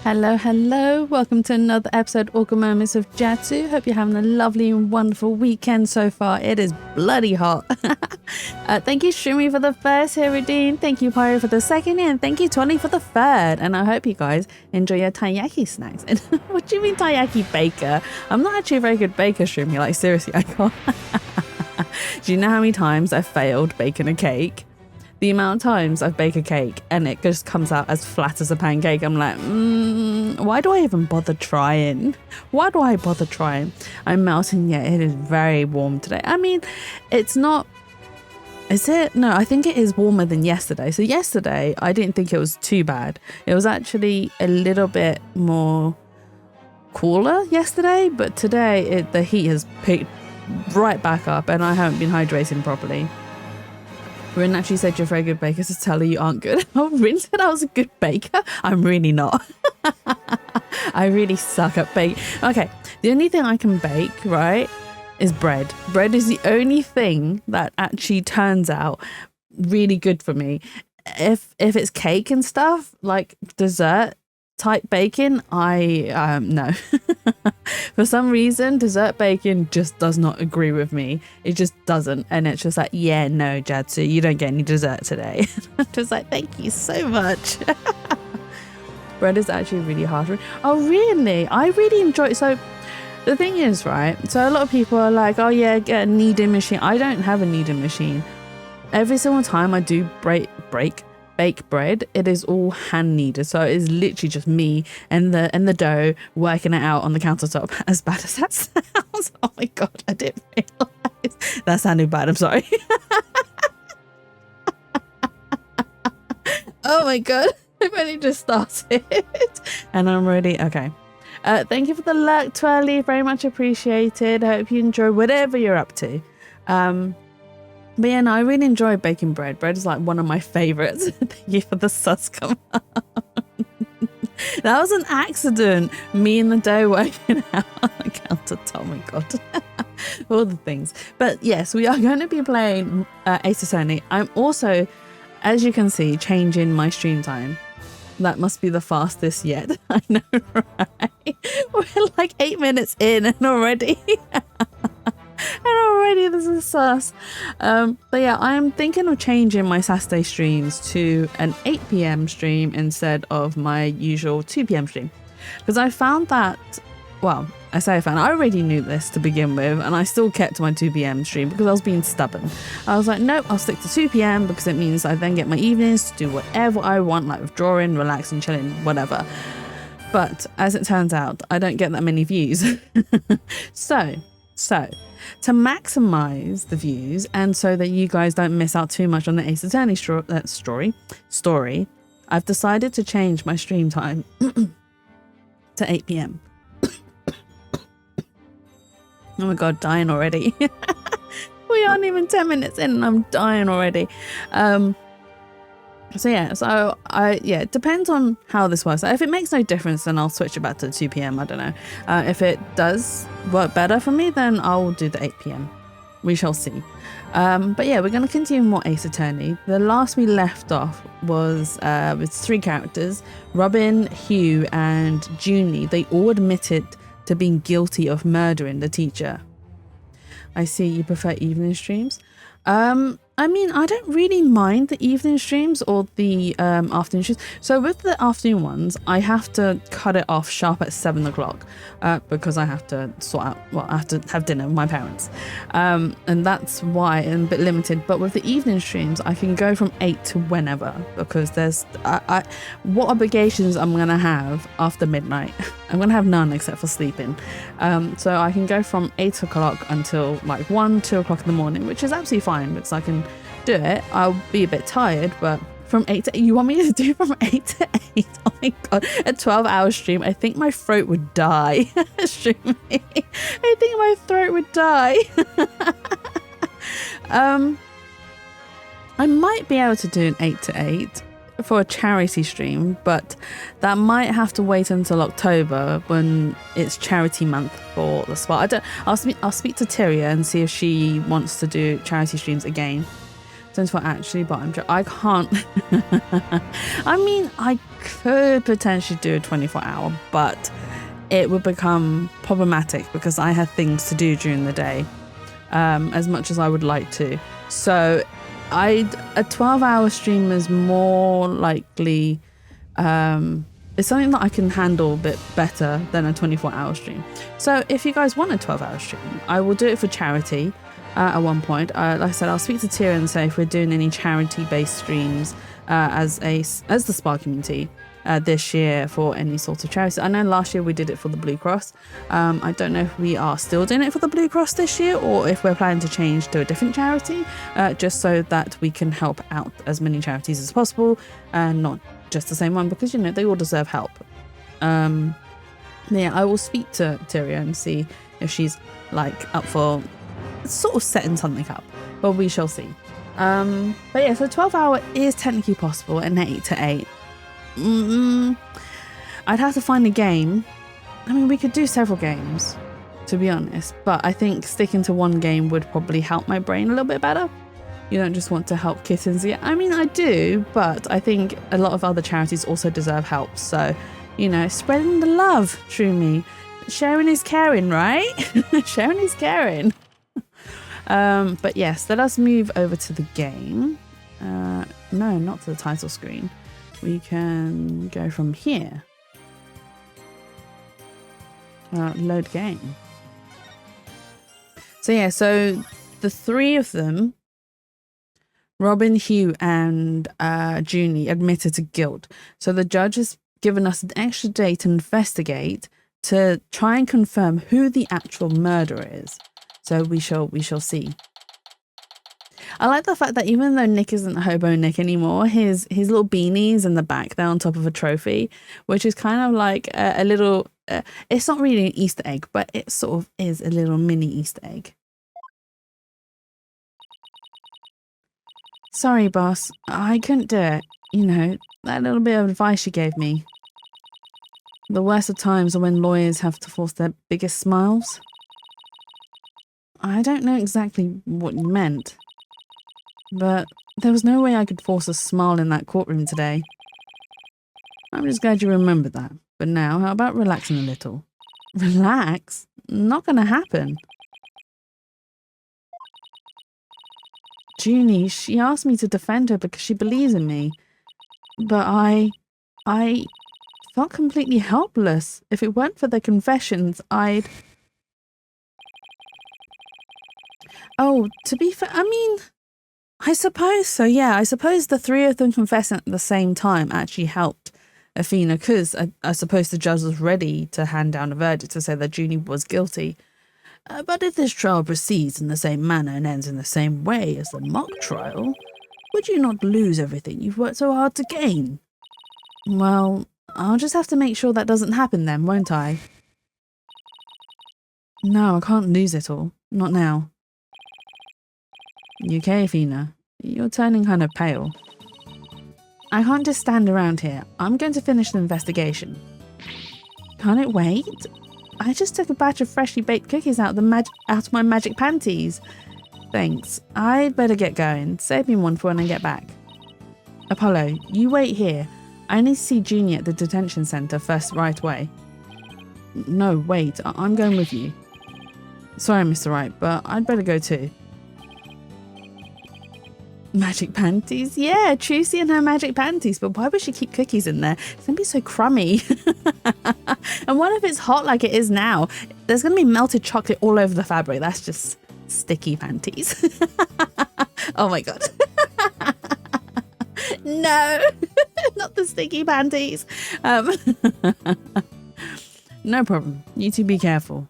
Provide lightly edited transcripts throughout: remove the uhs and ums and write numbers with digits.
Hello. Welcome to another episode of Awkward Moments of Jatsu. Hope you're having a lovely and wonderful weekend so far. It is bloody hot. Thank you, Shumi, for the first Hiruddin. Thank you, Pyro, for the second. And thank you, Tony, for the third. And I hope you guys enjoy your taiyaki snacks. And what do you mean taiyaki baker? I'm not actually a very good baker, Shumi. Like, seriously, I can't. Do you know how many times I've failed baking a cake? The amount of times I've baked a cake and it just comes out as flat as a pancake, I'm like, why do I even bother trying? Why do I bother trying? I'm melting, yet it is very warm today. I mean, it's not, is it? No, I think it is warmer than yesterday. So yesterday, I didn't think it was too bad. It was actually a little bit more cooler yesterday, but today the heat has picked right back up and I haven't been hydrating properly. Rin actually said you're a very good baker, so tell her you aren't good. Oh, Rin said I was a good baker? I'm really not. I really suck at baking. Okay, the only thing I can bake, right, is bread. Bread is the only thing that actually turns out really good for me. If it's cake and stuff, like dessert type baking, no. For some reason, dessert baking just does not agree with me. It just doesn't. And it's just like, yeah, no, Jatsu, you don't get any dessert today. I'm just like, thank you so much. Bread is actually really hard. Oh, really? I really enjoy it. So the thing is, right, so a lot of people are like, oh yeah, get a kneading machine. I don't have a kneading machine. Every single time I do bake bread, it is all hand kneaded, so it is literally just me and the dough working it out on the countertop. As bad as that sounds, oh my god, I didn't realize that sounded bad. I'm sorry. Oh my god, I've only just started and I'm ready. Okay, thank you for the luck, Twirly, very much appreciated. I hope you enjoy whatever you're up to. But yeah, no, I really enjoy baking bread. Bread is like one of my favorites. Thank you for the sus come on. That was an accident. Me and the dough working out on the countertop. Oh my god. All the things. But yes, we are going to be playing Ace Attorney. I'm also, as you can see, changing my stream time. That must be the fastest yet. I know, right? We're like 8 minutes in and already... And already this is sus. But yeah, I'm thinking of changing my Saturday streams to an 8 p.m. stream instead of my usual 2 p.m. stream. Because I found that, well, I already knew this to begin with, and I still kept my 2 p.m. stream because I was being stubborn. I was like, nope, I'll stick to 2 p.m. because it means I then get my evenings to do whatever I want, like withdrawing, relaxing, chilling, whatever. But as it turns out, I don't get that many views. So, to maximize the views and so that you guys don't miss out too much on the Ace Attorney story, I've decided to change my stream time to 8 p.m. Oh my god, dying already. We aren't even 10 minutes in and I'm dying already. So it depends on how this works. If it makes no difference, then I'll switch it back to 2 p.m. I don't know. If it does work better for me, then I'll do the 8 p.m. We shall see. But yeah, we're going to continue more Ace Attorney. The last we left off was with 3 characters, Robin, Hugh, and Junie. They all admitted to being guilty of murdering the teacher. I see you prefer evening streams. I mean, I don't really mind the evening streams or the afternoon streams. So with the afternoon ones, I have to cut it off sharp at 7 o'clock because I have to I have to have dinner with my parents. And that's why I'm a bit limited. But with the evening streams, I can go from 8 to whenever because there's what obligations I'm going to have after midnight. I'm going to have none except for sleeping. So I can go from 8 o'clock until like 1, 2 o'clock in the morning, which is absolutely fine because I can do it. I'll be a bit tired, but from 8 to 8, you want me to do from 8 to 8? Oh my god, a 12-hour stream. I think my throat would die. Streaming. I think my throat would die. I might be able to do an 8 to 8 for a charity stream, but that might have to wait until October when it's charity month for the spa. I'll speak to Tyria and see if she wants to do charity streams again. Since we're actually, but I can't. I mean, I could potentially do a 24-hour, but it would become problematic because I have things to do during the day, as much as I would like to. So a 12-hour stream is more likely, it's something that I can handle a bit better than a 24-hour stream. So if you guys want a 12-hour stream, I will do it for charity at one point. Like I said, I'll speak to Tyrion and say if we're doing any charity-based streams as the Spa community this year for any sort of charity. I know last year we did it for the Blue Cross. I don't know if we are still doing it for the Blue Cross this year or if we're planning to change to a different charity, just so that we can help out as many charities as possible and not just the same one, because you know they all deserve help. Yeah, I will speak to Tyrion and see if she's like up for sort of setting something up, but we shall see. But yeah, so 12-hour is technically possible and 8 to 8. I'd have to find a game. I mean, we could do several games, to be honest, but I think sticking to one game would probably help my brain a little bit better. You don't just want to help kittens. Yeah, I mean, I do, but I think a lot of other charities also deserve help. So, you know, spreading the love, Shroomy. Sharing is caring, right? Sharing is caring. But yes, let us move over to the game. No, not to the title screen. We can go from here. Load game. So yeah, so the three of them, Robin, Hugh and Junie, admitted to guilt. So the judge has given us an extra day to investigate to try and confirm who the actual murderer is. So we shall see. I like the fact that even though Nick isn't Hobo Nick anymore, his little beanie's in the back there on top of a trophy, which is kind of like a little, it's not really an Easter egg, but it sort of is a little mini Easter egg. Sorry, boss. I couldn't do it. You know, that little bit of advice you gave me. The worst of times are when lawyers have to force their biggest smiles. I don't know exactly what you meant, but there was no way I could force a smile in that courtroom today. I'm just glad you remembered that. But now, how about relaxing a little? Relax? Not gonna happen. Junie, she asked me to defend her because she believes in me. But I felt completely helpless. If it weren't for the confessions, I'd... Oh, to be fair, I mean, I suppose so, yeah. I suppose the three of them confessing at the same time actually helped Athena, because I suppose the judge was ready to hand down a verdict to say that Junie was guilty. But if this trial proceeds in the same manner and ends in the same way as the mock trial, would you not lose everything you've worked so hard to gain? Well, I'll just have to make sure that doesn't happen then, won't I? No, I can't lose it all. Not now. You okay, Athena? You're turning kind of pale. I can't just stand around here. I'm going to finish the investigation. Can't it wait? I just took a batch of freshly baked cookies out of my magic panties. Thanks. I'd better get going. Save me one for when I get back. Apollo, you wait here. I need to see Junie at the detention center first right away. No, wait. I'm going with you. Sorry, Mr. Wright, but I'd better go too. Magic panties? Yeah, Trucy and her magic panties, but why would she keep cookies in there? It's gonna be so crummy. And what if it's hot like it is now? There's gonna be melted chocolate all over the fabric. That's just sticky panties. Oh my god. No, not the sticky panties. No problem. You two be careful.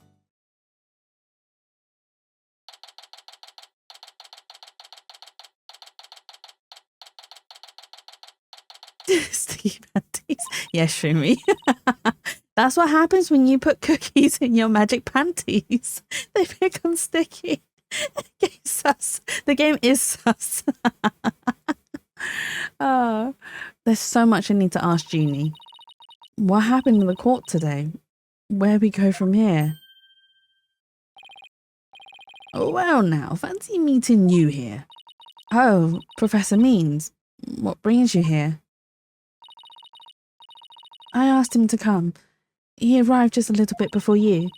Sticky panties. Yes, Shroomy. That's what happens when you put cookies in your magic panties. They become sticky. Sus. The game is sus. Oh, there's so much I need to ask Junie. What happened in the court today? Where we go from here? Well now, fancy meeting you here. Oh, Professor Means. What brings you here? I asked him to come. He arrived just a little bit before you.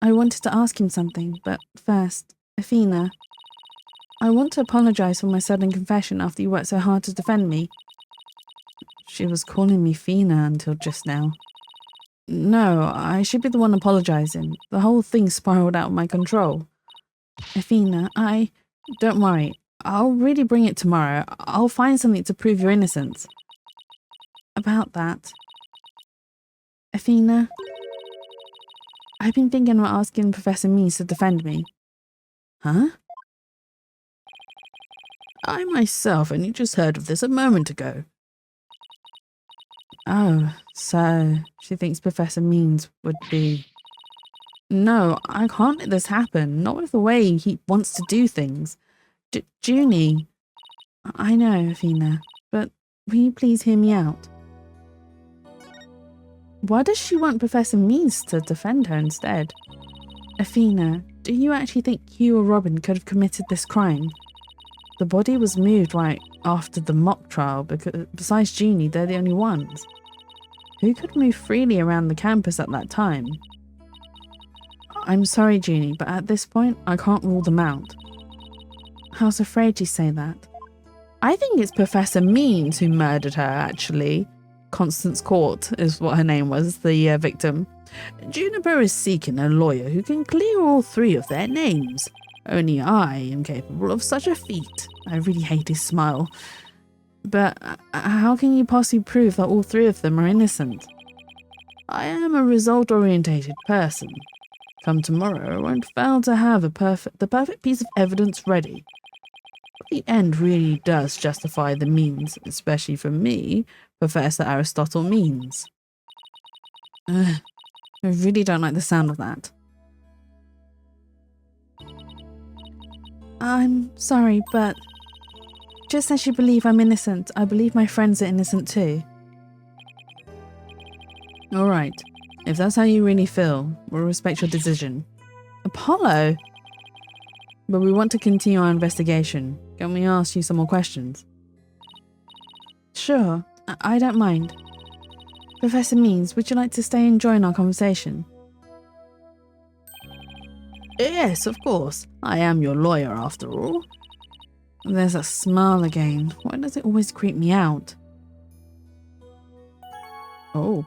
I wanted to ask him something, but first, Athena. I want to apologise for my sudden confession after you worked so hard to defend me. She was calling me Fina until just now. No, I should be the one apologising. The whole thing spiralled out of my control. Athena, Don't worry. I'll really bring it tomorrow. I'll find something to prove your innocence. About that. Athena, I've been thinking about asking Professor Mees to defend me. Huh? I myself only just heard of this a moment ago. Oh, so she thinks Professor Means would be... No, I can't let this happen, not with the way he wants to do things. Junie. I know, Athena, but will you please hear me out? Why does she want Professor Mees to defend her instead? Athena, do you actually think Hugh or Robin could have committed this crime? The body was moved right after the mock trial because, besides Junie, they're the only ones. Who could move freely around the campus at that time? I'm sorry, Junie, but at this point, I can't rule them out. I was afraid you'd say that. I think it's Professor Means who murdered her, actually. Constance Court is what her name was, the victim. Juniper is seeking a lawyer who can clear all three of their names. Only I am capable of such a feat. I really hate his smile. But how can you possibly prove that all three of them are innocent? I am a result-orientated person. Come tomorrow, I won't fail to have the perfect piece of evidence ready. But the end really does justify the means, especially for me, Professor Aristotle Means. I really don't like the sound of that. I'm sorry, but just as you believe I'm innocent, I believe my friends are innocent too. Alright, if that's how you really feel, we'll respect your decision. Apollo? But we want to continue our investigation. Can we ask you some more questions? Sure, I don't mind. Professor Means, would you like to stay and join our conversation? Yes, of course. I am your lawyer after all. There's a smile again. Why does it always creep me out? Oh.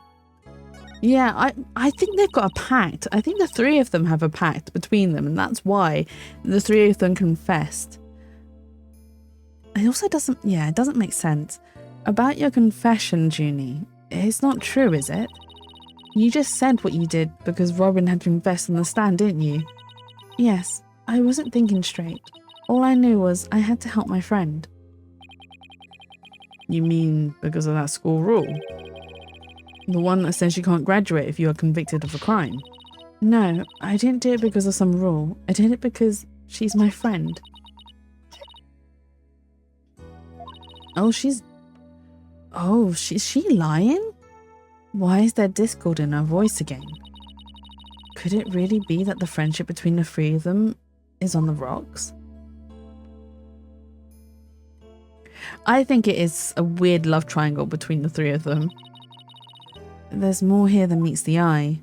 Yeah, I think they've got a pact. I think the three of them have a pact between them, and that's why the three of them confessed. It also doesn't make sense. About your confession, Junie, it's not true, is it? You just said what you did because Robin had confessed on the stand, didn't you? Yes, I wasn't thinking straight. All I knew was I had to help my friend. You mean because of that school rule? The one that says you can't graduate if you are convicted of a crime? No, I didn't do it because of some rule. I did it because she's my friend. Is she lying? Why is there discord in her voice again? Could it really be that the friendship between the three of them is on the rocks? I think it is a weird love triangle between the three of them. There's more here than meets the eye.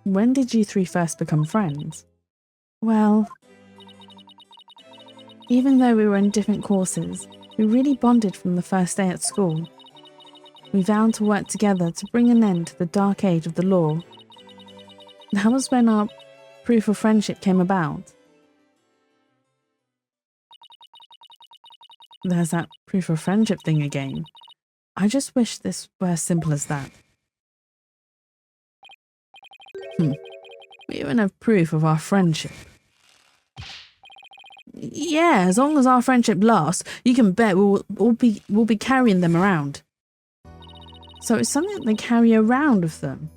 When did you three first become friends? Well, even though we were in different courses, we really bonded from the first day at school. We vowed to work together to bring an end to the dark age of the law. That was when our proof of friendship came about. There's that proof of friendship thing again. I just wish this were as simple as that. We even have proof of our friendship. Yeah, as long as our friendship lasts, you can bet we'll be carrying them around. So it's something that they carry around with them.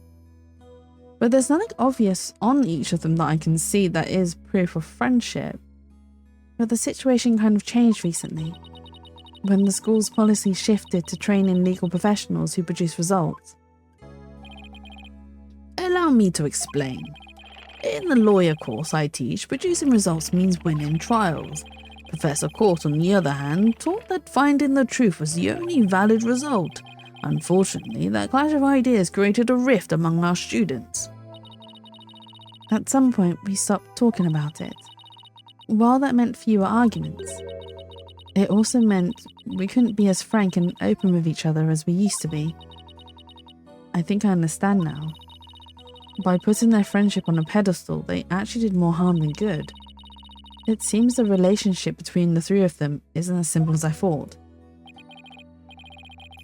But there's nothing obvious on each of them that I can see that is proof of friendship. But the situation kind of changed recently, when the school's policy shifted to training legal professionals who produce results. Allow me to explain. In the lawyer course I teach, producing results means winning trials. Professor Court, on the other hand, thought that finding the truth was the only valid result. Unfortunately, that clash of ideas created a rift among our students. At some point, we stopped talking about it. While that meant fewer arguments, it also meant we couldn't be as frank and open with each other as we used to be. I think I understand now. By putting their friendship on a pedestal, they actually did more harm than good. It seems the relationship between the three of them isn't as simple as I thought.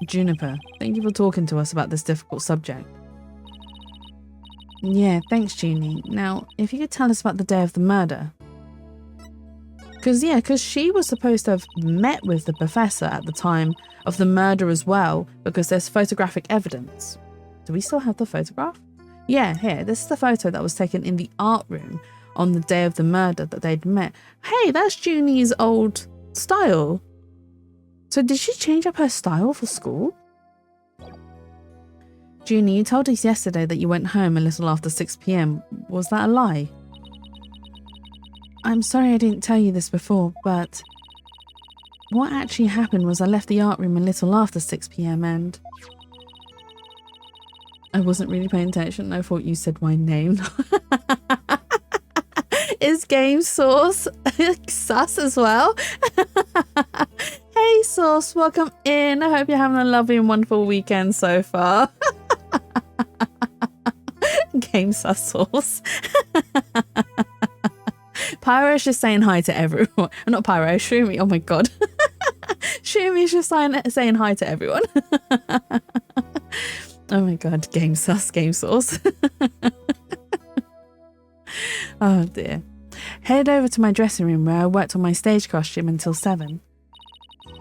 Juniper, thank you for talking to us about this difficult subject. Yeah, thanks, Junie. Now, if you could tell us about the day of the murder. Because she was supposed to have met with the professor at the time of the murder as well, because there's photographic evidence. Do we still have the photograph? Yeah, here, this is the photo that was taken in the art room on the day of the murder that they'd met. Hey, that's Junie's old style. So did she change up her style for school? Junie, you told us yesterday that you went home a little after 6 p.m. Was that a lie? I'm sorry I didn't tell you this before, but what actually happened was I left the art room a little after 6 p.m. and I wasn't really paying attention. I thought you said my name. Is Game Source sus as well? Hey Source, welcome in. I hope you're having a lovely and wonderful weekend so far. Game sus Source. Pyro's just saying hi to everyone. Not Pyro, Shroomy. Oh my god. Shroomy is just saying hi to everyone. Oh my god, Game Sus, Game Source. Oh dear. Head over to my dressing room where I worked on my stage costume until 7.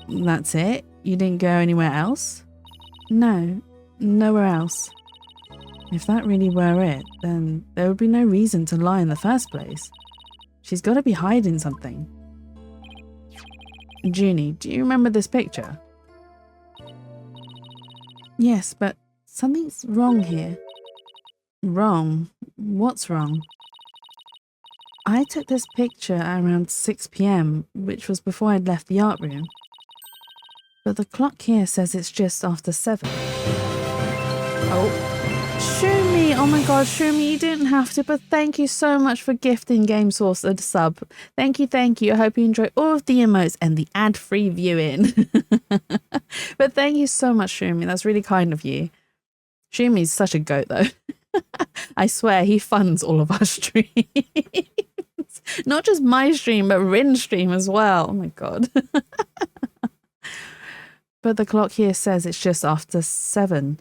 That's it? You didn't go anywhere else? No, nowhere else. If that really were it, then there would be no reason to lie in the first place. She's got to be hiding something. Junie, do you remember this picture? Yes, but something's wrong here. Wrong? What's wrong? I took this picture at around 6 p.m, which was before I'd left the art room. But the clock here says it's just after 7. Oh. Shumi! Oh my god, Shumi, you didn't have to, but thank you so much for gifting Game Source a sub. Thank you, thank you. I hope you enjoy all of the emotes and the ad-free viewing. But thank you so much, Shumi. That's really kind of you. Shumi's such a goat, though. I swear, he funds all of our streams. Not just my stream, but Rin's stream as well. Oh my god. But the clock here says it's just after 7.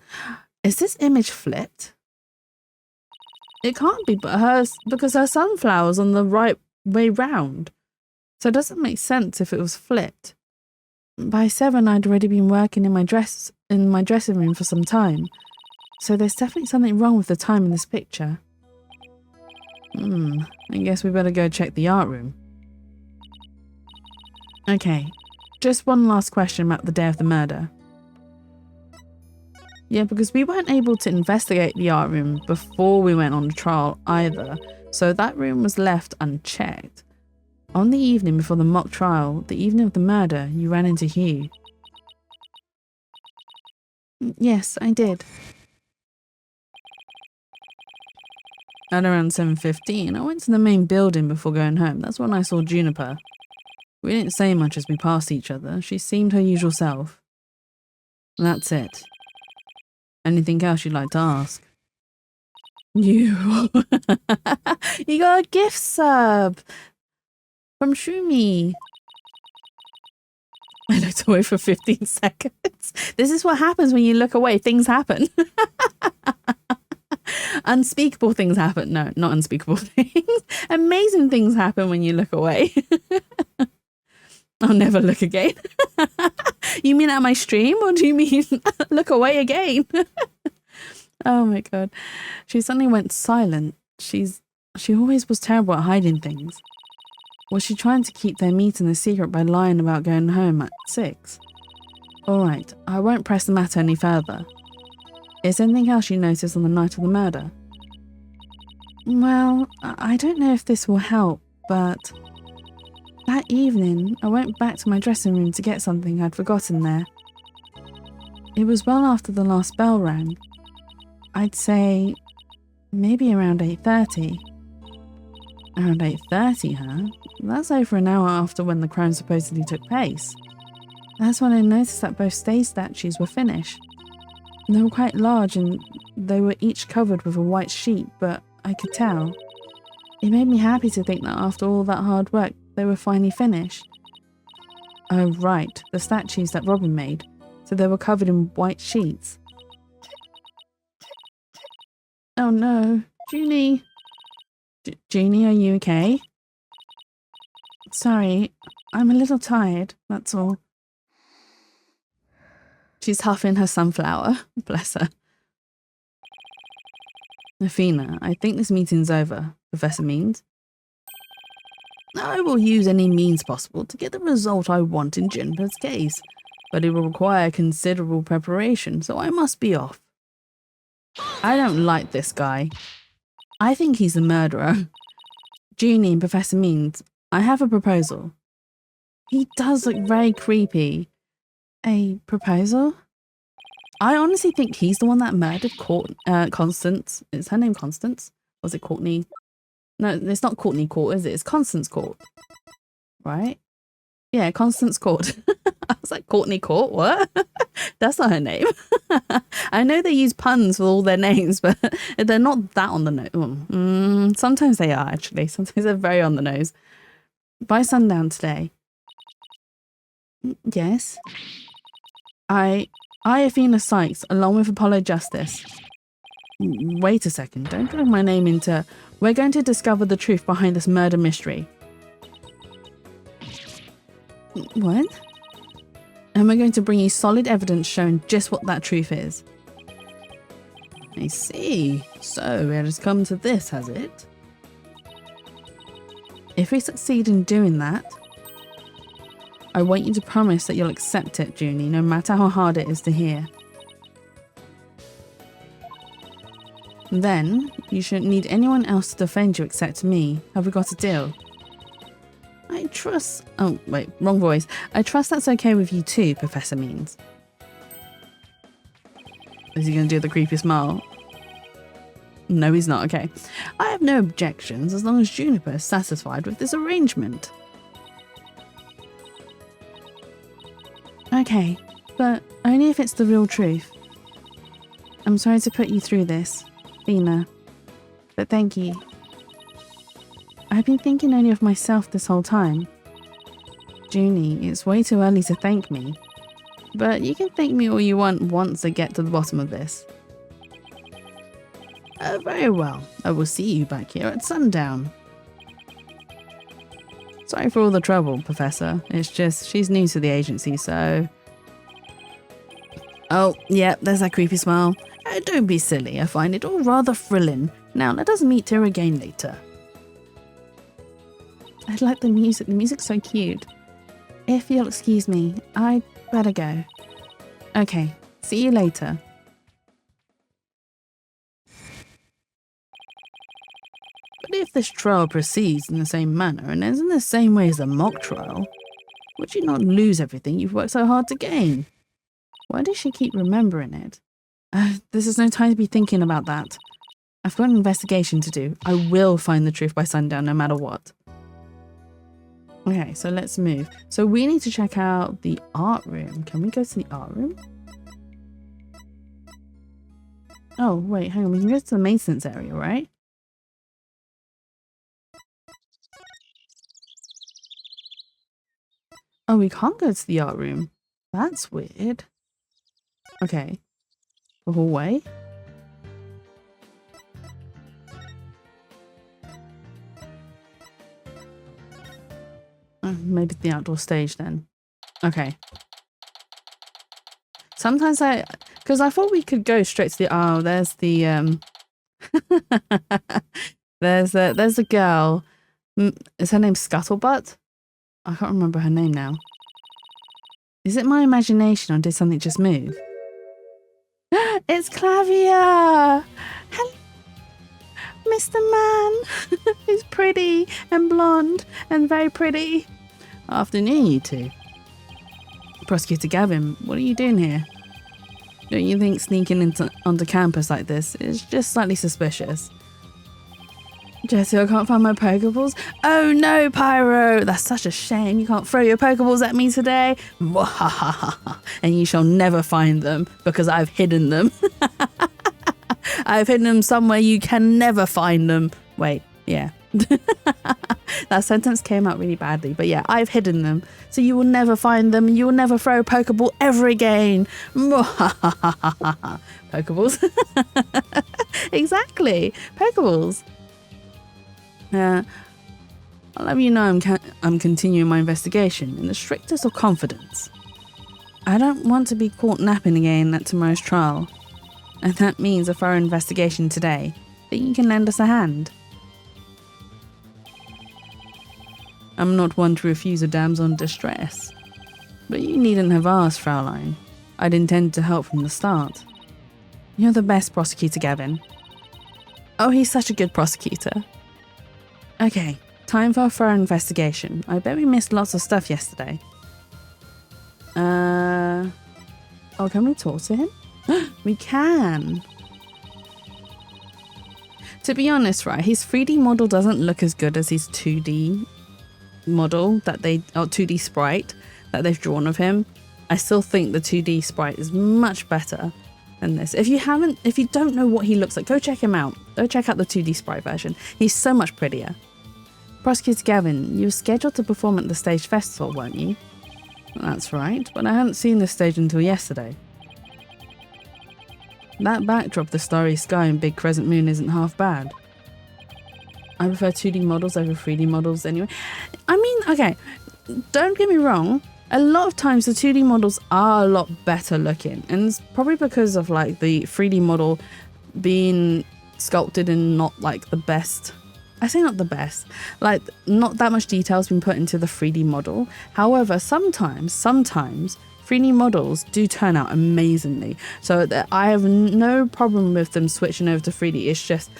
Is this image flipped? It can't be, but hers, because her sunflower's on the right way round. So it doesn't make sense if it was flipped. By 7, I'd already been working in my dressing room for some time. So there's definitely something wrong with the time in this picture. I guess we better go check the art room. Okay, just one last question about the day of the murder. Yeah, because we weren't able to investigate the art room before we went on the trial either, so that room was left unchecked. On the evening before the mock trial, the evening of the murder, you ran into Hugh. Yes, I did. At around 7:15, I went to the main building before going home. That's when I saw Juniper. We didn't say much as we passed each other. She seemed her usual self. That's it. Anything else you'd like to ask? You. You got a gift sub from Shumi. I looked away for 15 seconds. This is what happens when you look away. Things happen. Unspeakable things happen. No, not unspeakable things. Amazing things happen when you look away. I'll never look again. You mean at my stream, or do you mean look away again? Oh my god. She suddenly went silent. She always was terrible at hiding things. Was she trying to keep their meeting a secret by lying about going home at 6? Alright, I won't press the matter any further. Is there anything else you noticed on the night of the murder? Well, I don't know if this will help, but That evening, I went back to my dressing room to get something I'd forgotten there. It was well after the last bell rang. I'd say maybe around 8:30. Around 8:30, huh? That's over an hour after when the crime supposedly took place. That's when I noticed that both stage statues were finished. They were quite large and they were each covered with a white sheet, but I could tell. It made me happy to think that after all that hard work, they were finally finished. Oh right, the statues that Robin made. So they were covered in white sheets. Oh no, Junie. Junie, are you okay? Sorry, I'm a little tired, that's all. She's huffing her sunflower. Bless her. Athena, I think this meeting's over, Professor Means. I will use any means possible to get the result I want in Juniper's case, but it will require considerable preparation, so I must be off. I don't like this guy. I think he's a murderer. Junie and Professor Means, I have a proposal. He does look very creepy. A proposal? I honestly think he's the one that murdered Constance. Is her name Constance? Or was it Courtney? No, it's not Courtney Court, is it? It's Constance Court. Right? Yeah, Constance Court. I was like, Courtney Court? What? That's not her name. I know they use puns for all their names, but they're not that on the nose. Sometimes they are, actually. Sometimes they're very on the nose. By sundown today. Yes? I, Athena Sykes, along with Apollo Justice. Wait a second, don't drag my name into... We're going to discover the truth behind this murder mystery. What? And we're going to bring you solid evidence showing just what that truth is. I see. So it has come to this, has it? If we succeed in doing that, I want you to promise that you'll accept it, Junie, no matter how hard it is to hear. Then, you shouldn't need anyone else to defend you except me. Have we got a deal? I trust... Oh, wait, wrong voice. I trust that's okay with you too, Professor Means. Is he going to do the creepy smile? No, he's not. Okay. I have no objections as long as Juniper is satisfied with this arrangement. Okay, but only if it's the real truth. I'm sorry to put you through this, Athena, but thank you. I've been thinking only of myself this whole time. Junie, it's way too early to thank me, but you can thank me all you want once I get to the bottom of this. Very well, I will see you back here at sundown. Sorry for all the trouble, Professor. It's just, she's new to the agency, so... Oh, yeah, there's that creepy smile. Don't be silly, I find it all rather thrilling. Now, let us meet here again later. I like the music's so cute. If you'll excuse me, I'd better go. Okay, see you later. But if this trial proceeds in the same manner and is in the same way as a mock trial, would you not lose everything you've worked so hard to gain? Why does she keep remembering it? This is no time to be thinking about that. I've got an investigation to do. I will find the truth by sundown no matter what. Okay, so let's move. So we need to check out the art room. Can we go to the art room? Oh, wait, hang on. We can go to the maintenance area, right? Oh, we can't go to the art room. That's weird. Okay. The hallway. Maybe the outdoor stage then. Okay. Sometimes because I thought we could go straight to the, oh, there's the, there's a girl. Is her name Scuttlebutt? I can't remember her name now. Is it my imagination or did something just move? It's Clavia! Hello, Mr. Man! He's pretty and blonde and very pretty. Afternoon, you two. Prosecutor Gavin, what are you doing here? Don't you think sneaking onto campus like this is just slightly suspicious? Jesse, I can't find my Pokeballs. Oh no, Pyro! That's such a shame. You can't throw your Pokeballs at me today. And you shall never find them because I've hidden them. I've hidden them somewhere you can never find them. Wait, yeah. That sentence came out really badly, but yeah, I've hidden them. So you will never find them and you will never throw a Pokeball ever again. Pokeballs. Exactly. Pokeballs. I'll have you know I'm continuing my investigation in the strictest of confidence. I don't want to be caught napping again at tomorrow's trial. And that means a thorough investigation today. Think you can lend us a hand? I'm not one to refuse a damsel in distress. But you needn't have asked, Fraulein. I'd intended to help from the start. You're the best prosecutor, Gavin. Oh, he's such a good prosecutor. Okay, time for a thorough investigation. I bet we missed lots of stuff yesterday. Oh, can we talk to him? We can. To be honest, right, his 3D model doesn't look as good as his 2D model or 2D sprite that they've drawn of him. I still think the 2D sprite is much better than this. If you don't know what he looks like, go check him out. Go check out the 2D sprite version. He's so much prettier. Prosecutor Gavin, you were scheduled to perform at the stage festival, weren't you? That's right, but I hadn't seen this stage until yesterday. That backdrop, the starry sky and big crescent moon isn't half bad. I prefer 2D models over 3D models anyway. I mean, okay, don't get me wrong. A lot of times the 2D models are a lot better looking, and it's probably because of like the 3D model being sculpted in not like the best. I say not the best, like not that much detail has been put into the 3D model. However, sometimes 3D models do turn out amazingly. So I have no problem with them switching over to 3D. It's just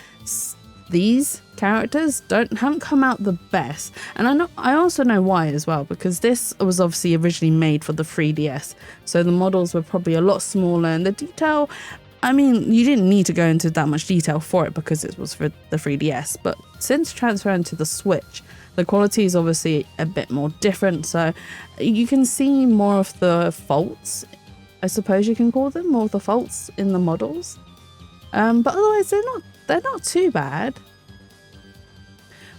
these characters haven't come out the best. And I also know why as well, because this was obviously originally made for the 3DS. So the models were probably a lot smaller and the detail, I mean, you didn't need to go into that much detail for it because it was for the 3DS, but since transferring to the Switch, the quality is obviously a bit more different, so you can see more of the faults, I suppose you can call them, more of the faults in the models. But otherwise, they're not too bad.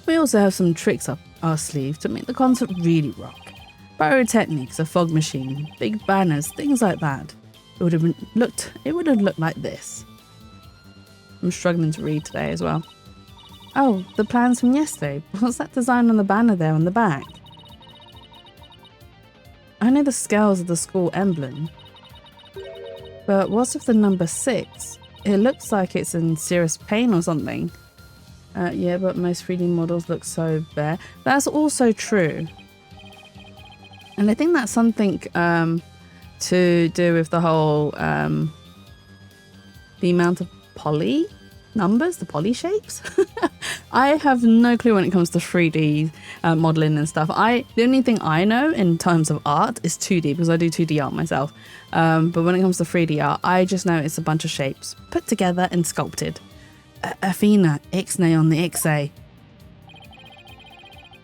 We also have some tricks up our sleeve to make the concert really rock. Pyrotechnics, a fog machine, big banners, things like that. It would have looked like this. I'm struggling to read today as well. Oh, the plans from yesterday. What's that design on the banner there on the back? I know the scales of the school emblem. But what's with the number 6? It looks like it's in serious pain or something. Yeah, but most 3D models look so bare. That's also true. And I think that's something to do with the whole the amount of poly numbers, the poly shapes. I have no clue when it comes to 3D modeling and stuff. The only thing I know in terms of art is 2D, because I do 2D art myself. But when it comes to 3D art, I just know it's a bunch of shapes put together and sculpted. Athena, Ixnay on the Ixay.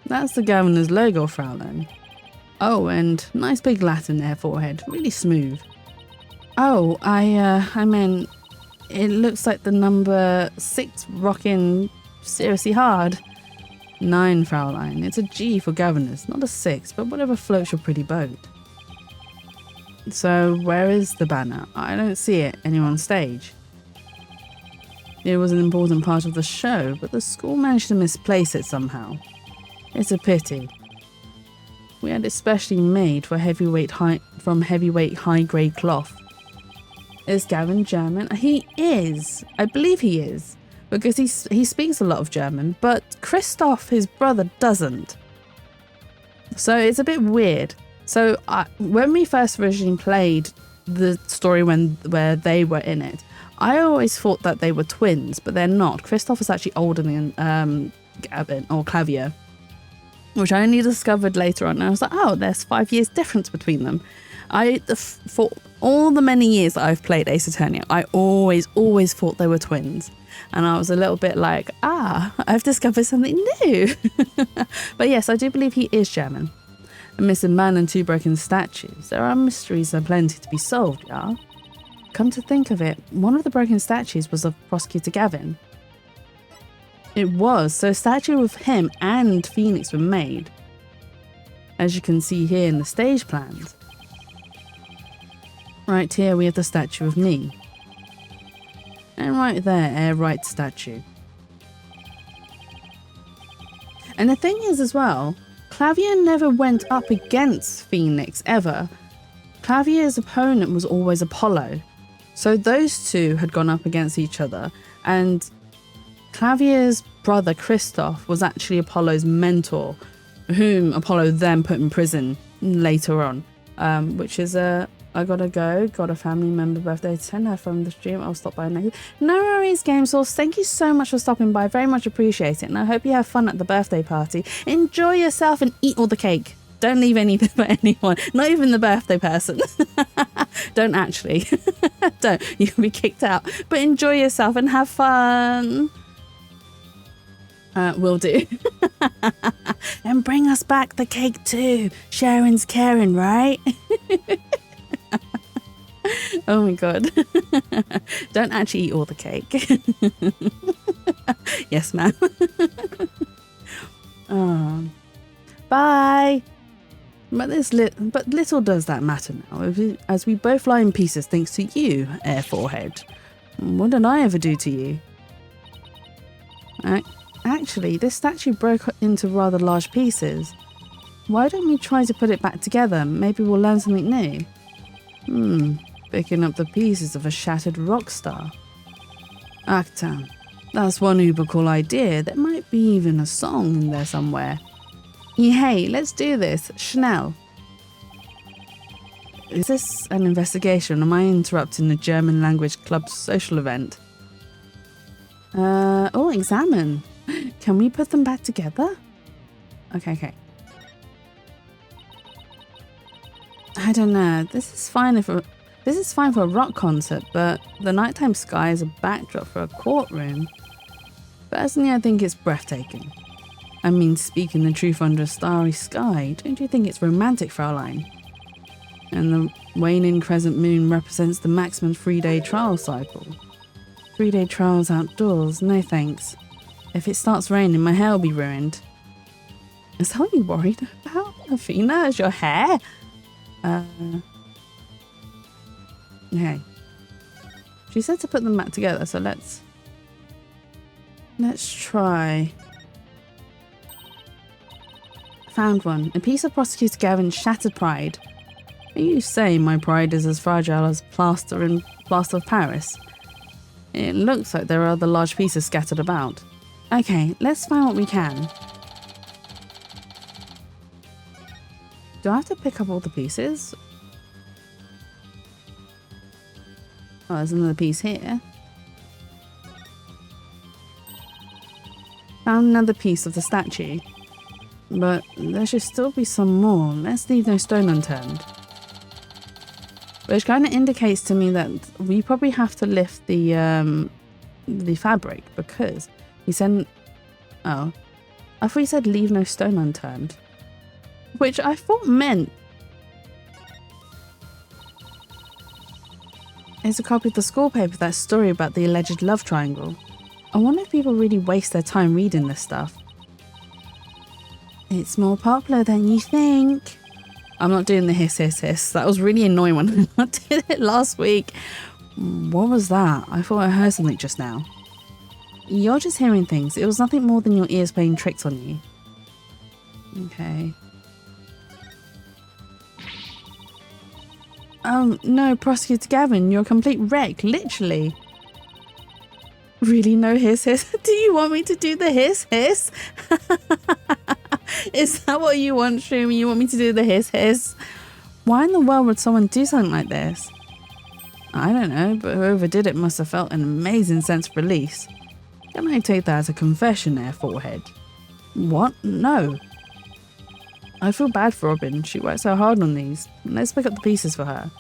That's the governor's logo, Fraulein. Oh, and nice big Latin there, forehead, really smooth. Oh, I meant it looks like the number 6 rocking seriously hard. 9, Fraulein. It's a G for governors, not a 6, but whatever floats your pretty boat. So where is the banner? I don't see it anywhere on stage. It was an important part of the show, but the school managed to misplace it somehow. It's a pity. We had it specially made for heavyweight high-grade cloth. Is Gavin German? He is. I believe he is. Because he speaks a lot of German, but Christoph, his brother, doesn't. So it's a bit weird. So when we first originally played the story where they were in it, I always thought that they were twins, but they're not. Christoph is actually older than Gavin or Clavier. which I only discovered later on. And I was like, oh, there's 5 years difference between them. For all the many years that I've played Ace Attorney, I always thought they were twins. And I was a little bit like, I've discovered something new. But yes, I do believe he is German. A missing man and 2 broken statues. There are mysteries aplenty to be solved, yeah? Come to think of it, one of the broken statues was of Prosecutor Gavin. It was, so a statue of him and Phoenix were made, as you can see here in the stage plans. Right here we have the statue of me. And right there, Air Right statue. And the thing is as well, Clavier never went up against Phoenix ever. Clavier's opponent was always Apollo. So those two had gone up against each other, and Clavier's brother Christoph was actually Apollo's mentor, whom Apollo then put in prison later on, which is I gotta go, got a family member birthday to attend her from the stream. I'll stop by next. No worries, Game Source. Thank you so much for stopping by. Very much appreciate it. And I hope you have fun at the birthday party. Enjoy yourself and eat all the cake. Don't leave anything for anyone, not even the birthday person. Don't actually. Don't. You'll be kicked out. But enjoy yourself and have fun. Will do. And bring us back the cake too. Sharon's caring, right? Oh my god. Don't actually eat all the cake. Yes, ma'am. Oh. Bye. But little does that matter now, as we both lie in pieces thanks to you, Air Forehead. What did I ever do to you? Actually, this statue broke into rather large pieces. Why don't we try to put it back together? Maybe we'll learn something new. Picking up the pieces of a shattered rock star. Actam. That's one uber cool idea. There might be even a song in there somewhere. Hey, let's do this. Schnell. Is this an investigation? Am I interrupting the German language club's social event? Examine. Can we put them back together? Okay. I don't know. This is fine for a rock concert, but the nighttime sky is a backdrop for a courtroom. Personally, I think it's breathtaking. I mean, speaking the truth under a starry sky, don't you think it's romantic, Fraulein? And the waning crescent moon represents the maximum 3-day trial cycle. 3-day trials outdoors, no thanks. If it starts raining, my hair will be ruined. Is that what you're worried about, Athena? Is your hair? Okay. She said to put them back together, so let's try. Found one. A piece of Prosecutor Gavin's shattered pride. Are you saying my pride is as fragile as plaster of Paris? It looks like there are other large pieces scattered about. Okay, let's find what we can. Do I have to pick up all the pieces? Oh, there's another piece here. Found another piece of the statue. But there should still be some more. Let's leave no stone unturned. Which kind of indicates to me that we probably have to lift the fabric, because he said, oh, I thought he said leave no stone unturned, which I thought meant it's a copy of the school paper, that story about the alleged love triangle. I wonder if people really waste their time reading this stuff. It's more popular than you think. I'm not doing the hiss hiss hiss. That was really annoying when I did it last week. What was that? I thought I heard something just now. You're just hearing things. It was nothing more than your ears playing tricks on you. Okay. No, Prosecutor Gavin, you're a complete wreck, literally. Really, no hiss hiss? Do you want me to do the hiss hiss? Is that what you want, Shroomy? You want me to do the hiss hiss? Why in the world would someone do something like this? I don't know, but whoever did it must have felt an amazing sense of release. Can I take that as a confession there, Forehead? What? No. I feel bad for Robin. She worked so hard on these. Let's pick up the pieces for her.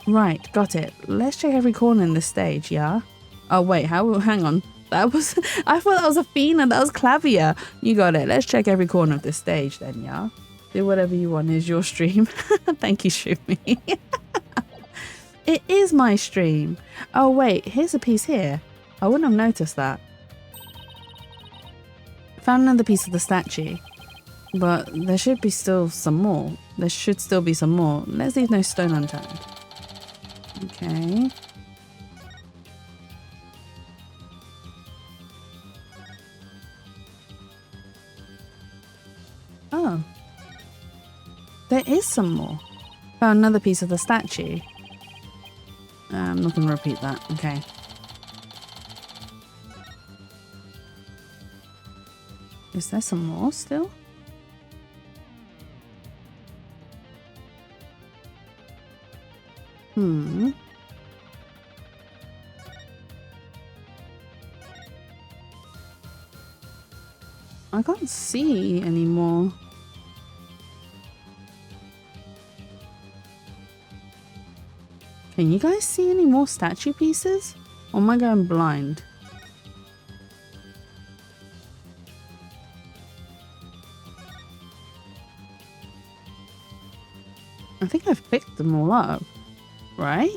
Right, got it. Let's check every corner in this stage, yeah? Oh, wait, hang on. That was... I thought that was Athena. That was Clavia. You got it. Let's check every corner of this stage then, yeah? Do whatever you want. Is your stream. Thank you, Shumi. It is my stream. Oh, wait. Here's a piece here. I wouldn't have noticed that. Found another piece of the statue. But there should be still some more. There should still be some more. Let's leave no stone unturned. Okay. Oh. There is some more. Found another piece of the statue. I'm not going to repeat that. Okay. Is there some more still? I can't see anymore. Can you guys see any more statue pieces? Or am I going blind? I think I've picked them all up, right?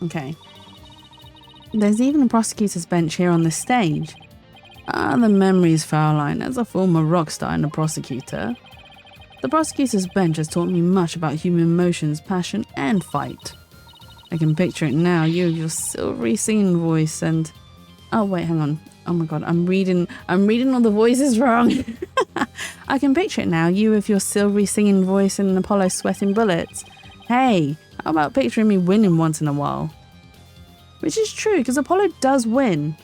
Okay. There's even a prosecutor's bench here on this stage. Ah, the memories, Fraulein. As a former rock star and a prosecutor, the prosecutor's bench has taught me much about human emotions, passion, and fight. I can picture it now, you with your silvery singing voice and... Oh, wait, hang on. Oh my god, I'm reading all the voices wrong. I can picture it now, you with your silvery singing voice and Apollo sweating bullets. Hey, how about picturing me winning once in a while? Which is true, because Apollo does win.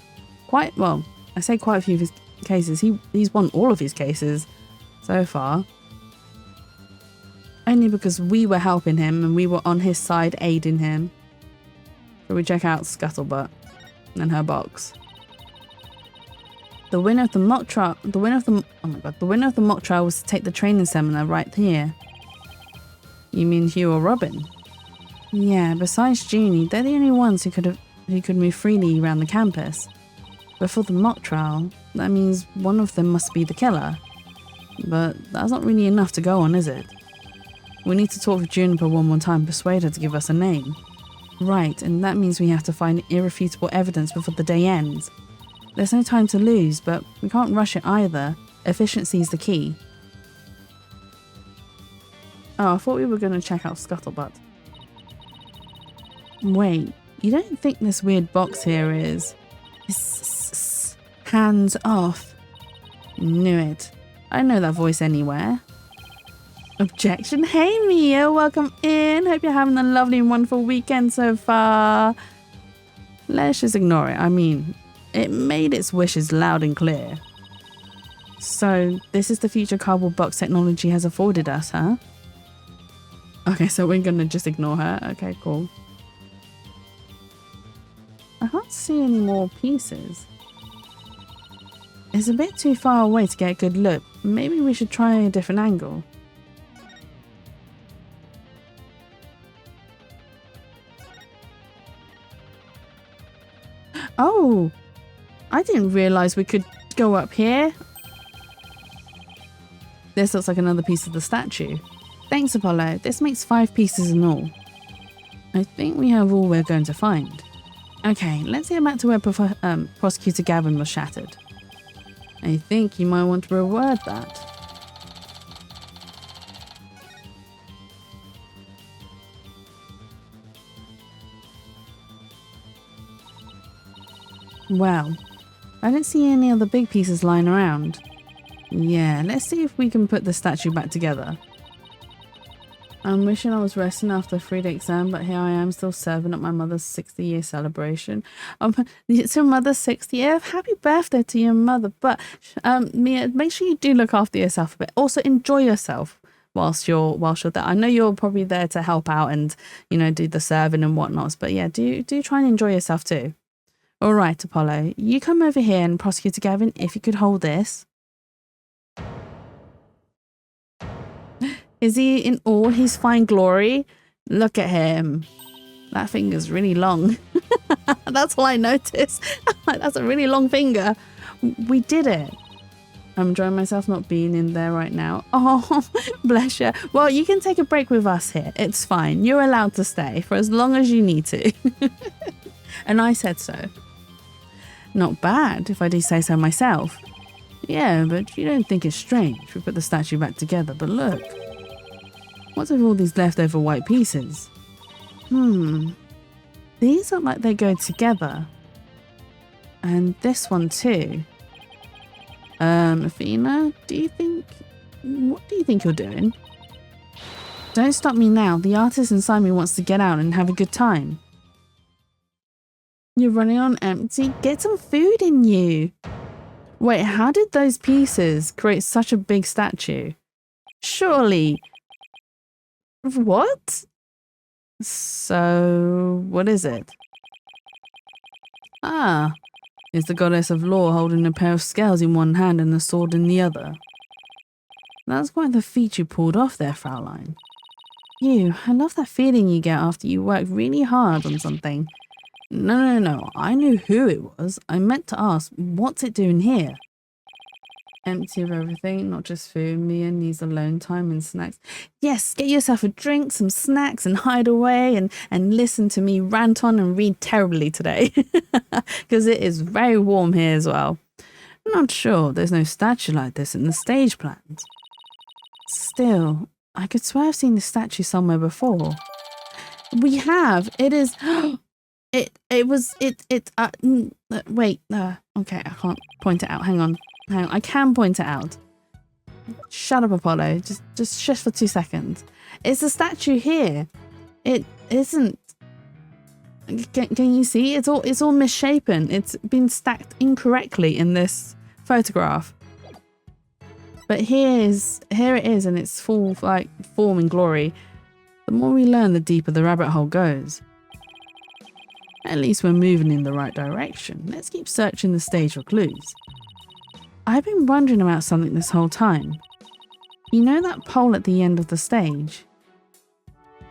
Quite, well, I say quite a few of his cases. He's won all of his cases so far. Only because we were helping him and we were on his side aiding him. So we check out Scuttlebutt and her box. The winner of the mock trial, the winner of the mock trial was to take the training seminar right here. You mean Hugh or Robin? Yeah, besides Jeannie, they're the only ones who could move freely around the campus. But for the mock trial, that means one of them must be the killer. But that's not really enough to go on, is it? We need to talk with Juniper one more time, persuade her to give us a name. Right, and that means we have to find irrefutable evidence before the day ends. There's no time to lose, but we can't rush it either. Efficiency is the key. Oh, I thought we were going to check out Scuttlebutt. Wait, you don't think this weird box here is... hands off? Knew it. I know that voice anywhere. Objection. Hey Mia, welcome in. Hope you're having a lovely and wonderful weekend so far. Let's just ignore it. I mean, it made its wishes loud and clear. So, this is the future cardboard box technology has afforded us, huh? Okay, so we're gonna just ignore her. Okay, cool. I can't see any more pieces. It's a bit too far away to get a good look. Maybe we should try a different angle. Oh, I didn't realize we could go up here. This looks like another piece of the statue. Thanks, Apollo. This makes 5 pieces in all. I think we have all we're going to find. Okay, let's get back to where Prosecutor Gavin was shattered. I think you might want to reword that. Well, I don't see any other big pieces lying around. Yeah, let's see if we can put the statue back together. I'm wishing I was resting after a 3-day exam, but here I am still serving at my mother's 60-year celebration. It's your mother's 60th? Happy birthday to your mother. But Mia, make sure you do look after yourself a bit. Also enjoy yourself whilst you're there. I know you're probably there to help out and, you know, do the serving and whatnot. But yeah, do try and enjoy yourself too. All right, Apollo, you come over here, and Prosecutor Gavin, if you could hold this. Is he in all his fine glory? Look at him. That finger's really long. That's all I noticed. That's a really long finger. We did it. I'm enjoying myself not being in there right now. Oh, bless you. Well, you can take a break with us here. It's fine. You're allowed to stay for as long as you need to. And I said so. Not bad, if I do say so myself. Yeah, but you don't think it's strange. We put the statue back together, but look. What's with all these leftover white pieces? These look like they go together. And this one too. Athena, what do you think you're doing? Don't stop me now. The artist inside me wants to get out and have a good time. You're running on empty? Get some food in you. Wait, how did those pieces create such a big statue? Surely. What? So, what is it? Ah, it's the goddess of law holding a pair of scales in one hand and a sword in the other. That's quite the feat you pulled off there, Fraulein. I love that feeling you get after you work really hard on something. No, I knew who it was. I meant to ask, what's it doing here? Empty of everything, not just food. Mia needs alone time and snacks. Yes, get yourself a drink, some snacks, and hide away and listen to me rant on and read terribly today. Because it is very warm here as well. I'm not sure there's no statue like this in the stage plans. Still, I could swear I've seen this statue somewhere before. We have. It is... Wait, okay, I can't point it out. Hang on, I can point it out. Shut up, Apollo. Just shush for 2 seconds. It's a statue here. It isn't. Can you see? It's all misshapen. It's been stacked incorrectly in this photograph. But here it is in its full form and glory. The more we learn, the deeper the rabbit hole goes. At least we're moving in the right direction. Let's keep searching the stage for clues. I've been wondering about something this whole time. You know that pole at the end of the stage?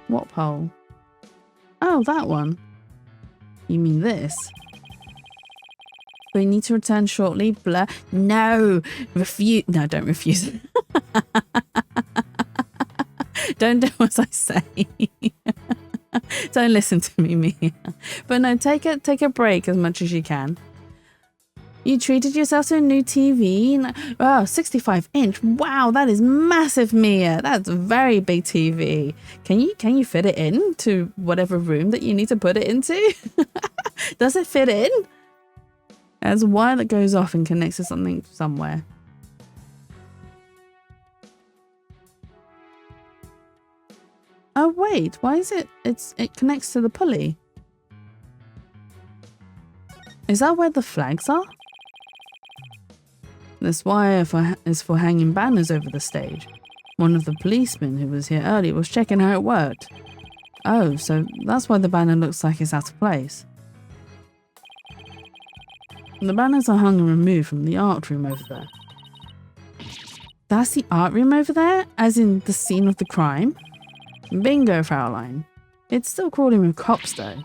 What pole? Oh, that one. You mean this? We need to return shortly. Blur. No! Refuse. No, don't refuse. Don't do as I say. Don't listen to me, Mia. But no, take a break as much as you can. You treated yourself to a new TV? Oh, 65-inch. Wow, that is massive, Mia. That's a very big TV. Can you fit it in to whatever room that you need to put it into? Does it fit in? There's a wire that goes off and connects to something somewhere. Oh wait, why is it? It connects to the pulley. Is that where the flags are? This wire is for hanging banners over the stage. One of the policemen who was here earlier was checking how it worked. Oh, so that's why the banner looks like it's out of place. The banners are hung and removed from the art room over there. That's the art room over there? As in the scene of the crime? Bingo, Fraulein. It's still crawling with cops, though.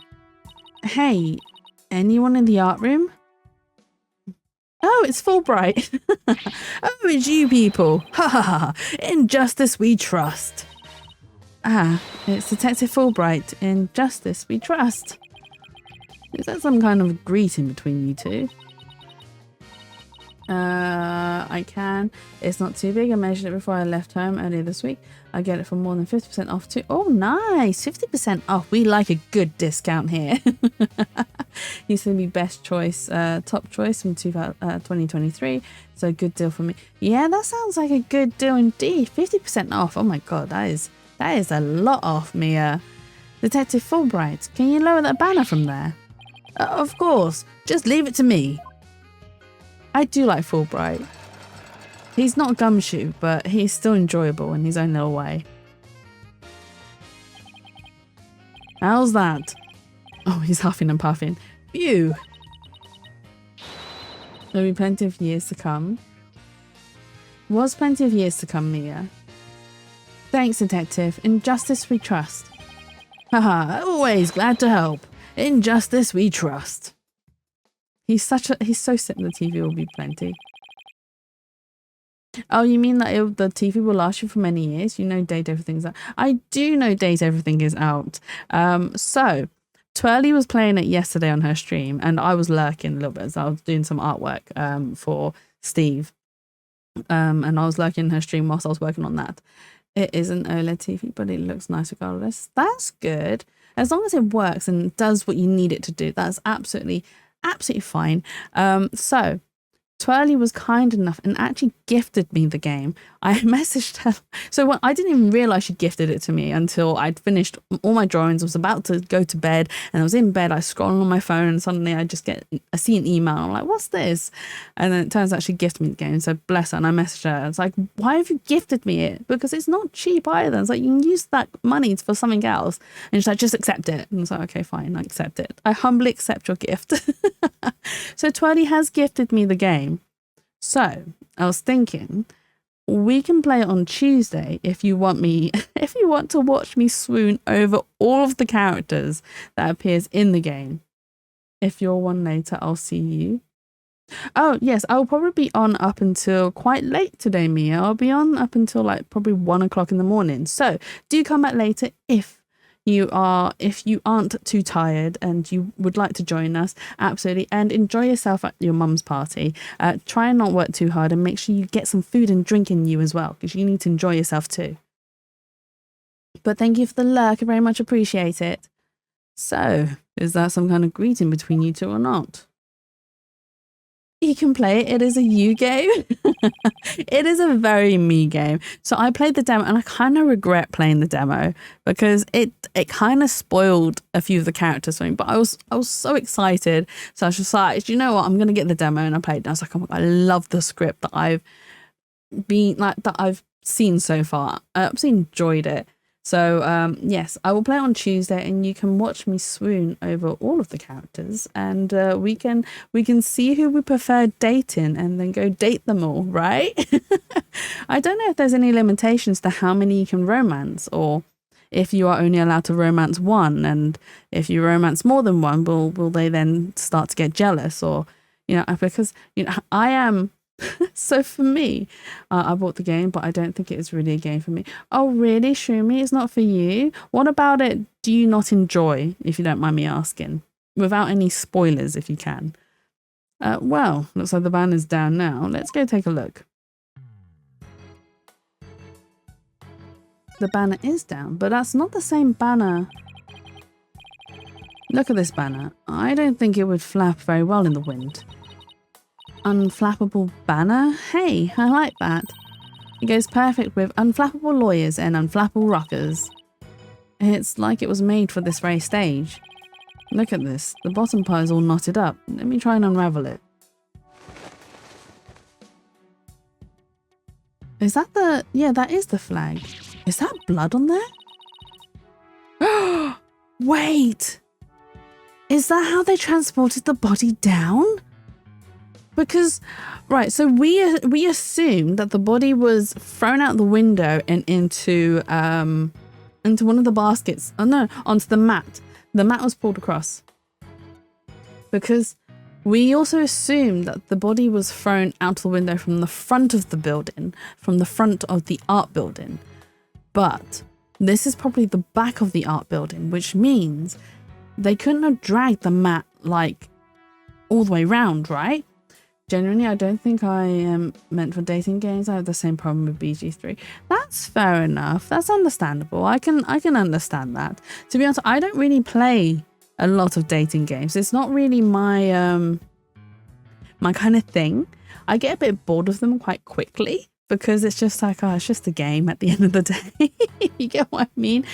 Hey, anyone in the art room? Oh, it's Fulbright. Oh, it's you people. Ha ha ha. In justice we trust. Ah, it's Detective Fulbright. In justice we trust. Is that some kind of greeting between you two? I can. It's not too big. I measured it before I left home earlier this week. I get it for more than 50% off too. Oh, nice. 50% off. We like a good discount here. Used to be best choice, top choice from 2023. So good deal for me. Yeah, that sounds like a good deal indeed. 50% off. Oh my God, that is a lot off, Mia. Detective Fulbright, can you lower that banner from there? Of course. Just leave it to me. I do like Fulbright. He's not gumshoe, but he's still enjoyable in his own little way. How's that? Oh, he's huffing and puffing. Phew. There'll be plenty of years to come. Was plenty of years to come, Mia. Thanks, Detective. In justice we trust. Haha, always glad to help. In justice we trust. He's so sick the TV will be plenty. Oh, you mean that the TV will last you for many years? You know Date Everything's out. I do know Date Everything is out. So Twirly was playing it yesterday on her stream, and I was lurking a little bit as I was doing some artwork for Steve. And I was lurking in her stream whilst I was working on that. It is an OLED TV, but it looks nice regardless. That's good. As long as it works and does what you need it to do, that's absolutely fine. So Twirly was kind enough and actually gifted me the game. I messaged her. So I didn't even realize she gifted it to me until I'd finished all my drawings. I was about to go to bed and I was in bed. I scroll on my phone and suddenly I see an email. I'm like, what's this? And then it turns out she gifted me the game. So bless her. And I messaged her. It's like, why have you gifted me it? Because it's not cheap either. It's like, you can use that money for something else. And she's like, just accept it. And I was like, okay, fine. I accept it. I humbly accept your gift. So Twirly has gifted me the game. So I was thinking we can play it on Tuesday if you want to watch me swoon over all of the characters that appears in the game. If you're one later, I'll see you. Oh yes, I'll probably be on up until quite late today, Mia. I'll be on up until like probably 1 o'clock in the morning. So do come back later if you aren't too tired and you would like to join us. Absolutely. And enjoy yourself at your mum's party. Try and not work too hard and make sure you get some food and drink in you as well, because you need to enjoy yourself too. But thank you for the lurk. I very much appreciate it. So is that some kind of greeting between you two or not? You can play it. It is a you game. It is a very me game. So I played the demo and I kind of regret playing the demo because it kind of spoiled a few of the characters for me. But I was so excited. So I was just like, do you know what? I'm gonna get the demo, and I played it. And I was like, oh my God, I love the script that I've seen so far. I absolutely enjoyed it. So yes, I will play on Tuesday, and you can watch me swoon over all of the characters, and we can see who we prefer dating, and then go date them all, right? I don't know if there's any limitations to how many you can romance, or if you are only allowed to romance one, and if you romance more than one, will they then start to get jealous, or because I am. So for me, I bought the game, but I don't think it is really a game for me. Oh, really, Shumi? It's not for you? What about it do you not enjoy, if you don't mind me asking? Without any spoilers, if you can. Well, looks like the banner's down now. Let's go take a look. The banner is down, but that's not the same banner. Look at this banner. I don't think it would flap very well in the wind. Unflappable banner? Hey, I like that. It goes perfect with unflappable lawyers and unflappable rockers. It's like it was made for this very stage. Look at this. The bottom part is all knotted up. Let me try and unravel it. Is that the... Yeah, that is the flag. Is that blood on there? Wait! Is that how they transported the body down? Because, right, so we assumed that the body was thrown out the window and into one of the baskets. Oh no, onto the mat. The mat was pulled across. Because we also assumed that the body was thrown out the window from the front of the building, from the front of the art building. But this is probably the back of the art building, which means they couldn't have dragged the mat like all the way round, right? Generally, I don't think I am meant for dating games. I have the same problem with BG3. That's fair enough. That's understandable. I can understand that. To be honest, I don't really play a lot of dating games. It's not really my my kind of thing. I get a bit bored of them quite quickly because it's just like, oh, it's just a game at the end of the day. You get what I mean?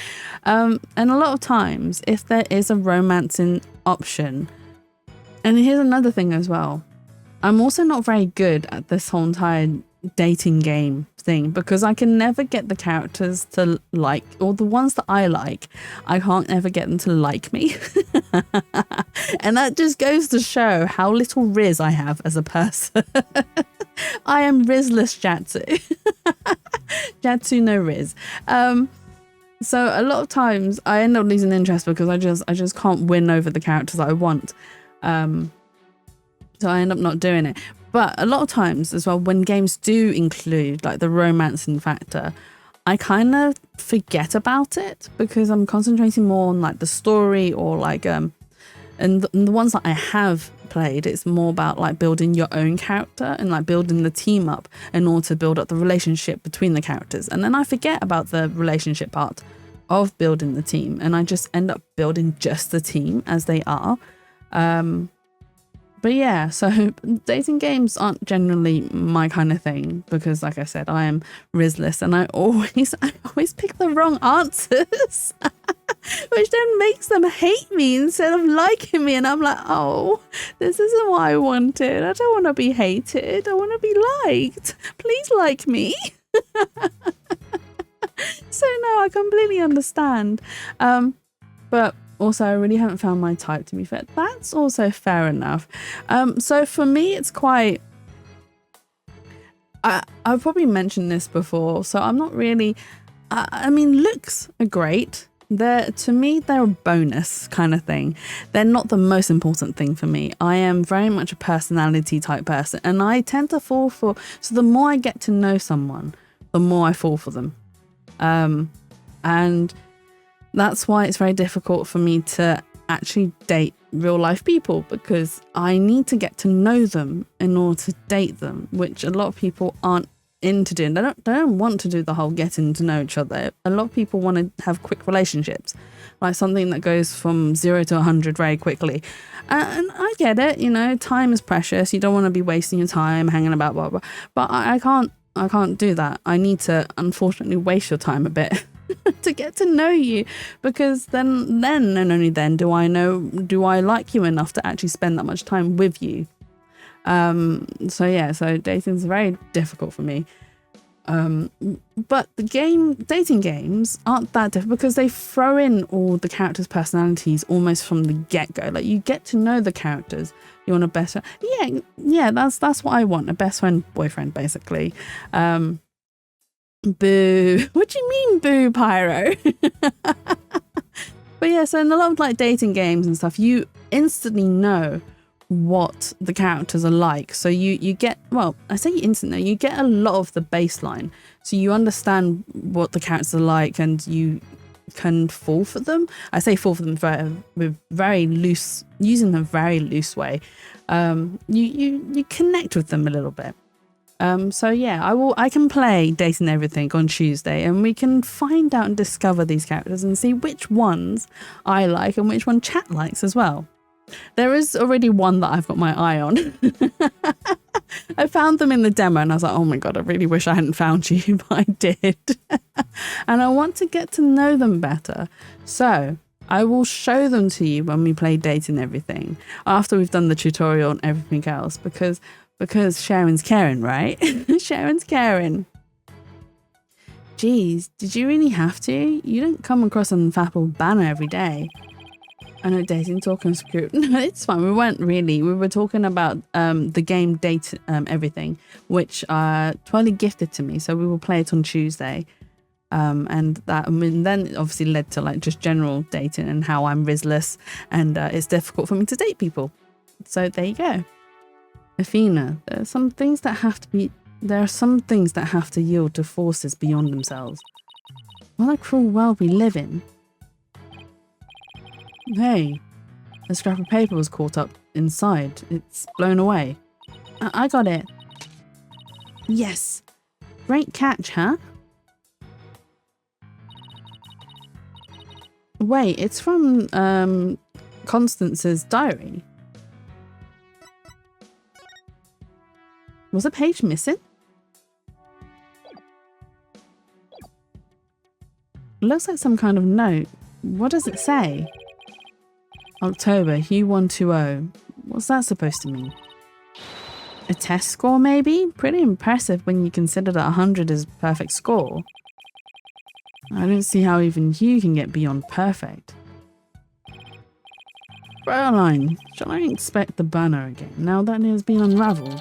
And a lot of times, if there is a romancing option, and here's another thing as well. I'm also not very good at this whole entire dating game thing, because I can never get the characters to like, or the ones that I like, I can't ever get them to like me. And that just goes to show how little riz I have as a person. I am rizless Jatsu. Jatsu no riz. So a lot of times I end up losing interest because I just can't win over the characters that I want. So I end up not doing it. But a lot of times as well, when games do include like the romancing factor, I kind of forget about it because I'm concentrating more on like the story, or like and the ones that I have played, it's more about like building your own character and like building the team up in order to build up the relationship between the characters. And then I forget about the relationship part of building the team, and I just end up building just the team as they are. But yeah, so dating games aren't generally my kind of thing because, like I said, I am rizless, and I always pick the wrong answers, which then makes them hate me instead of liking me. And I'm like, oh, this isn't what I wanted. I don't want to be hated. I want to be liked. Please like me. So no, I completely understand. But also, I really haven't found my type, to be fair. That's also fair enough. So for me, it's quite... I've probably mentioned this before, so I'm not really... I mean, looks are great. To me, they're a bonus kind of thing. They're not the most important thing for me. I am very much a personality type person, and I tend to fall for... So the more I get to know someone, the more I fall for them. And... that's why it's very difficult for me to actually date real life people, because I need to get to know them in order to date them, which a lot of people aren't into doing. They don't want to do the whole getting to know each other. A lot of people want to have quick relationships, like something that goes from 0 to 100 very quickly. And I get it, you know, time is precious. You don't want to be wasting your time hanging about, blah, blah. But I can't do that. I need to, unfortunately, waste your time a bit. To get to know you, because then and only then do I like you enough to actually spend that much time with you. So dating's very difficult for me. But dating games aren't that difficult because they throw in all the characters' personalities almost from the get-go. Like, you get to know the characters. You want a best friend. Yeah, that's what I want, a best friend boyfriend, basically. Boo. What do you mean, boo, Pyro? But yeah, so in a lot of like dating games and stuff, you instantly know what the characters are like. So you get, well, I say you instantly, you get a lot of the baseline. So you understand what the characters are like, and you can fall for them. I say fall for them with very loose, using a very loose way. You connect with them a little bit. So yeah, I can play Dating Everything on Tuesday, and we can find out and discover these characters and see which ones I like and which one chat likes as well. There is already one that I've got my eye on. I found them in the demo and I was like, oh my god, I really wish I hadn't found you, but I did. And I want to get to know them better. So I will show them to you when we play Dating Everything, after we've done the tutorial and everything else, because sharing's caring, right? Sharing's caring. Geez, did you really have to? You don't come across an Fapple banner every day. I know, dating, talk and script. No, it's fine. We weren't really. We were talking about the game Date Everything, which Twirly gifted to me. So we will play it on Tuesday. And that, I mean, then obviously led to like just general dating and how I'm rizless and it's difficult for me to date people. So there you go. Athena, there are some things that have to yield to forces beyond themselves. What a cruel world we live in. Hey, a scrap of paper was caught up inside. It's blown away. I got it. Yes. Great catch, huh? Wait, it's from Constance's diary. Was a page missing? Looks like some kind of note. What does it say? October, Hugh 120. What's that supposed to mean? A test score maybe? Pretty impressive when you consider that 100 is perfect score. I don't see how even you can get beyond perfect. Caroline, shall I inspect the banner again now that it has been unravelled?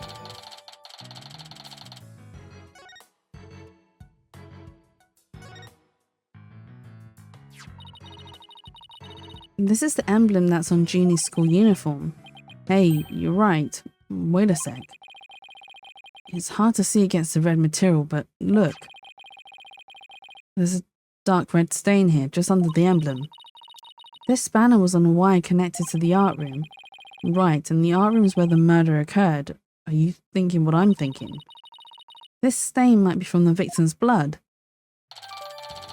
This is the emblem that's on Jeannie's school uniform. Hey, you're right. Wait a sec. It's hard to see against the red material, but look. There's a dark red stain here, just under the emblem. This banner was on a wire connected to the art room. Right, and the art room is where the murder occurred. Are you thinking what I'm thinking? This stain might be from the victim's blood.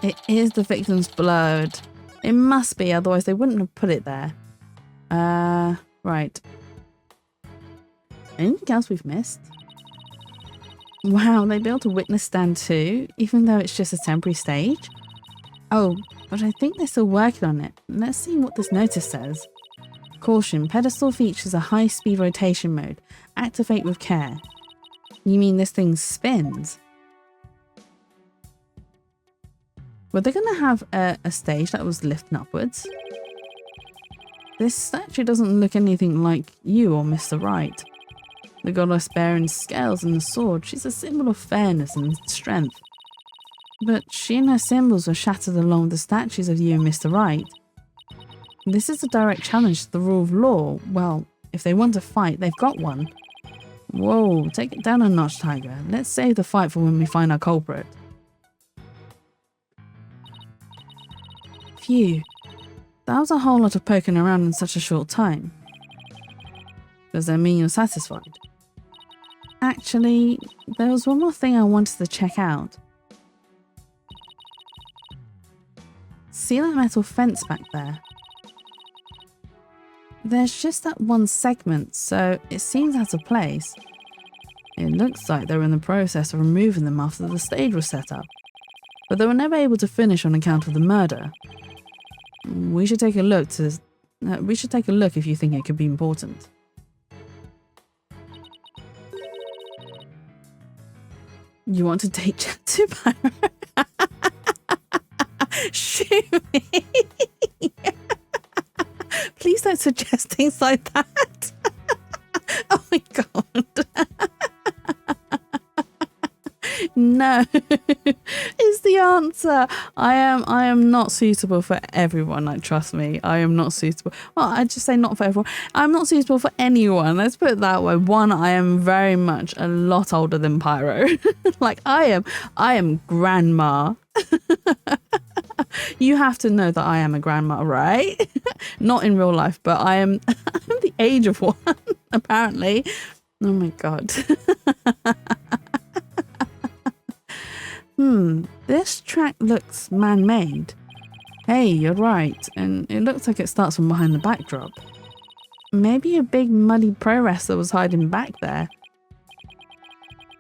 It is the victim's blood. It must be, otherwise they wouldn't have put it there. Right. Anything else we've missed? Wow, they built a witness stand too, even though it's just a temporary stage? Oh, but I think they're still working on it. Let's see what this notice says. Caution, pedestal features a high-speed rotation mode. Activate with care. You mean this thing spins? Were they going to have a stage that was lifting upwards? This statue doesn't look anything like you or Mr. Right. The goddess bearing scales and the sword, she's a symbol of fairness and strength. But she and her symbols were shattered along with the statues of you and Mr. Right. This is a direct challenge to the rule of law. Well, if they want to fight, they've got one. Whoa, take it down a notch, Tiger. Let's save the fight for when we find our culprit. Phew. That was a whole lot of poking around in such a short time. Does that mean you're satisfied? Actually, there was one more thing I wanted to check out. See that metal fence back there? There's just that one segment, so it seems out of place. It looks like they were in the process of removing them after the stage was set up, but they were never able to finish on account of the murder. We should take a look if you think it could be important. You want to take Chat to Pyro? Shoot me! Please don't suggest things like that. Oh my god. No, is the answer. I am not suitable for everyone. Like, trust me, I am not suitable. Well, I just say not for everyone. I'm not suitable for anyone. Let's put it that way. One, I am very much a lot older than Pyro. Like I am grandma. You have to know that I am a grandma, right? Not in real life, but I'm the age of one, apparently. Oh my god. This track looks man-made. Hey, you're right, and it looks like it starts from behind the backdrop. Maybe a big muddy pro wrestler was hiding back there.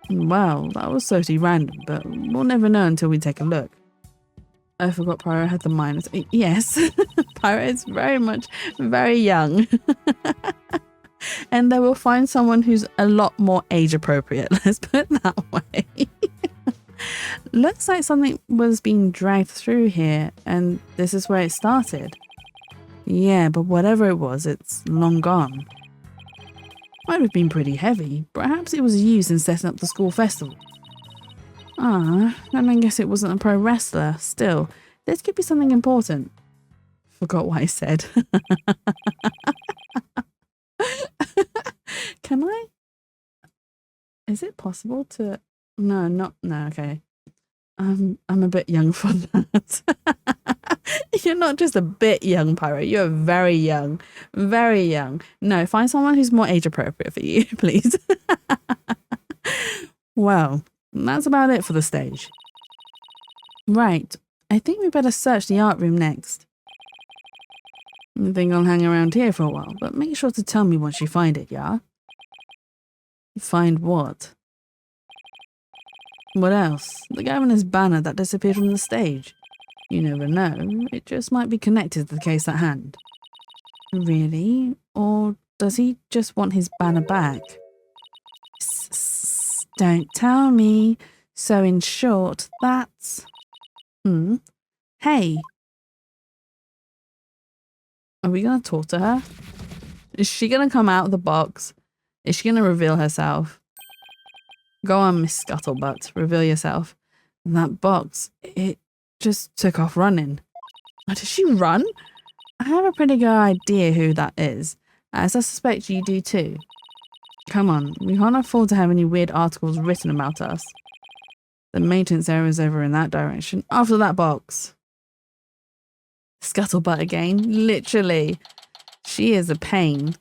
Well, that was totally random, but we'll never know until we take a look. I forgot Pyro had the minors. Yes, Pyro is very young. And they will find someone who's a lot more age appropriate, let's put it that way. Looks like something was being dragged through here, and this is where it started. Yeah, but whatever it was, it's long gone. Might have been pretty heavy. Perhaps it was used in setting up the school festival. Ah, then I guess it wasn't a pro wrestler. Still, this could be something important. Forgot what I said. Can I? Is it possible to... No, okay. I'm a bit young for that. You're not just a bit young, Pyro. You're very young. Very young. No, find someone who's more age appropriate for you, please. Well, that's about it for the stage. Right. I think we better search the art room next. I think I'll hang around here for a while, but make sure to tell me once you find it, yeah? Find what? What else? The guy on his banner that disappeared from the stage. You never know. It just might be connected to the case at hand. Really? Or does he just want his banner back? Don't tell me. So in short, that's... Hey. Are we going to talk to her? Is she going to come out of the box? Is she going to reveal herself? Go on, Miss Scuttlebutt. Reveal yourself. That box, it just took off running. Oh, did she run? I have a pretty good idea who that is, as I suspect you do too. Come on, we can't afford to have any weird articles written about us. The maintenance area is over in that direction, after that box. Scuttlebutt again, literally. She is a pain.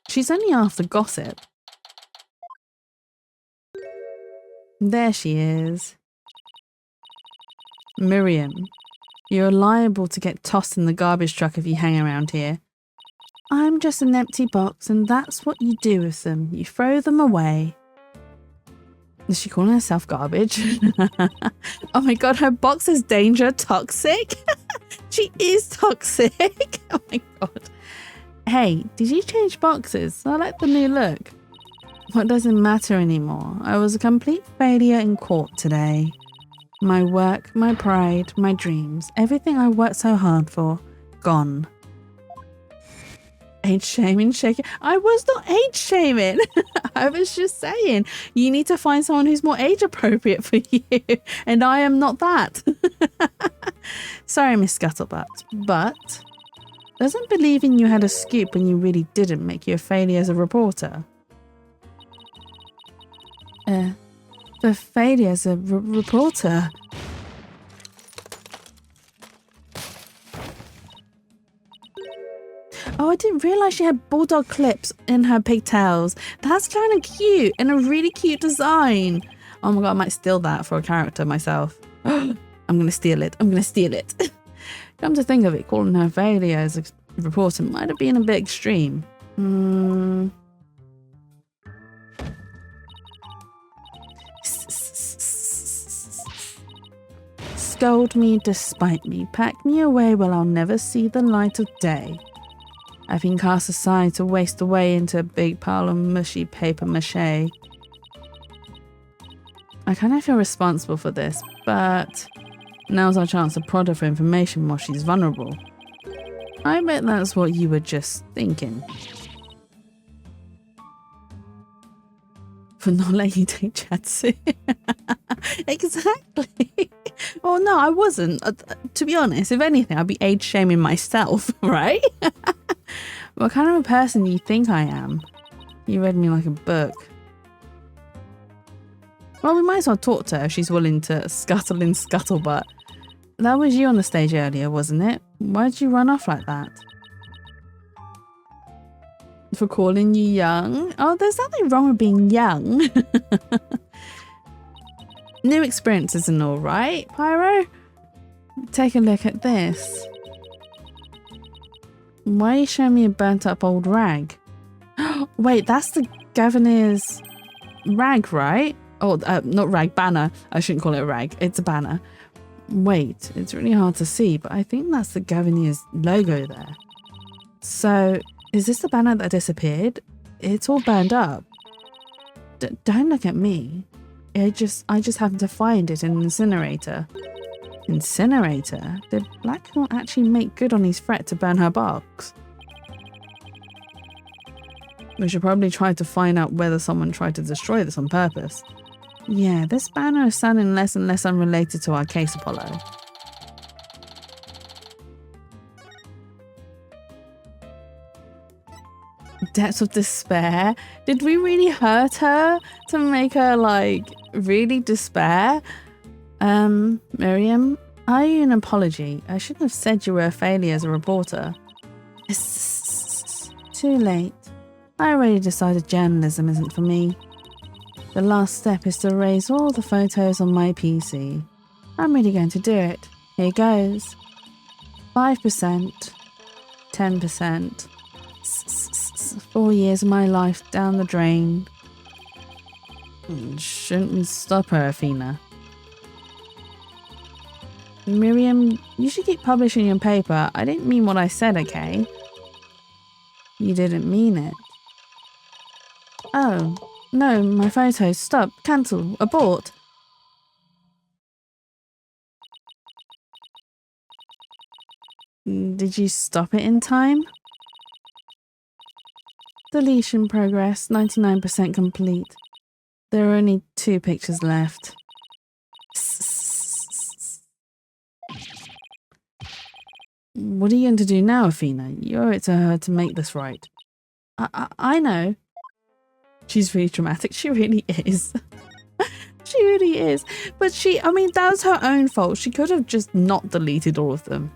She's only after gossip. There she is. Miriam, you're liable to get tossed in the garbage truck if you hang around here. I'm just an empty box, and that's what you do with them. You throw them away. Is she calling herself garbage? Oh my god, her box is danger toxic. She is toxic. Oh my god. Hey, did you change boxes? I like the new look. What doesn't matter anymore? I was a complete failure in court today. My work, my pride, my dreams, everything I worked so hard for, gone. Age shaming, shaking. I was not age shaming. I was just saying you need to find someone who's more age appropriate for you, and I am not that. Sorry, Miss Scuttlebutt, but doesn't believing you had a scoop when you really didn't make you a failure as a reporter. The failure as a reporter. Oh, I didn't realise she had bulldog clips in her pigtails. That's kind of cute and a really cute design. Oh my god, I might steal that for a character myself. I'm going to steal it. I'm going to steal it. Come to think of it, calling her failure as a reporter might have been a bit extreme. Scold me despite me. Pack me away where I'll never see the light of day. I've been cast aside to waste away into a big pile of mushy paper mache. I kind of feel responsible for this, but now's our chance to prod her for information while she's vulnerable. I bet that's what you were just thinking. For not letting you take Chatsu. Exactly. Oh no, I wasn't. To be honest, if anything, I'd be age shaming myself, right? What kind of a person do you think I am? You read me like a book. Well, we might as well talk to her if she's willing to scuttle in Scuttlebutt. That was you on the stage earlier, wasn't it? Why'd you run off like that? For calling you young? Oh, there's nothing wrong with being young. New experiences and all, right, Pyro? Take a look at this. Why are you showing me a burnt up old rag? Wait, that's the governor's rag, right? Oh, not rag, banner. I shouldn't call it a rag. It's a banner. Wait, it's really hard to see, but I think that's the governor's logo there. So, is this the banner that disappeared? It's all burned up. Don't look at me. I just happened to find it in an incinerator. Incinerator? Did Blackwell actually make good on his threat to burn her box? We should probably try to find out whether someone tried to destroy this on purpose. Yeah, this banner is sounding less and less unrelated to our case, Apollo. Depths of despair? Did we really hurt her to make her, like, really despair? Miriam, I owe you an apology. I shouldn't have said you were a failure as a reporter. Too late. I already decided journalism isn't for me. The last step is to erase all the photos on my PC. I'm really going to do it. Here goes. 5%. 10%. 4 years of my life down the drain. Shouldn't we stop her, Athena? Miriam, you should keep publishing your paper. I didn't mean what I said, okay? You didn't mean it. Oh, No, my photos. Stop. Cancel. Abort. Did you stop it in time? Deletion progress. 99% complete. There are only 2 pictures left. What are you going to do now, Athena? You owe it to her to make this right. I know. She's really dramatic. She really is. She really is. But I mean, that was her own fault. She could have just not deleted all of them.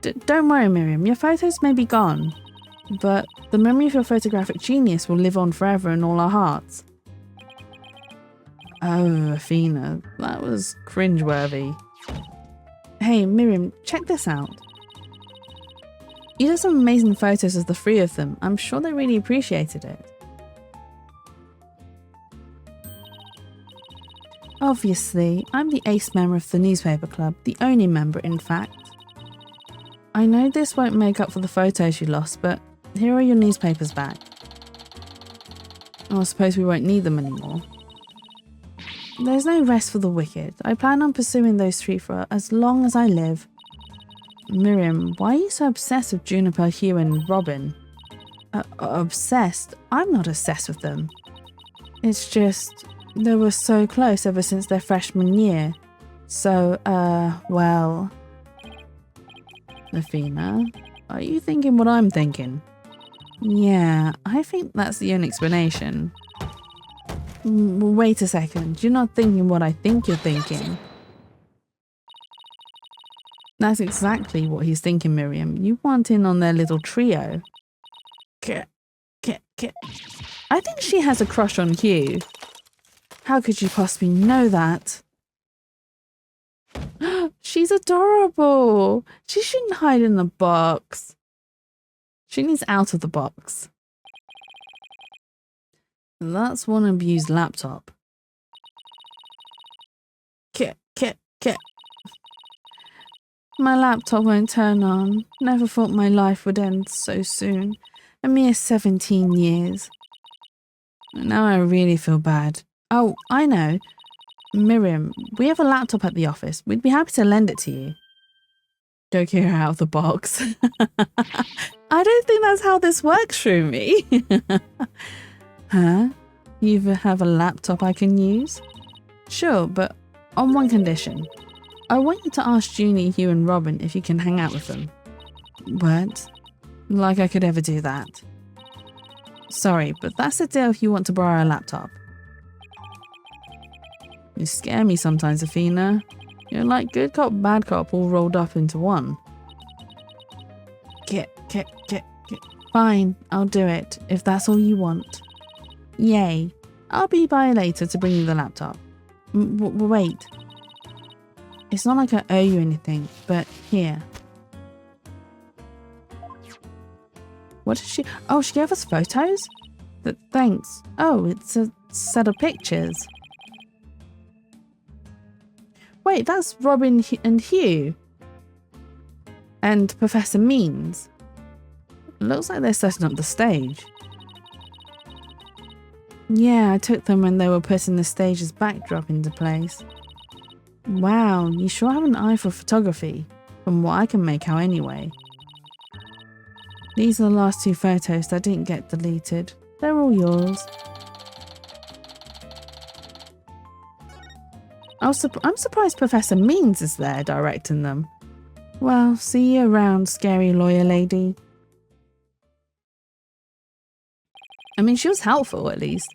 Don't worry, Miriam. Your photos may be gone, but the memory of your photographic genius will live on forever in all our hearts. Oh, Athena, that was cringeworthy. Hey, Miriam, check this out. You took some amazing photos of the 3 of them. I'm sure they really appreciated it. Obviously, I'm the ace member of the newspaper club, the only member, in fact. I know this won't make up for the photos you lost, but here are your newspapers back. I suppose we won't need them anymore. There's no rest for the wicked. I plan on pursuing those 3 for as long as I live. Miriam, why are you so obsessed with Juniper, Hugh and Robin? Obsessed? I'm not obsessed with them. It's just, they were so close ever since their freshman year. So, well... Athena, are you thinking what I'm thinking? Yeah, I think that's the only explanation. Wait a second, you're not thinking what I think you're thinking. That's exactly what he's thinking, Miriam. You want in on their little trio. I think she has a crush on Hugh. How could you possibly know that? She's adorable. She shouldn't hide in the box. She needs out of the box. That's one abused laptop. My laptop won't turn on. Never thought my life would end so soon. A mere 17 years. Now I really feel bad. Oh, I know. Miriam, we have a laptop at the office. We'd be happy to lend it to you. Go get her out of the box. I don't think that's how this works, Shroomy. Huh? You have a laptop I can use? Sure, but on one condition. I want you to ask Junie, Hugh and Robin if you can hang out with them. What? Like I could ever do that. Sorry, but that's the deal if you want to borrow a laptop. You scare me sometimes, Athena. You're like good cop, bad cop all rolled up into one. Get. Fine, I'll do it, if that's all you want. Yay. I'll be by later to bring you the laptop. Wait. It's not like I owe you anything, but here. What did she... Oh, she gave us photos? Thanks. Oh, it's a set of pictures. Wait, that's Robin and Hugh. And Professor Means. Looks like they're setting up the stage. Yeah, I took them when they were putting the stage's backdrop into place. Wow, you sure have an eye for photography, from what I can make out anyway. These are the last 2 photos that didn't get deleted. They're all yours. I'm surprised Professor Means is there directing them. Well, see you around, scary lawyer lady. I mean, she was helpful at least.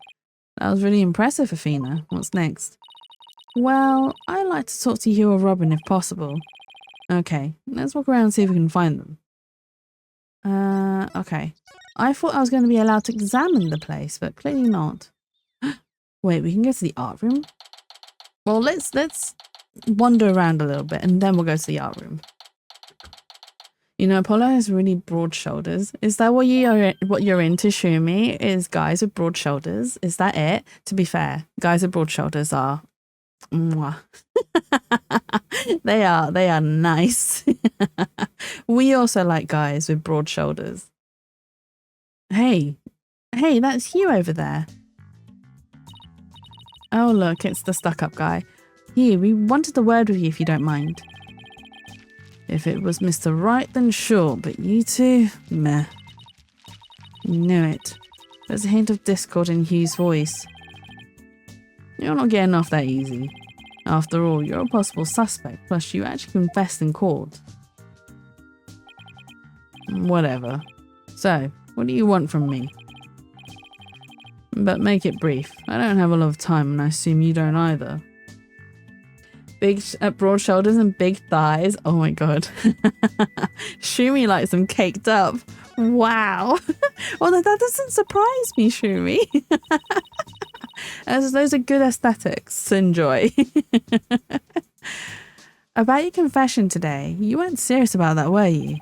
That was really impressive, Athena. What's next? Well, I'd like to talk to you or Robin if possible. Okay, let's walk around and see if we can find them. Okay. I thought I was going to be allowed to examine the place, but clearly not. Wait, we can go to the art room? Well, let's wander around a little bit and then we'll go to the art room. You know, Apollo has really broad shoulders. Is that what you're into, Shumi? Is guys with broad shoulders? Is that it? To be fair, guys with broad shoulders are... Mwah. They are nice. We also like guys with broad shoulders. Hey, that's Hugh over there. Oh, look, it's the stuck-up guy. Here, we wanted a word with you if you don't mind. If it was Mr. Right, then sure, but you two, meh. Knew it. There's a hint of discord in Hugh's voice. You're not getting off that easy. After all, you're a possible suspect, plus you actually confessed in court. Whatever. So, what do you want from me? But make it brief. I don't have a lot of time, and I assume you don't either. Big, broad shoulders and big thighs. Oh my god. Shumi likes them caked up. Wow. Well, that doesn't surprise me, Shumi. Those are good aesthetics to enjoy. About your confession today, you weren't serious about that, were you?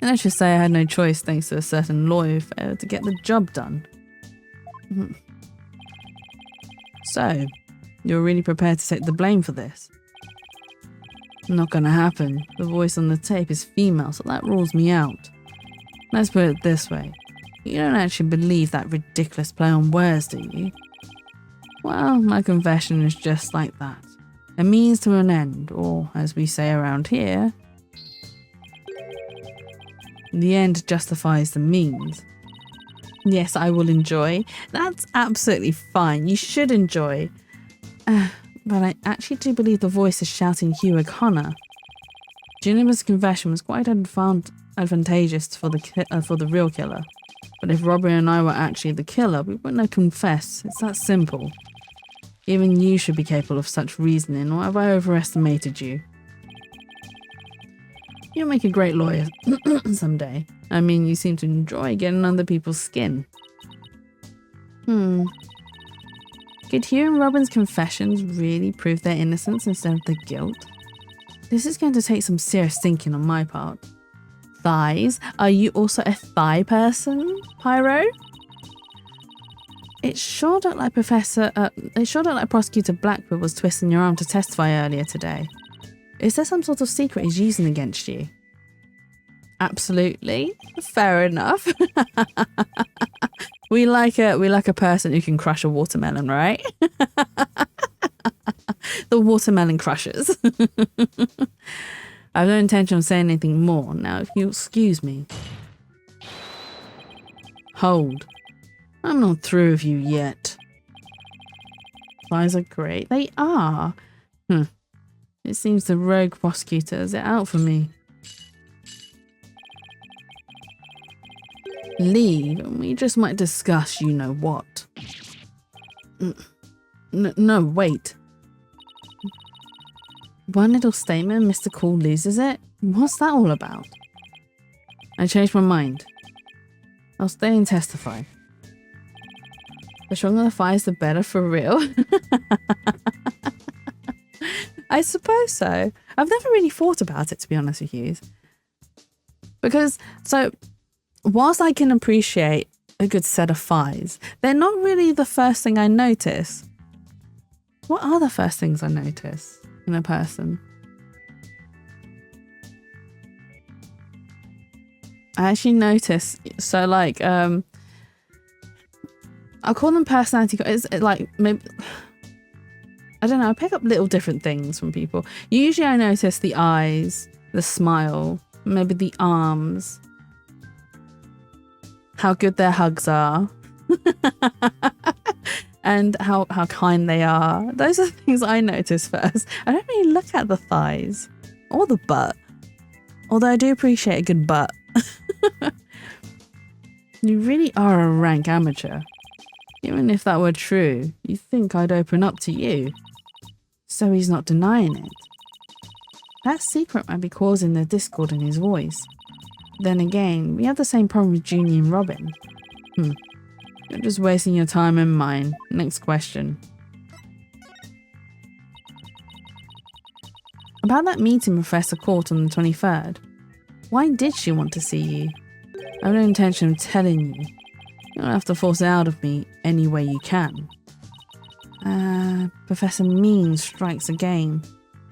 And let's just say I had no choice thanks to a certain lawyer to get the job done. So, you're really prepared to take the blame for this? Not gonna happen. The voice on the tape is female, so that rules me out. Let's put it this way. You don't actually believe that ridiculous play on words, do you? Well, my confession is just like that. A means to an end, or as we say around here, the end justifies the means. Yes, I will enjoy. That's absolutely fine. You should enjoy. But I actually do believe the voice is shouting Hugh O'Connor. Juniper's confession was quite advantageous for the real killer. But if Robbie and I were actually the killer, we wouldn't have confessed. It's that simple. Even you should be capable of such reasoning, or have I overestimated you? You'll make a great lawyer someday. I mean, you seem to enjoy getting under people's skin. Could Hugh and Robin's confessions really prove their innocence instead of their guilt? This is going to take some serious thinking on my part. Thighs? Are you also a thigh person, Pyro? It sure looked like Prosecutor Blackwood was twisting your arm to testify earlier today. Is there some sort of secret he's using against you? Absolutely. Fair enough. We like a person who can crush a watermelon, right? The watermelon crushers. I have no intention of saying anything more. Now, if you'll excuse me. Hold. I'm not through with you yet. Thighs are great. They are. It seems the rogue prosecutor is out for me. Leave, and we just might discuss you know what. No, wait. One little statement, Mr. Cool loses it? What's that all about? I changed my mind. I'll stay and testify. The stronger the fires, the better, for real. I suppose so. I've never really thought about it, to be honest with you. Because, whilst I can appreciate a good set of thighs, they're not really the first thing I notice. What are the first things I notice in a person? I actually notice, I'll call them personality. It's like, maybe, I don't know, I pick up little different things from people. Usually I notice the eyes, the smile, maybe the arms, how good their hugs are, and how kind they are. Those are the things I notice first. I don't really look at the thighs or the butt, although I do appreciate a good butt. You really are a rank amateur. Even if that were true, you'd think I'd open up to you. So he's not denying it. That secret might be causing the discord in his voice. Then again, we have the same problem with Junie and Robin. You're just wasting your time and mine. Next question. About that meeting with Professor Court on the 23rd. Why did she want to see you? I have no intention of telling you. You don't have to force it out of me any way you can. Professor Mean strikes again.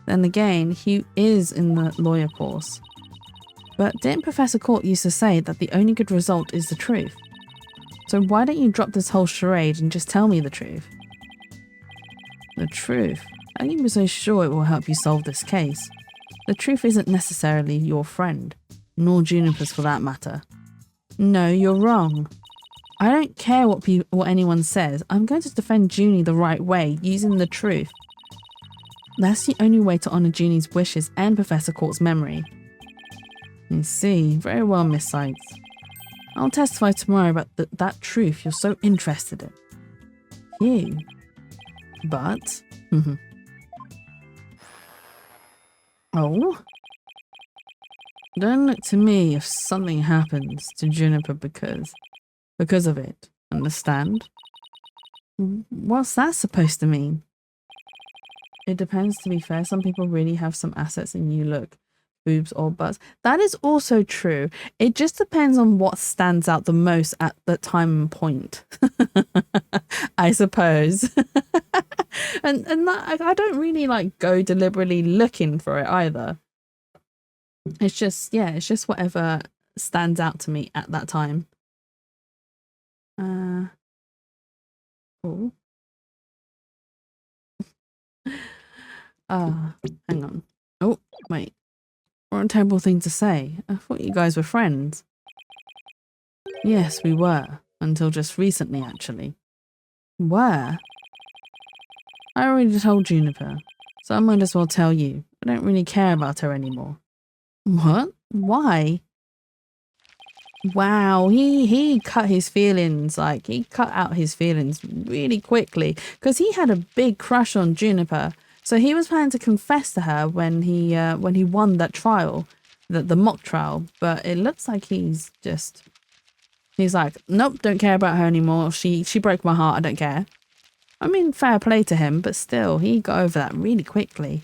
Then again, Hugh is in the lawyer course. But didn't Professor Court used to say that the only good result is the truth? So why don't you drop this whole charade and just tell me the truth? The truth? How can you be so sure it will help you solve this case? The truth isn't necessarily your friend, nor Juniper's for that matter. No, you're wrong. I don't care what anyone says. I'm going to defend Junie the right way, using the truth. That's the only way to honour Junie's wishes and Professor Court's memory. I see. Very well, Miss Sykes. I'll testify tomorrow about that truth you're so interested in. You. But... Oh? Don't look to me if something happens to Juniper because of it. Understand? What's that supposed to mean? It depends, to be fair. Some people really have some assets and you look boobs or butts. That is also true. It just depends on what stands out the most at the time and point. I suppose. and that, I don't really like go deliberately looking for it either. It's just, yeah, it's just whatever stands out to me at that time. Oh. Hang on. Oh, wait. What a terrible thing to say. I thought you guys were friends. Yes, we were. Until just recently, actually. Were? I already told Juniper, so I might as well tell you. I don't really care about her anymore. What? Why? Wow, he cut his feelings, like, he cut out his feelings really quickly, because he had a big crush on Juniper. So he was planning to confess to her when he won that trial, the mock trial, but it looks like he's like, nope, don't care about her anymore. She broke my heart, I don't care. I mean, fair play to him, but still, he got over that really quickly.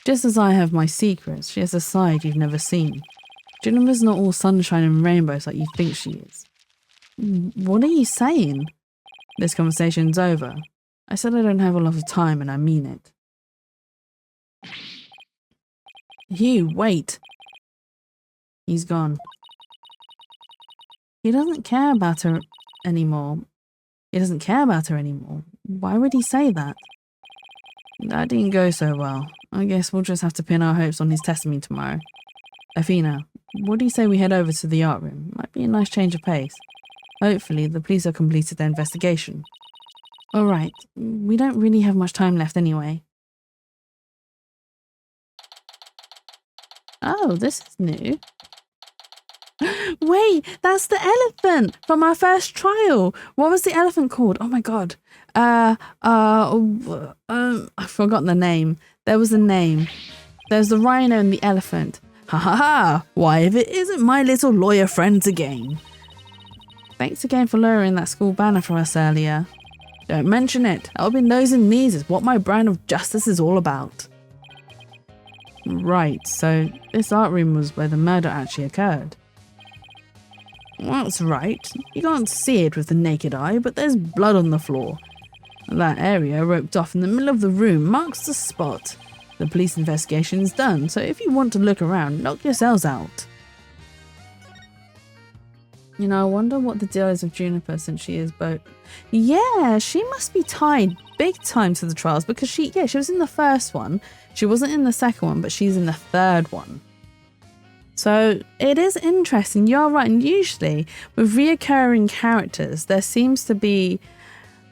Just as I have my secrets, she has a side you've never seen. Juniper's not all sunshine and rainbows like you think she is. What are you saying? This conversation's over. I said I don't have a lot of time and I mean it. You, wait. He's gone. He doesn't care about her anymore. Why would he say that? That didn't go so well. I guess we'll just have to pin our hopes on his testimony tomorrow. Athena, what do you say we head over to the art room? Might be a nice change of pace. Hopefully the police have completed their investigation. Alright, we don't really have much time left anyway. Oh, this is new. Wait, that's the elephant from our first trial. What was the elephant called? Oh my god. I've forgotten the name. There was a name. There's the rhino and the elephant. Ha ha ha! Why, if it isn't my little lawyer friends again. Thanks again for lowering that school banner for us earlier. Don't mention it. Helping those in need is what my brand of justice is all about. Right, so this art room was where the murder actually occurred. That's right. You can't see it with the naked eye, but there's blood on the floor. That area roped off in the middle of the room marks the spot. The police investigation is done, so if you want to look around, knock yourselves out. You know, I wonder what the deal is with Juniper since she is both. Yeah, she must be tied big time to the trials because she was in the first one. She wasn't in the second one, but she's in the third one. So it is interesting. You're right. And usually with reoccurring characters, they seem to be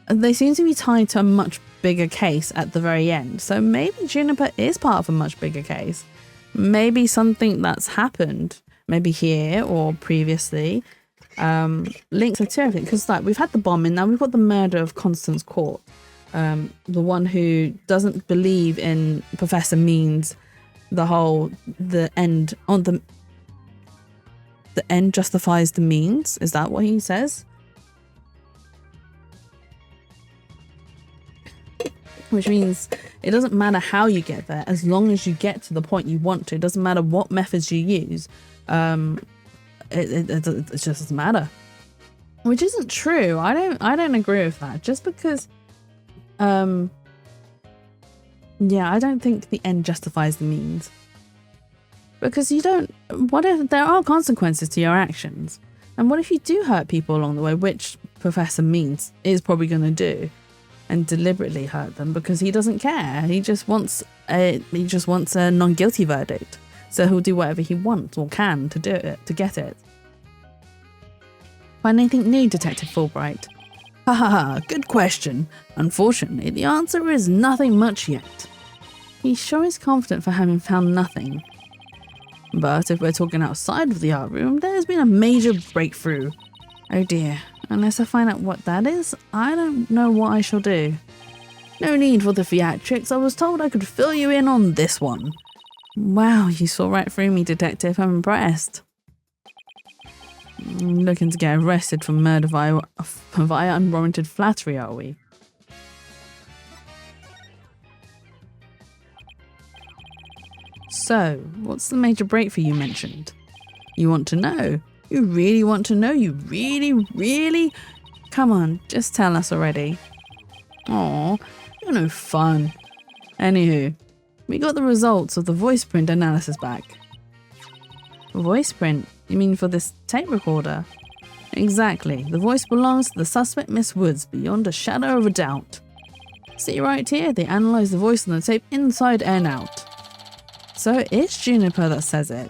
tied to a much bigger case at the very end. So maybe Juniper is part of a much bigger case. Maybe something that's happened, maybe here or previously, links to everything. Because like we've had the bombing, now we've got the murder of Constance Court, the one who doesn't believe in Professor Means. The end justifies the means. Is that what he says? Which means it doesn't matter how you get there, as long as you get to the point you want to. It doesn't matter what methods you use. It just doesn't matter. Which isn't true. I don't agree with that. Just because, yeah, I don't think the end justifies the means. Because what if there are consequences to your actions? And what if you do hurt people along the way, which Professor Means is probably going to do? and deliberately hurt them because he doesn't care. He just wants a non-guilty verdict. So he'll do whatever he wants or can to do it, to get it. Find anything new, Detective Fulbright? Ha ha ha, good question. Unfortunately, the answer is nothing much yet. He sure is confident for having found nothing. But if we're talking outside of the art room, there's been a major breakthrough. Oh dear, unless I find out what that is, I don't know what I shall do. No need for the theatrics, I was told I could fill you in on this one. Wow, you saw right through me, Detective, I'm impressed. Looking to get arrested for murder via unwarranted flattery, are we? So, what's the major breakthrough you mentioned? You want to know? You really want to know? You really? Come on, just tell us already. Aw, you're no fun. Anywho, we got the results of the voice print analysis back. Voice print? You mean for this tape recorder? Exactly. The voice belongs to the suspect, Miss Woods, beyond a shadow of a doubt. See right here, they analysed the voice on the tape inside and out. So it's Juniper that says it.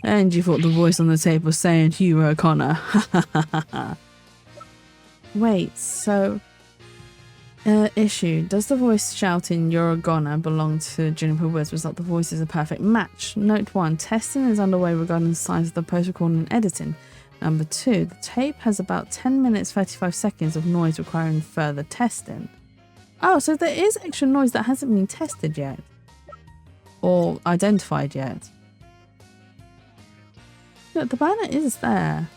And you thought the voice on the tape was saying you were O'Connor. Wait, so... issue. Does the voice shouting "You're a goner" belong to Juniper Woods? Result: the voice is a perfect match. Note 1. Testing is underway regarding the size of the post-recording and editing. Number 2. The tape has about 10 minutes 35 seconds of noise requiring further testing. Oh, so there is extra noise that hasn't been tested yet. Or identified yet. Look, the banner is there.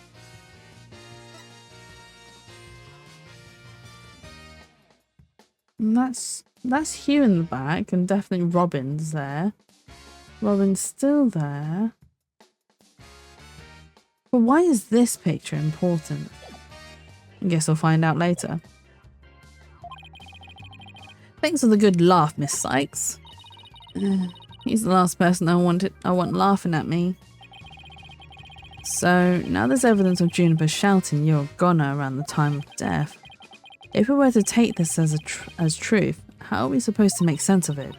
And that's Hugh in the back, and definitely Robin's there. Robin's still there. But why is this picture important? I guess I'll find out later. Thanks for the good laugh, Miss Sykes. He's the last person I want laughing at me. So now there's evidence of Juniper shouting "You're a goner" around the time of death. If we were to take this as truth, how are we supposed to make sense of it?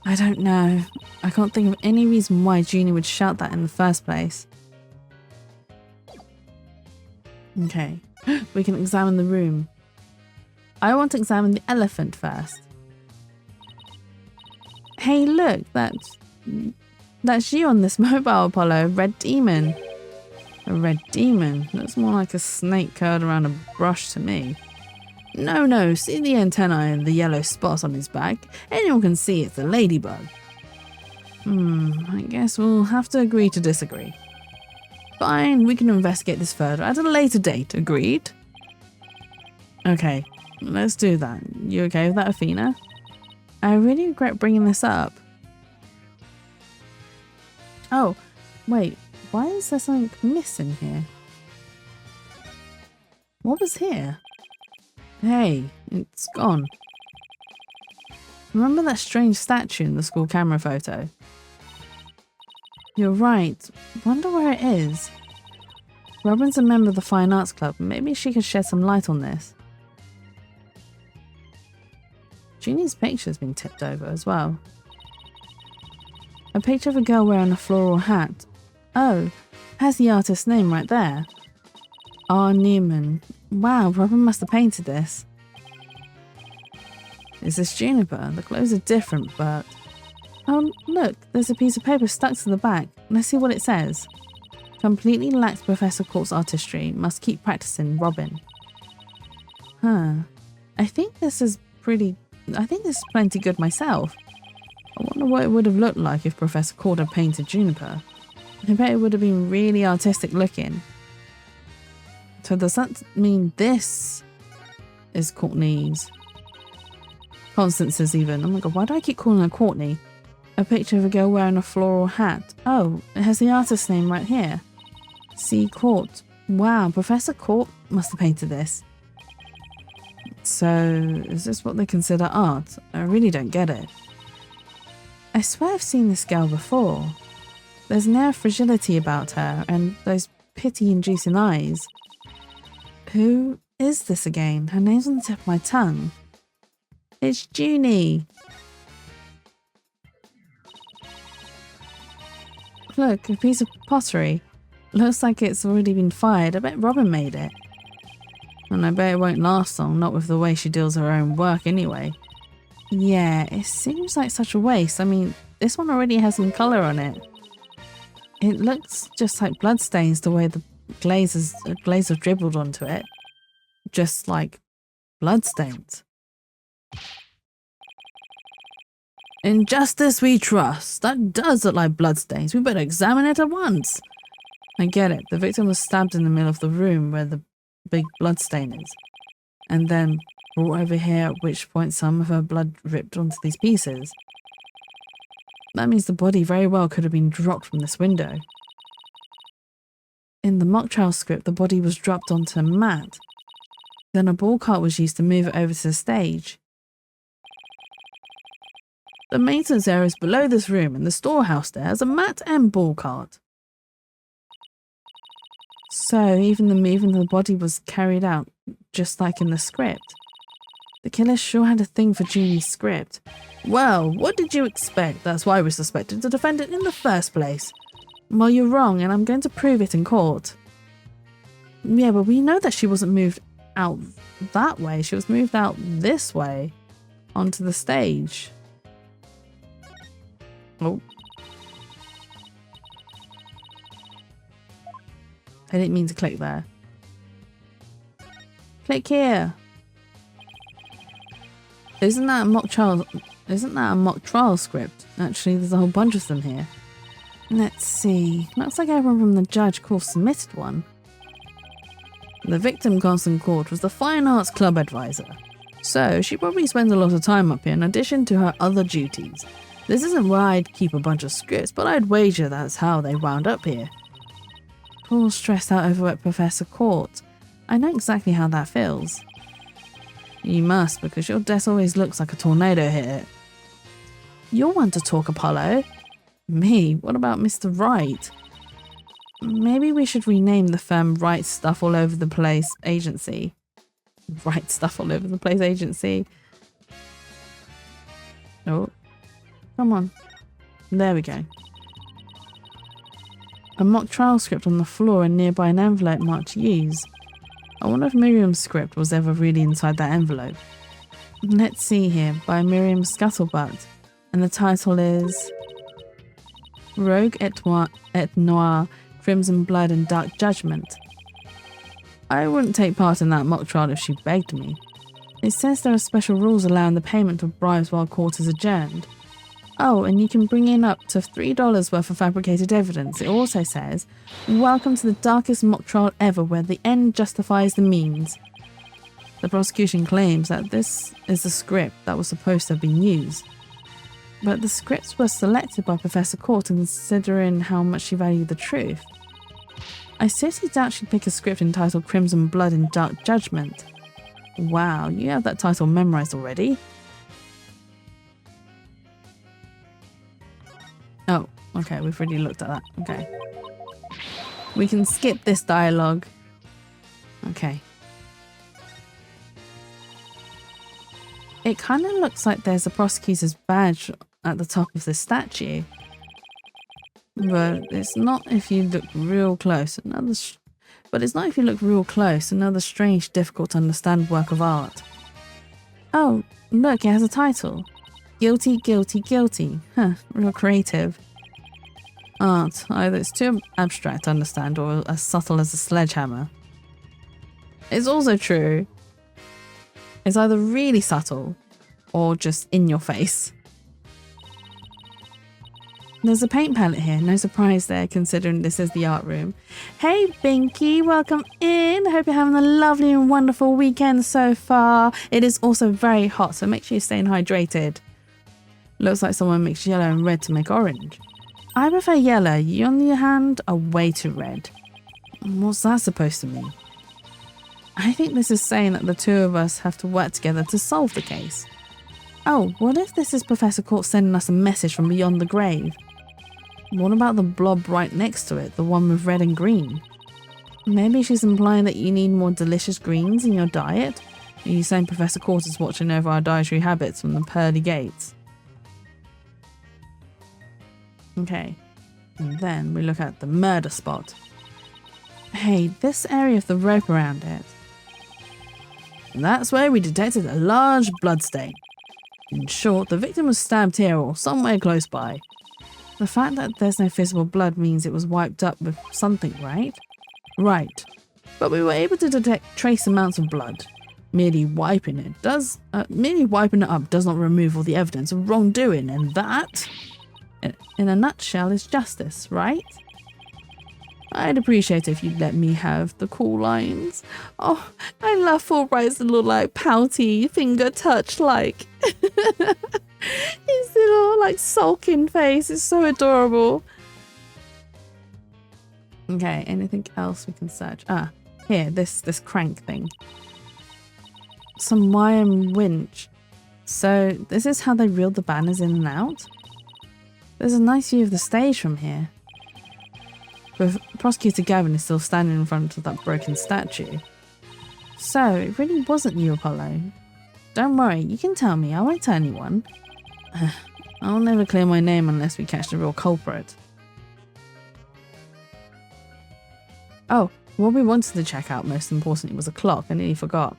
I don't know. I can't think of any reason why Junie would shout that in the first place. Okay, we can examine the room. I want to examine the elephant first. Hey look, that's you on this mobile, Apollo. Red Demon. A red demon? Looks more like a snake curled around a brush to me. No, see the antennae and the yellow spots on his back? Anyone can see it's a ladybug. I guess we'll have to agree to disagree. Fine, we can investigate this further at a later date, agreed? Okay, let's do that. You okay with that, Athena? I really regret bringing this up. Oh, wait, why is there something missing here? What was here? Hey, it's gone. Remember that strange statue in the school camera photo? You're right. Wonder where it is. Robin's a member of the Fine Arts Club. Maybe she could shed some light on this. Junie's picture's been tipped over as well. A picture of a girl wearing a floral hat. Oh, has the artist's name right there. R. Newman. Wow, Robin must have painted this. Is this Juniper? The clothes are different, but... Oh, look, there's a piece of paper stuck to the back. Let's see what it says. Completely lacks Professor Court's artistry. Must keep practicing, Robin. Huh. I think this is plenty good myself. I wonder what it would have looked like if Professor Court had painted Juniper. I bet it would have been really artistic looking. So does that mean this is Courtney's? Constance's even. Oh my god, why do I keep calling her Courtney? A picture of a girl wearing a floral hat. Oh, it has the artist's name right here. C. Court. Wow, Professor Court must have painted this. So, is this what they consider art? I really don't get it. I swear I've seen this girl before. There's an air of fragility about her and those pity-inducing eyes. Who is this again? Her name's on the tip of my tongue. It's Junie. Look, a piece of pottery. Looks like it's already been fired. I bet Robin made it. And I bet it won't last long, not with the way she deals her own work anyway. Yeah, it seems like such a waste. I mean, this one already has some colour on it. It looks just like bloodstains the way the glaze has dribbled onto it. Just like bloodstains. In justice we trust. That does look like bloodstains. We better examine it at once. I get it. The victim was stabbed in the middle of the room where the big bloodstain is. And then brought over here, at which point some of her blood ripped onto these pieces. That means the body very well could have been dropped from this window. In the mock trial script, the body was dropped onto a mat. Then a ball cart was used to move it over to the stage. The maintenance area is below this room, and the storehouse there has a mat and ball cart. So even the body was carried out just like in the script. The killer sure had a thing for Junie's script. Well, what did you expect? That's why we suspected the defendant in the first place. Well, you're wrong, and I'm going to prove it in court. Yeah, but we know that she wasn't moved out that way. She was moved out this way onto the stage. Oh. I didn't mean to click there. Click here. Isn't that a mock trial script? Actually, there's a whole bunch of them here. Let's see. Looks like everyone from the judge course submitted one. The victim cast in court was the Fine Arts Club advisor. So she probably spends a lot of time up here in addition to her other duties. This isn't where I'd keep a bunch of scripts, but I'd wager that's how they wound up here. Poor stressed out overworked Professor Court. I know exactly how that feels. You must, because your desk always looks like a tornado hit it. You're one to talk, Apollo. Me? What about Mr. Wright? Maybe we should rename the firm Wright Stuff All Over the Place Agency. Wright Stuff All Over the Place Agency. Oh, come on. There we go. A mock trial script on the floor and nearby an envelope marked use. I wonder if Miriam's script was ever really inside that envelope. Let's see here, by Miriam Scuttlebutt. And the title is Rogue et Noir, Crimson Blood and Dark Judgment. I wouldn't take part in that mock trial if she begged me. It says there are special rules allowing the payment of bribes while court is adjourned. Oh, and you can bring in up to $3 worth of fabricated evidence. It also says, welcome to the darkest mock trial ever where the end justifies the means. The prosecution claims that this is the script that was supposed to have been used. But the scripts were selected by Professor Court considering how much she valued the truth. I seriously doubt she'd pick a script entitled Crimson Blood and Dark Judgment. Wow, you have that title memorized already? Oh, okay, we've already looked at that. Okay. We can skip this dialogue. Okay. It kind of looks like there's a prosecutor's badge at the top of the statue. But it's not if you look real close. Another strange, difficult to understand work of art. Oh, look, it has a title. Guilty, guilty, guilty. Huh, real creative. Art, either it's too abstract to understand or as subtle as a sledgehammer. It's also true. It's either really subtle or just in your face. There's a paint palette here, no surprise there considering this is the art room. Hey Binky, welcome in. I hope you're having a lovely and wonderful weekend so far. It is also very hot, so make sure you're staying hydrated. Looks like someone mixed yellow and red to make orange. I prefer yellow, you on the other hand are way too red. What's that supposed to mean? I think this is saying that the two of us have to work together to solve the case. Oh, what if this is Professor Court sending us a message from beyond the grave? What about the blob right next to it, the one with red and green? Maybe she's implying that you need more delicious greens in your diet? Are you saying Professor Court is watching over our dietary habits from the pearly gates? Okay, and then we look at the murder spot. Hey, this area of the rope around it. And that's where we detected a large bloodstain. In short, the victim was stabbed here or somewhere close by. The fact that there's no visible blood means it was wiped up with something, right? Right. But we were able to detect trace amounts of blood. Merely wiping it up does not remove all the evidence of wrongdoing, and that, in a nutshell, is justice, right? I'd appreciate it if you'd let me have the cool lines. Oh, I love Fulbright's little like pouty finger touch like. His little like sulking face is so adorable. Okay, anything else we can search? Ah, here, this crank thing. Some wire and winch. So this is how they reel the banners in and out? There's a nice view of the stage from here. But Prosecutor Gavin is still standing in front of that broken statue. So, it really wasn't you, Apollo. Don't worry, you can tell me, I won't tell anyone. I'll never clear my name unless we catch the real culprit. Oh, what we wanted to check out most importantly was a clock. I nearly forgot.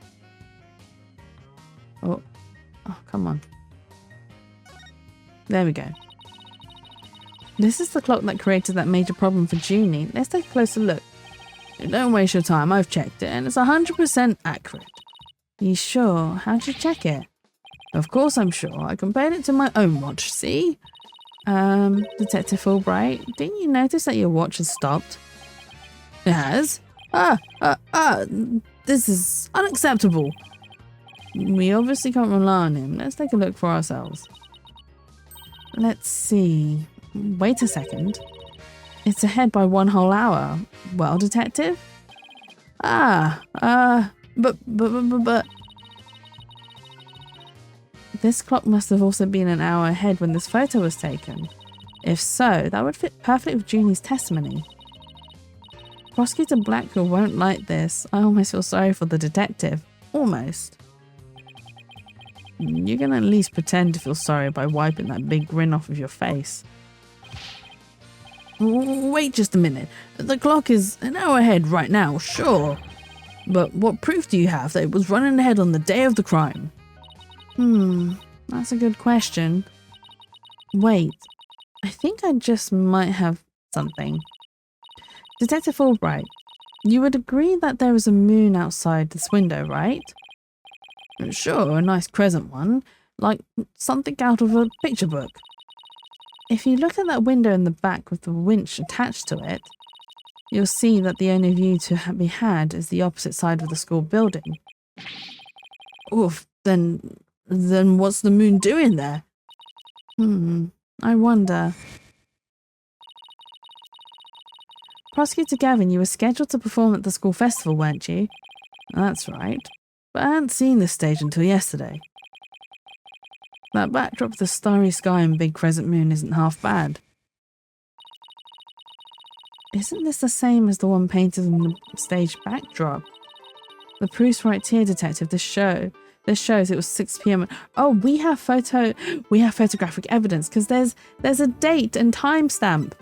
Oh, come on. There we go. This is the clock that created that major problem for Junie. Let's take a closer look. Don't waste your time, I've checked it and it's 100% accurate. You sure? How'd you check it? Of course I'm sure. I compared it to my own watch, see? Detective Fulbright, didn't you notice that your watch has stopped? It has? This is unacceptable. We obviously can't rely on him. Let's take a look for ourselves. Let's see. Wait a second. It's ahead by 1 whole hour. Well, detective? But... This clock must have also been an hour ahead when this photo was taken. If so, that would fit perfectly with Junie's testimony. Prosecutor Blackwell won't like this. I almost feel sorry for the detective. Almost. You can at least pretend to feel sorry by wiping that big grin off of your face. Wait just a minute. The clock is an hour ahead right now, sure. But what proof do you have that it was running ahead on the day of the crime? That's a good question. Wait, I think I just might have something. Detective Fulbright, you would agree that there is a moon outside this window, right? Sure, a nice crescent one, like something out of a picture book. If you look at that window in the back with the winch attached to it, you'll see that the only view to be had is the opposite side of the school building. Oof, then what's the moon doing there? I wonder. Prosecutor Gavin, you were scheduled to perform at the school festival, weren't you? That's right. But I hadn't seen this stage until yesterday. That backdrop of the starry sky and big crescent moon isn't half bad. Isn't this the same as the one painted on the stage backdrop? The proof's right here, detective. This shows it was 6 p.m. Oh, we have photographic evidence because there's a date and timestamp.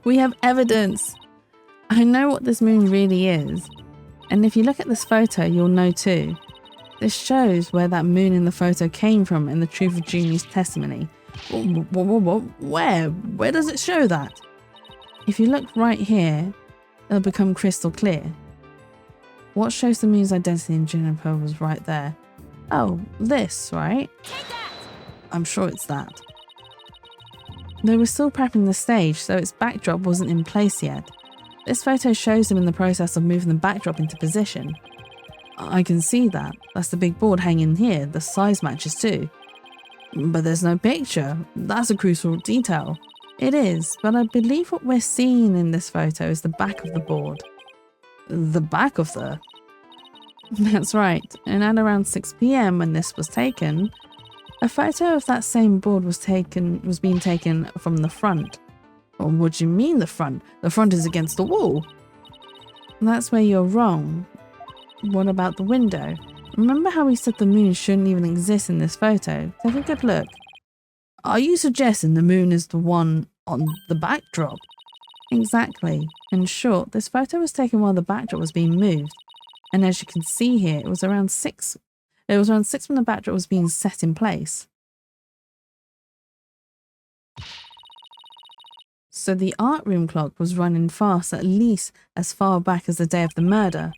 We have evidence. I know what this moon really is. And if you look at this photo, you'll know too. This shows where that moon in the photo came from and the truth of Junie's testimony. Where? Where does it show that? If you look right here, it'll become crystal clear. What shows the moon's identity in Juniper was right there. Oh, this, right? I'm sure it's that. They were still prepping the stage, so its backdrop wasn't in place yet. This photo shows them in the process of moving the backdrop into position. I can see that. That's the big board hanging here. The size matches too. But there's no picture. That's a crucial detail. It is, but I believe what we're seeing in this photo is the back of the board. The back of the... That's right. And at around 6 p.m. when this was taken, a photo of that same board was being taken from the front. Well, what do you mean the front? The front is against the wall. That's where you're wrong. What about the window? Remember how we said the moon shouldn't even exist in this photo? Take a good look. Are you suggesting the moon is the one on the backdrop? Exactly. In short, this photo was taken while the backdrop was being moved. And as you can see here, it was around 6 when the backdrop was being set in place. So the art room clock was running fast, at least as far back as the day of the murder.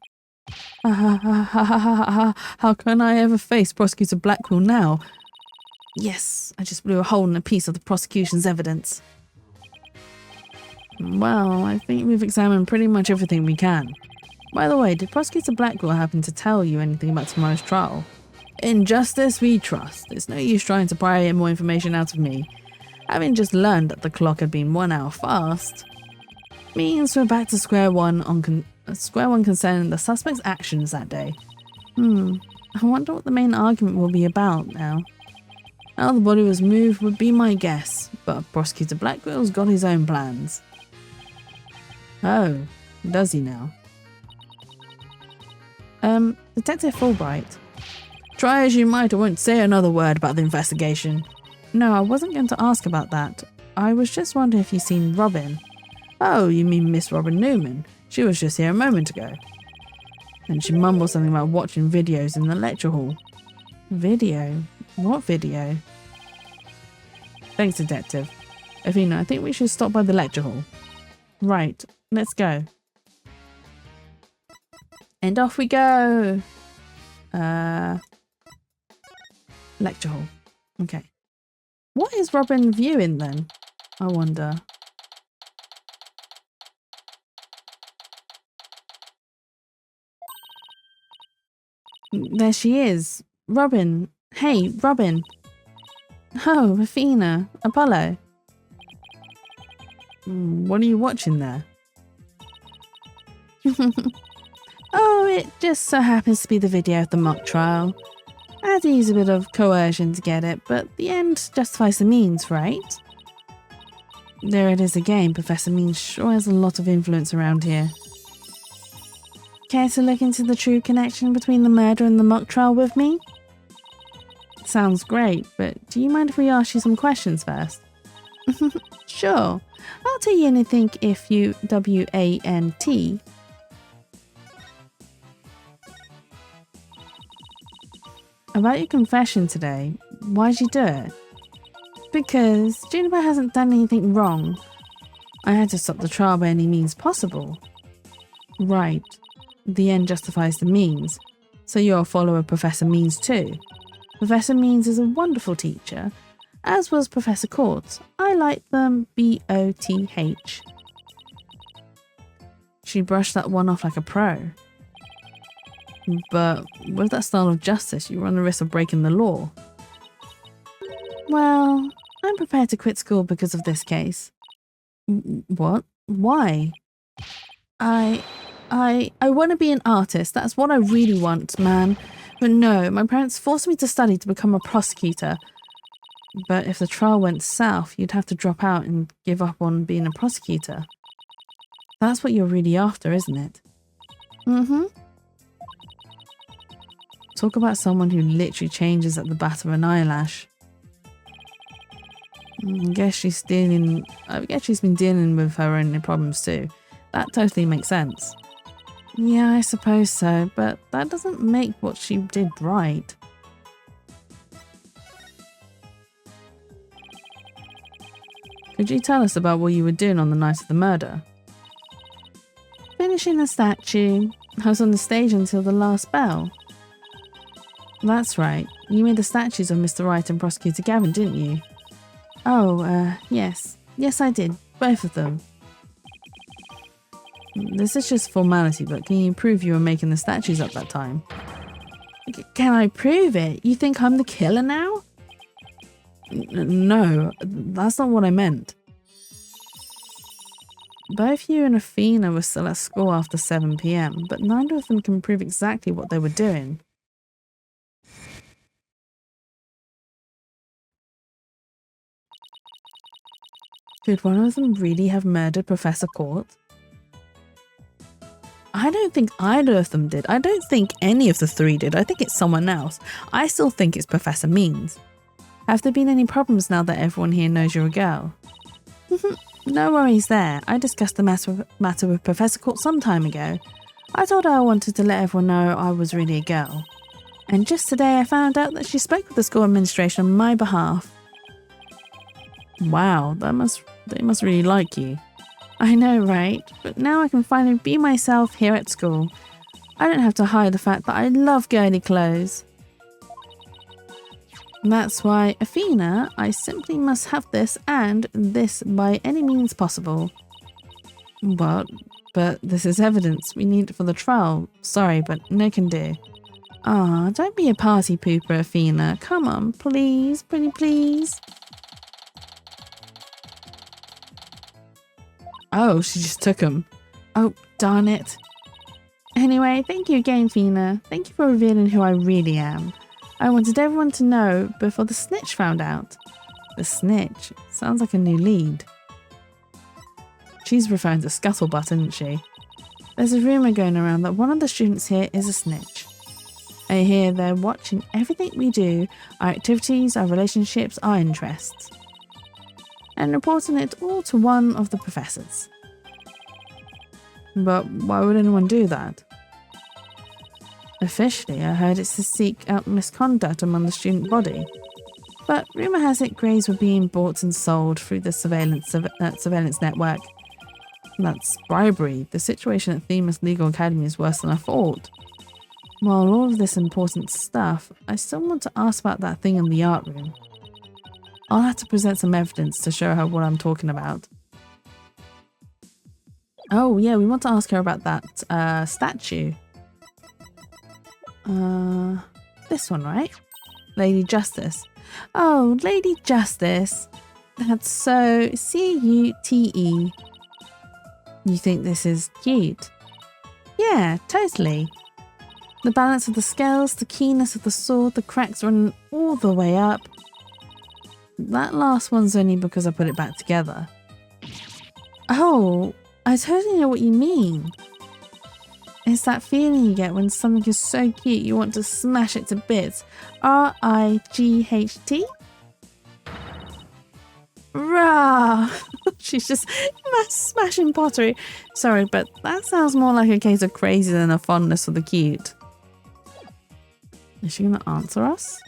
How can I ever face Prosecutor Blackwell now? Yes, I just blew a hole in a piece of the prosecution's evidence. Well, I think we've examined pretty much everything we can. By the way, did Prosecutor Blackwell happen to tell you anything about tomorrow's trial? In justice we trust. It's no use trying to pry more information out of me. Having just learned that the clock had been 1 hour fast, means we're back to square one concerning the suspect's actions that day. I wonder what the main argument will be about now. How the body was moved would be my guess, but Prosecutor Blackwell's got his own plans. Oh, does he now? Detective Fulbright. Try as you might, I won't say another word about the investigation. No, I wasn't going to ask about that. I was just wondering if you've seen Robin. Oh, you mean Miss Robin Newman? She was just here a moment ago. And she mumbled something about watching videos in the lecture hall. Video? What video? Thanks, Detective. Athena, I think we should stop by the lecture hall. Right, let's go. And off we go. Lecture hall. Okay. What is Robin viewing then? I wonder. There she is. Robin. Hey, Robin. Oh, Athena. Apollo. What are you watching there? Oh, it just so happens to be the video of the mock trial. I had to use a bit of coercion to get it, but the end justifies the means, right? There it is again. Professor Means sure has a lot of influence around here. Care to look into the true connection between the murder and the mock trial with me? Sounds great, but do you mind if we ask you some questions first? Sure. I'll tell you anything if you WANT. About your confession today, why'd you do it? Because Juniper hasn't done anything wrong. I had to stop the trial by any means possible. Right. The end justifies the means. So you're a follower of Professor Means too. Professor Means is a wonderful teacher, as was Professor Courts. I like them BOTH. She brushed that one off like a pro. But with that style of justice, you run the risk of breaking the law. Well, I'm prepared to quit school because of this case. What? Why? I want to be an artist. That's what I really want, man. But no, my parents forced me to study to become a prosecutor. But if the trial went south, you'd have to drop out and give up on being a prosecutor. That's what you're really after, isn't it? Mm-hmm. Talk about someone who literally changes at the bat of an eyelash. I guess she's been dealing with her own problems too. That totally makes sense. Yeah, I suppose so, but that doesn't make what she did right. Could you tell us about what you were doing on the night of the murder? Finishing the statue. I was on the stage until the last bell. That's right. You made the statues of Mr. Wright and Prosecutor Gavin, didn't you? Oh, yes. Yes, I did. Both of them. This is just formality, but can you prove you were making the statues at that time? Can I prove it? You think I'm the killer now? No, that's not what I meant. Both you and Athena were still at school after 7 PM, but neither of them can prove exactly what they were doing. Could one of them really have murdered Professor Court? I don't think either of them did. I don't think any of the three did. I think it's someone else. I still think it's Professor Means. Have there been any problems now that everyone here knows you're a girl? No worries there. I discussed the matter with Professor Court some time ago. I told her I wanted to let everyone know I was really a girl. And just today I found out that she spoke with the school administration on my behalf. Wow, they must really like you. I know, right? But now I can finally be myself here at school. I don't have to hide the fact that I love girly clothes. That's why, Athena, I simply must have this and this by any means possible. What? But this is evidence we need for the trial. Sorry, but no can do. Ah, don't be a party pooper, Athena. Come on, please, pretty please. Oh, she just took him. Oh, darn it. Anyway, thank you again, Athena. Thank you for revealing who I really am. I wanted everyone to know before the snitch found out. The snitch? Sounds like a new lead. She's referring to Scuttlebutt, isn't she? There's a rumour going around that one of the students here is a snitch. I hear they're watching everything we do, our activities, our relationships, our interests, and reporting it all to one of the professors. But why would anyone do that? Officially, I heard it's to seek out misconduct among the student body. But rumour has it grades were being bought and sold through the surveillance network. That's bribery. The situation at Themis Legal Academy is worse than I thought. While all of this important stuff, I still want to ask about that thing in the art room. I'll have to present some evidence to show her what I'm talking about. Oh yeah, we want to ask her about that statue. This one, right? Lady Justice. Oh, Lady Justice. That's so C-U-T-E. You think this is cute? Yeah, totally. The balance of the scales, the keenness of the sword, the cracks running all the way up. That last one's only because I put it back together. Oh, I totally know what you mean. It's that feeling you get when something is so cute you want to smash it to bits. R-I-G-H-T? Rah! She's just smashing pottery. Sorry, but that sounds more like a case of crazy than a fondness for the cute. Is she going to answer us?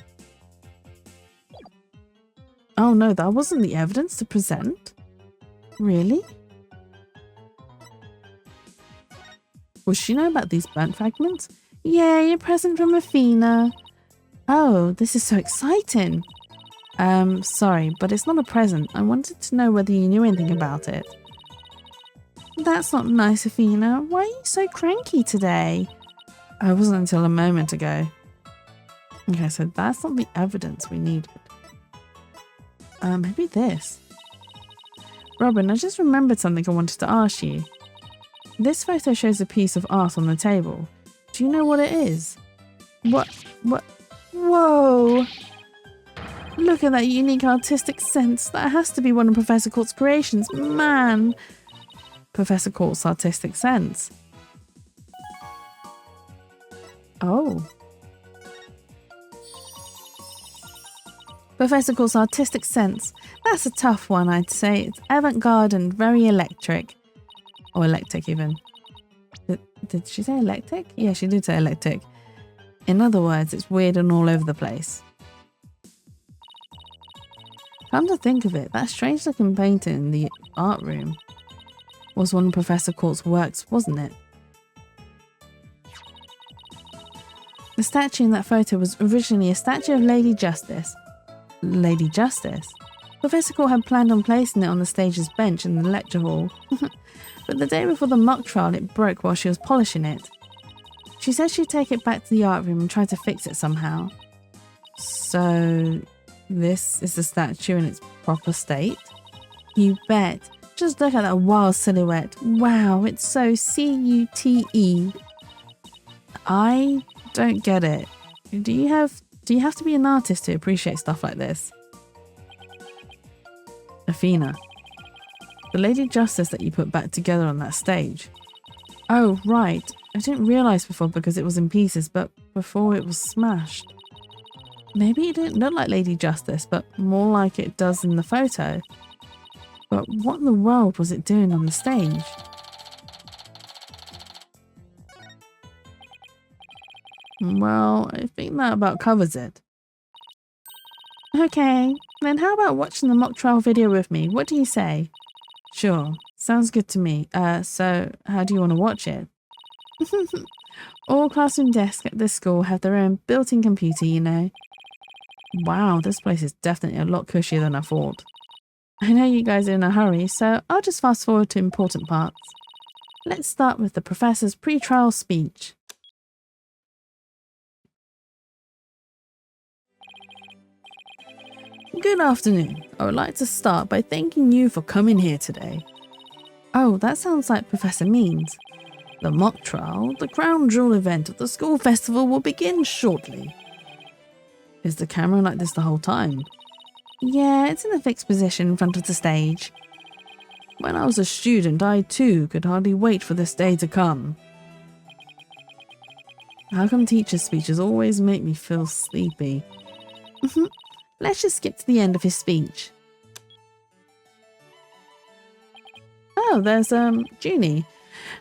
Oh no, that wasn't the evidence to present. Really? Will she know about these burnt fragments? Yay, a present from Athena. Oh, this is so exciting. Sorry, but it's not a present. I wanted to know whether you knew anything about it. That's not nice, Athena. Why are you so cranky today? I wasn't until a moment ago. Okay, so that's not the evidence we needed. Maybe this. Robin, I just remembered something I wanted to ask you. This photo shows a piece of art on the table. Do you know what it is? What? Whoa! Look at that unique artistic sense. That has to be one of Professor Court's creations. Man! Professor Court's artistic sense. Oh. Professor Court's artistic sense. That's a tough one, I'd say. It's avant-garde and very electric. Or electric, even. Did she say electric? Yeah, she did say electric. In other words, it's weird and all over the place. Come to think of it, that strange-looking painting in the art room was one of Professor Court's works, wasn't it? The statue in that photo was originally a statue of Lady Justice. Lady Justice? Professor Court had planned on placing it on the stage's bench in the lecture hall. But the day before the mock trial, it broke while she was polishing it. She said she'd take it back to the art room and try to fix it somehow. So, this is the statue in its proper state? You bet. Just look at that wild silhouette. Wow, it's so C-U-T-E. I don't get it. Do you have to be an artist to appreciate stuff like this? Athena. The Lady Justice that you put back together on that stage. Oh, right. I didn't realise before because it was in pieces, but before it was smashed. Maybe it didn't look like Lady Justice, but more like it does in the photo. But what in the world was it doing on the stage? Well, I think that about covers it. Okay, then how about watching the mock trial video with me? What do you say? Sure, sounds good to me. So how do you want to watch it? All classroom desks at this school have their own built-in computer, you know. Wow, this place is definitely a lot cushier than I thought. I know you guys are in a hurry, so I'll just fast forward to important parts. Let's start with the professor's pre-trial speech. Good afternoon. I would like to start by thanking you for coming here today. Oh, that sounds like Professor Means. The mock trial, the crown jewel event of the school festival, will begin shortly. Is the camera like this the whole time? Yeah, it's in a fixed position in front of the stage. When I was a student, I too could hardly wait for this day to come. How come teacher's speeches always make me feel sleepy? Let's just skip to the end of his speech. Oh, there's Junie.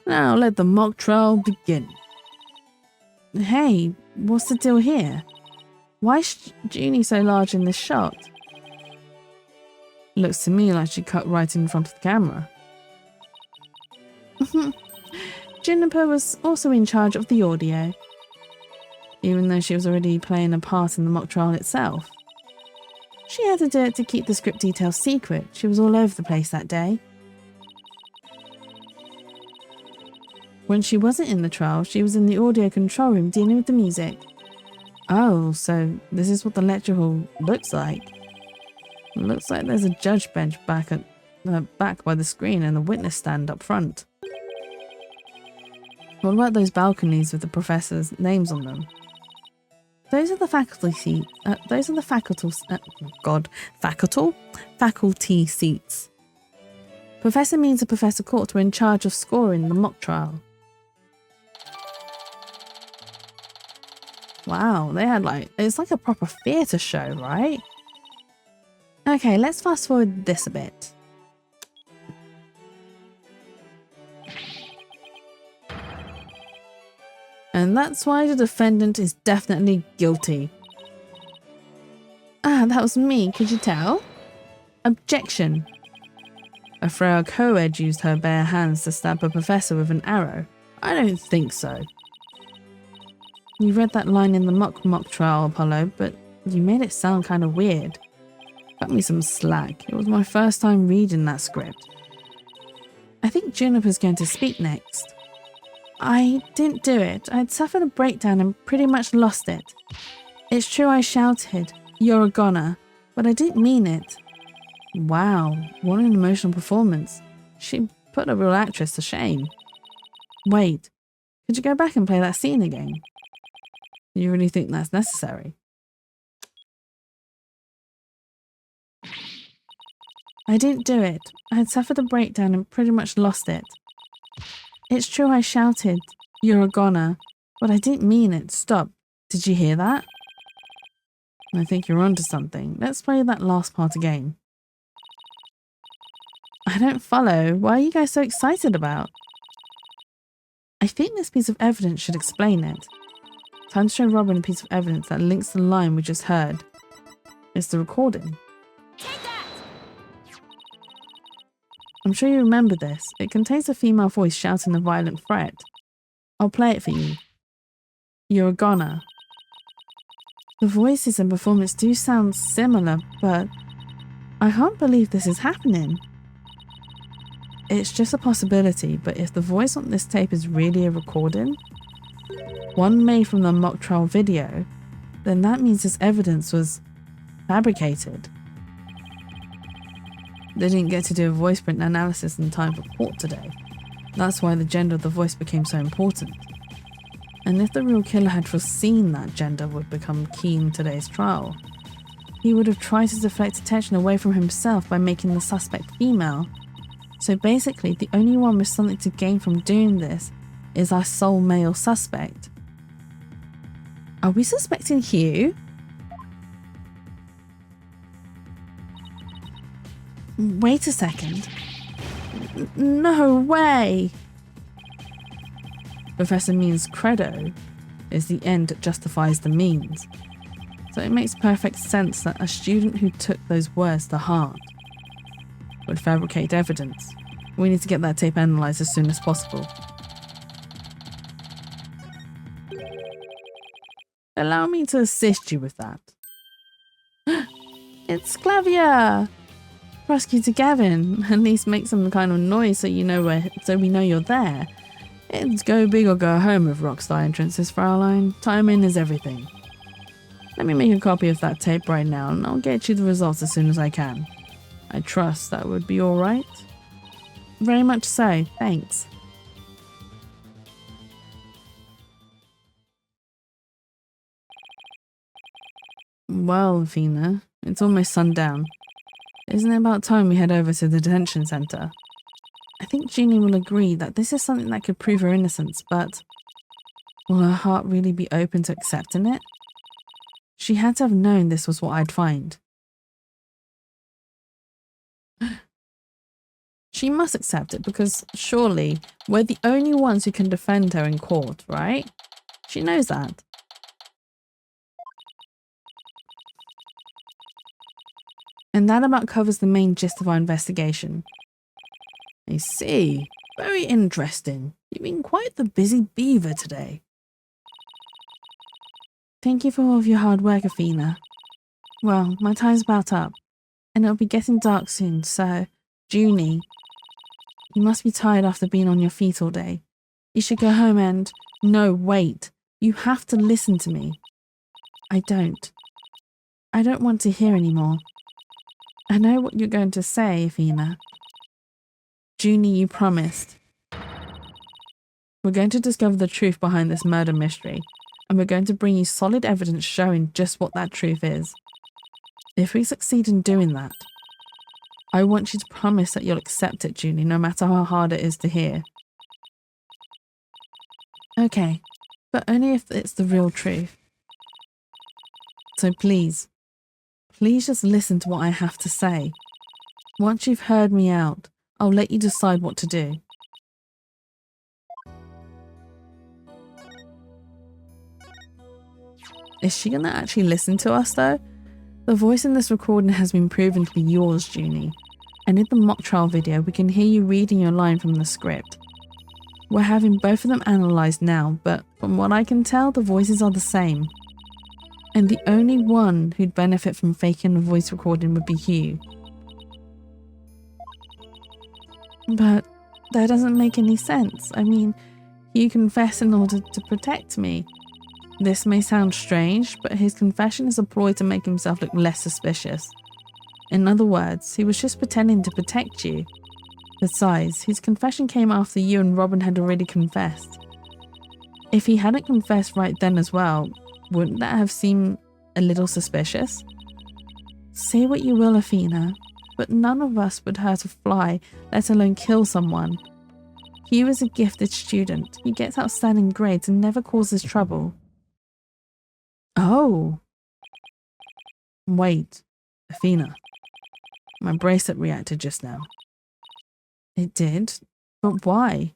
Now let the mock trial begin. Hey, what's the deal here? Why is Junie so large in this shot? Looks to me like she cut right in front of the camera. Juniper was also in charge of the audio, even though she was already playing a part in the mock trial itself. She had to do it to keep the script details secret. She was all over the place that day. When she wasn't in the trial, she was in the audio control room dealing with the music. Oh, so this is what the lecture hall looks like. Looks like there's a judge bench back by the screen and the witness stand up front. What about those balconies with the professors' names on them? Those are the faculty seats. Faculty seats. Professor Means and Professor Court were in charge of scoring the mock trial. Wow, they had it's like a proper theatre show, right? Okay, let's fast forward this a bit. And that's why the defendant is definitely guilty. Ah, that was me, could you tell? Objection. A frail co-ed used her bare hands to stab a professor with an arrow. I don't think so. You read that line in the mock trial, Apollo, but you made it sound kind of weird. Cut me some slack. It was my first time reading that script. I think Juniper's going to speak next. I didn't do it. I'd suffered a breakdown and pretty much lost it. It's true I shouted, "You're a goner," but I didn't mean it. Wow, what an emotional performance. She put a real actress to shame. Wait, could you go back and play that scene again? You really think that's necessary? I didn't do it. I had suffered a breakdown and pretty much lost it. It's true I shouted, "You're a goner," but I didn't mean it. Stop. Did you hear that? I think you're onto something. Let's play that last part again. I don't follow. What are you guys so excited about? I think this piece of evidence should explain it. Time to show Robin a piece of evidence that links the line we just heard. It's the recording. I'm sure you remember this. It contains a female voice shouting a violent threat. I'll play it for you. You're a goner. The voices and performance do sound similar, but I can't believe this is happening. It's just a possibility, but if the voice on this tape is really a recording, one made from the mock trial video, then that means this evidence was fabricated. They didn't get to do a voice print analysis in time for court today. That's why the gender of the voice became so important. And if the real killer had foreseen that gender would become key in today's trial, he would have tried to deflect attention away from himself by making the suspect female, So basically, the only one with something to gain from doing this is our sole male suspect. Are we suspecting Hugh? Wait a second. No way! Professor Mean's credo is the end that justifies the means. So it makes perfect sense that a student who took those words to heart would fabricate evidence. We need to get that tape analysed as soon as possible. Allow me to assist you with that. It's Clavia! Prosecutor Gavin, at least make some kind of noise so we know you're there. It's go big or go home with Rockstar entrances, Fraulein. Timing is everything. Let me make a copy of that tape right now and I'll get you the results as soon as I can. I trust that would be alright? Very much so, thanks. Well, Athena, it's almost sundown. Isn't it about time we head over to the detention centre? I think Jeannie will agree that this is something that could prove her innocence, but will her heart really be open to accepting it? She had to have known this was what I'd find. She must accept it because surely we're the only ones who can defend her in court, right? She knows that. And that about covers the main gist of our investigation. I see. Very interesting. You've been quite the busy beaver today. Thank you for all of your hard work, Athena. Well, my time's about up, and it'll be getting dark soon, so, Junie, you must be tired after being on your feet all day. You should go home and... No, wait. You have to listen to me. I don't want to hear anymore. I know what you're going to say, Athena. Junie, you promised. We're going to discover the truth behind this murder mystery, and we're going to bring you solid evidence showing just what that truth is. If we succeed in doing that, I want you to promise that you'll accept it, Junie, no matter how hard it is to hear. Okay, but only if it's the real truth. So please just listen to what I have to say. Once you've heard me out, I'll let you decide what to do. Is she gonna actually listen to us though? The voice in this recording has been proven to be yours, Junie. And in the mock trial video, we can hear you reading your line from the script. We're having both of them analysed now, but from what I can tell, the voices are the same. And the only one who'd benefit from faking the voice recording would be Hugh. But that doesn't make any sense. I mean, Hugh confessed in order to protect me. This may sound strange, but his confession is a ploy to make himself look less suspicious. In other words, he was just pretending to protect you. Besides, his confession came after you and Robin had already confessed. If he hadn't confessed right then as well, wouldn't that have seemed a little suspicious? Say what you will, Athena, but none of us would hurt a fly, let alone kill someone. Hugh is a gifted student. He gets outstanding grades and never causes trouble. Oh. Wait, Athena. My bracelet reacted just now. It did? But why?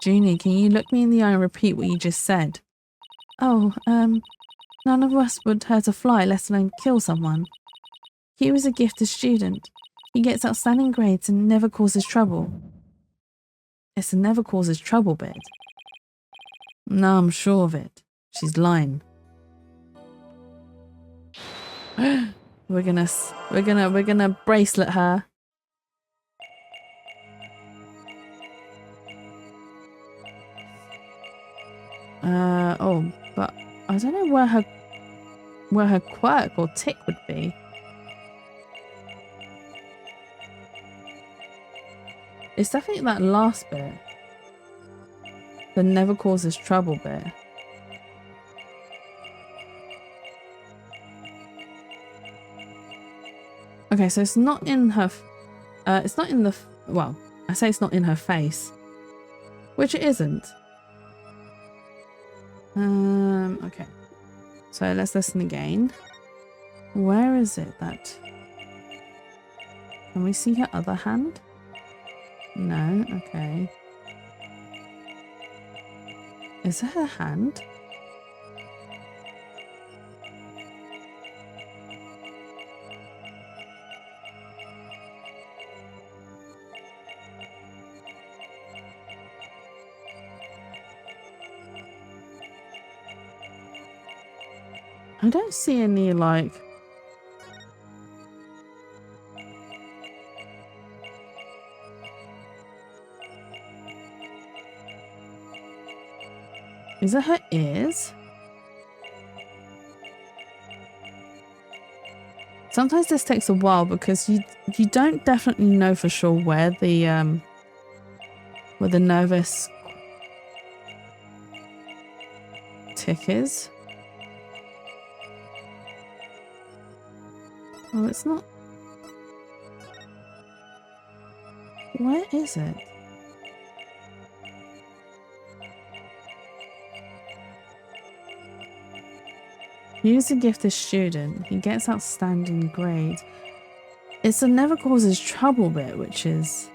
Junie, can you look me in the eye and repeat what you just said? Oh, none of us would hurt a fly, let alone kill someone. Hugh is a gifted student. He gets outstanding grades and never causes trouble. It's the never causes trouble bit. No, I'm sure of it. She's lying. We're gonna bracelet her. Oh, but I don't know where her quirk or tick would be. It's definitely that last bit. The never causes trouble bit. Okay, so it's not in her... it's not in the... Well, I say it's not in her face. Which it isn't. Okay. So let's listen again. Where is it that... Can we see her other hand? No, okay. Is that her hand? I don't see any, like... Is it her ears? Sometimes this takes a while because you don't definitely know for sure where the nervous tick is. Oh, it's not. Where is it? He's a gifted student. He gets outstanding grades. It's the never causes trouble bit, which is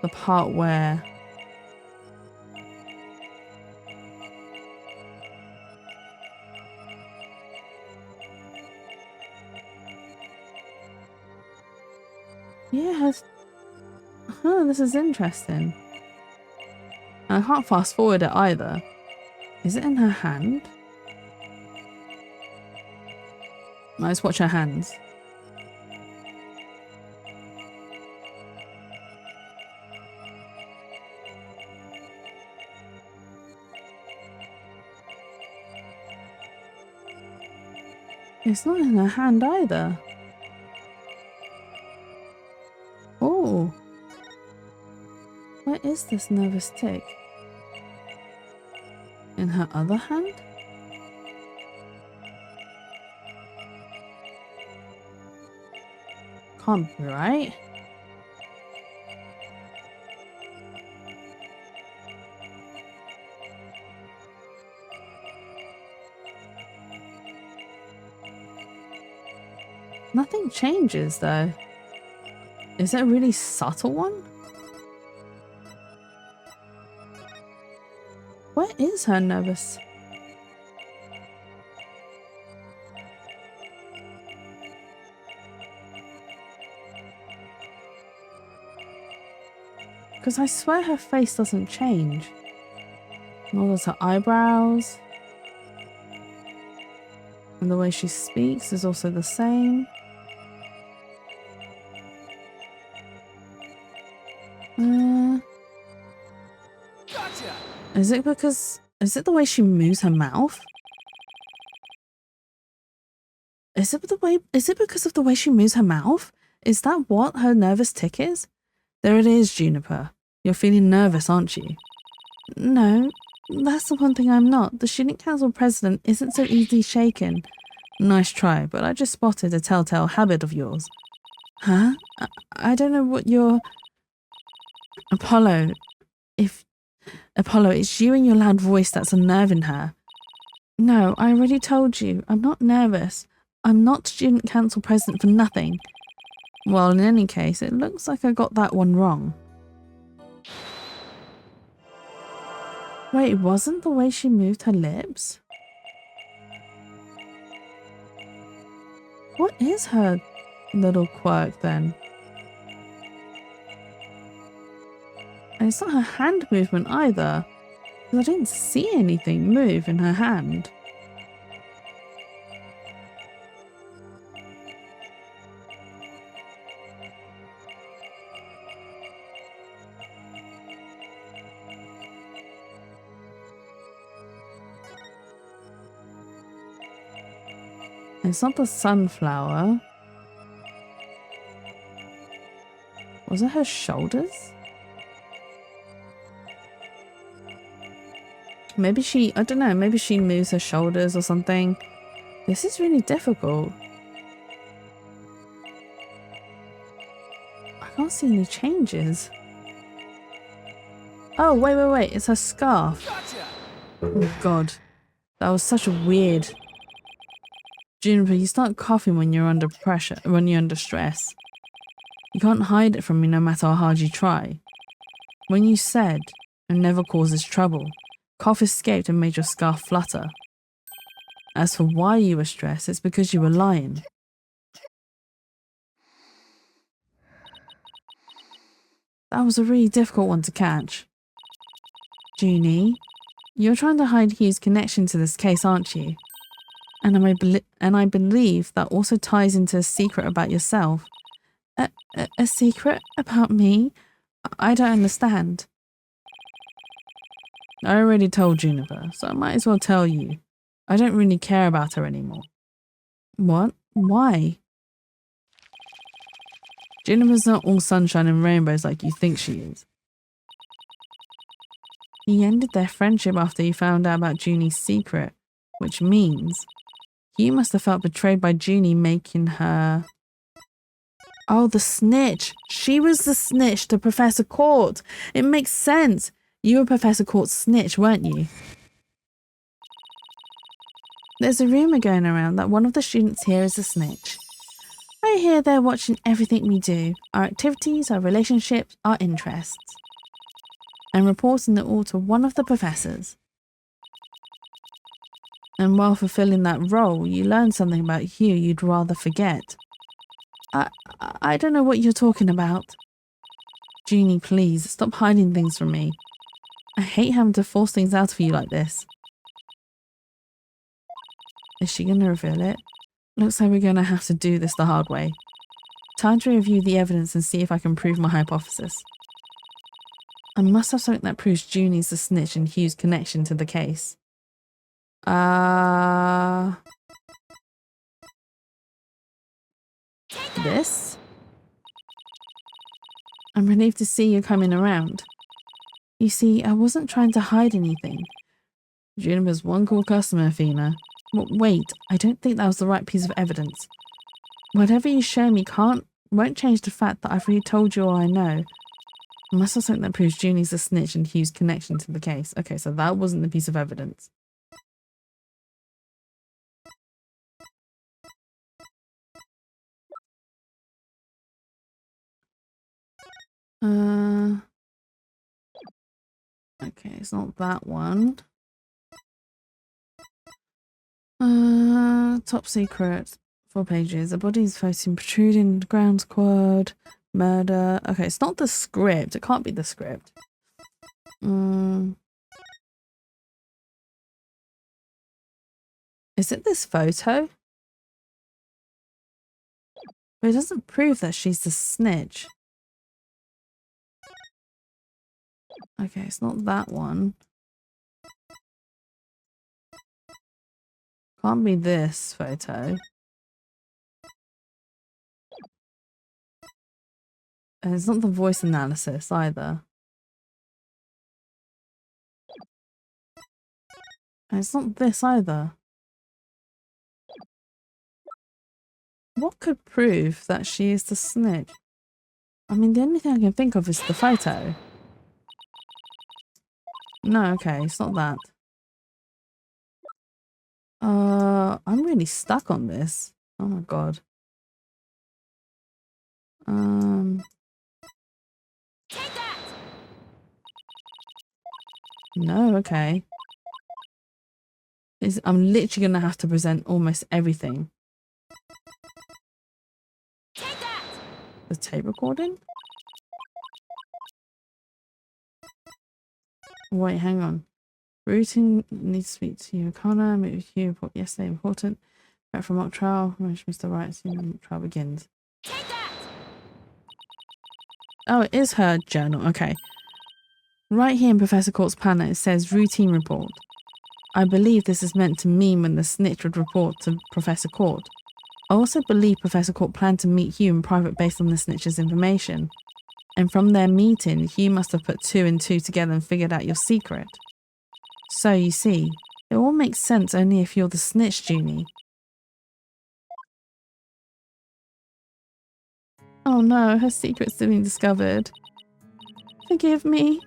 the part where yeah, this is interesting. And I can't fast forward it either. Is it in her hand? Let's watch her hands. It's not in her hand either. Oh. Where is this nervous tick? In her other hand? Can't be right. Nothing changes though. Is it a really subtle one? Where is her nervous? Because I swear her face doesn't change. Nor does her eyebrows. And the way she speaks is also the same. Gotcha. Is it the way she moves her mouth? Is it because of the way she moves her mouth? Is that what her nervous tick is? There it is, Juniper. You're feeling nervous, aren't you? No, that's the one thing I'm not. The student council president isn't so easily shaken. Nice try, but I just spotted a telltale habit of yours. Huh? I don't know what you're... Apollo, it's you and your loud voice that's unnerving her. No, I already told you. I'm not nervous. I'm not student council president for nothing. Well, in any case, it looks like I got that one wrong. Wait, it wasn't the way she moved her lips? What is her little quirk then? And it's not her hand movement either. I didn't see anything move in her hand. It's not the sunflower. Was it her shoulders? Maybe I don't know, maybe she moves her shoulders or something. This is really difficult. can't see any changes. Oh, wait. It's her scarf. Gotcha! Oh, God. That was such a weird... Juniper, you start coughing when you're under pressure, when you're under stress. You can't hide it from me no matter how hard you try. When you said, "it never causes trouble," cough escaped and made your scarf flutter. As for why you were stressed, it's because you were lying. That was a really difficult one to catch. Junie, you're trying to hide Hugh's connection to this case, aren't you? And I believe that also ties into a secret about yourself. A secret about me? I don't understand. I already told Juniper, so I might as well tell you. I don't really care about her anymore. What? Why? Juniper's not all sunshine and rainbows like you think she is. He ended their friendship after he found out about Junie's secret, which means Hugh must have felt betrayed by Junie, making her... Oh, the snitch. She was the snitch to Professor Court. It makes sense. You were Professor Court's snitch, weren't you? There's a rumour going around that one of the students here is a snitch. I hear they're watching everything we do, our activities, our relationships, our interests, and reporting it all to one of the professors. And while fulfilling that role, you learn something about Hugh you'd rather forget. I don't know what you're talking about. Junie, please, stop hiding things from me. I hate having to force things out of you like this. Is she going to reveal it? Looks like we're going to have to do this the hard way. Time to review the evidence and see if I can prove my hypothesis. I must have something that proves Junie's the snitch and Hugh's connection to the case. This? I'm relieved to see you coming around. You see, I wasn't trying to hide anything. Juniper's one cool customer, Athena. Wait, I don't think that was the right piece of evidence. Whatever you show me won't change the fact that I've already told you all I know. I must have something that proves Junie's a snitch and Hugh's connection to the case. Okay, so that wasn't the piece of evidence. Okay, it's not that one. Top secret. 4 pages. A body's floating, protruding, ground squad, murder. Okay, it's not the script. It can't be the script. Is it this photo? But it doesn't prove that she's the snitch. Okay, it's not that one. Can't be this photo. And it's not the voice analysis either. And it's not this either. What could prove that she is the snitch? I mean, the only thing I can think of is the photo. No, okay, it's not that. I'm really stuck on this. Oh my god. No, okay. I'm literally gonna have to present almost everything. The tape recording? Wait, hang on. Routine needs to speak to you. Connor, meet with you. Report yesterday. Important. Back from mock trial. Mr. Wright. Soon the mock trial begins. Oh, it is her journal. Okay. Right here in Professor Court's panel, it says routine report. I believe this is meant to mean when the snitch would report to Professor Court. I also believe Professor Court planned to meet Hugh in private based on the snitch's information. And from their meeting, Hugh must have put 2 and 2 together and figured out your secret. So, you see, it all makes sense only if you're the snitch, Junie. Oh no, her secret's been discovered. Forgive me.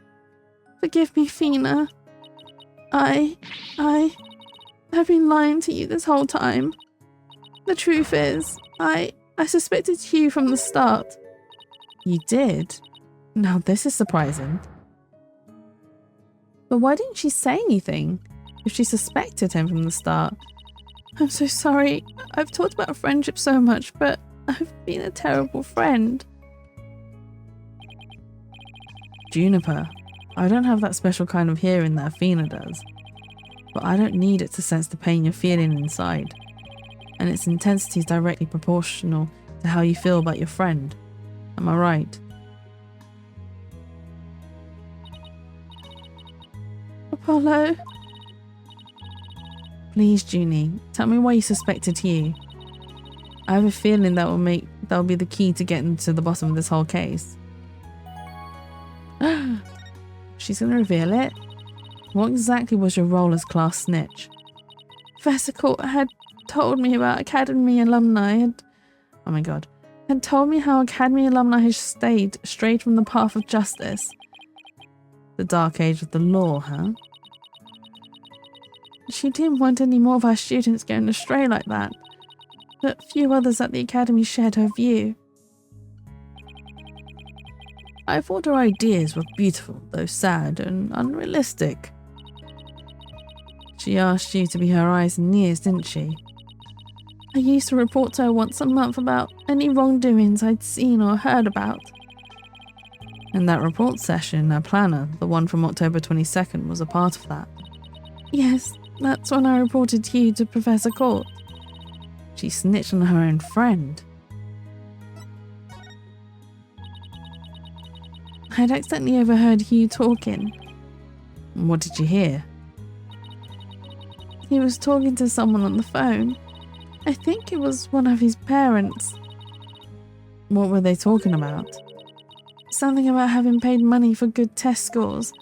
Forgive me, Fina. I've been lying to you this whole time. The truth is, I suspected Hugh from the start. You did? Now this is surprising. But why didn't she say anything if she suspected him from the start? I'm so sorry. I've talked about friendship so much, but I've been a terrible friend. Juniper, I don't have that special kind of hearing that Athena does. But I don't need it to sense the pain you're feeling inside. And its intensity is directly proportional to how you feel about your friend. Am I right? Apollo? Please, Junie, tell me why you suspected Hugh. I have a feeling that will be the key to getting to the bottom of this whole case. She's gonna reveal it? What exactly was your role as class snitch? Professor Court had told me about Academy alumni had told me how Academy alumni had strayed from the path of justice. The dark age of the law, huh? She didn't want any more of our students going astray like that, but few others at the Academy shared her view. I thought her ideas were beautiful, though sad and unrealistic. She asked you to be her eyes and ears, didn't she? I used to report to her once a month about any wrongdoings I'd seen or heard about. And that report session, our planner, the one from October 22nd, was a part of that. Yes, that's when I reported you to Professor Court. She snitched on her own friend. I'd accidentally overheard Hugh talking. What did you hear? He was talking to someone on the phone. I think it was one of his parents. What were they talking about? Something about having paid money for good test scores.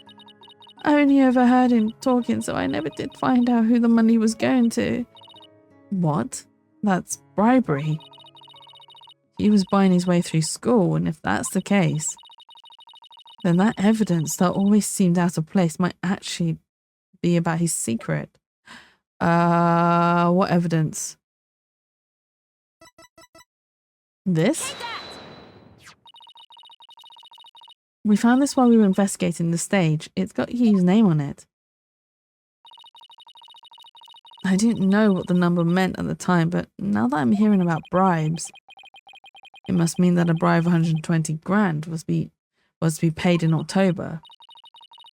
I only overheard him talking, so I never did find out who the money was going to. What? That's bribery. He was buying his way through school, and if that's the case, then that evidence that always seemed out of place might actually be about his secret. What evidence? This? We found this while we were investigating the stage. It's got Hugh's name on it. I didn't know what the number meant at the time, but now that I'm hearing about bribes, it must mean that a bribe of 120 grand was to be paid in October.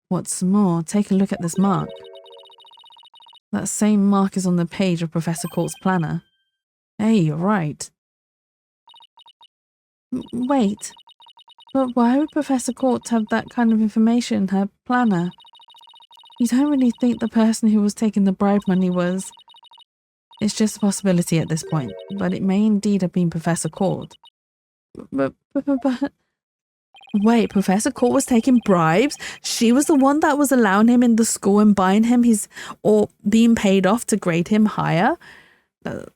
What's more, take a look at this mark. That same mark is on the page of Professor Court's planner. Hey, you're right. Wait, but why would Professor Court have that kind of information in her planner? You don't really think the person who was taking the bribe money was... It's just a possibility at this point, but it may indeed have been Professor Court. But... Wait, Professor Court was taking bribes? She was the one that was allowing him in the school and buying him or being paid off to grade him higher?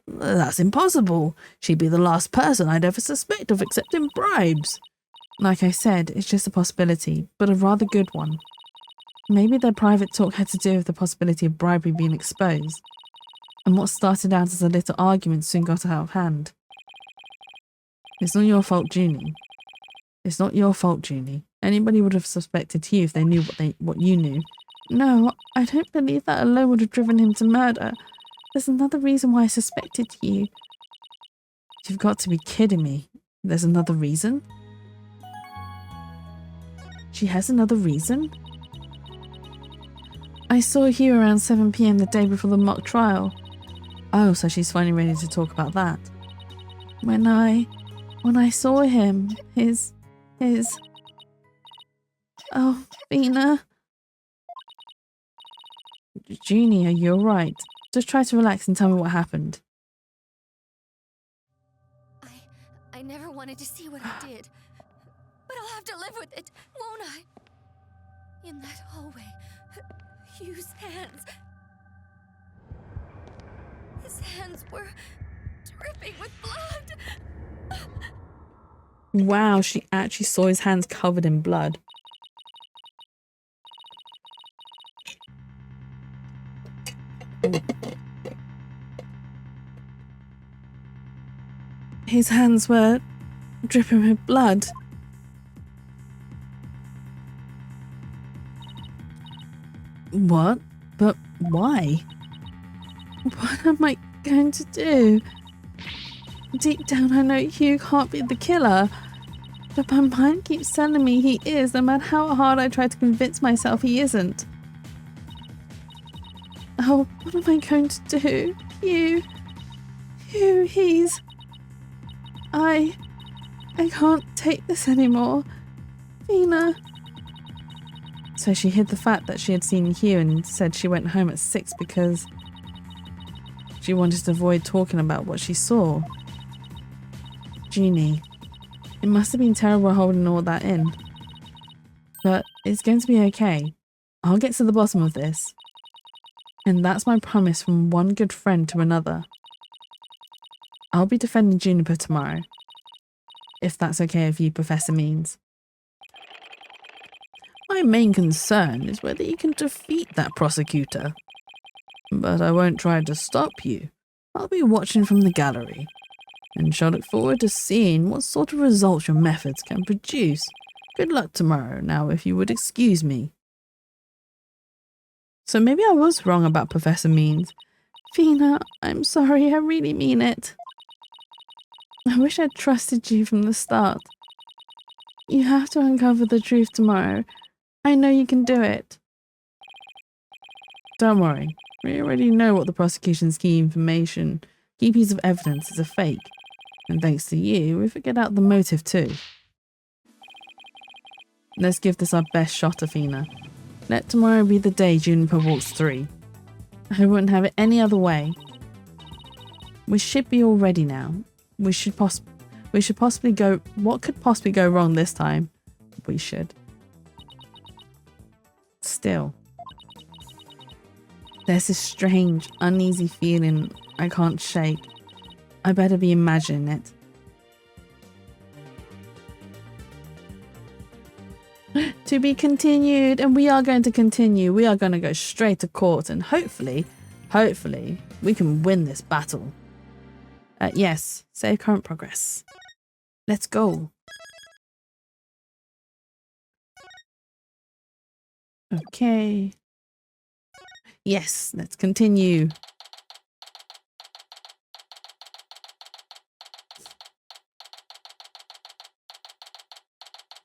That's impossible. She'd be the last person I'd ever suspect of accepting bribes. Like I said, it's just a possibility, but a rather good one. Maybe their private talk had to do with the possibility of bribery being exposed, and what started out as a little argument soon got out of hand. It's not your fault, Junie. It's not your fault, Junie. Anybody would have suspected you if they knew what you knew. No, I don't believe that alone would have driven him to murder. There's another reason why I suspected you. You've got to be kidding me. There's another reason? She has another reason? I saw Hugh around 7 PM the day before the mock trial. Oh, so she's finally ready to talk about that. When I saw him, his... Oh, Fina. Junie, are you alright? Just try to relax and tell me what happened. I never wanted to see what I did, but I'll have to live with it, won't I? In that hallway, Hugh's hands. His hands were dripping with blood. Wow, she actually saw his hands covered in blood. Ooh. His hands were dripping with blood. What? But why? What am I going to do? Deep down I know Hugh can't be the killer, but my mind keeps telling me he is, no matter how hard I try to convince myself he isn't. Oh, what am I going to do? Hugh, he's... I can't take this anymore. Fina. So she hid the fact that she had seen Hugh and said she went home at 6 because she wanted to avoid talking about what she saw. Jeannie. It must have been terrible holding all that in. But it's going to be okay. I'll get to the bottom of this. And that's my promise from one good friend to another. I'll be defending Juniper tomorrow. If that's okay with you, Professor Means. My main concern is whether you can defeat that prosecutor. But I won't try to stop you. I'll be watching from the gallery. And shall look forward to seeing what sort of results your methods can produce. Good luck tomorrow, now if you would excuse me. So maybe I was wrong about Professor Means. Fina, I'm sorry, I really mean it. I wish I'd trusted you from the start. You have to uncover the truth tomorrow. I know you can do it. Don't worry, we already know what the prosecution's key piece of evidence is a fake. And thanks to you, we figured out the motive too. Let's give this our best shot, Afina. Let tomorrow be the day Juniper walks through. I wouldn't have it any other way. We should be all ready now. We should possibly go... What could possibly go wrong this time? We should. Still. There's this strange, uneasy feeling I can't shake. I better be imagining it. To be continued, and we are going to continue. We are going to go straight to court and hopefully, we can win this battle. Yes, save current progress. Let's go. Okay. Yes, let's continue.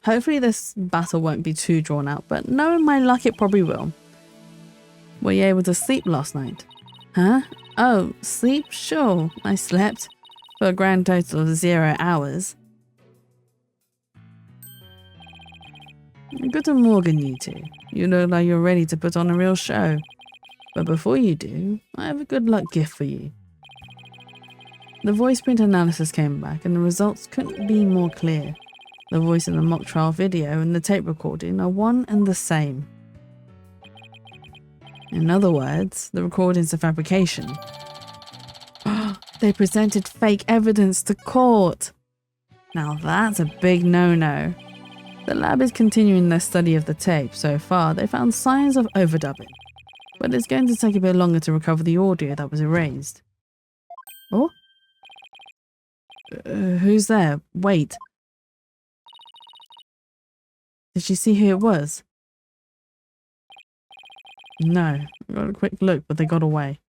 Hopefully this battle won't be too drawn out, but knowing my luck, it probably will. Were you able to sleep last night? Huh? Oh, sleep? Sure, I slept. For a grand total of 0 hours. Good Morgan, you two. You look like you're ready to put on a real show. But before you do, I have a good luck gift for you. The voice print analysis came back and the results couldn't be more clear. The voice in the mock trial video and the tape recording are one and the same. In other words, the recordings are fabrication. They presented fake evidence to court. Now that's a big no-no. The lab is continuing their study of the tape. So far, they found signs of overdubbing. But it's going to take a bit longer to recover the audio that was erased. Oh? Who's there? Wait. Did she see who it was? No. I got a quick look, but they got away.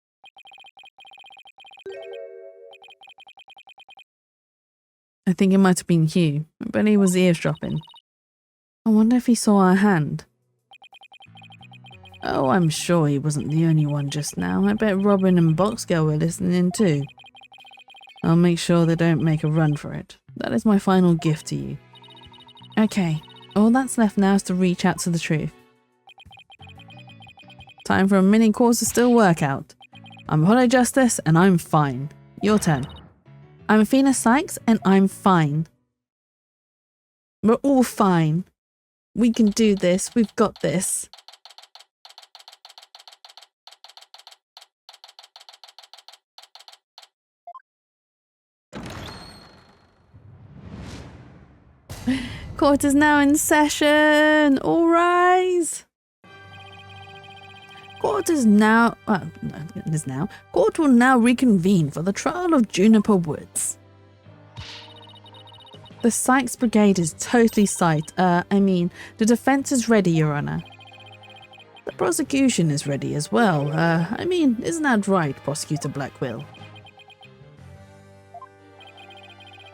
I think it might have been Hugh. I bet he was eavesdropping. I wonder if he saw our hand. Oh, I'm sure he wasn't the only one just now. I bet Robin and Boxgirl were listening too. I'll make sure they don't make a run for it. That is my final gift to you. Okay, all that's left now is to reach out to the truth. Time for a mini course of still workout. I'm Hollow Justice and I'm fine. Your turn. I'm Athena Sykes and I'm fine. We're all fine. We can do this. We've got this. Court is now in session. All rise. Court is now. Well, no, it is now. Court will now reconvene for the trial of Juniper Woods. The Sykes Brigade is totally psyched. The defense is ready, Your Honor. The prosecution is ready as well. Isn't that right, Prosecutor Blackwell?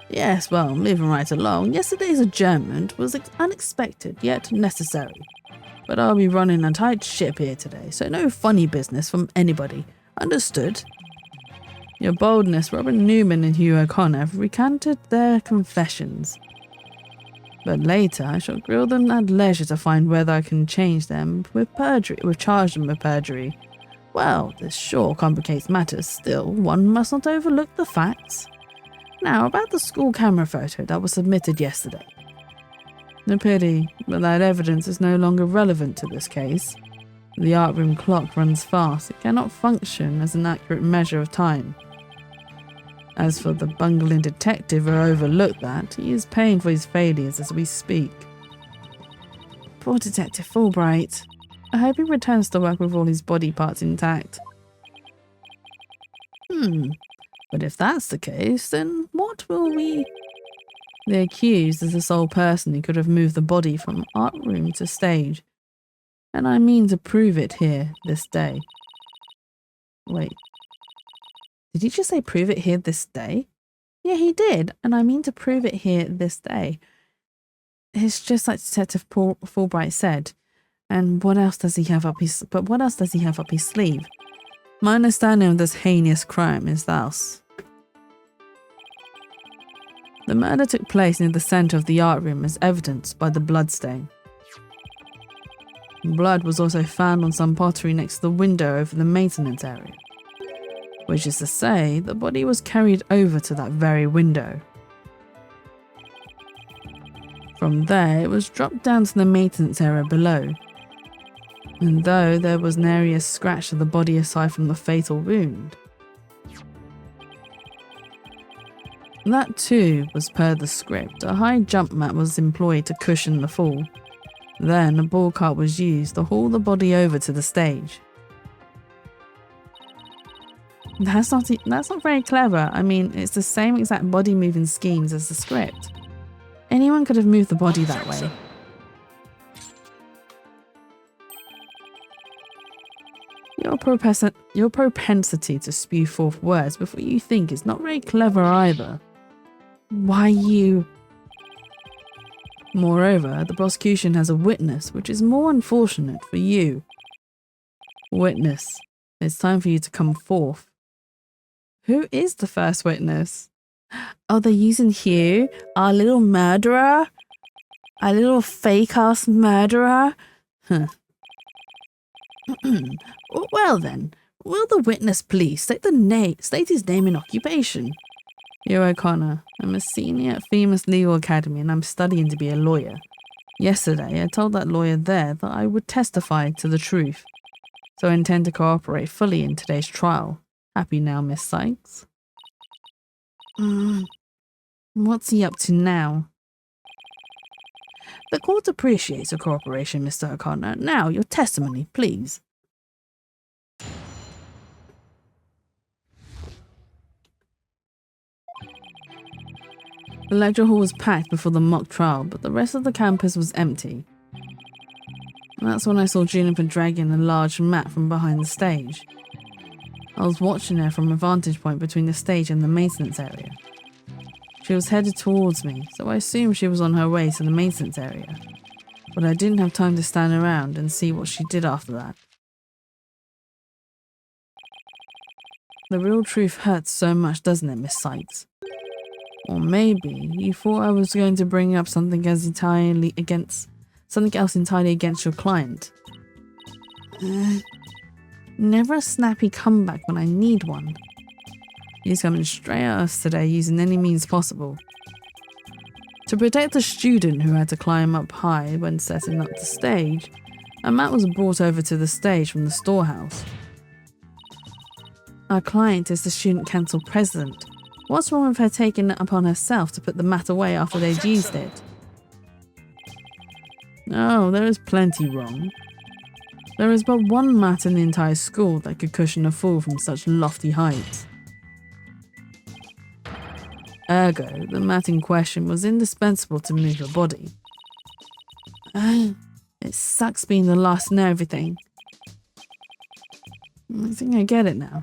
Yes, well, moving right along, yesterday's adjournment was unexpected, yet necessary. But I'll be running a tight ship here today, so no funny business from anybody. Understood? Your boldness, Robert Newman and Hugh O'Connor have recanted their confessions. But later, I shall grill them at leisure to find whether I can charge them with perjury. Well, this sure complicates matters. Still, one must not overlook the facts. Now, about the school camera photo that was submitted yesterday. A pity, but that evidence is no longer relevant to this case. The art room clock runs fast. It cannot function as an accurate measure of time. As for the bungling detective who overlooked that, he is paying for his failures as we speak. Poor Detective Fulbright. I hope he returns to work with all his body parts intact. But if that's the case, then what will we... The accused is the sole person who could have moved the body from art room to stage. And I mean to prove it here, this day. Wait. Did he just say prove it here this day? Yeah, he did. And I mean to prove it here this day. It's just like Detective Fulbright said. And what else does he have up his... But what else does he have up his sleeve? My understanding of this heinous crime is thus. The murder took place near the centre of the art room as evidenced by the bloodstain. Blood was also found on some pottery next to the window over the maintenance area. Which is to say, the body was carried over to that very window. From there, it was dropped down to the maintenance area below. And though there was nary a scratch to the body aside from the fatal wound, that too was per the script. A high jump mat was employed to cushion the fall. Then a ball cart was used to haul the body over to the stage. That's not very clever. I mean, it's the same exact body moving schemes as the script. Anyone could have moved the body that way. Your propensity to spew forth words before you think is not very clever either. Why you... Moreover, the prosecution has a witness, which is more unfortunate for you. Witness, it's time for you to come forth. Who is the first witness? Oh, they're using Hugh, our little murderer? Our little fake-ass murderer? Huh. Well then, will the witness please state his name and occupation? Hugh O'Connor. I'm a senior at Famous Legal Academy and I'm studying to be a lawyer. Yesterday, I told that lawyer there that I would testify to the truth. So I intend to cooperate fully in today's trial. Happy now, Miss Sykes? What's he up to now? The court appreciates your cooperation, Mr. O'Connor. Now, your testimony, please. The lecture hall was packed before the mock trial, but the rest of the campus was empty. That's when I saw Juniper dragging a large mat from behind the stage. I was watching her from a vantage point between the stage and the maintenance area. She was headed towards me, so I assumed she was on her way to the maintenance area. But I didn't have time to stand around and see what she did after that. The real truth hurts so much, doesn't it, Miss Sykes? Or maybe you thought I was going to bring up something else entirely against your client. Never a snappy comeback when I need one. He's coming straight at us today using any means possible. To protect the student who had to climb up high when setting up the stage, a mat was brought over to the stage from the storehouse. Our client is the student council president. What's wrong with her taking it upon herself to put the mat away after they'd used it? Oh, there is plenty wrong. There is but one mat in the entire school that could cushion a fall from such lofty heights. Ergo, the mat in question was indispensable to move your body. It sucks being the last and everything. I think I get it now.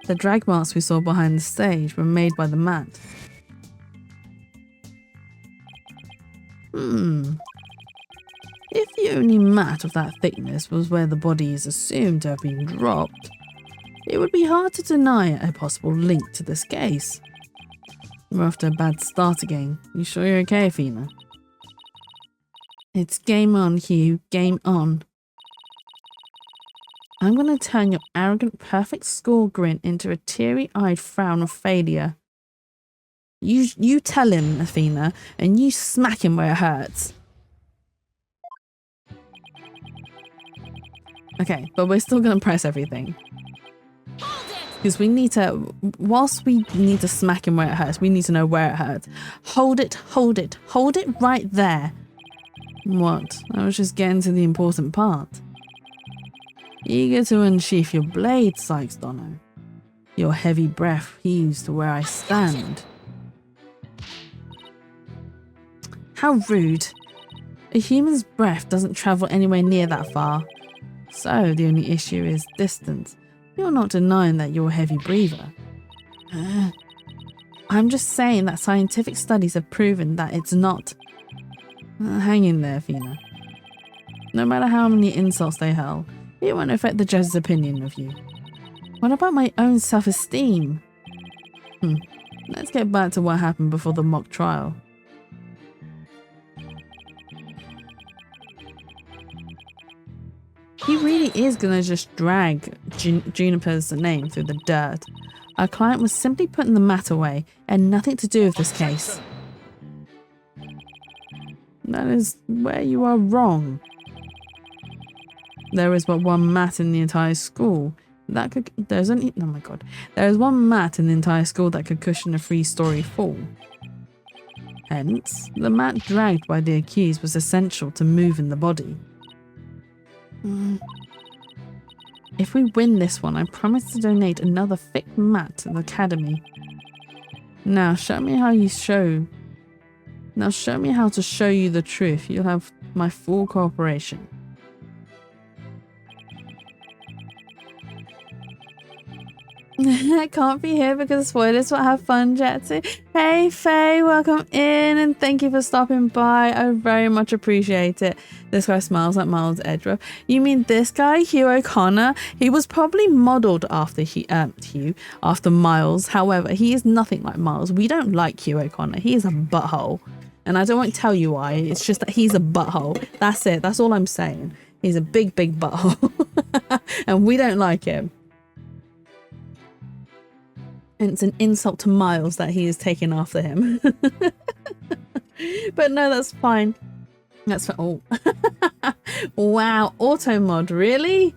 The drag marks we saw behind the stage were made by the mat. If the only mat of that thickness was where the body is assumed to have been dropped, it would be hard to deny a possible link to this case. We're off to a bad start again. You sure you're okay, Athena? It's game on, Hugh. Game on. I'm gonna turn your arrogant, perfect school grin into a teary-eyed frown of failure. You tell him, Athena, and you smack him where it hurts. Okay, but we're still gonna press everything. Because we need to, whilst we need to smack him where it hurts, we need to know where it hurts. Hold it, hold it, hold it right there. What? I was just getting to the important part. Eager to unsheath your blade, Sykes Dono. Your heavy breath heaves to where I stand. How rude. A human's breath doesn't travel anywhere near that far. So the only issue is distance. You're not denying that you're a heavy breather. I'm just saying that scientific studies have proven that it's not. Hang in there, Athena. No matter how many insults they hurl, it won't affect the judge's opinion of you. What about my own self-esteem? Let's get back to what happened before the mock trial. He really is gonna just drag Juniper's name through the dirt. Our client was simply putting the mat away and nothing to do with this case. That is where you are wrong. There is but one mat in the entire school that could. There's only. Oh my god. There is one mat in the entire school that could cushion a 3-story fall. Hence, the mat dragged by the accused was essential to moving the body. If we win this one, I promise to donate another thick mat to the academy. Now show me how to show you the truth. You'll have my full cooperation. I can't be here because spoilers will have fun, Jetsu. Hey Faye, welcome in and thank you for stopping by. I very much appreciate it. This guy smiles like Miles Edgeworth. You mean this guy, Hugh O'Connor? He was probably modelled after after Miles. However, he is nothing like Miles. We don't like Hugh O'Connor. He is a butthole. And I don't want to tell you why. It's just that he's a butthole. That's it. That's all I'm saying. He's a big, big butthole. And we don't like him. And it's an insult to Miles that he is taking after him. But no, that's fine. That's fine. Oh. Wow, auto mod, really?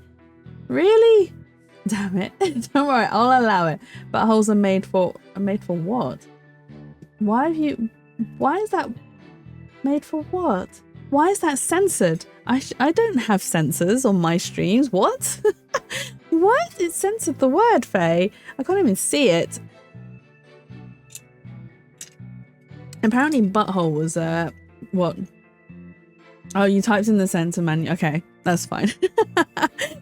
Really? Damn it. Don't worry, I'll allow it. Buttholes are made for what? Why is that made for what? Why is that censored? I don't have censors on my streams. What? What? It censored the word, Faye. I can't even see it. Apparently butthole was what? Oh, you typed in the censor menu. Okay, that's fine.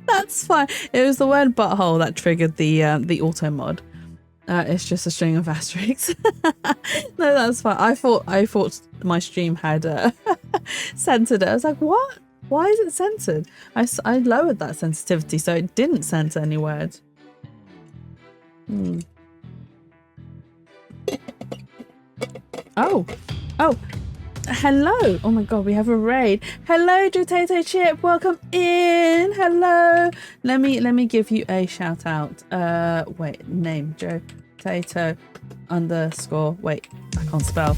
That's fine. It was the word butthole that triggered the auto mod. It's just a string of asterisks. No, that's fine. I thought my stream had censored it. I was like, what? Why is it censored? I lowered that sensitivity so it didn't censor any words. Oh, hello. Oh my god, we have a raid. Hello, Potato Chip. Welcome in. Hello. Let me give you a shout out. Wait, name Joe Potato _ wait, I can't spell.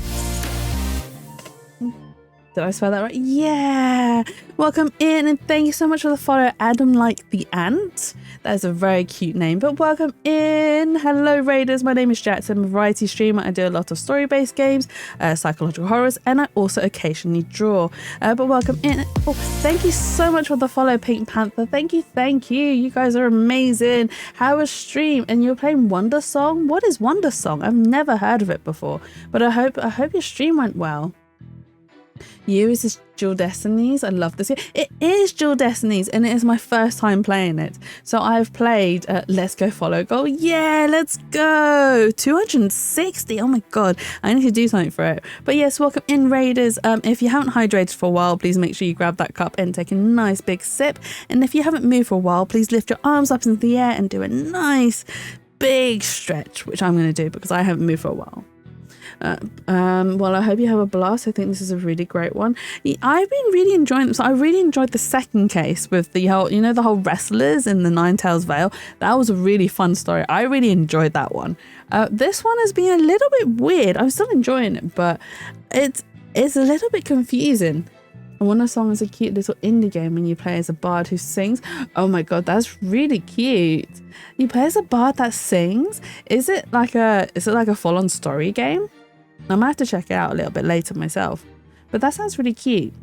Did I spell that right? Yeah. Welcome in, and thank you so much for the follow, Adam like the ant. That is a very cute name, but welcome in. Hello Raiders, my name is Jax. I'm a variety streamer. I do a lot of story-based games, psychological horrors, and I also occasionally draw. But welcome in. Oh, thank you so much for the follow, Pink Panther. Thank you. You guys are amazing. How was stream? And you're playing Wonder Song? What is Wonder Song? I've never heard of it before, but I hope your stream went well. Is this Dual Destinies? I love this game. It is Dual Destinies, and it is my first time playing it. So I've played Let's Go Follow Goal. Yeah, let's go. 260. Oh my god, I need to do something for it. But yes, welcome in Raiders. If you haven't hydrated for a while, please make sure you grab that cup and take a nice big sip. And if you haven't moved for a while, please lift your arms up into the air and do a nice big stretch, which I'm going to do because I haven't moved for a while. Well, I hope you have a blast. I think this is a really great one. I've been really enjoying it. So I really enjoyed the second case with the whole, the whole wrestlers in the Ninetales Vale. That was a really fun story. I really enjoyed that one. This one has been a little bit weird. I'm still enjoying it, but it's a little bit confusing. And Wonder Song is a cute little indie game when you play as a bard who sings. Oh my god, that's really cute. You play as a bard that sings? Is it like a full-on story game? I might have to check it out a little bit later myself. But that sounds really cute.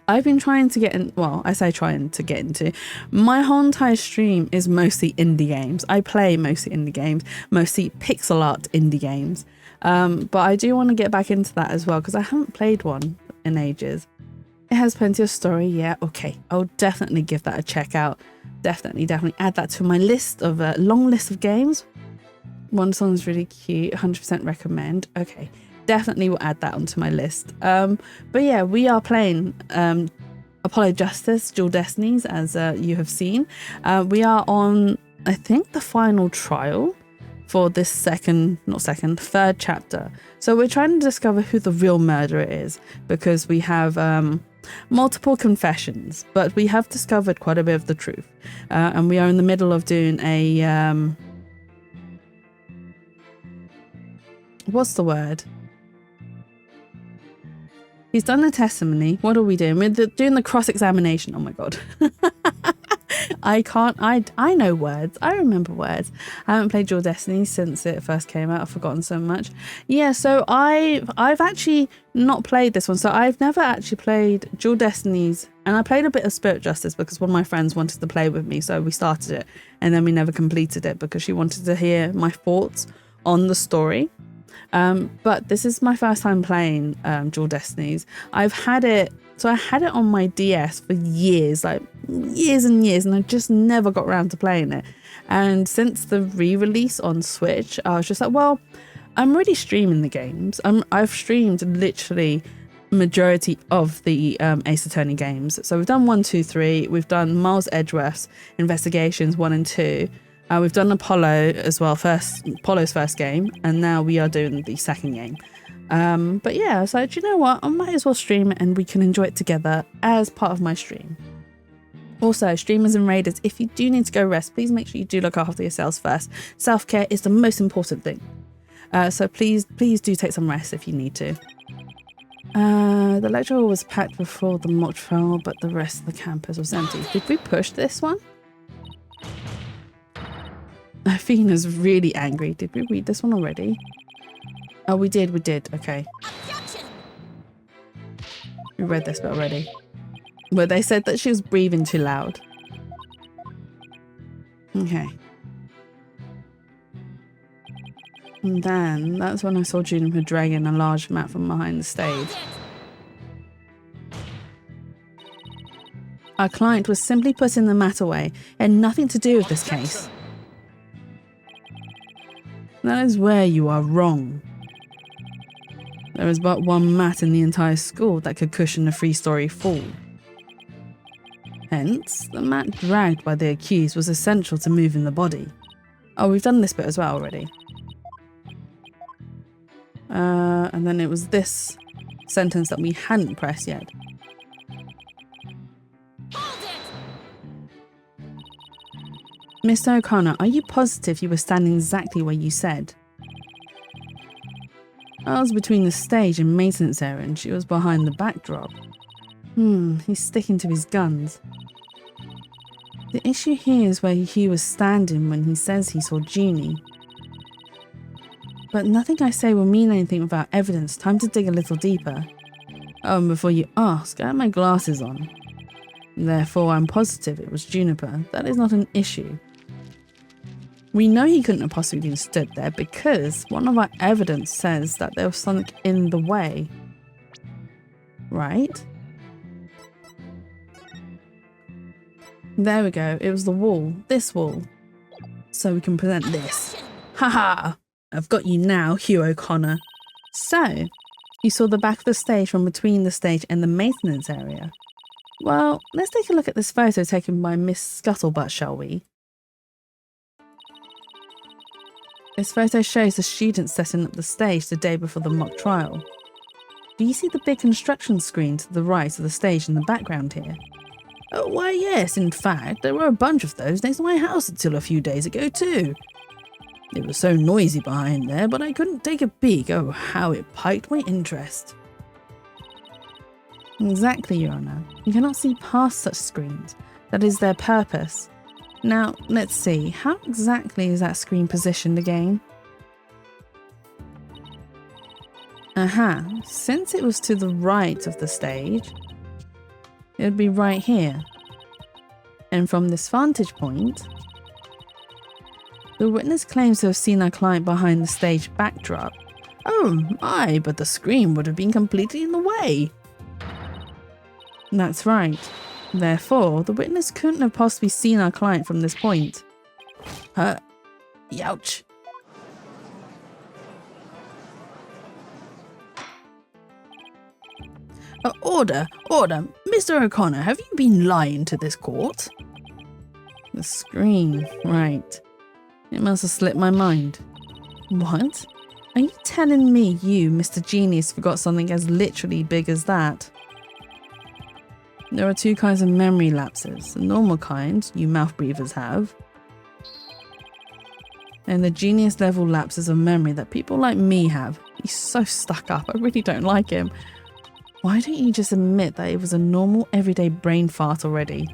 I've been trying to get in, well, I say trying to get into. My whole entire stream is mostly indie games. I play mostly indie games, mostly pixel art indie games. But I do want to get back into that as well because I haven't played one in ages. It has plenty of story, yeah, okay. I'll definitely give that a check out. Definitely add that to my list of long list of games. One song is really cute, 100% recommend. Okay, definitely will add that onto my list. But yeah, we are playing Apollo Justice, Dual Destinies, as you have seen. We are on, I think, the final trial for this third chapter. So we're trying to discover who the real murderer is because we have multiple confessions, but we have discovered quite a bit of the truth. And we are in the middle of doing a... what's the word? He's done the testimony. What are we doing? We're doing the cross-examination. Oh my god. I know words. I remember words. I haven't played Dual Destiny since it first came out. I've forgotten so much. Yeah, so I've actually not played this one. So I've never actually played Dual Destinies, and I played a bit of Spirit Justice because one of my friends wanted to play with me. So we started it and then we never completed it because she wanted to hear my thoughts on the story. But this is my first time playing Dual Destinies. I've had it, so I had it on my DS for years, like years and years, and I just never got around to playing it. And since the re-release on Switch, I was just like, well, I'm already streaming the games. I've streamed literally majority of the Ace Attorney games. So we've done 1, 2, 3. We've done Miles Edgeworth's Investigations 1 and 2. We've done Apollo as well, Apollo's first game, and now we are doing the second game. But yeah, so do you know what? I might as well stream it and we can enjoy it together as part of my stream. Also, streamers and raiders, if you do need to go rest, please make sure you do look after yourselves first. Self-care is the most important thing. So please do take some rest if you need to. The lecture hall was packed before the mock trial, but the rest of the campus was empty. Did we push this one? Athena's really angry. Did we read this one already? Oh, we did. Okay. We read this bit already. Where they said that she was breathing too loud. Okay. And then, that's when I saw Juniper dragging a large mat from behind the stage. Our client was simply putting the mat away. It had nothing to do with this case. That is where you are wrong. There is but one mat in the entire school that could cushion a 3-story fall. Hence, the mat dragged by the accused was essential to moving the body. Oh, we've done this bit as well already. And then it was this sentence that we hadn't pressed yet. Mr. O'Connor, are you positive you were standing exactly where you said? I was between the stage and maintenance area and she was behind the backdrop. He's sticking to his guns. The issue here is where he was standing when he says he saw Jeannie. But nothing I say will mean anything without evidence. Time to dig a little deeper. Oh, and before you ask, I have my glasses on. Therefore, I'm positive it was Juniper. That is not an issue. We know he couldn't have possibly been stood there because one of our evidence says that there was something in the way. Right? There we go. It was the wall. This wall. So we can present this. Haha! I've got you now, Hugh O'Connor. So, you saw the back of the stage from between the stage and the maintenance area. Well, let's take a look at this photo taken by Miss Scuttlebutt, shall we? This photo shows the students setting up the stage the day before the mock trial. Do you see the big construction screen to the right of the stage in the background here? Oh, why yes, in fact, there were a bunch of those next to my house until a few days ago too. It was so noisy behind there, but I couldn't take a peek. Oh, how it piqued my interest. Exactly, Your Honour. You cannot see past such screens. That is their purpose. Now, let's see. How exactly is that screen positioned again? Aha. Since it was to the right of the stage, it would be right here. And from this vantage point, the witness claims to have seen our client behind the stage backdrop. Oh my, but the screen would have been completely in the way. That's right. Therefore, the witness couldn't have possibly seen our client from this point. Youch. Order! Mr. O'Connor, have you been lying to this court? The screen, right. It must have slipped my mind. What? Are you telling me you, Mr. Genius, forgot something as literally big as that? There are two kinds of memory lapses. The normal kind, you mouth breathers have, and the genius level lapses of memory that people like me have. He's so stuck up, I really don't like him. Why don't you just admit that it was a normal everyday brain fart already?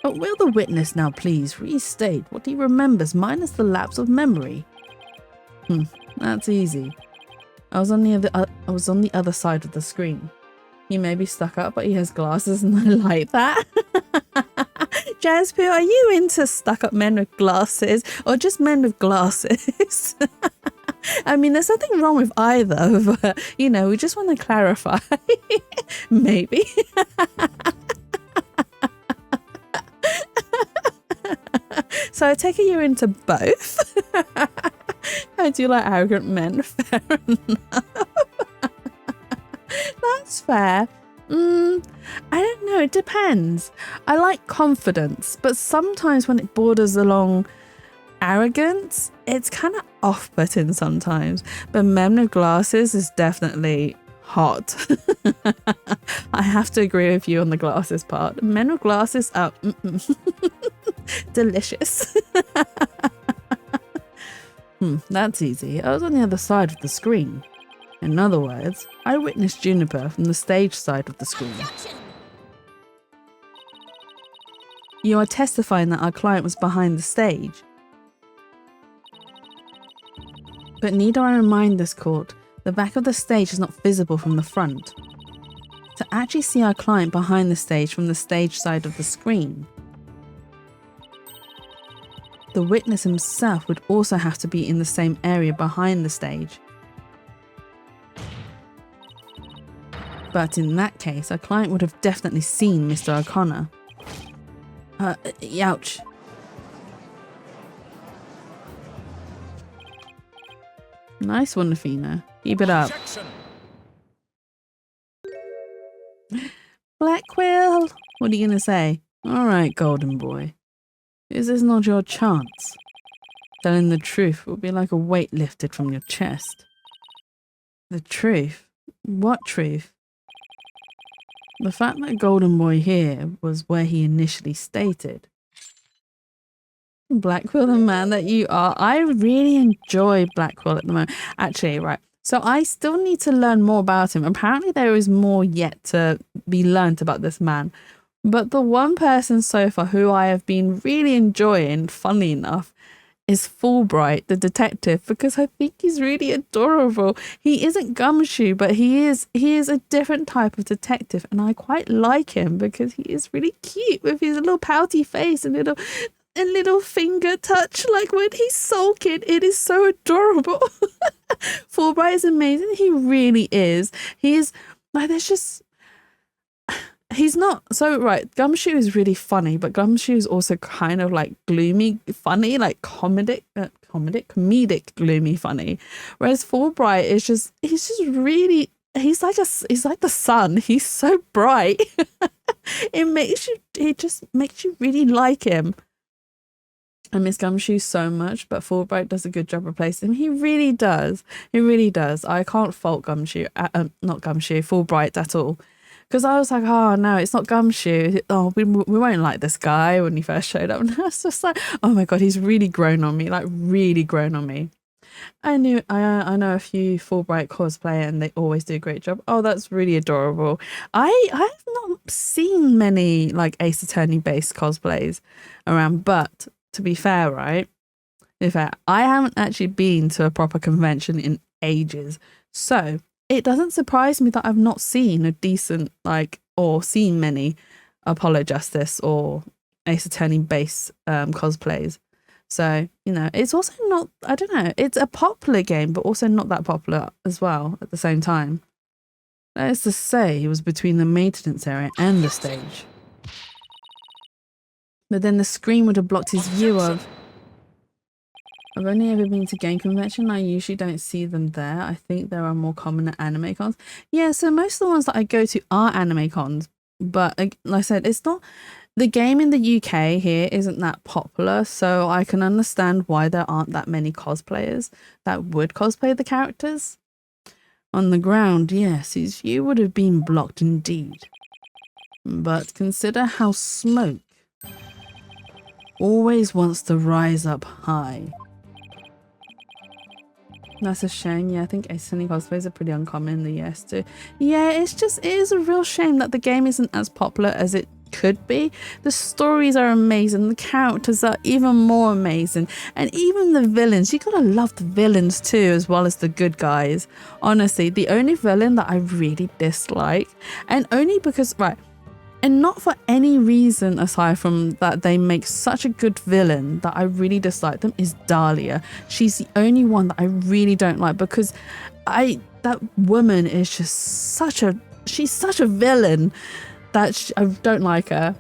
But will the witness now please restate what he remembers minus the lapse of memory? That's easy. I was on the other side of the screen. He may be stuck up, but he has glasses and I like that. Jazzpoo, are you into stuck up men with glasses or just men with glasses? I mean, there's nothing wrong with either, but, you know, we just want to clarify. Maybe. So I take it you're into both. I do like arrogant men. Fair enough. That's fair. I don't know. It depends. I like confidence, but sometimes when it borders along arrogance, it's kind of off-putting sometimes. But men with glasses is definitely hot. I have to agree with you on the glasses part. Men with glasses are delicious. That's easy. I was on the other side of the screen. In other words, I witnessed Juniper from the stage side of the screen. You are testifying that our client was behind the stage. But need I remind this court, the back of the stage is not visible from the front. To actually see our client behind the stage from the stage side of the screen, the witness himself would also have to be in the same area behind the stage. But in that case, our client would have definitely seen Mr. O'Connor. Youch. Nice one, Nafina. Keep it up. Black Quill, what are you gonna say? Alright, golden boy. Is this not your chance? Telling the truth will be like a weight lifted from your chest. The truth? What truth? The fact that Golden Boy here was where he initially stated. Blackwell, the man that you are. I really enjoy Blackwell at the moment. Actually, right, So I still need to learn more about him. Apparently there is more yet to be learnt about this man. But the one person so far who I have been really enjoying, funnily enough, is Fulbright, the detective, because I think he's really adorable. He isn't Gumshoe, but he is a different type of detective, and I quite like him because he is really cute with his little pouty face and little finger touch, like when he's sulking. It is so adorable. Fulbright is amazing. He really is. He is like, there's just, he's not so right. Gumshoe is really funny, but Gumshoe is also kind of like gloomy, funny, like comedic, gloomy, funny. Whereas Fulbright is just, he's just really, he's like the sun. He's so bright. It just makes you really like him. I miss Gumshoe so much, but Fulbright does a good job replacing him. He really does. He really does. I can't fault Fulbright at all. Because I was like, oh no, it's not Gumshoe. Oh, we won't like this guy when he first showed up. And I was just like, oh my God, he's really grown on me, like really grown on me. I know a few Fulbright cosplay and they always do a great job. Oh, that's really adorable. I have not seen many like Ace Attorney based cosplays around, but to be fair, right? In fact, I haven't actually been to a proper convention in ages. So it doesn't surprise me that I've not seen a decent, or seen many Apollo Justice or Ace Attorney base cosplays. So, it's also not, I don't know, it's a popular game, but also not that popular as well at the same time. That is to say, it was between the maintenance area and the stage. But then the screen would have blocked his view of... I've only ever been to game convention. I usually don't see them there. I think there are more common at anime cons. Yeah, so most of the ones that I go to are anime cons. But like I said, it's not... The game in the UK here isn't that popular, so I can understand why there aren't that many cosplayers that would cosplay the characters. On the ground, yes, his view would have been blocked indeed. But consider how smoke always wants to rise up high. That's a shame. Yeah, I think Ace Attorney cosplays are pretty uncommon in the US too. Yeah, it is a real shame that the game isn't as popular as it could be. The stories are amazing, the characters are even more amazing, and even the villains, you gotta love the villains too as well as the good guys. Honestly, the only villain that I really dislike, and only because, right, and not for any reason aside from that they make such a good villain that I really dislike them, is Dahlia. She's the only one that I really don't like because that woman is just she's such a villain that I don't like her.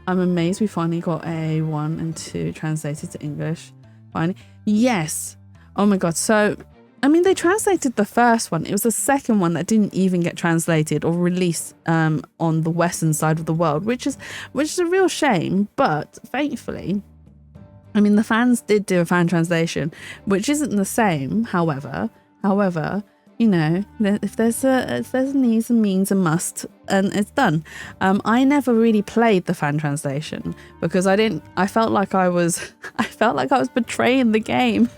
I'm amazed we finally got A1 and 2 translated to English. Finally. Yes. Oh my God. So, I mean, they translated the first one. It was the second one that didn't even get translated or released on the Western side of the world, which is a real shame. But thankfully, I mean, the fans did do a fan translation, which isn't the same. However, if there's a needs and means a must, and it's done. I never really played the fan translation because I felt like I was betraying the game.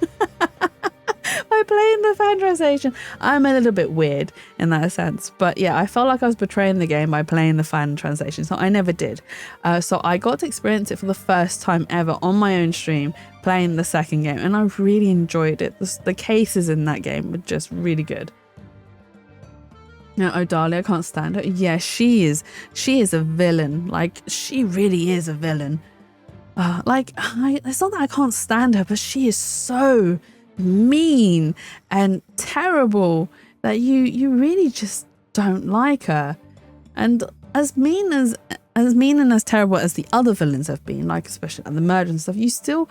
By playing the fan translation. I'm a little bit weird in that sense, but yeah, I felt like I was betraying the game by playing the fan translation, so I never did. So I got to experience it for the first time ever on my own stream, playing the second game, and I really enjoyed it. The cases in that game were just really good. Now, Odalia, I can't stand her. Yeah, she is a villain. Like, she really is a villain. It's not that I can't stand her, but she is so mean and terrible that you really just don't like her. And as mean and as terrible as the other villains have been, like especially the murder and stuff, you still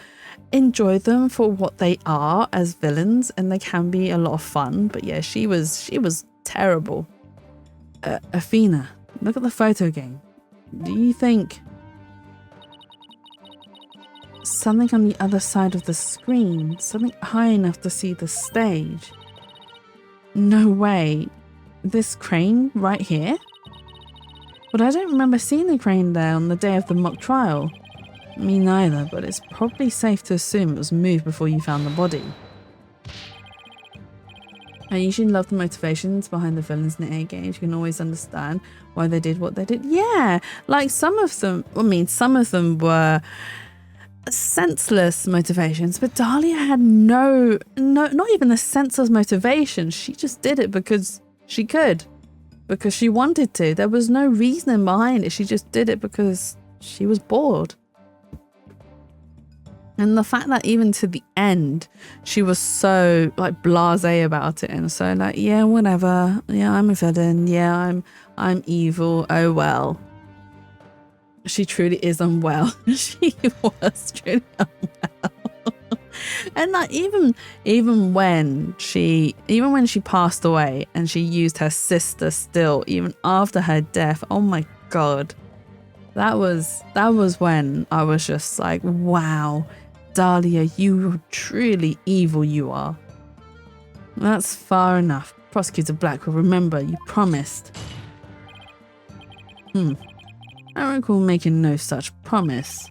enjoy them for what they are as villains, and they can be a lot of fun. But yeah, she was terrible. Athena, look at the photo game. Do you think something on the other side of the screen, something high enough to see the stage? No way. This crane right here? But I don't remember seeing the crane there on the day of the mock trial. Me neither, but it's probably safe to assume it was moved before you found the body. I usually love the motivations behind the villains in the A games. You can always understand why they did what they did. Yeah, like some of them were senseless motivations, but Dahlia had no, not even a senseless motivation. She just did it because she could, because she wanted to. There was no reasoning behind it. She just did it because she was bored. And the fact that even to the end, she was so like blasé about it and so like, yeah, whatever. Yeah, I'm a villain. Yeah, I'm evil. Oh well. She truly is unwell. She was truly unwell. And like even when she passed away and she used her sister still, even after her death, oh my god. That was when I was just like, wow. Dahlia, you truly evil you are. That's far enough. Prosecutor Blackwell, remember, you promised. I don't recall making no such promise.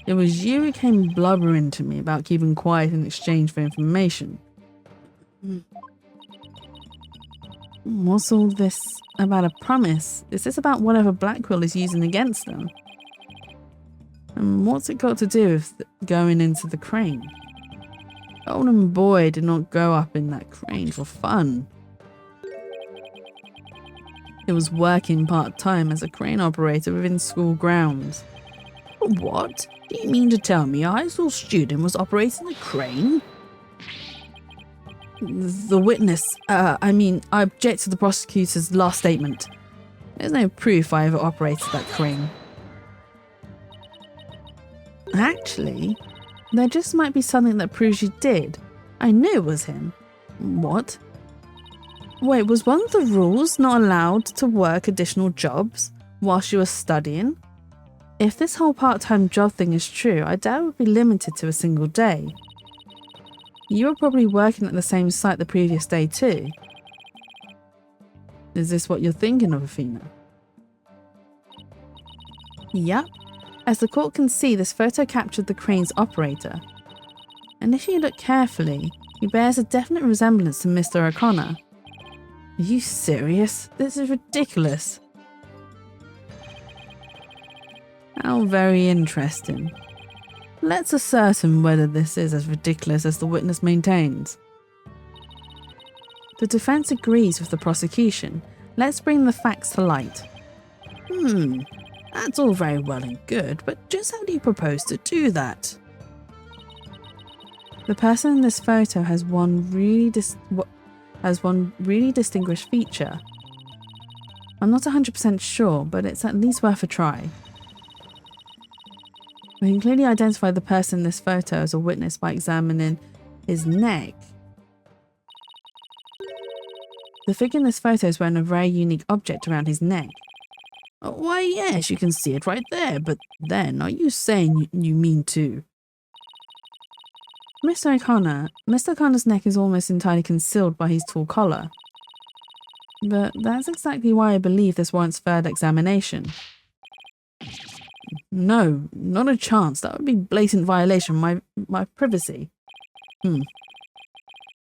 It was you who came blubbering to me about keeping quiet in exchange for information. What's all this about a promise? Is this about whatever Blackwell is using against them? And what's it got to do with going into the crane? Golden Boy did not go up in that crane for fun. He was working part-time as a crane operator within school grounds. What? Do you mean to tell me a high school student was operating a crane? The witness, I object to the prosecutor's last statement. There's no proof I ever operated that crane. Actually, there just might be something that proves you did. I knew it was him. What? Wait, was one of the rules not allowed to work additional jobs whilst you were studying? If this whole part-time job thing is true, I doubt it would be limited to a single day. You were probably working at the same site the previous day too. Is this what you're thinking of, Athena? Yep. As the court can see, this photo captured the crane's operator. And if you look carefully, he bears a definite resemblance to Mr. O'Connor. Are you serious? This is ridiculous. How very interesting. Let's ascertain whether this is as ridiculous as the witness maintains. The defense agrees with the prosecution. Let's bring the facts to light. That's all very well and good, but just how do you propose to do that? The person in this photo has one really distinguished feature. I'm not 100% sure, but it's at least worth a try. We can clearly identify the person in this photo as a witness by examining his neck. The figure in this photo is wearing a very unique object around his neck. Why, yes, you can see it right there, but then are you saying you mean to? Mr. O'Connor's neck is almost entirely concealed by his tall collar. But that's exactly why I believe this warrants further examination. No, not a chance. That would be blatant violation of my privacy.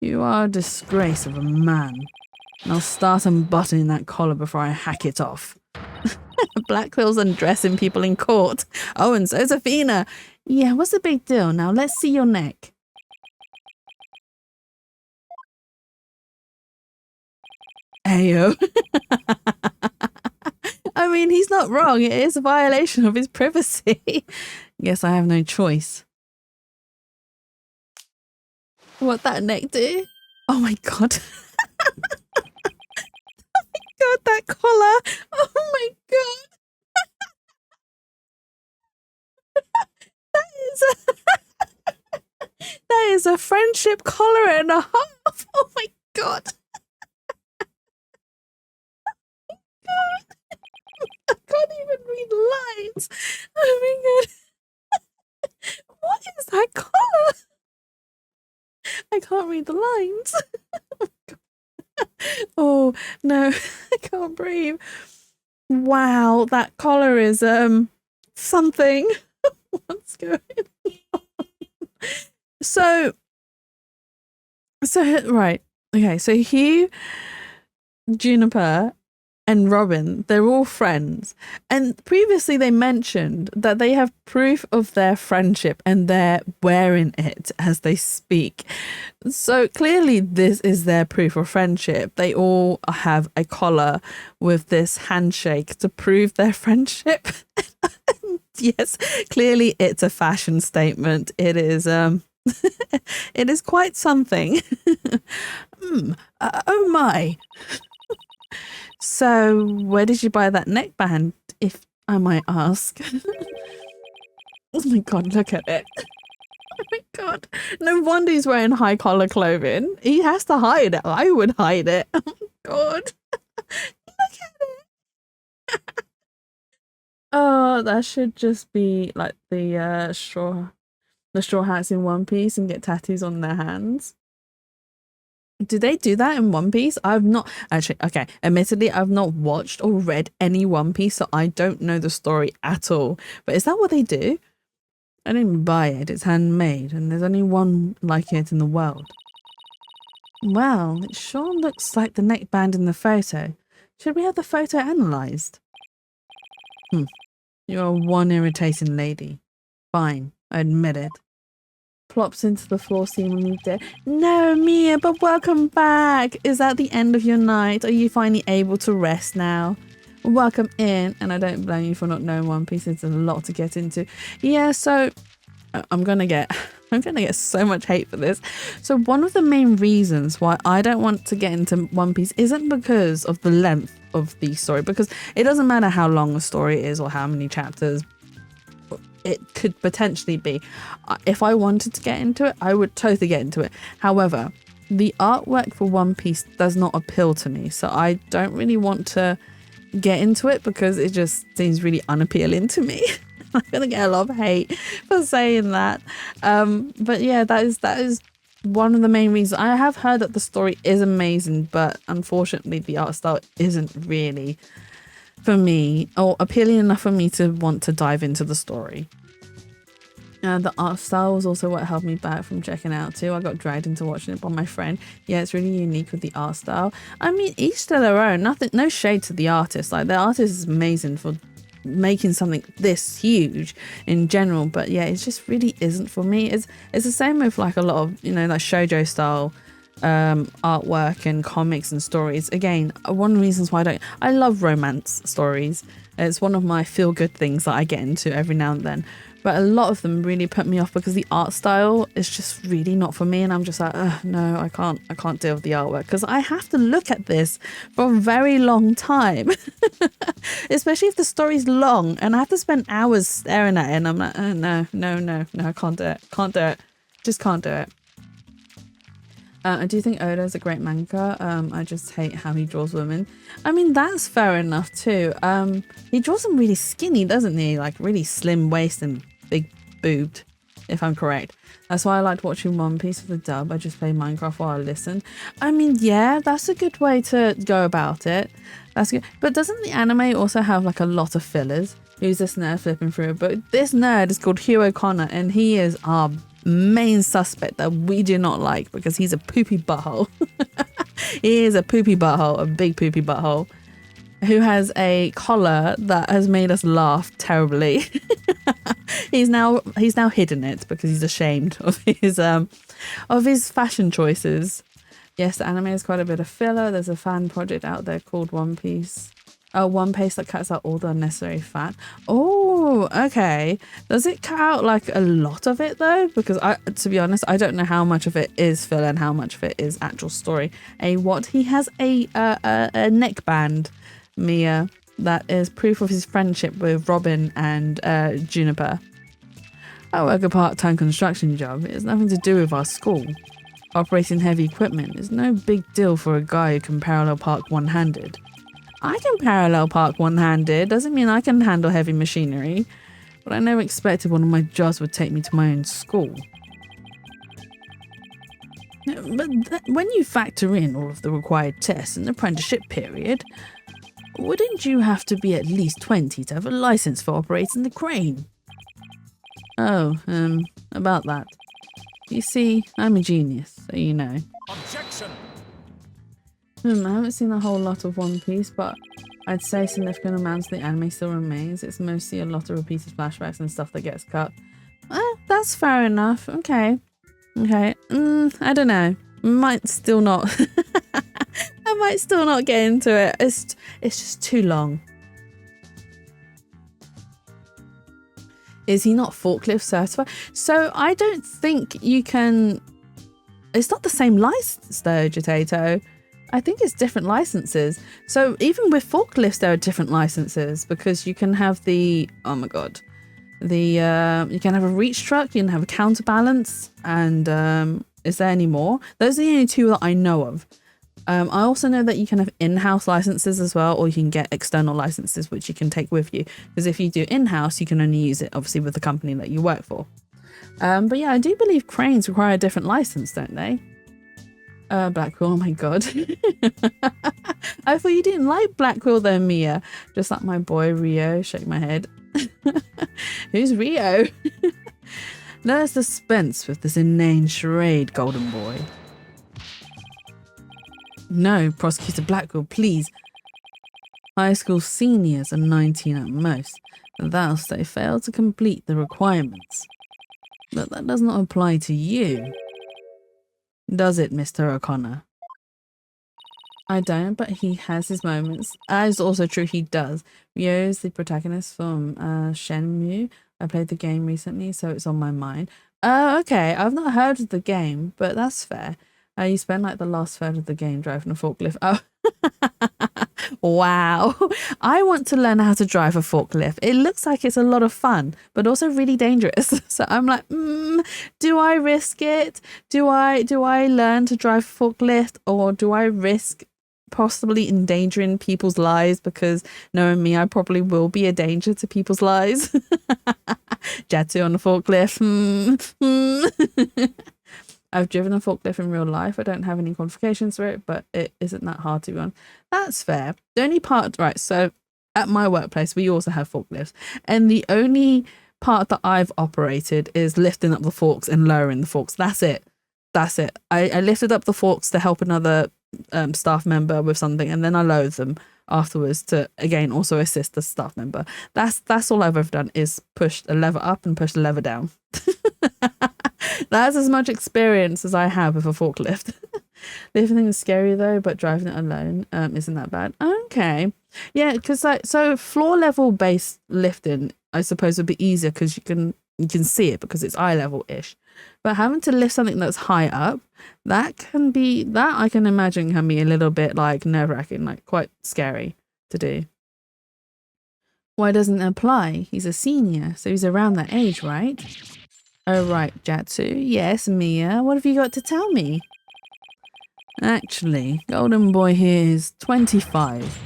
You are a disgrace of a man. And I'll start unbuttoning that collar before I hack it off. Blackwell's undressing people in court. Oh, and so's Athena. Yeah, what's the big deal? Now let's see your neck. Ayo. I mean, he's not wrong. It is a violation of his privacy. Guess I have no choice. What that neck do? Oh my god. Oh my god, that collar. Oh my god. That is a friendship collar and a half. Oh my god. I can't even read the lines. Oh my god. What is that collar? I can't read the lines. Oh no, I can't breathe. Wow, that collar is something. What's going on? So right. Okay, so Hugh, Juniper, and Robin, they're all friends. And previously they mentioned that they have proof of their friendship and they're wearing it as they speak. So clearly this is their proof of friendship. They all have a collar with this handshake to prove their friendship. Yes, clearly it's a fashion statement. It is it is quite something. Oh my. So, where did you buy that neckband, if I might ask? Oh my god, look at it. Oh my god. No wonder he's wearing high collar clothing. He has to hide it. I would hide it. Oh my god. Look at it. Oh, that should just be like the straw hats in One Piece and get tattoos on their hands. Do they do that in One Piece? I've not actually. Okay, admittedly, I've not watched or read any One Piece, so I don't know the story at all. But is that what they do? I didn't buy it. It's handmade, and there's only one like it in the world. Well, it sure looks like the neckband in the photo. Should we have the photo analysed? You're one irritating lady. Fine, I admit it. Plops into the floor seemingly dead. No, Mia, but welcome back. Is that the end of your night? Are you finally able to rest now? Welcome in, and I don't blame you for not knowing One Piece. It's a lot to get into. Yeah, so I'm gonna get so much hate for this. So one of the main reasons why I don't want to get into One Piece isn't because of the length of the story, because it doesn't matter how long a story is or how many chapters it could potentially be. If I wanted to get into it, I would totally get into it. However, the artwork for One Piece does not appeal to me, so I don't really want to get into it because it just seems really unappealing to me. I'm gonna get a lot of hate for saying that. But yeah, that is one of the main reasons. I have heard that the story is amazing, but unfortunately the art style isn't really for me, or appealing enough for me to want to dive into the story. The art style was also what held me back from checking out too. I got dragged into watching it by my friend. Yeah, it's really unique with the art style. I mean, each to their own. No shade to the artist. Like, the artist is amazing for making something this huge in general, but yeah, it just really isn't for me. It's the same with like a lot of, like shoujo style artwork and comics and stories. Again, one of the reasons why I love romance stories. It's one of my feel-good things that I get into every now and then, but a lot of them really put me off because the art style is just really not for me, and I'm just like, no, I can't deal with the artwork because I have to look at this for a very long time. Especially if the story's long and I have to spend hours staring at it, and I'm like, no, I can't do it, just can't do it. I do think Oda is a great manga. I just hate how he draws women. I mean, that's fair enough too. He draws them really skinny, doesn't he? Like really slim waist and big boobed, if I'm correct. That's why I liked watching One Piece with the dub. I just play Minecraft while I listen. I mean, yeah, that's a good way to go about it. That's good. But doesn't the anime also have like a lot of fillers? Who's this nerd flipping through a book? This nerd is called Hugh O'Connor, and he is our main suspect that we do not like because he's a poopy butthole. He is a poopy butthole, a big poopy butthole, who has a collar that has made us laugh terribly. He's now hidden it because he's ashamed of his fashion choices. Yes, the anime is quite a bit of filler. There's a fan project out there called One Piece. Oh, One Piece that cuts out all the unnecessary fat. Oh, okay. Does it cut out like a lot of it though? Because to be honest, I don't know how much of it is filler and how much of it is actual story. He has a neckband, Mia, that is proof of his friendship with Robin and Juniper. I work a part-time construction job. It has nothing to do with our school. Operating heavy equipment is no big deal for a guy who can parallel park one-handed. I can parallel park one-handed, doesn't mean I can handle heavy machinery, but I never expected one of my jobs would take me to my own school. But when you factor in all of the required tests and apprenticeship period, wouldn't you have to be at least 20 to have a license for operating the crane? Oh, about that. You see, I'm a genius, so you know. Objection! I haven't seen a whole lot of One Piece, but I'd say significant amounts of the anime still remains. It's mostly a lot of repeated flashbacks and stuff that gets cut. That's fair enough. Okay. Okay. I don't know. Might still not. I might still not get into it. It's just too long. Is he not forklift certified? So I don't think you can... It's not the same license though, Jatato. I think it's different licenses. So even with forklifts, there are different licenses because you can have the... Oh my God. You can have a reach truck, you can have a counterbalance, and is there any more? Those are the only two that I know of. I also know that you can have in-house licenses as well, or you can get external licenses which you can take with you, because if you do in-house you can only use it obviously with the company that you work for. But yeah, I do believe cranes require a different license, don't they? Blackwell, oh my God. I thought you didn't like Blackwell though, Mia. Just like my boy Rio. Shake my head. Who's Rio? Let us dispense with this inane charade, golden boy. No, Prosecutor Blackwell, please. High school seniors are 19 at most, and thus they fail to complete the requirements. But that does not apply to you. Does it, Mr. O'Connor? I don't, but he has his moments. That is also true, he does. Ryo is the protagonist from Shenmue. I played the game recently, so it's on my mind. Oh, okay. I've not heard of the game, but that's fair. You spend like the last third of the game driving a forklift. Oh, wow. I want to learn how to drive a forklift. It looks like it's a lot of fun, but also really dangerous. So I'm like, do I risk it? Do I learn to drive a forklift, or do I risk possibly endangering people's lives? Because knowing me, I probably will be a danger to people's lives. Jatsu on a forklift. I've driven a forklift in real life. I don't have any qualifications for it, but it isn't that hard to be on. That's fair. The only part, right, so at my workplace, we also have forklifts. And the only part that I've operated is lifting up the forks and lowering the forks. That's it. That's it. I lifted up the forks to help another staff member with something, and then I lowered them afterwards to, again, also assist the staff member. That's all I've ever done, is push a lever up and push a lever down. That's as much experience as I have with a forklift. Lifting is scary though, but driving it alone isn't that bad. Okay. Yeah, because so floor level based lifting, I suppose, would be easier because you can see it because it's eye level ish. But having to lift something that's high up, that I can imagine can be a little bit like nerve wracking, like quite scary to do. Why doesn't it apply? He's a senior, so he's around that age, right? Oh, right, Jatsu. Yes, Mia. What have you got to tell me? Actually, Golden Boy here is 25.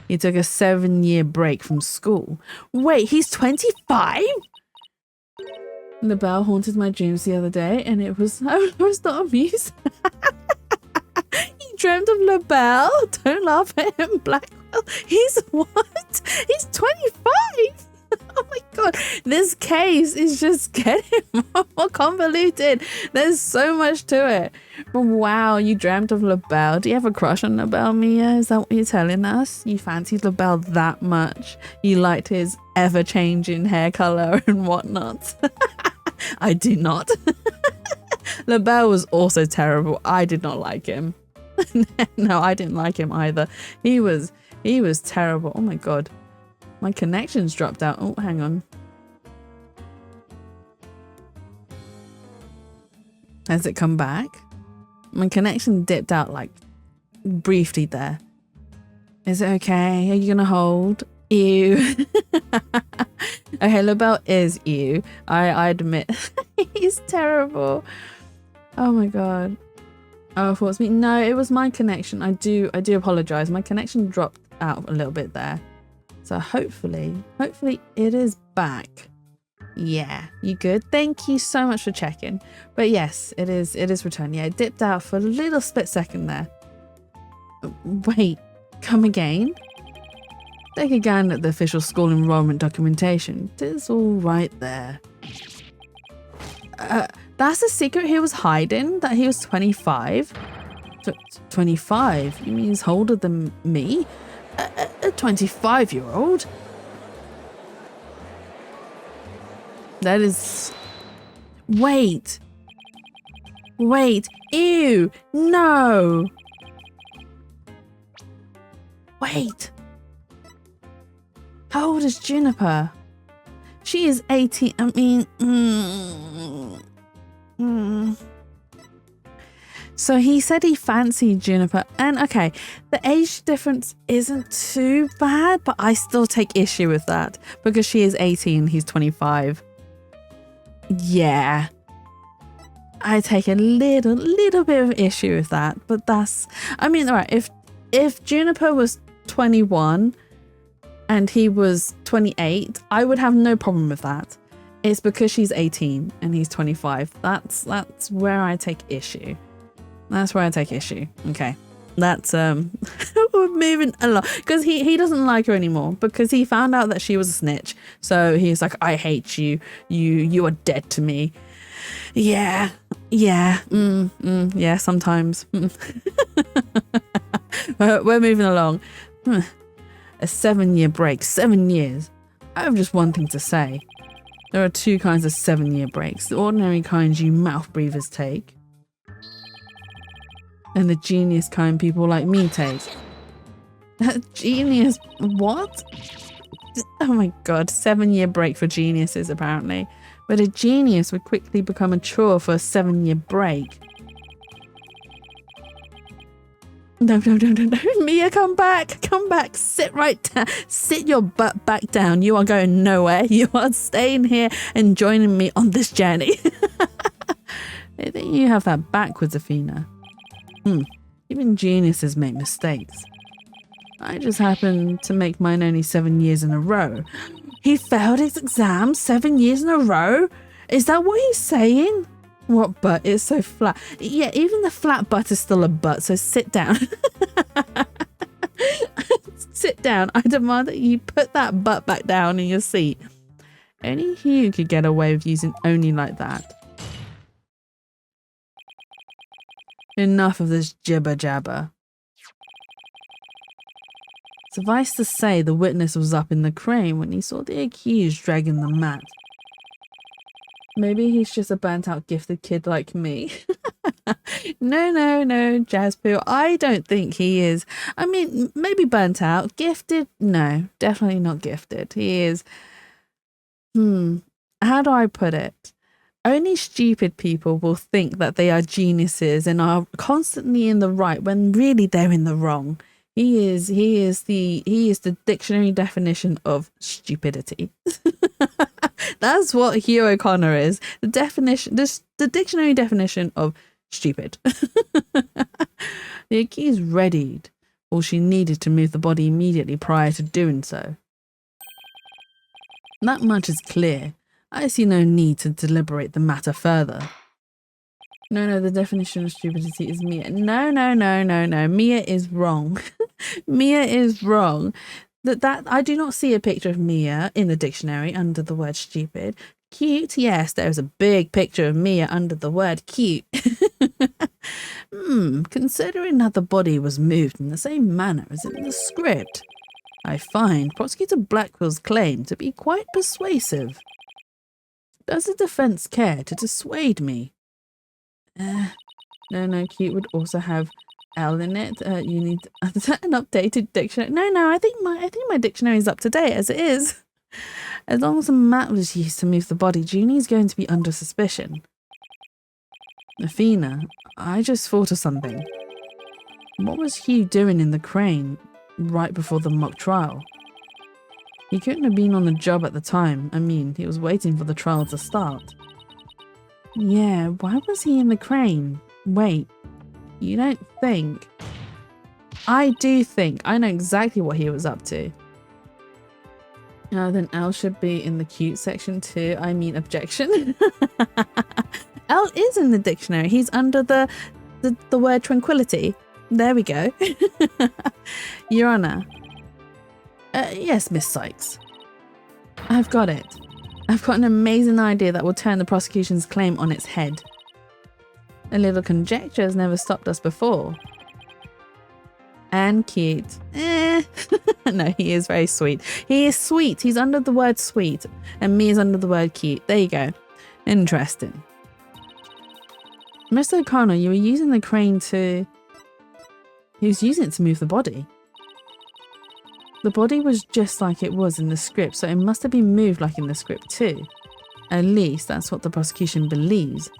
He took a 7-year break from school. Wait, he's 25? The bell haunted my dreams the other day, and I was not amused. He dreamt of LaBelle. Don't laugh at him, Blackwell. He's what? He's 25? Oh my God, this case is just getting more convoluted. There's so much to it. But wow, you dreamt of LaBelle. Do you have a crush on LaBelle, Mia? Is that what you're telling us? You fancied LaBelle that much? You liked his ever-changing hair color and whatnot? I do not. LaBelle was also terrible. I did not like him. No, I didn't like him either. He was terrible. Oh my God. My connection's dropped out. Oh, hang on. Has it come back? My connection dipped out like briefly there. Is it okay? Are you gonna hold? Ew. Okay, LaBelle is ew. I admit. He's terrible. Oh my God. Oh, I thought it was me. No, it was my connection. I do apologize. My connection dropped out a little bit there. So hopefully it is back. Yeah, you good? Thank you so much for checking. But yes, it is returned. Yeah, it dipped out for a little split second there. Wait, come again? Take a gander at the official school enrollment documentation. It is all right there. That's a secret he was hiding, that he was 25? 25? You mean he's older than me? A 25-year-old? That is... Wait. Ew. No. Wait. How old is Juniper? She is 18. I mean... So he said he fancied Juniper, and okay, the age difference isn't too bad, but I still take issue with that because she is 18, he's 25. Yeah, I take a little bit of issue with that, but that's, I mean, all right, if Juniper was 21 and he was 28, I would have no problem with that. It's because she's 18 and he's 25. That's where I take issue. That's where I take issue. Okay. That's we're moving along because he doesn't like her anymore because he found out that she was a snitch. So he's like, I hate you. You are dead to me. Yeah. Yeah, sometimes. We're moving along. A 7-year break. 7 years. I have just one thing to say. There are two kinds of 7-year breaks. The ordinary kind you mouth breathers take. And the genius kind people like me take. Genius? What? Oh my god, 7-year break for geniuses apparently. But a genius would quickly become a chore for a 7-year break. No. Mia, come back. Sit right down. Sit your butt back down. You are going nowhere. You are staying here and joining me on this journey. I think you have that backwards, Athena. Even geniuses make mistakes. I just happened to make mine only 7 years in a row. He failed his exam 7 years in a row? Is that what he's saying? What butt is so flat? Yeah, even the flat butt is still a butt, so sit down. Sit down. I demand that you put that butt back down in your seat. Only Hugh could get away with using only like that. Enough of this jibber jabber. Suffice to say, the witness was up in the crane when he saw the accused dragging the mat. Maybe he's just a burnt out gifted kid like me. No, Jazzpoo. I don't think he is. I mean, maybe burnt out. Gifted? No, definitely not gifted. He is... How do I put it? Only stupid people will think that they are geniuses and are constantly in the right when really they're in the wrong. He is the dictionary definition of stupidity. That's what Hugh O'Connor is. The dictionary definition of stupid. The accused readied all she needed to move the body immediately prior to doing so. That much is clear. I see no need to deliberate the matter further. No, the definition of stupidity is Mia. No. Mia is wrong. Mia is wrong. That I do not see a picture of Mia in the dictionary under the word stupid. Cute, yes, there's a big picture of Mia under the word cute. Considering that the body was moved in the same manner as in the script, I find Prosecutor Blackwell's claim to be quite persuasive. Does the defense care to dissuade me? No, cute would also have L in it. You need an updated dictionary. No, I think my dictionary is up to date as it is. As long as a mat was used to move the body, Junie's going to be under suspicion. Athena, I just thought of something. What was Hugh doing in the crane right before the mock trial? He couldn't have been on the job at the time. I mean, he was waiting for the trial to start. Yeah, why was he in the crane? Wait, you don't think? I do think. I know exactly what he was up to. Then L should be in the cute section too. I mean, objection. L is in the dictionary. He's under the word tranquility. There we go. Your Honor. Yes, Miss Sykes. I've got it. I've got an amazing idea that will turn the prosecution's claim on its head. A little conjecture has never stopped us before. And cute. No, he is very sweet. He is sweet. He's under the word sweet. And me is under the word cute. There you go. Interesting. Mr. O'Connor, you were using the crane to... He was using it to move the body. The body was just like it was in the script, so it must have been moved like in the script too. At least that's what the prosecution believes.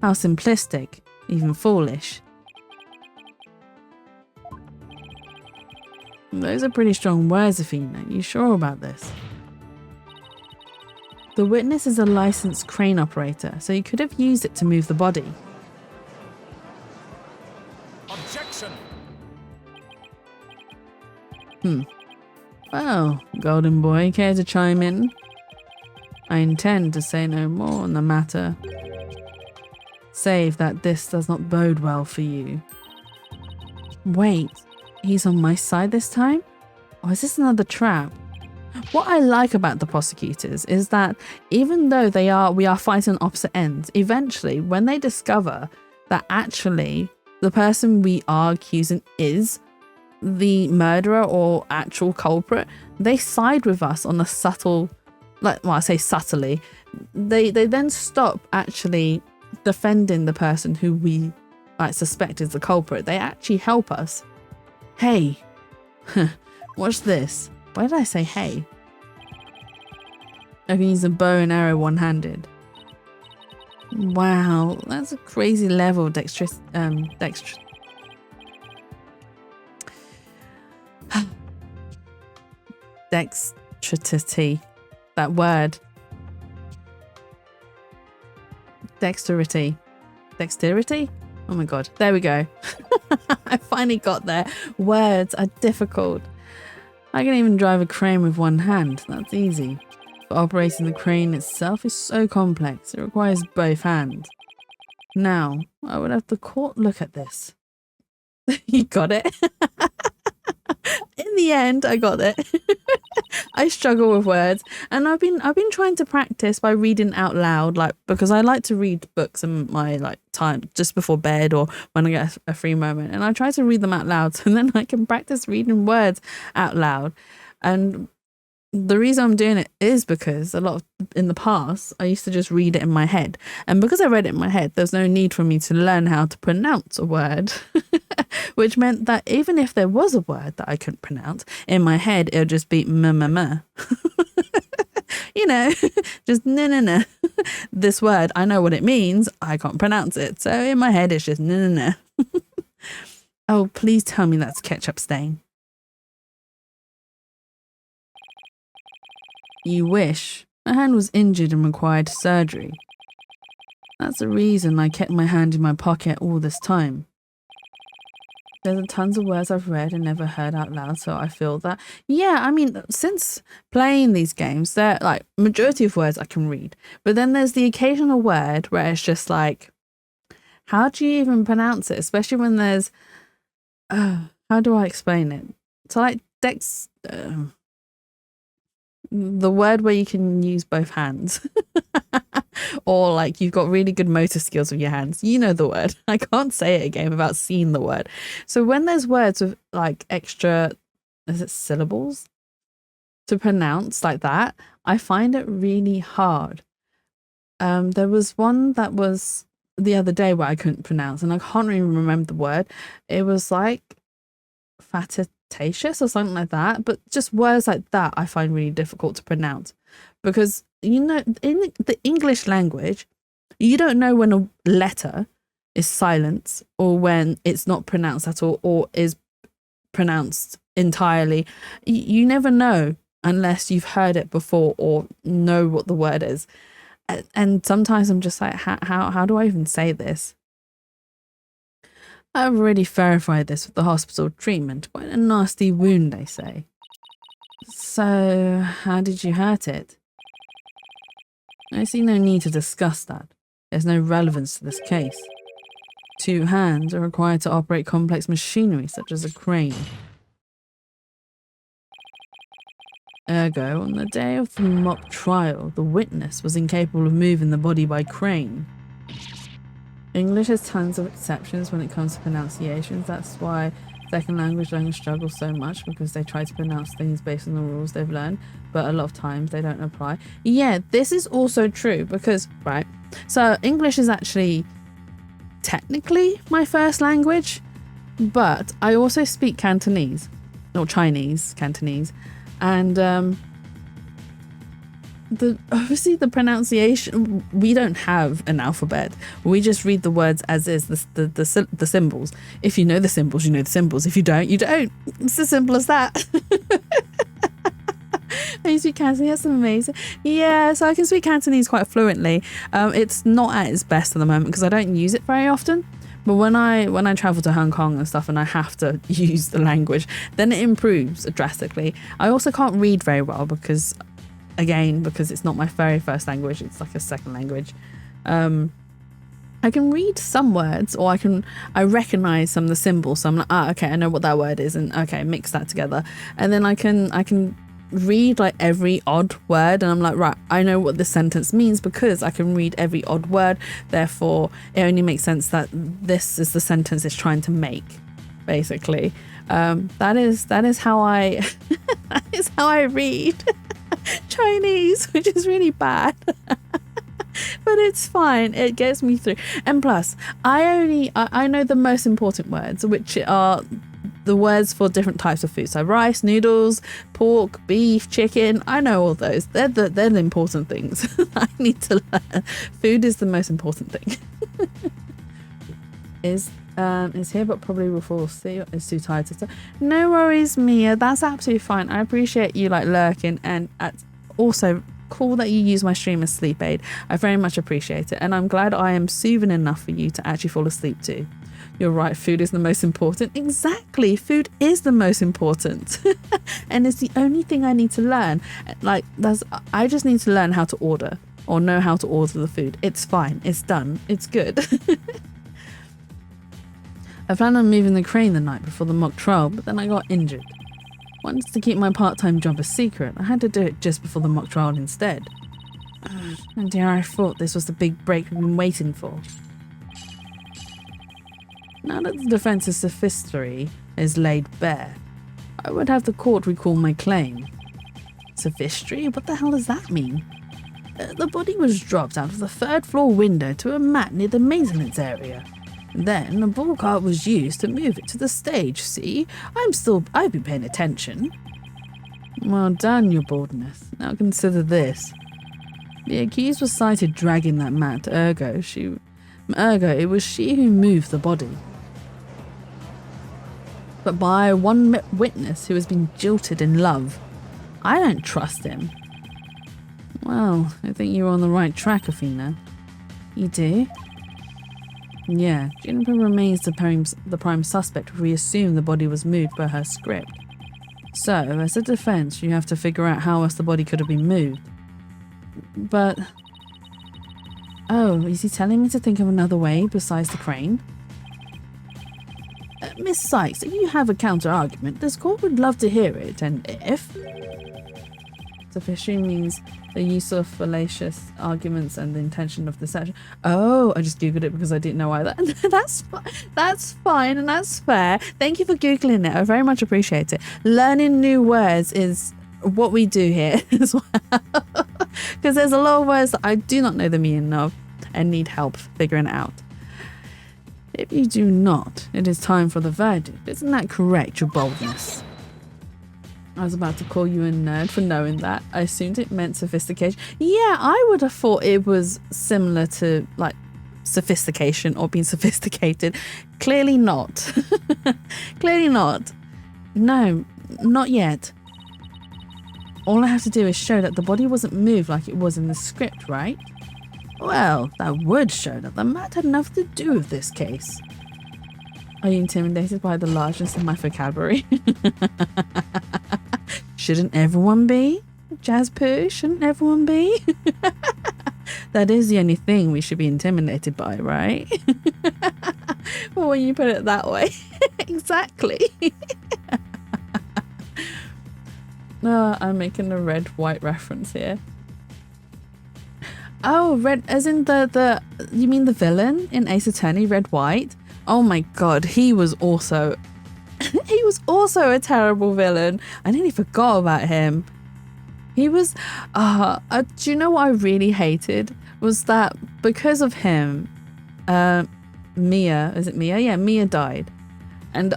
How simplistic, even foolish. Those are pretty strong words, Athena. You sure about this? The witness is a licensed crane operator, so he could have used it to move the body. Objection. Well, Golden Boy, care to chime in? I intend to say no more on the matter, save that this does not bode well for you. Wait, he's on my side this time? Or is this another trap? What I like about the prosecutors is that even though we are fighting on opposite ends, eventually when they discover that actually the person we are accusing is the murderer or actual culprit, they side with us on a subtle, well, I say subtly, they then stop actually defending the person who we suspect is the culprit. They actually help us. Hey, watch this. Why did I say hey? I can use a bow and arrow one-handed. Wow, that's a crazy level of dexterity. Dexterity. That word. Dexterity. Dexterity? Oh my god. There we go. I finally got there. Words are difficult. I can even drive a crane with one hand. That's easy. But operating the crane itself is so complex. It requires both hands. Now, I would have the court look at this. You got it? In the end, I got it. I struggle with words, and I've been trying to practice by reading out loud, because I like to read books in my time just before bed or when I get a free moment, and I try to read them out loud so then I can practice reading words out loud. And the reason I'm doing it is because in the past I used to just read it in my head, and because I read it in my head, there's no need for me to learn how to pronounce a word. Which meant that even if there was a word that I couldn't pronounce, in my head it would just be m. You know, just no. This word, I know what it means, I can't pronounce it, so in my head it's just no. Oh, please tell me that's ketchup stain. You wish. My hand was injured and required surgery. That's the reason I kept my hand in my pocket all this time. There's tons of words I've read and never heard out loud, so I feel that, yeah, I mean, since playing these games, they're majority of words I can read, but then there's the occasional word where it's just how do you even pronounce it? Especially when there's, how do I explain it? So the word where you can use both hands. Or you've got really good motor skills with your hands. You know the word. I can't say it again without seeing the word. So when there's words with extra, is it syllables to pronounce like that, I find it really hard. There was one that was the other day where I couldn't pronounce, and I can't even remember the word. It was fatitaceous or something like that, but just words like that I find really difficult to pronounce, because in the English language you don't know when a letter is silent or when it's not pronounced at all or is pronounced entirely. You never know unless you've heard it before or know what the word is, and sometimes I'm just how do I even say this? I've already verified this with the hospital treatment. Quite a nasty wound, they say. So, how did you hurt it? I see no need to discuss that. There's no relevance to this case. 2 hands are required to operate complex machinery such as a crane. Ergo, on the day of the mock trial, the witness was incapable of moving the body by crane. English has tons of exceptions when it comes to pronunciations. That's why second language learners struggle so much, because they try to pronounce things based on the rules they've learned, but a lot of times they don't apply. Yeah, this is also true because, right, so English is actually technically my first language, but I also speak Cantonese, or Chinese Cantonese, and obviously the pronunciation, we don't have an alphabet. We just read the words as is, the symbols. If you know the symbols, you know the symbols. If you don't, you don't. It's as simple as that. I speak Cantonese. That's amazing. Yeah, so I can speak Cantonese quite fluently. It's not at its best at the moment because I don't use it very often. But when I travel to Hong Kong and stuff and I have to use the language, then it improves drastically. I also can't read very well because it's not my very first language, it's like a second language. I can read some words, or I recognize some of the symbols, so I'm like, okay, I know what that word is, and okay, mix that together, and then I can read like every odd word, and I'm like, right, I know what this sentence means because I can read every odd word, therefore it only makes sense that this is the sentence it's trying to make, basically. That is how I that is how I read Chinese, which is really bad. But it's fine, it gets me through. And plus, I know the most important words, which are the words for different types of food. So rice, noodles, pork, beef, chicken, I know all those. They're the important things I need to learn. Food is the most important thing. Is here, but probably will fall asleep. It's too tired to start. No worries, Mia, that's absolutely fine. I appreciate you like lurking, and also cool that you use my stream as sleep aid. I very much appreciate it, and I'm glad I am soothing enough for you to actually fall asleep too. You're right, food is the most important. Exactly, food is the most important. And it's the only thing I need to learn. Like, I just need to learn how to order, or know how to order the food. It's fine, it's done, it's good. I planned on moving the crane the night before the mock trial, but then I got injured. Wanted to keep my part-time job a secret. I had to do it just before the mock trial instead. And dear, I thought this was the big break we've been waiting for. Now that the defence's sophistry is laid bare, I would have the court recall my claim. Sophistry? What the hell does that mean? The body was dropped out of the third floor window to a mat near the maintenance area. Then a ball cart was used to move it to the stage. See, I've been paying attention. Well done, your boldness. Now consider this. The accused was sighted dragging that mat, ergo it was she who moved the body. But by one witness who has been jilted in love. I don't trust him. Well, I think you're on the right track, Athena. You do? Yeah, Juniper remains the prime suspect if we assume the body was moved by her script. So, as a defense, you have to figure out how else the body could have been moved. But... oh, is he telling me to think of another way besides the crane? Miss Sykes, if you have a counter-argument, this court would love to hear it, and if... Sophistry means the use of fallacious arguments and the intention of deception. Oh, I just googled it because I didn't know either. That's fine and that's fair. Thank you for googling it. I very much appreciate it. Learning new words is what we do here as well. Because there's a lot of words that I do not know the meaning of and need help figuring it out. If you do not, it is time for the verdict. Isn't that correct, your boldness? I was about to call you a nerd for knowing that. I assumed it meant sophistication. Yeah, I would have thought it was similar to like sophistication or being sophisticated. Clearly not. Clearly not. No, not yet. All I have to do is show that the body wasn't moved like it was in the script, right? Well, that would show that the mat had nothing to do with this case. Are you intimidated by the largeness of my vocabulary? Shouldn't everyone be? Jazz Poo, shouldn't everyone be? That is the only thing we should be intimidated by, right? Well, when you put it that way. Exactly. I'm making a red-white reference here. Oh, red, as in you mean the villain in Ace Attorney, Red White? Oh my god, he was also a terrible villain. I nearly forgot about him. He was, do you know what I really hated? Was that because of him, Mia, is it Mia? Yeah, Mia died. And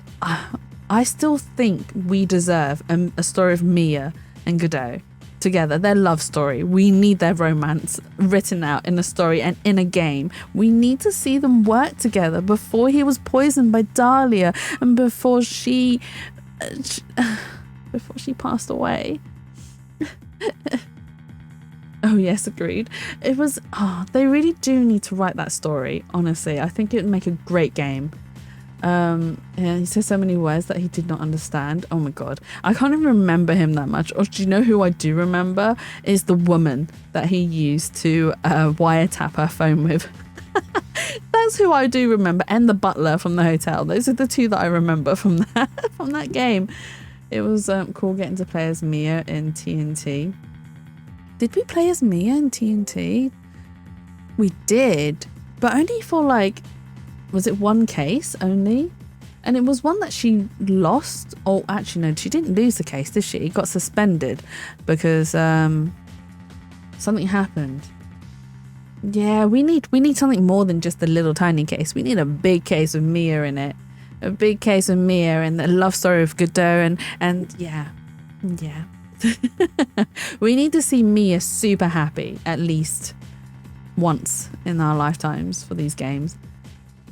I still think we deserve a story of Mia and Godot together, their love story. We need their romance written out in a story and in a game. We need to see them work together before he was poisoned by Dahlia and before she passed away. Oh yes, agreed. It was, they really do need to write that story, honestly. I think it would make a great game. Yeah, he says so many words that he did not understand. Oh my god, I can't even remember him that much. Or do you know who I do remember? Is the woman that he used to wiretap her phone with. That's who I do remember, and the butler from the hotel. Those are the two that I remember from that game. It was cool getting to play as Mia in TNT. Did we play as Mia in TNT? We did, but only for like, was it one case only? And it was one that she lost. Oh, actually, no, she didn't lose the case, did she? It got suspended because something happened. Yeah, we need something more than just a little tiny case. We need a big case of Mia in it. A big case of Mia and the love story of Godot and yeah. We need to see Mia super happy at least once in our lifetimes for these games.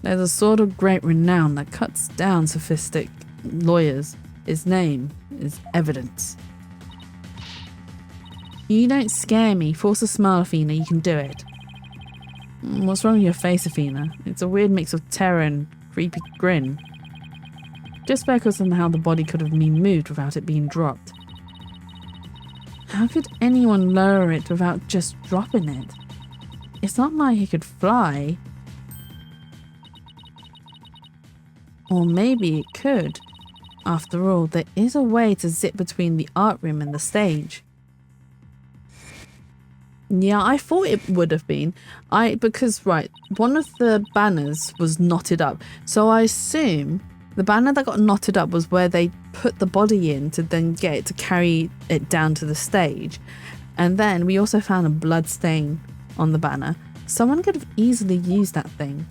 There's a sort of great renown that cuts down sophistic lawyers. His name is Evidence. You don't scare me. Force a smile, Athena. You can do it. What's wrong with your face, Athena? It's a weird mix of terror and creepy grin. Just focus on how the body could have been moved without it being dropped. How could anyone lower it without just dropping it? It's not like he could fly. Or maybe it could. After all, there is a way to zip between the art room and the stage. Yeah, I thought it would have been. Because one of the banners was knotted up. So I assume the banner that got knotted up was where they put the body in to then get it to carry it down to the stage. And then we also found a blood stain on the banner. Someone could have easily used that thing.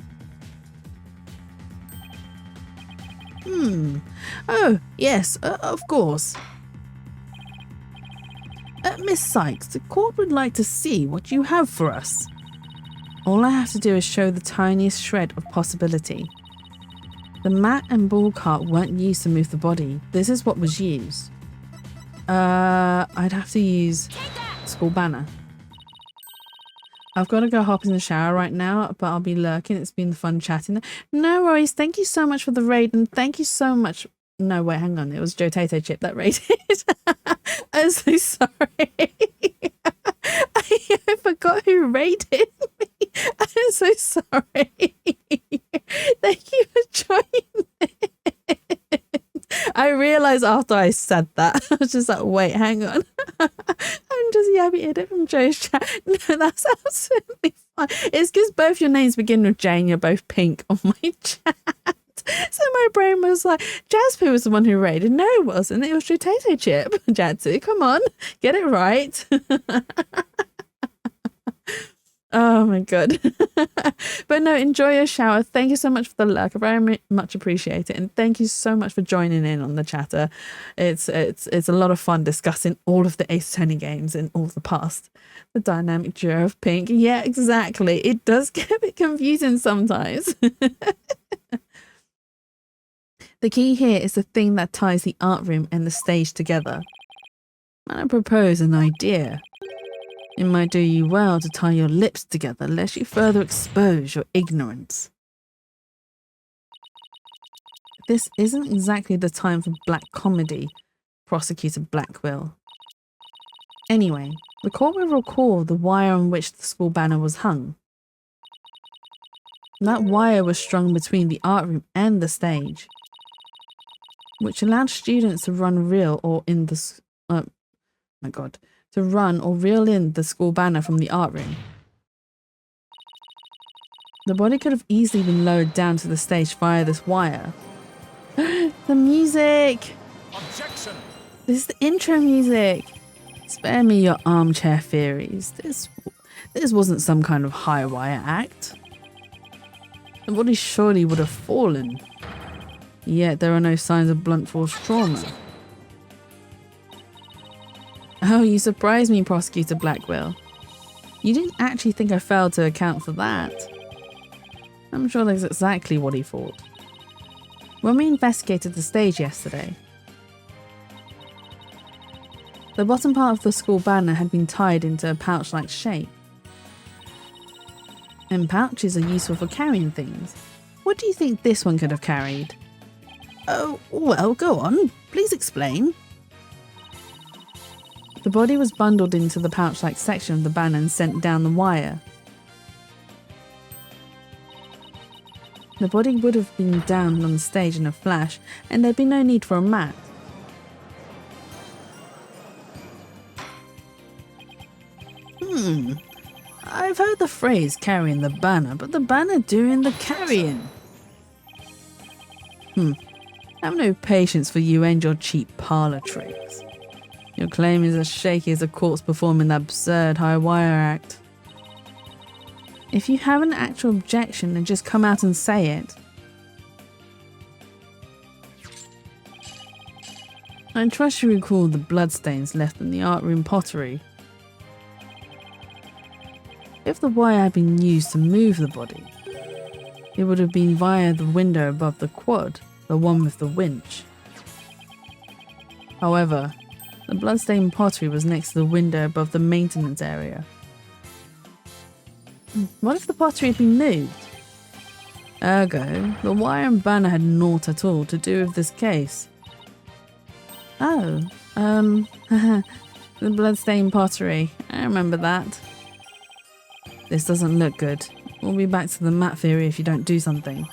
Oh, yes, of course. Miss Sykes, the court would like to see what you have for us. All I have to do is show the tiniest shred of possibility. The mat and ball cart weren't used to move the body. This is what was used. I'd have to use school banner. I've got to go hop in the shower right now, but I'll be lurking. It's been fun chatting. No worries. Thank you so much for the raid, and thank you so much. No, wait, hang on. It was Joe Tato Chip that raided. I'm so sorry. I forgot who raided me. I'm so sorry. Thank you for joining. I realised after I said that, I was just like, wait, hang on. I'm just yabbing it from Joe's chat. No, that's absolutely fine. It's because both your names begin with J and you're both pink on my chat. So my brain was like, Jasper was the one who raided. No, it wasn't. It was Potato Chip. Jatsu, come on, get it right. Oh my god. But no, enjoy your shower. Thank you so much for the lurk. I very much appreciate it, and thank you so much for joining in on the chatter. It's a lot of fun discussing all of the Ace Attorney games in all of the past. The dynamic duo of pink. Yeah, exactly. It does get a bit confusing sometimes. The key here is the thing that ties the art room and the stage together. And I propose an idea. It might do you well to tie your lips together lest you further expose your ignorance. This isn't exactly the time for black comedy, Prosecutor Blackwell. Anyway, the court will recall the wire on which the school banner was hung. That wire was strung between the art room and the stage, which allowed students to run reel or in the to run or reel in the school banner from the art room. The body could have easily been lowered down to the stage via this wire. The music! Objection! This is the intro music! Spare me your armchair theories. This wasn't some kind of high wire act. The body surely would have fallen. Yet there are no signs of blunt force trauma. Oh, you surprised me, Prosecutor Blackwell. You didn't actually think I failed to account for that. I'm sure that's exactly what he thought. When we investigated the stage yesterday, the bottom part of the school banner had been tied into a pouch-like shape. And pouches are useful for carrying things. What do you think this one could have carried? Oh, well, go on. Please explain. The body was bundled into the pouch-like section of the banner and sent down the wire. The body would have been down on the stage in a flash, and there'd be no need for a mat. I've heard the phrase carrying the banner, but the banner doing the carrying. I have no patience for you and your cheap parlour tricks. Your claim is as shaky as a corpse performing the absurd high wire act. If you have an actual objection, then just come out and say it. I trust you recall the bloodstains left in the art room pottery. If the wire had been used to move the body, it would have been via the window above the quad, the one with the winch. However, the bloodstained pottery was next to the window above the maintenance area. What if the pottery had been moved? Ergo, the wire and banner had naught at all to do with this case. Oh, the bloodstained pottery. I remember that. This doesn't look good. We'll be back to the mat theory if you don't do something.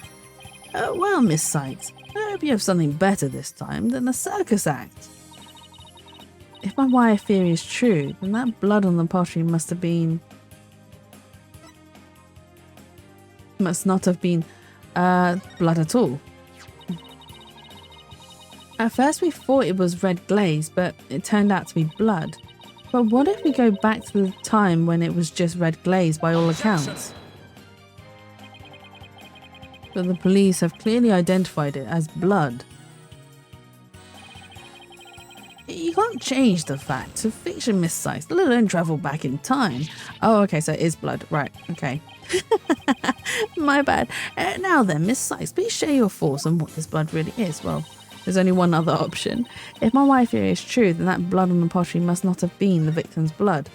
Well, Miss Sykes, I hope you have something better this time than a circus act. If my wire theory is true, then that blood on the pottery must not have been blood at all. At first we thought it was red glaze, but it turned out to be blood. But what if we go back to the time when it was just red glaze by all accounts? But the police have clearly identified it as blood. You can't change the facts of fiction, Miss Sykes, let alone travel back in time. Oh, okay, so it is blood. Right, okay. My bad. Now then, Miss Sykes, please share your thoughts on what this blood really is. Well, there's only one other option. If my wire theory is true, then that blood on the pottery must not have been the victim's blood.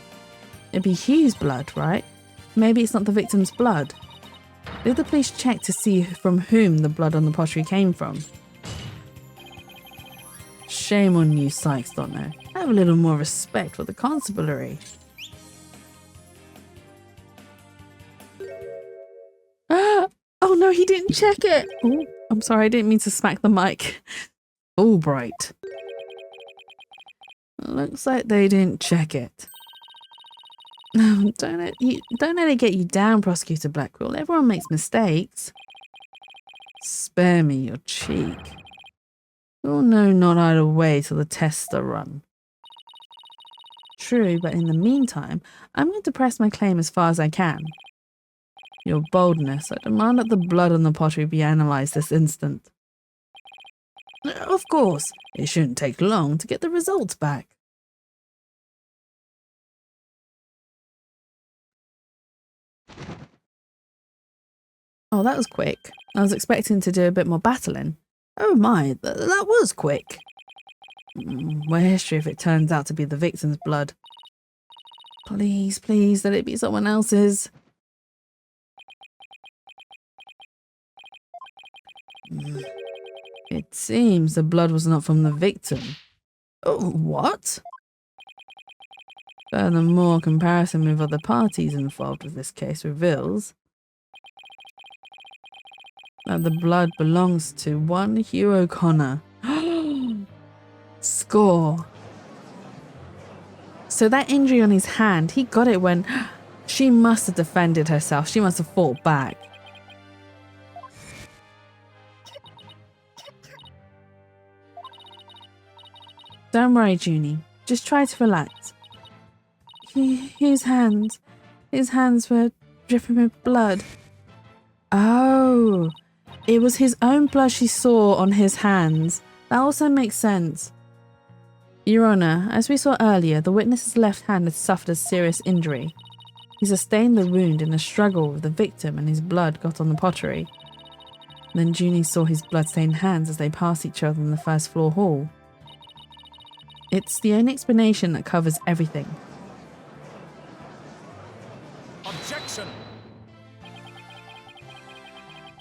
It'd be Hugh's blood, right? Maybe it's not the victim's blood. Did the police check to see from whom the blood on the pottery came from? Shame on you, Sykes, don't know. Have a little more respect for the constabulary. Oh no, he didn't check it. Oh, I'm sorry, I didn't mean to smack the mic. Albright. Looks like they didn't check it. Don't let it get you down, Prosecutor Blackwell. Everyone makes mistakes. Spare me your cheek. You'll know not either way till the tests are run. True, but in the meantime, I'm going to press my claim as far as I can. Your boldness, I demand that the blood on the pottery be analysed this instant. Of course, it shouldn't take long to get the results back. Oh, that was quick. I was expecting to do a bit more battling. Oh my, that was quick. We're history if it turns out to be the victim's blood. Please, please, let it be someone else's. It seems the blood was not from the victim. Oh, what? Furthermore, comparison with other parties involved with this case reveals that the blood belongs to one Hugh O'Connor. Score. So that injury on his hand, he got it when she must have defended herself. She must have fought back. Don't worry, Junie. Just try to relax. His hands. His hands were dripping with blood. Oh, it was his own blood she saw on his hands. That also makes sense. Your Honour, as we saw earlier, the witness's left hand had suffered a serious injury. He sustained the wound in a struggle with the victim and his blood got on the pottery. Then Junie saw his blood-stained hands as they passed each other in the first floor hall. It's the only explanation that covers everything. Objection!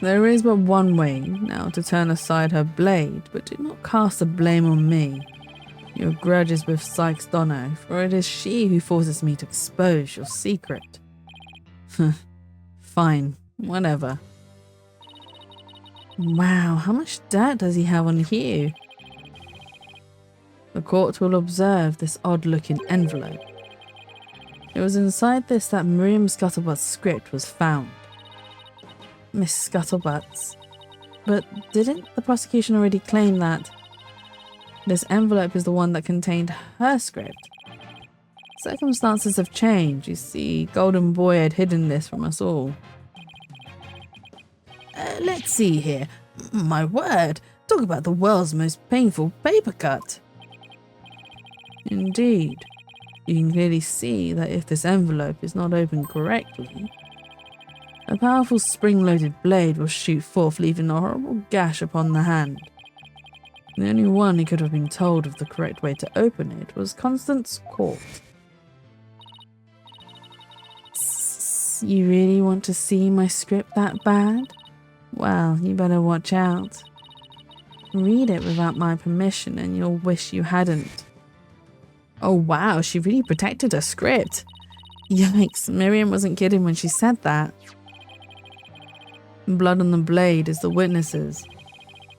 There is but one way now to turn aside her blade, but do not cast the blame on me. Your grudge is with Sykes Dono, for it is she who forces me to expose your secret. Fine, whatever. Wow, how much dirt does he have on Hugh? The court will observe this odd-looking envelope. It was inside this that Miriam Scuttlebutt's script was found. Miss Scuttlebutts. But didn't the prosecution already claim that this envelope is the one that contained her script? Circumstances have changed. You see, Golden Boy had hidden this from us all. Let's see here. My word, talk about the world's most painful paper cut. Indeed. You can clearly see that if this envelope is not opened correctly, a powerful spring-loaded blade will shoot forth, leaving a horrible gash upon the hand. The only one who could have been told of the correct way to open it was Constance Court. You really want to see my script that bad? Well, you better watch out. Read it without my permission and you'll wish you hadn't. Oh wow, she really protected her script. Yikes, Miriam wasn't kidding when she said that. Blood on the blade is the witnesses.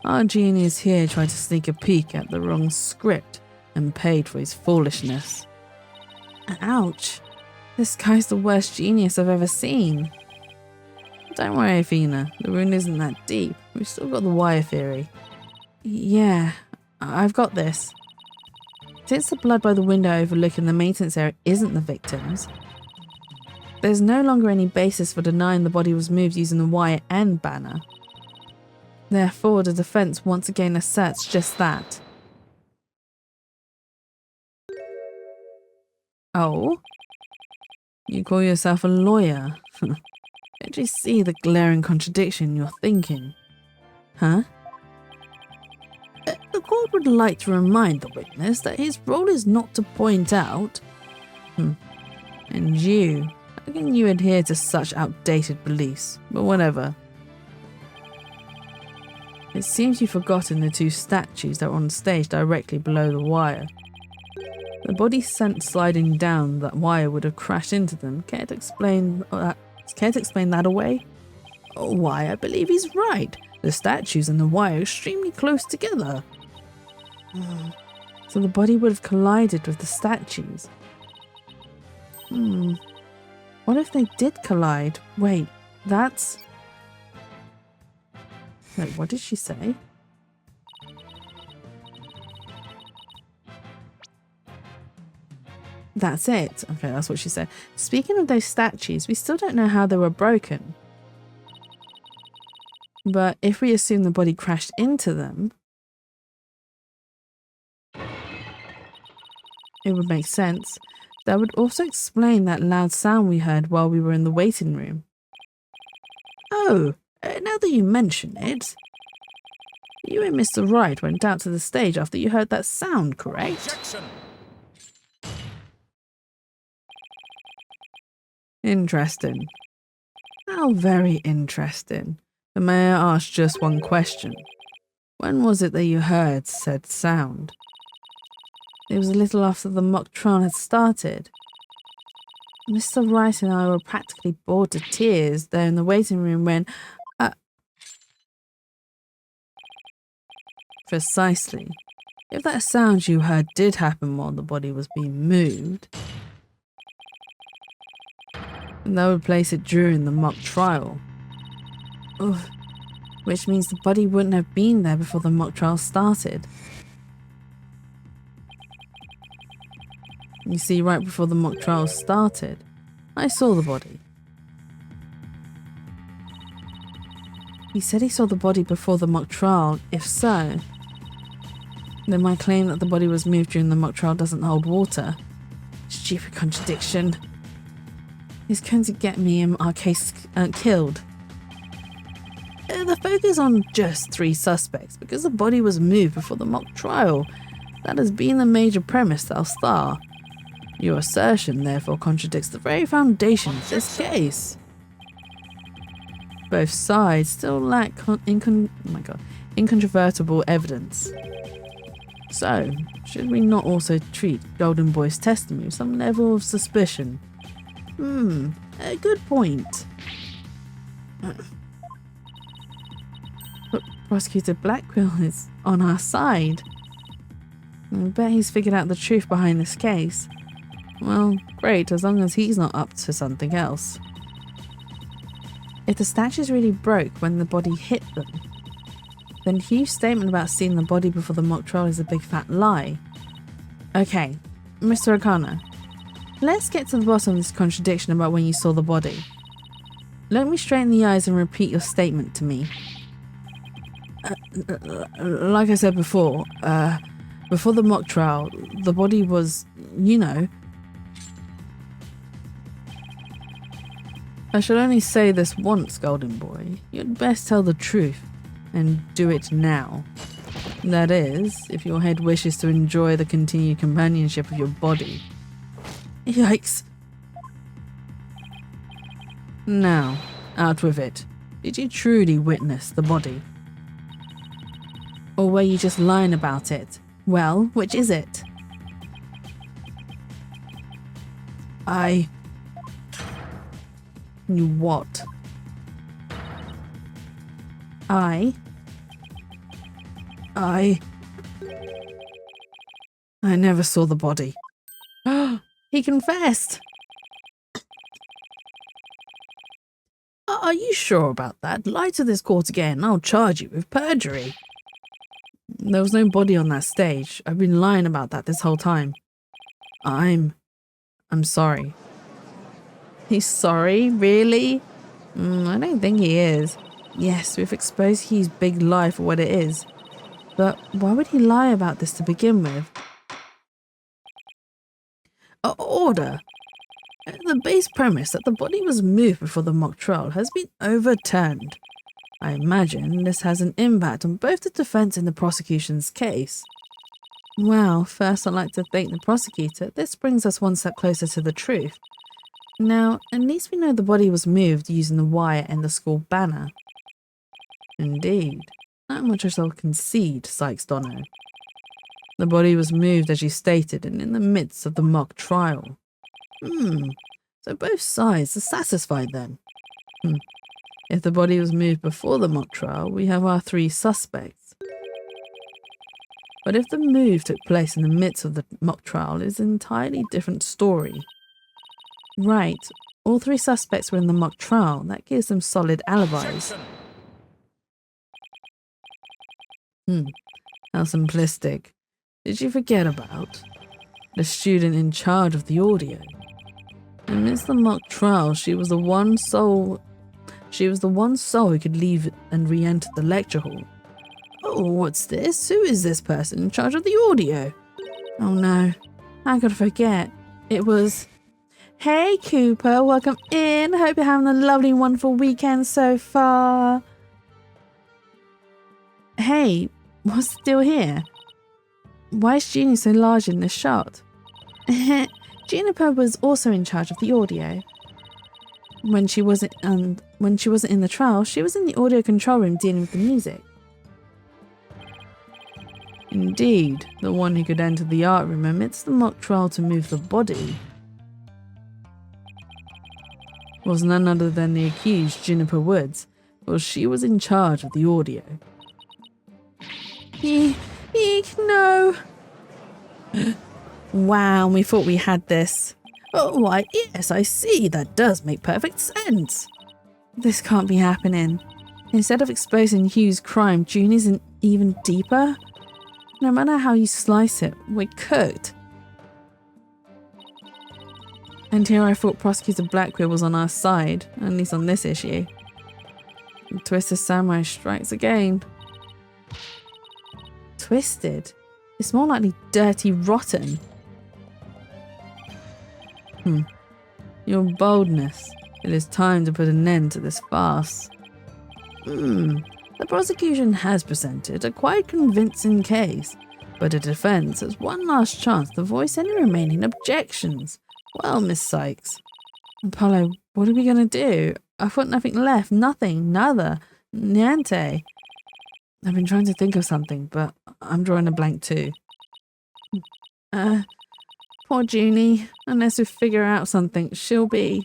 Our genius here tried to sneak a peek at the wrong script and paid for his foolishness. Ouch. This guy's the worst genius I've ever seen. Don't worry, Athena. The wound isn't that deep. We've still got the wire theory. Yeah, I've got this. Since the blood by the window overlooking the maintenance area isn't the victim's, there's no longer any basis for denying the body was moved using the wire and banner. Therefore, the defense once again asserts just that. Oh? You call yourself a lawyer? Don't you see the glaring contradiction you're thinking? Huh? The court would like to remind the witness that his role is not to point out. And you, how can you adhere to such outdated beliefs? But whatever. It seems you've forgotten the two statues that were on stage directly below the wire. The body sent sliding down that wire would have crashed into them. Care to explain that away? Oh, why, I believe he's right. The statues and the wire are extremely close together. So the body would have collided with the statues. What if they did collide? Wait, that's... Wait, what did she say? That's it. Okay, that's what she said. Speaking of those statues, we still don't know how they were broken. But if we assume the body crashed into them, it would make sense. That would also explain that loud sound we heard while we were in the waiting room. Oh, now that you mention it, you and Mr. Wright went out to the stage after you heard that sound, correct? Objection! Interesting. How very interesting. But may I ask just one question? When was it that you heard said sound? It was a little after the mock trial had started. Mr. Wright and I were practically bored to tears there in the waiting room when... Precisely. If that sound you heard did happen while the body was being moved, then that would place it during the mock trial. Ugh. Which means the body wouldn't have been there before the mock trial started. You see, right before the mock trial started, I saw the body. He said he saw the body before the mock trial. If so, then my claim that the body was moved during the mock trial doesn't hold water. Stupid contradiction. He's going to get me and our case killed. The focus on just 3 suspects because the body was moved before the mock trial. That has been the major premise that'll star. Your assertion, therefore, contradicts the very foundation of this case. Both sides still lack incontrovertible evidence. So, should we not also treat Golden Boy's testimony with some level of suspicion? A good point. But Prosecutor Blackwell is on our side. I bet he's figured out the truth behind this case. Well, great, as long as he's not up to something else. If the statues really broke when the body hit them, then Hugh's statement about seeing the body before the mock trial is a big fat lie. Okay, Mr. O'Connor, let's get to the bottom of this contradiction about when you saw the body. Look me straight in the eyes and repeat your statement to me. Like I said before, before the mock trial, the body was, you know. I should only say this once, Golden Boy. You'd best tell the truth, and do it now. That is, if your head wishes to enjoy the continued companionship of your body. Yikes. Now, out with it. Did you truly witness the body? Or were you just lying about it? Well, which is it? You what? I never saw the body. He confessed! Are you sure about that? Lie to this court again, I'll charge you with perjury. There was no body on that stage. I've been lying about that this whole time. I'm sorry. He's sorry? Really? I don't think he is. Yes, we've exposed Hugh's big lie for what it is. But why would he lie about this to begin with? Order! The base premise that the body was moved before the mock trial has been overturned. I imagine this has an impact on both the defense and the prosecution's case. Well, first I'd like to thank the prosecutor. This brings us one step closer to the truth. Now, at least we know the body was moved using the wire and the school banner. Indeed. That much I shall concede, Sykes Dono. The body was moved as you stated and in the midst of the mock trial. So both sides are satisfied then. If the body was moved before the mock trial, we have our 3 suspects. But if the move took place in the midst of the mock trial, it's an entirely different story. Right, all 3 suspects were in the mock trial. That gives them solid alibis. How simplistic. Did you forget about the student in charge of the audio? Amidst the mock trial, she was the one soul who could leave and re-enter the lecture hall. Oh, what's this? Who is this person in charge of the audio? Oh no, I gotta forget. It was... Hey Cooper, welcome in. Hope you're having a lovely, wonderful weekend so far. Hey, what's the deal here? Why is Junior so large in this shot? Juniper was also in charge of the audio. When she wasn't in the trial, she was in the audio control room dealing with the music. Indeed, the one who could enter the art room amidst the mock trial to move the body was none other than the accused Juniper Woods, for she was in charge of the audio. Eek, no. Wow, we thought we had this. Oh, why, yes, I see. That does make perfect sense. This can't be happening. Instead of exposing Hugh's crime, Junior's in even deeper. No matter how you slice it, we're cooked. And here I thought Prosecutor Blackwell was on our side, at least on this issue. Twisted Samurai strikes again. Twisted? It's more likely dirty rotten. Your boldness. It is time to put an end to this farce. The prosecution has presented a quite convincing case, but the defense has one last chance to voice any remaining objections. Well, Miss Sykes. Apollo, what are we going to do? I've got nothing left. Nothing. Nada. Niente. I've been trying to think of something, but I'm drawing a blank too. Poor Junie. Unless we figure out something, she'll be...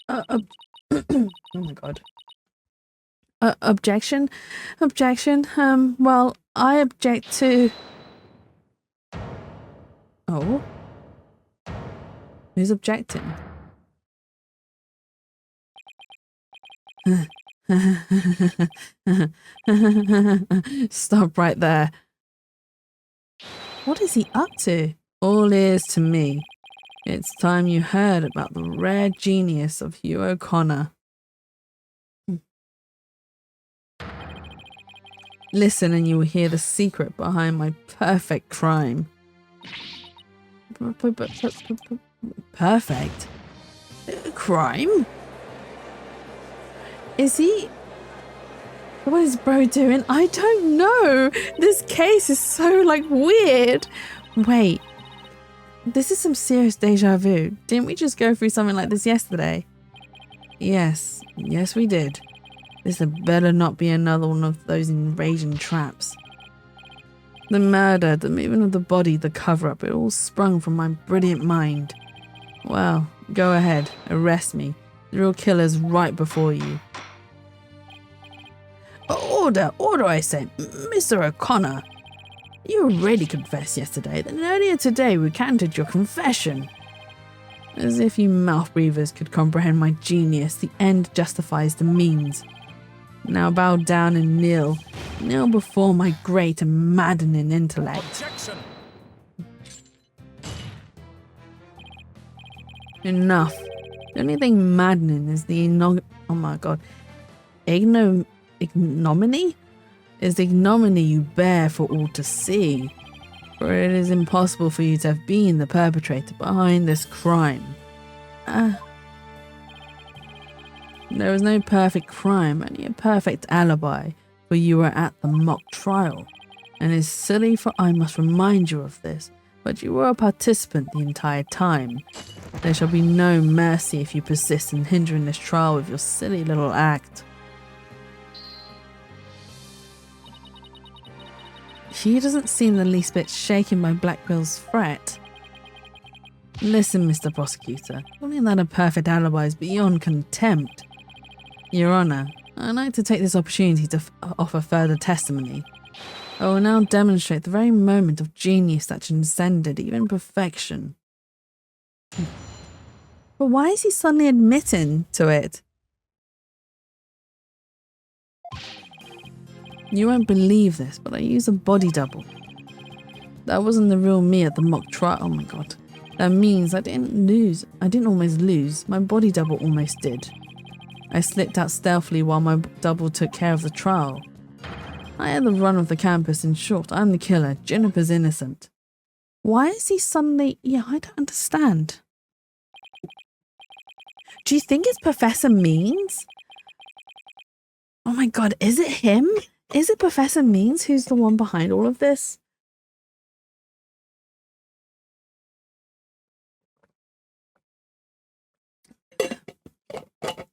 oh my god. Objection? Objection? Well, I object to... Oh? Who's objecting? Stop right there. What is he up to? All ears to me. It's time you heard about the rare genius of Hugh O'Connor. Listen and you will hear the secret behind my perfect crime. Perfect? Crime? Is he... What is bro doing? I don't know. This case is so, like, weird. Wait. This is some serious deja vu. Didn't we just go through something like this yesterday? Yes. Yes, we did. This had better not be another one of those invasion traps. The murder, the movement of the body, the cover-up, it all sprung from my brilliant mind. Well, go ahead. Arrest me. The real killer's right before you. Order, I say, Mr. O'Connor. You already confessed yesterday, then earlier today recanted your confession. As if you mouth breathers could comprehend my genius, the end justifies the means. Now bow down and kneel before my great and maddening intellect. Objection. Enough. The only thing maddening is the ignominy? Is the ignominy you bear for all to see. For it is impossible for you to have been the perpetrator behind this crime. There was no perfect crime, only a perfect alibi, for you were at the mock trial. And it is silly for I must remind you of this, but you were a participant the entire time. There shall be no mercy if you persist in hindering this trial with your silly little act. He doesn't seem the least bit shaken by Blackwell's threat. Listen, Mr. Prosecutor, calling that a perfect alibi is beyond contempt. Your Honour, I'd like to take this opportunity to offer further testimony. I will now demonstrate the very moment of genius that transcended even perfection. But why is he suddenly admitting to it? You won't believe this, but I used a body double. That wasn't the real me at the mock trial. Oh my god. That means I didn't almost lose. My body double almost did. I slipped out stealthily while my double took care of the trial. I had the run of the campus. In short, I'm the killer. Juniper's innocent. Why is he suddenly... Yeah, I don't understand. Do you think it's Professor Means? Oh my god, is it him? Is it Professor Means who's the one behind all of this?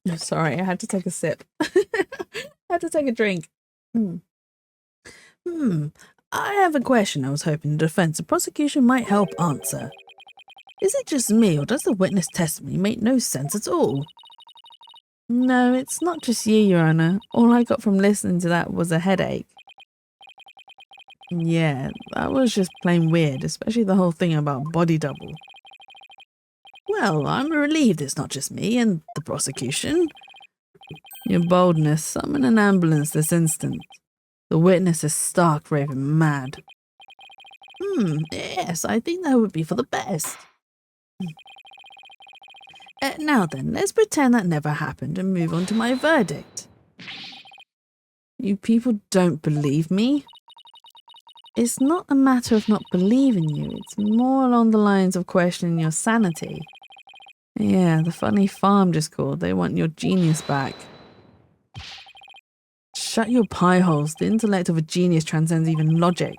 Oh, sorry, I had to take a sip. I had to take a drink. I have a question I was hoping the defense and prosecution might help answer. Is it just me, or does the witness testimony make no sense at all? No, it's not just you, Your Honour. All I got from listening to that was a headache. Yeah, that was just plain weird, especially the whole thing about body double. Well, I'm relieved it's not just me and the prosecution. Your boldness, summon an ambulance this instant. The witness is stark raving mad. Yes, I think that would be for the best. Now then, let's pretend that never happened and move on to my verdict. You people don't believe me? It's not a matter of not believing you, it's more along the lines of questioning your sanity. Yeah, the funny farm just called. They want your genius back. Shut your pie holes. The intellect of a genius transcends even logic.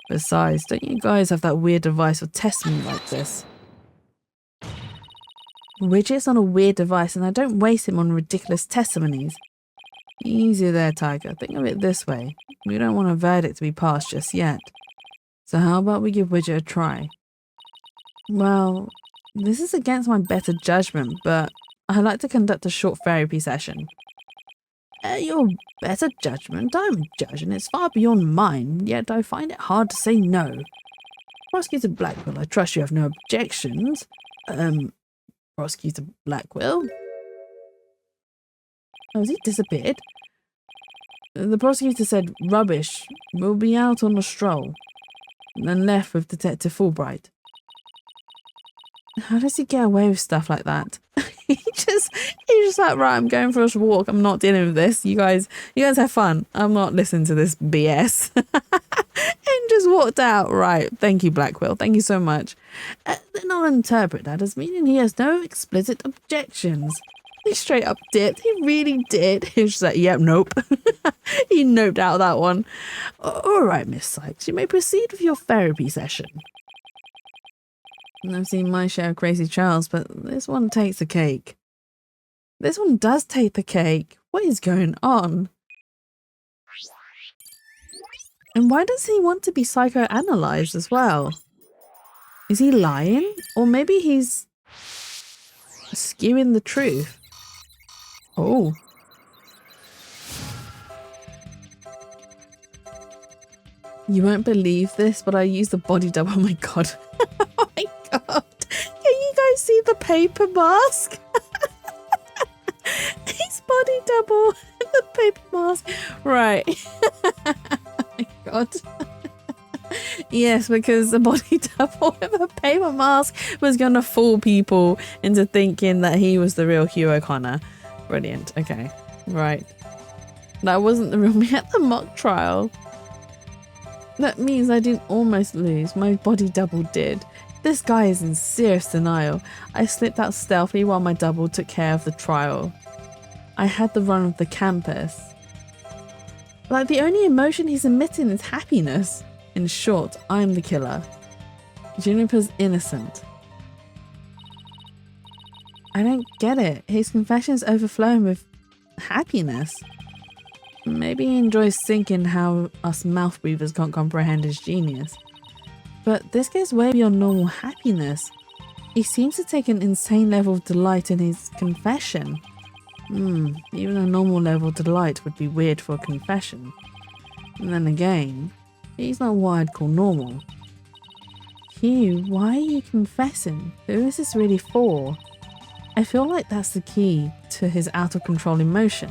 Besides, don't you guys have that weird device for testing me like this? Widget's on a weird device and I don't waste him on ridiculous testimonies. Easy there, Tiger. Think of it this way. We don't want a verdict to be passed just yet. So how about we give Widget a try? Well, this is against my better judgment, but I'd like to conduct a short therapy session. Your better judgment? I'm a judge and it's far beyond mine, yet I find it hard to say no. Prosecutor Blackwell, I trust you have no objections. Prosecutor Blackwell? Oh, has he disappeared? The prosecutor said, rubbish, we'll be out on a stroll. And then left with Detective Fulbright. How does he get away with stuff like that? He's just like, right, I'm going for a walk. I'm not dealing with this. You guys have fun. I'm not listening to this BS. And just walked out. Right. Thank you, Blackwell. Thank you so much. Then I'll interpret that as meaning he has no explicit objections. He straight up dipped. He really did. He was just like, yep, nope. He noped out that one. All right, Miss Sykes, you may proceed with your therapy session. I've seen my share of crazy trials, but this one takes the cake. This one does take the cake. What is going on? And why does he want to be psychoanalyzed as well? Is he lying? Or maybe he's skewing the truth. Oh. You won't believe this, but I used the body double. Oh my god. Oh my god. Can you guys see the paper mask? His body double. The paper mask. Right. Oh my god. Yes, because the body double with a paper mask was going to fool people into thinking that he was the real Hugh O'Connor. Brilliant. Okay. Right. That wasn't the real me at the mock trial. That means I didn't almost lose. My body double did. This guy is in serious denial. I slipped out stealthily while my double took care of the trial. I had the run of the campus. Like, the only emotion he's emitting is happiness. In short, I'm the killer. Juniper's innocent. I don't get it. His confession's overflowing with happiness. Maybe he enjoys thinking how us mouth breathers can't comprehend his genius. But this goes way beyond normal happiness. He seems to take an insane level of delight in his confession. Even a normal level of delight would be weird for a confession. And then again, he's not what I'd call normal. Hugh, why are you confessing? Who is this really for? I feel like that's the key to his out of control emotion.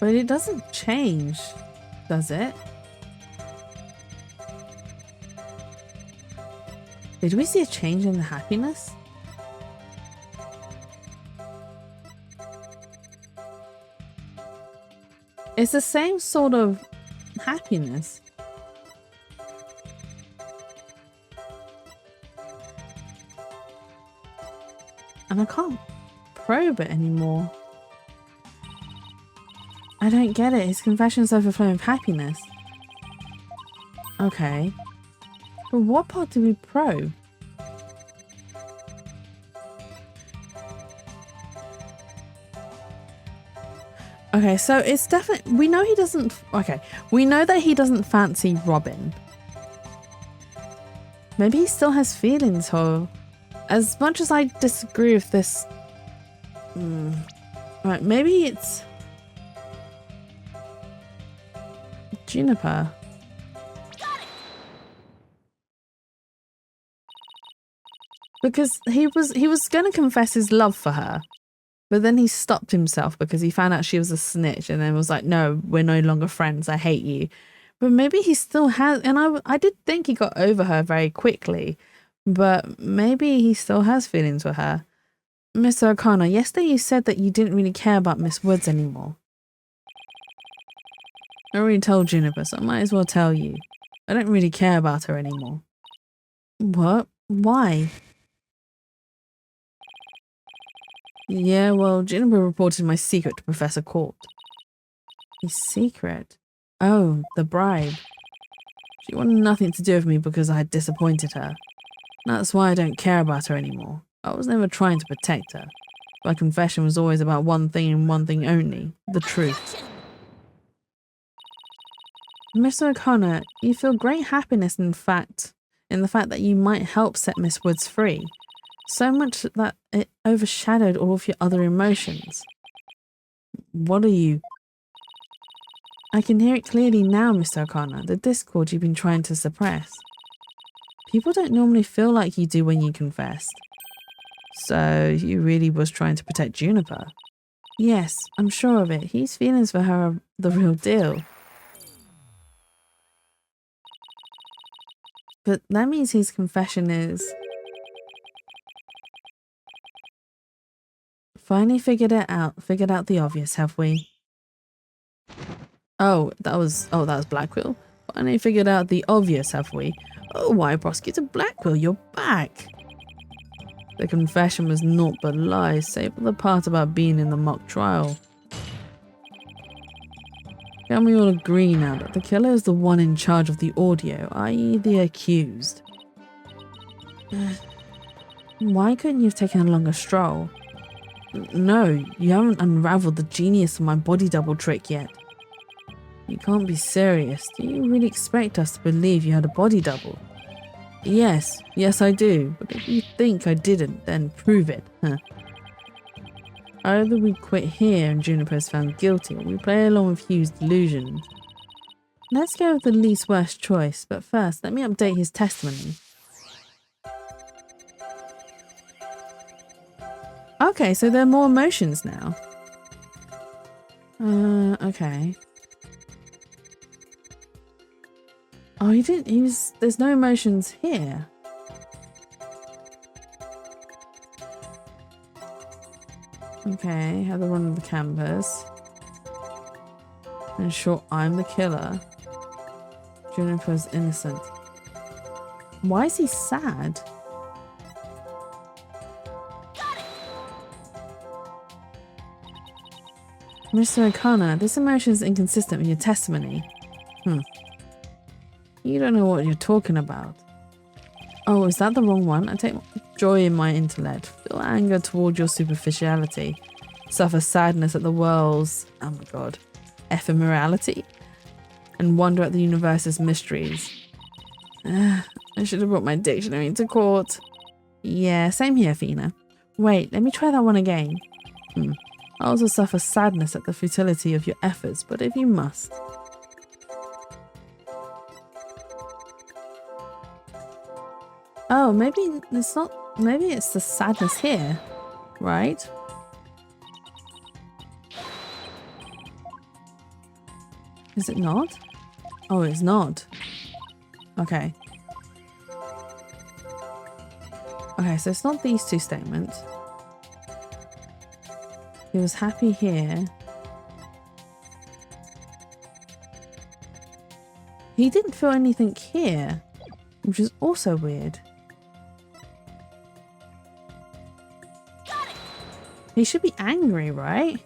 But it doesn't change, does it? Did we see a change in the happiness? It's the same sort of happiness. And I can't probe it anymore. I don't get it. His confession's overflowing with happiness. Okay. But what part did we probe? Okay, so it's definitely... We know he doesn't... Okay. We know that he doesn't fancy Robin. Maybe he still has feelings for her. As much as I disagree with this... Right, maybe it's... Juniper. Because he was going to confess his love for her. But then he stopped himself because he found out she was a snitch and then was like, no, we're no longer friends. I hate you. But maybe he still has, and I did think he got over her very quickly, but maybe he still has feelings for her. Mr. O'Connor, yesterday you said that you didn't really care about Miss Woods anymore. I already told Juniper, so I might as well tell you. I don't really care about her anymore. What? Why? Yeah, well, Juniper reported my secret to Professor Court. His secret? Oh, the bribe. She wanted nothing to do with me because I had disappointed her. That's why I don't care about her anymore. I was never trying to protect her. My confession was always about one thing and one thing only, the truth. Mr. O'Connor, you feel great happiness in the fact that you might help set Miss Woods free. So much that it overshadowed all of your other emotions. What are you? I can hear it clearly now, Mr. O'Connor, the discord you've been trying to suppress. People don't normally feel like you do when you confessed. So you really was trying to protect Juniper? Yes, I'm sure of it. His feelings for her are the real deal. But that means his confession is... Finally figured out the obvious, have we? Oh, that was Blackwell. Finally figured out the obvious, have we? Oh, why, Prosecutor Blackwell, you're back. The confession was naught but lies, save for the part about being in the mock trial. Can we all agree now that the killer is the one in charge of the audio, i.e. the accused? Why couldn't you have taken a longer stroll? No, you haven't unraveled the genius of my body double trick yet. You can't be serious. Do you really expect us to believe you had a body double? Yes, I do. But if you think I didn't, then prove it, huh? Either we quit here and Juniper is found guilty, or we play along with Hugh's delusions. Let's go with the least worst choice, but first, let me update his testimony. Okay, so there are more emotions now. Okay. Oh, there's no emotions here. Okay, have the run of the campus. And sure, I'm the killer. Juniper's innocent. Why is he sad? Mr. O'Connor, this emotion is inconsistent with your testimony. You don't know what you're talking about. Oh, is that the wrong one? I take joy in my intellect, feel anger toward your superficiality, suffer sadness at the world's, oh my god, ephemerality, and wonder at the universe's mysteries. I should have brought my dictionary to court. Yeah, same here, Fina. Wait, let me try that one again. I also suffer sadness at the futility of your efforts, but if you must. Oh, maybe it's not, maybe it's the sadness here, right? Is it not? Oh, it's not. Okay. Okay, so it's not these two statements. He was happy here. He didn't feel anything here, which is also weird. He should be angry, right?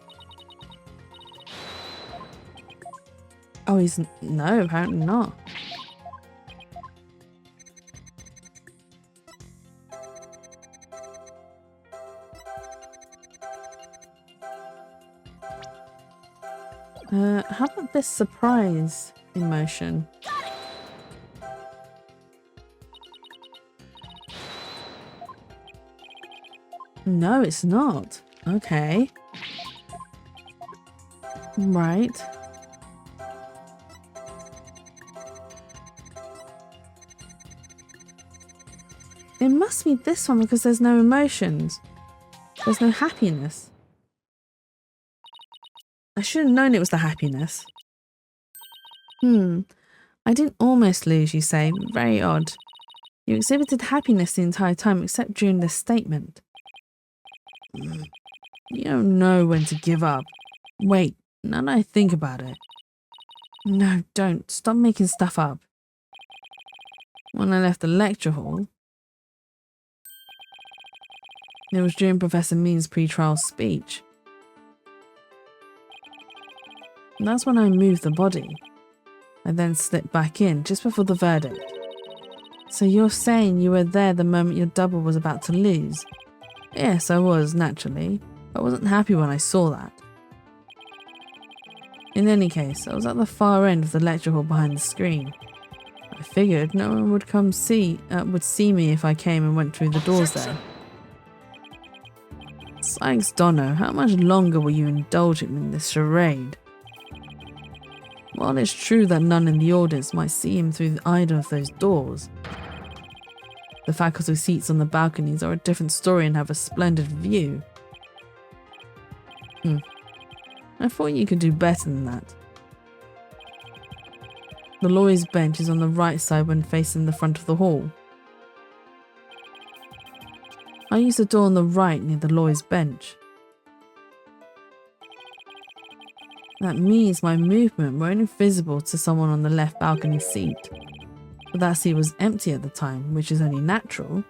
Oh, no, apparently not. How about this surprise emotion? No, it's not. Okay. Right. It must be this one because there's no emotions. There's no happiness. should have known it was the happiness. I didn't almost lose, you say. Very odd. You exhibited happiness the entire time except during this statement. You don't know when to give up. Wait, now that I think about it. No, don't. Stop making stuff up. When I left the lecture hall, it was during Professor Mean's pre-trial speech. And that's when I moved the body. I then slipped back in just before the verdict. So you're saying you were there the moment your double was about to lose? Yes, I was, naturally. I wasn't happy when I saw that. In any case, I was at the far end of the lecture hall behind the screen. I figured no one would would see me if I came and went through the doors there. Sykes Dono, how much longer will you indulge him in this charade? While it's true that none in the audience might see him through either of those doors, the faculty seats on the balconies are a different story and have a splendid view. I thought you could do better than that. The lawyer's bench is on the right side when facing the front of the hall. I used the door on the right near the lawyer's bench. That means my movement were only visible to someone on the left balcony seat. But that seat was empty at the time, which is only natural.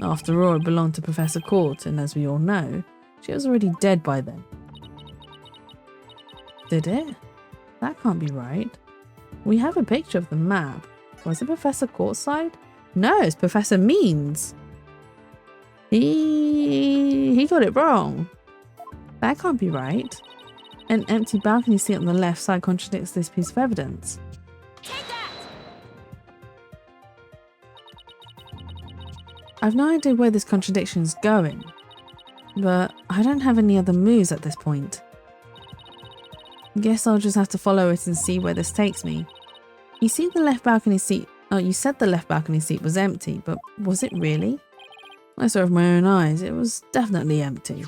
After all, it belonged to Professor Court, and as we all know, she was already dead by then. Did it? That can't be right. We have a picture of the map. Was it Professor Court's side? No, it's Professor Means. He got it wrong. That can't be right. An empty balcony seat on the left side contradicts this piece of evidence. Take that! I've no idea where this contradiction is going, but I don't have any other moves at this point. Guess I'll just have to follow it and see where this takes me. You see the left balcony seat? Oh, you said the left balcony seat was empty, but was it really? I saw with my own eyes, it was definitely empty.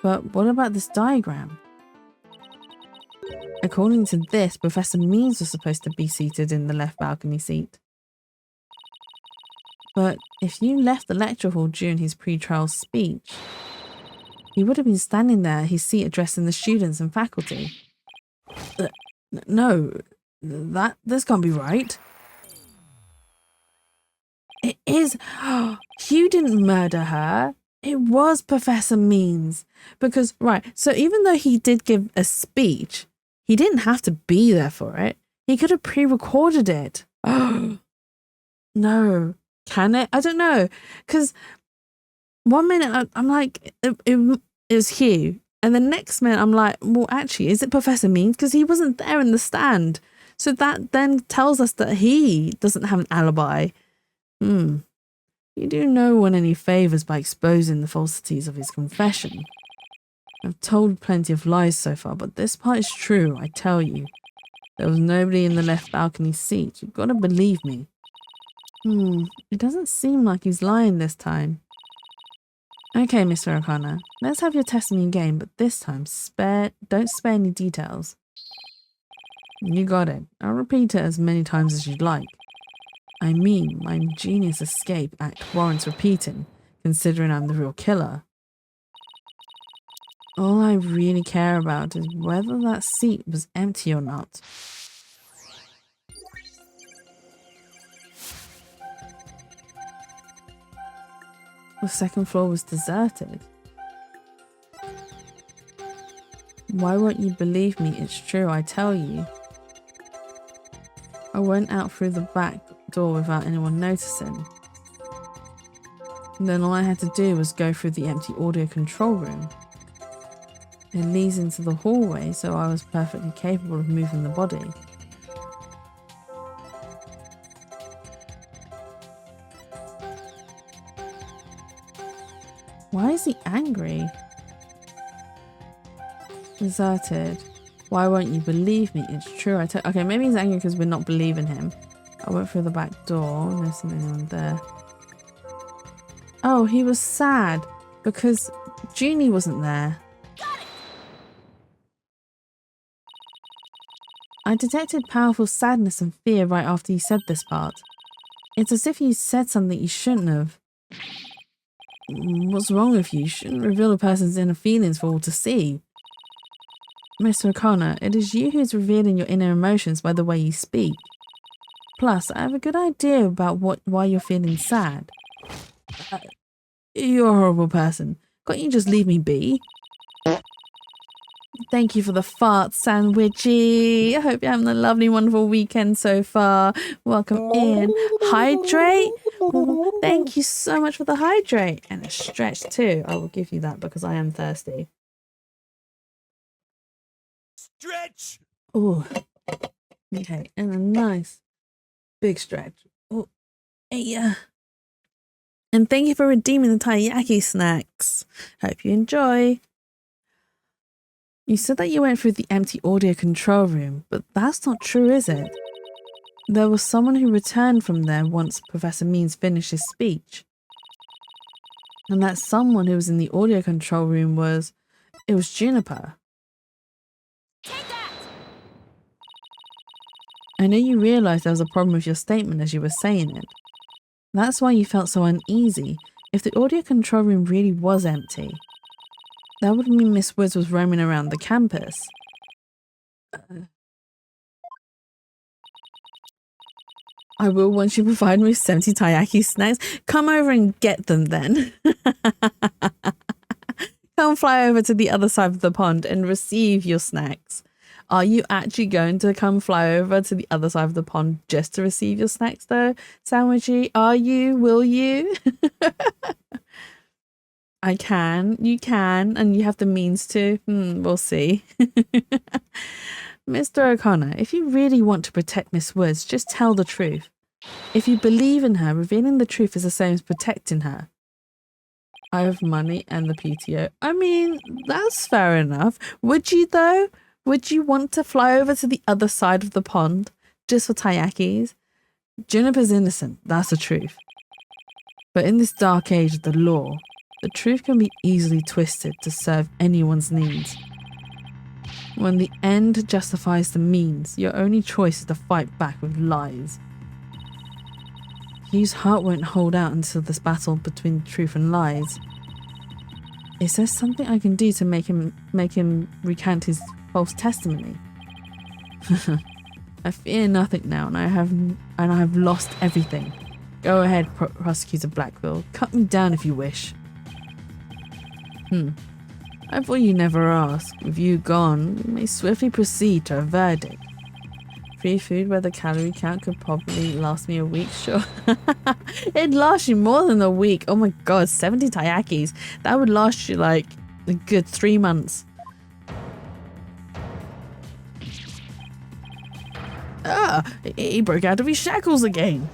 But what about this diagram? According to this, Professor Means was supposed to be seated in the left balcony seat. But if you left the lecture hall during his pre-trial speech, he would have been standing there at his seat addressing the students and faculty. No, this can't be right. It is. You didn't murder her. It was Professor Means. Because, right, so even though he did give a speech, he didn't have to be there for it. He could have pre-recorded it. No. Can it? I don't know. Because 1 minute I'm like, it was Hugh. And the next minute I'm like, well, actually, is it Professor Means? Because he wasn't there in the stand. So that then tells us that he doesn't have an alibi. You do no one any favours by exposing the falsities of his confession. I've told plenty of lies so far, but this part is true, I tell you. There was nobody in the left balcony seat. You've got to believe me. It doesn't seem like he's lying this time. Okay, Mr. O'Connor, let's have your testimony again, but this time don't spare any details. You got it. I'll repeat it as many times as you'd like. I mean, my ingenious escape act warrants repeating, considering I'm the real killer. All I really care about is whether that seat was empty or not. The second floor was deserted. Why won't you believe me? It's true, I tell you. I went out through the back door without anyone noticing. And then all I had to do was go through the empty audio control room. It leads into the hallway, so I was perfectly capable of moving the body. Why is he angry? Deserted. Why won't you believe me? It's true. Okay, maybe he's angry because we're not believing him. I went through the back door. No seeing anyone there. Oh, he was sad because Junie wasn't there. I detected powerful sadness and fear right after you said this part. It's as if you said something you shouldn't have. What's wrong with you? You shouldn't reveal a person's inner feelings for all to see. Mr. O'Connor, it is you who's revealing your inner emotions by the way you speak. Plus, I have a good idea about why you're feeling sad. You're a horrible person. Can't you just leave me be? Thank you for the fart, Sandwichy. I hope you're having a lovely, wonderful weekend so far. Welcome in. Hydrate. Oh, thank you so much for the hydrate. And a stretch too. I will give you that because I am thirsty. Stretch! Oh, okay. And a nice big stretch. Oh, yeah. And thank you for redeeming the taiyaki snacks. Hope you enjoy. You said that you went through the empty audio control room, but that's not true, is it? There was someone who returned from there once Professor Means finished his speech. And that someone who was in the audio control room was Juniper. Take that! I know you realised there was a problem with your statement as you were saying it. That's why you felt so uneasy. If the audio control room really was empty, that would mean Miss Woods was roaming around the campus. I will once you provide me with 70 taiyaki snacks. Come over and get them then. Come fly over to the other side of the pond and receive your snacks. Are you actually going to come fly over to the other side of the pond just to receive your snacks though, Sandwichy? Are you? Will you? I can. You can. And you have the means to. We'll see. Mr. O'Connor, if you really want to protect Miss Woods, just tell the truth. If you believe in her, revealing the truth is the same as protecting her. I have money and the PTO. I mean, that's fair enough. Would you though? Would you want to fly over to the other side of the pond just for taiyakis? Juniper's innocent, that's the truth. But in this dark age of the law, the truth can be easily twisted to serve anyone's needs. When the end justifies the means, your only choice is to fight back with lies. Hugh's heart won't hold out until this battle between truth and lies. Is there something I can do to make him recant his false testimony? I fear nothing now, and I have lost everything. Go ahead, Prosecutor Blackwell. Cut me down if you wish. I thought you never asked. With you gone, we may swiftly proceed to a verdict. Free food where the calorie count could probably last me a week, sure. It'd last you more than a week. Oh my god, 70 taiyakis. That would last you like a good 3 months. He broke out of his shackles again.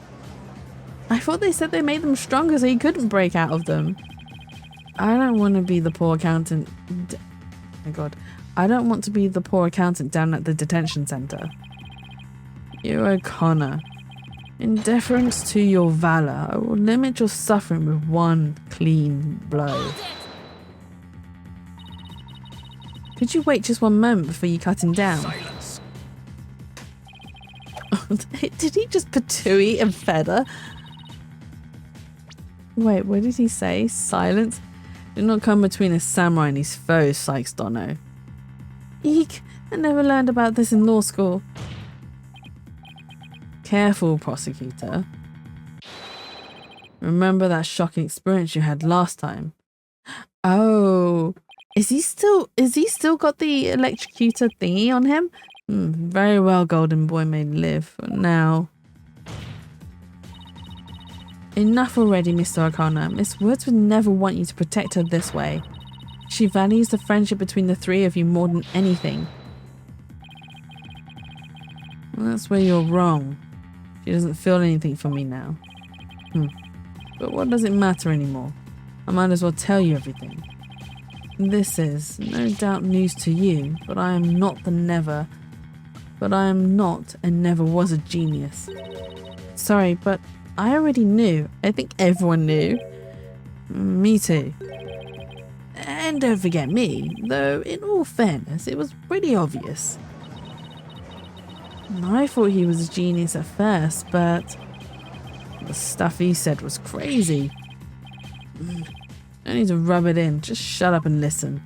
I thought they said they made them stronger so he couldn't break out of them. I don't want to be the poor accountant. Oh my god. I don't want to be the poor accountant down at the detention center. You O'Connor. In deference to your valor, I will limit your suffering with one clean blow. Could you wait just one moment before you cut him down? Silence. Did he just patooey and feather? Wait, what did he say? Silence? Do not come between a samurai and his foe, Sykes Dono. Eek! I never learned about this in law school. Careful, prosecutor. Remember that shocking experience you had last time? Oh, is he still got the electrocutor thingy on him? Very well, Golden Boy may live for now. Enough already, Mr. O'Connor. Miss Woods would never want you to protect her this way. She values the friendship between the three of you more than anything. Well, that's where you're wrong. She doesn't feel anything for me now. But what does it matter anymore? I might as well tell you everything. This is no doubt news to you, but I am not and never was a genius. Sorry, but I already knew. I think everyone knew. Me too. And don't forget me, though in all fairness, it was pretty obvious. And I thought he was a genius at first, but the stuff he said was crazy. I need to rub it in. Just shut up and listen.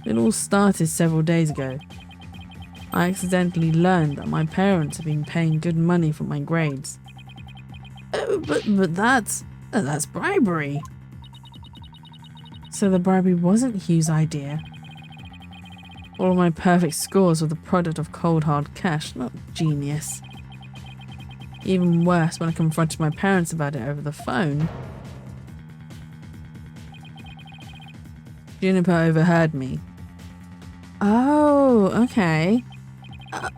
It all started several days ago. I accidentally learned that my parents have been paying good money for my grades. Oh, but that's bribery. So the bribery wasn't Hugh's idea. All of my perfect scores were the product of cold hard cash, not genius. Even worse, when I confronted my parents about it over the phone, Juniper overheard me. Oh, okay.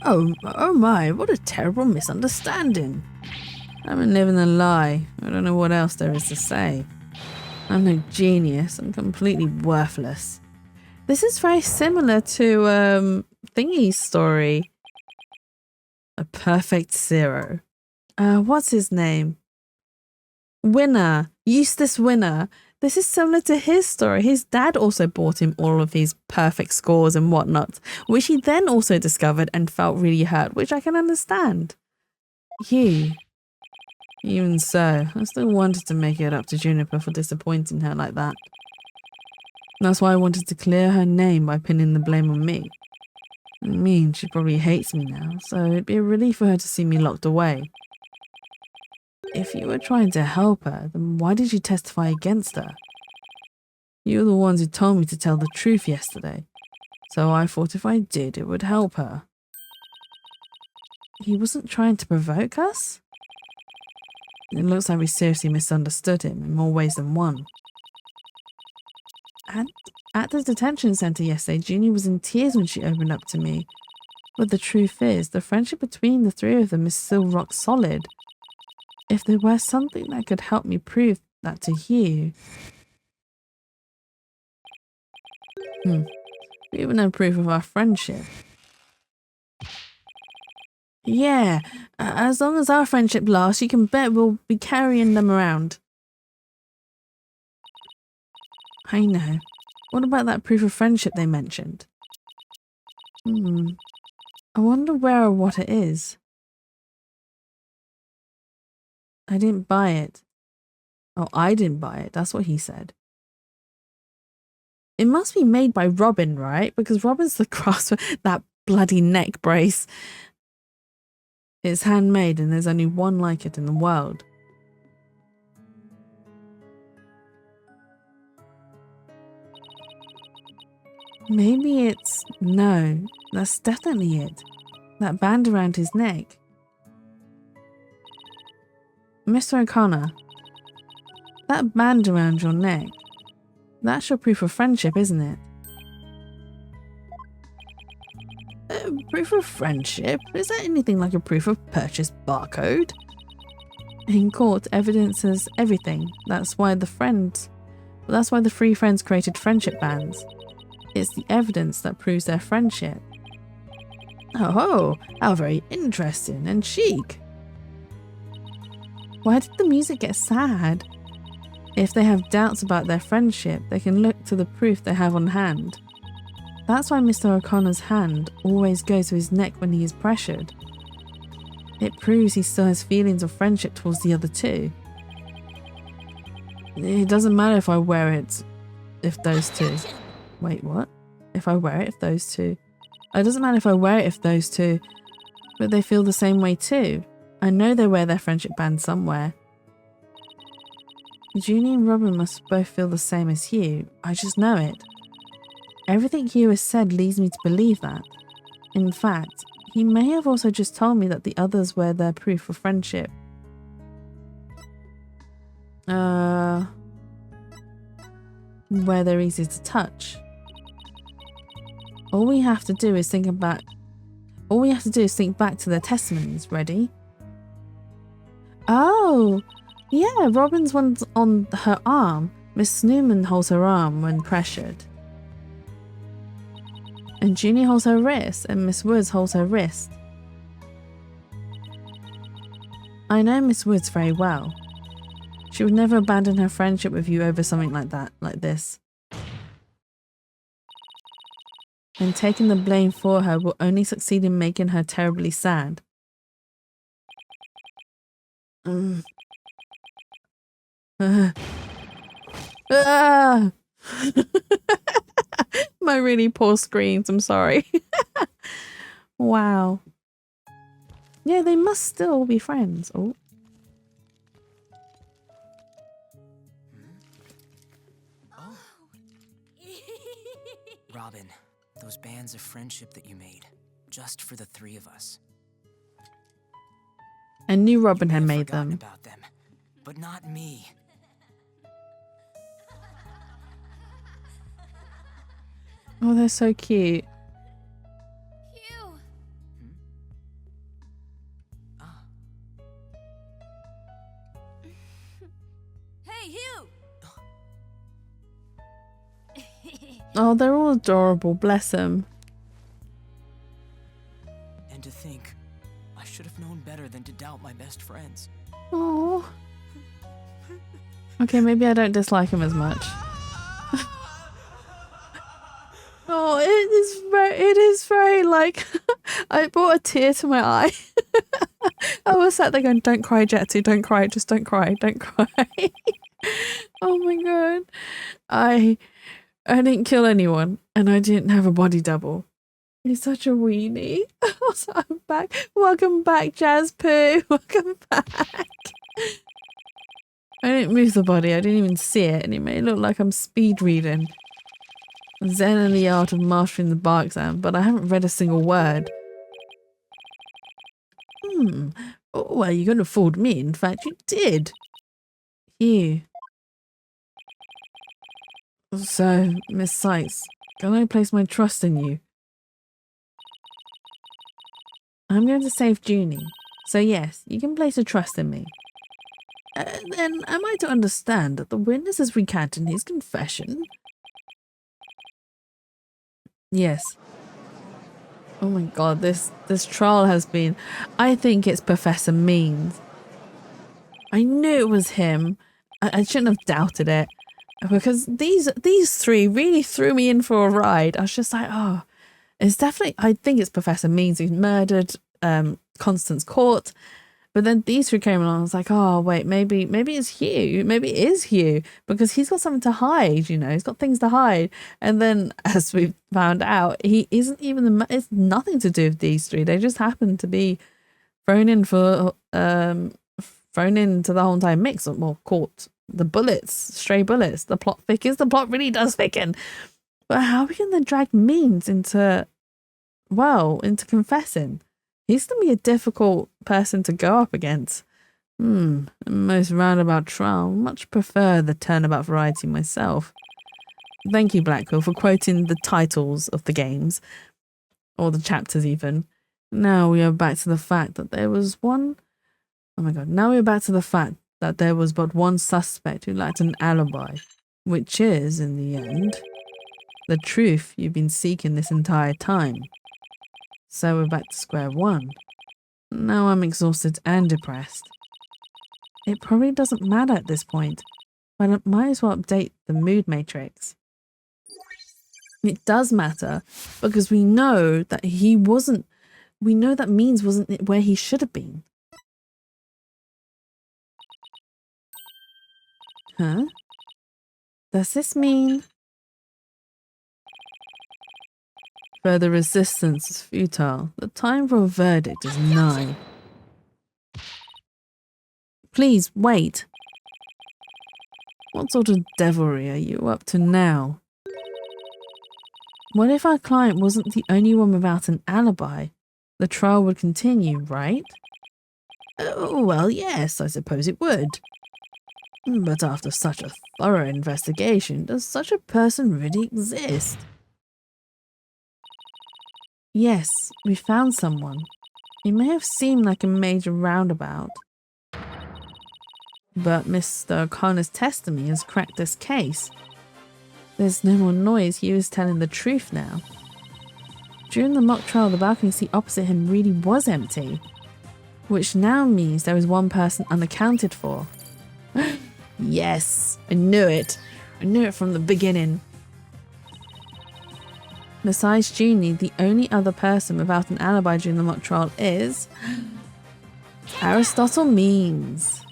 Oh my, what a terrible misunderstanding. I've been living a lie. I don't know what else there is to say. I'm no genius. I'm completely worthless. This is very similar to Thingy's story. A Perfect Zero. What's his name? Winner. Eustace Winner. This is similar to his story. His dad also bought him all of his perfect scores and whatnot, which he then also discovered and felt really hurt, which I can understand. Hugh. Even so, I still wanted to make it up to Juniper for disappointing her like that. That's why I wanted to clear her name by pinning the blame on me. I mean, she probably hates me now, so it'd be a relief for her to see me locked away. If you were trying to help her, then why did you testify against her? You were the ones who told me to tell the truth yesterday, so I thought if I did, it would help her. He wasn't trying to provoke us? It looks like we seriously misunderstood him in more ways than one. At the detention centre yesterday, Junie was in tears when she opened up to me. But the truth is, the friendship between the three of them is still rock solid. If there were something that could help me prove that to Hugh... We even have proof of our friendship. Yeah, as long as our friendship lasts, you can bet we'll be carrying them around. I know. What about that proof of friendship they mentioned? I wonder where or what it is. I didn't buy it. Oh, I didn't buy it. That's what he said. It must be made by Robin, right? Because Robin's the craftsman. That bloody neck brace. It's handmade and there's only one like it in the world. Maybe it's... No, that's definitely it. That band around his neck. Mr. O'Connor, that band around your neck, that's your proof of friendship, isn't it? Proof of friendship? Is that anything like a proof of purchase barcode? In court, evidence is everything. That's why the three friends created friendship bands. It's the evidence that proves their friendship. Oh, how very interesting and chic. Why did the music get sad? If they have doubts about their friendship, they can look to the proof they have on hand. That's why Mr. O'Connor's hand always goes to his neck when he is pressured. It proves he still has feelings of friendship towards the other two. It doesn't matter if I wear it if those two... Wait, what? If I wear it if those two... It doesn't matter if I wear it if those two... But they feel the same way too. I know they wear their friendship band somewhere. Junie and Robin must both feel the same as Hugh. I just know it. Everything Hugh has said leads me to believe that. In fact, he may have also just told me that the others wear their proof of friendship. Where they're easy to touch. All we have to do is think back to their testimonies. Ready? Oh, yeah, Robin's one's on her arm. Miss Newman holds her arm when pressured. And Junie holds her wrist, and Miss Woods holds her wrist. I know Miss Woods very well. She would never abandon her friendship with you over something like that, like this. and taking the blame for her will only succeed in making her terribly sad. My really poor screens, I'm sorry. Wow. Yeah, they must still be friends. Oh. Robin, those bands of friendship that you made, just for the three of us. I knew Robin had I've made forgotten them. about them, but not me. Oh, they're so cute. Hugh! Ah, Hey, Hugh! Oh, they're all adorable. Bless them. and to think, I should have known better than to doubt my best friends. Oh. Okay, maybe I don't dislike him as much. Oh, it is very like I brought a tear to my eye. I was sat there going, "Don't cry, Jetsu, don't cry, just don't cry, don't cry." Oh my god, I didn't kill anyone, and I didn't have a body double. He's such a weenie. So I'm back. Welcome back, Jazz Poo. Welcome back. I didn't move the body. I didn't even see it, and it made it look like I'm speed reading. Zen and the art of mastering the bar exam, but I haven't read a single word. Oh, well, you could have fooled me. In fact, you did. You. So, Miss Sykes, can I place my trust in you? I'm going to save Junie. So yes, you can place a trust in me. Then, am I to understand that the witness is recanting his confession? Yes. Oh my god, this trial has been... I think it's Professor Means. I knew it was him. I shouldn't have doubted it. Because these three really threw me in for a ride. I was just like, oh, it's definitely... I think it's Professor Means who's murdered Constance Court. But then these three came along. I was like, oh, wait, maybe it's Hugh. Maybe it is Hugh. Because he's got something to hide, you know. He's got things to hide. And then, as we found out, he isn't even it's nothing to do with these three. They just happen to be thrown into the whole entire mix. Or caught the bullets, stray bullets. The plot thickens. The plot really does thicken. But how are we going to drag Means into confessing? He's going to be a difficult person to go up against. Most roundabout trial. Much prefer the turnabout variety myself. Thank you, Blackwell, for quoting the titles of the games. Or the chapters, even. Now we are back to the fact that there was one... Oh my god. Now we are back to the fact that there was but one suspect who lacked an alibi. Which is, in the end, the truth you've been seeking this entire time. So we're back to square one. Now I'm exhausted and depressed. It probably doesn't matter at this point, but I might as well update the mood matrix. It does matter because we know that Means wasn't where he should have been. Huh? Does this mean... Further resistance is futile. The time for a verdict is nigh. Please, wait. What sort of devilry are you up to now? What if our client wasn't the only one without an alibi? The trial would continue, right? Oh, well, yes, I suppose it would. But after such a thorough investigation, does such a person really exist? Yes, we found someone. It may have seemed like a major roundabout, but Mr. O'Connor's testimony has cracked this case. There's no more noise. He is telling the truth now. During the mock trial, the balcony seat opposite him really was empty, which now means there is one person unaccounted for. Yes, I knew it. I knew it from the beginning. Besides Junie, the only other person without an alibi during the mock trial is Aristotle Means.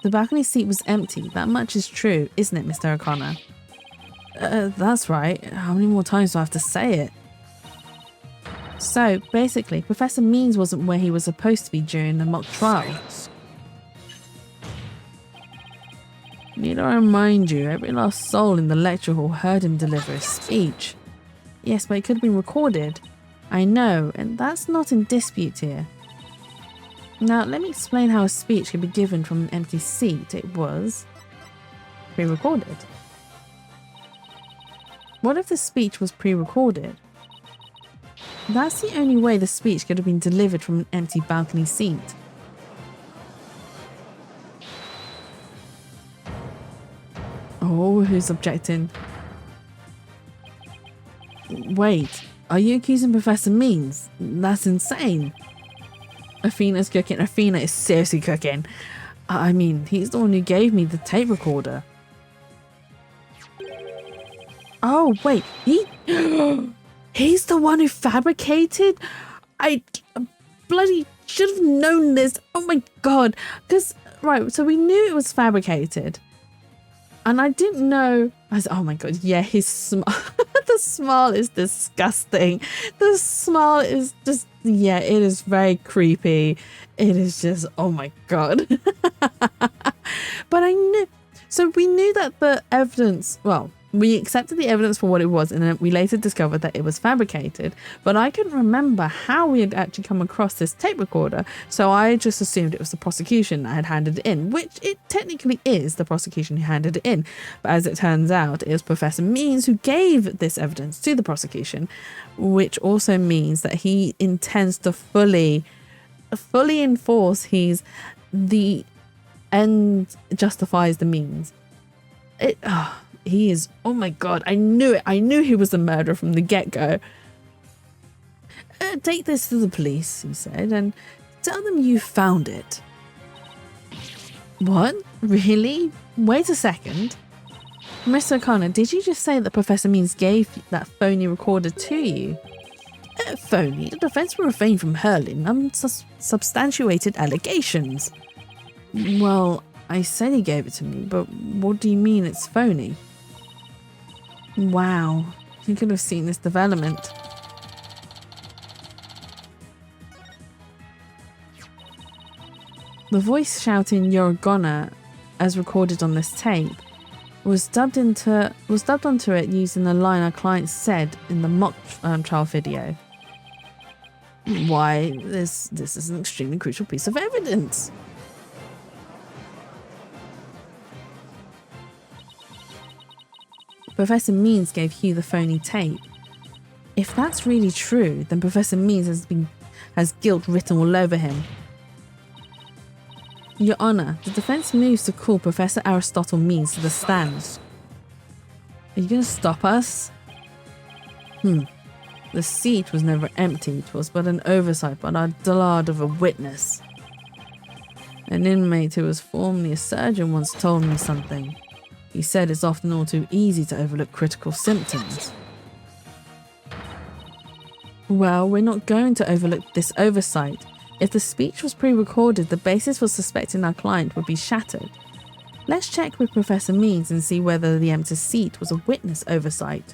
The balcony seat was empty. That much is true, isn't it, Mr. O'Connor? That's right. How many more times do I have to say it? So, basically, Professor Means wasn't where he was supposed to be during the mock trial. Need I remind you, every last soul in the lecture hall heard him deliver a speech. Yes, but it could have been recorded. I know, and that's not in dispute here. Now, let me explain how a speech could be given from an empty seat. It was pre-recorded. What if the speech was pre-recorded? That's the only way the speech could have been delivered from an empty balcony seat. Oh, who's objecting? Wait, are you accusing Professor Means? That's insane. Athena's cooking. Athena is seriously cooking. I mean, he's the one who gave me the tape recorder. Oh, wait, he's the one who fabricated? I bloody should have known this. Oh my god. Because, right, so we knew it was fabricated. And I didn't know. I was, oh my god, yeah, his smile. The smile is disgusting. The smile is just, yeah, it is very creepy. It is just, oh my god. But I knew. So we knew that the evidence, well, we accepted the evidence for what it was, and then we later discovered that it was fabricated. But I couldn't remember how we had actually come across this tape recorder, so I just assumed it was the prosecution that had handed it in, which it technically is the prosecution who handed it in. But as it turns out, it was Professor Means who gave this evidence to the prosecution, which also means that he intends to fully enforce the end justifies the means. He is, oh my god, I knew it. I knew he was the murderer from the get-go. Take this to the police, he said, and tell them you found it. What? Really? Wait a second. Mr. O'Connor, did you just say that Professor Means gave that phony recorder to you? Phony? The defense will refrain from hurling unsubstantiated allegations. Well, I said he gave it to me, but what do you mean it's phony? Wow, you could have seen this development. The voice shouting "You're a goner," as recorded on this tape, was dubbed onto it using the line our client said in the mock trial video. Why, this is an extremely crucial piece of evidence. Professor Means gave Hugh the phony tape. If that's really true, then Professor Means has guilt written all over him. Your Honour, the defence moves to call Professor Aristotle Means to the stand. Are you going to stop us? The seat was never empty. It was but an oversight by our dullard of a witness. An inmate who was formerly a surgeon once told me something. He said it's often all too easy to overlook critical symptoms. Well, we're not going to overlook this oversight. If the speech was pre-recorded, the basis for suspecting our client would be shattered. Let's check with Professor Means and see whether the empty seat was a witness oversight.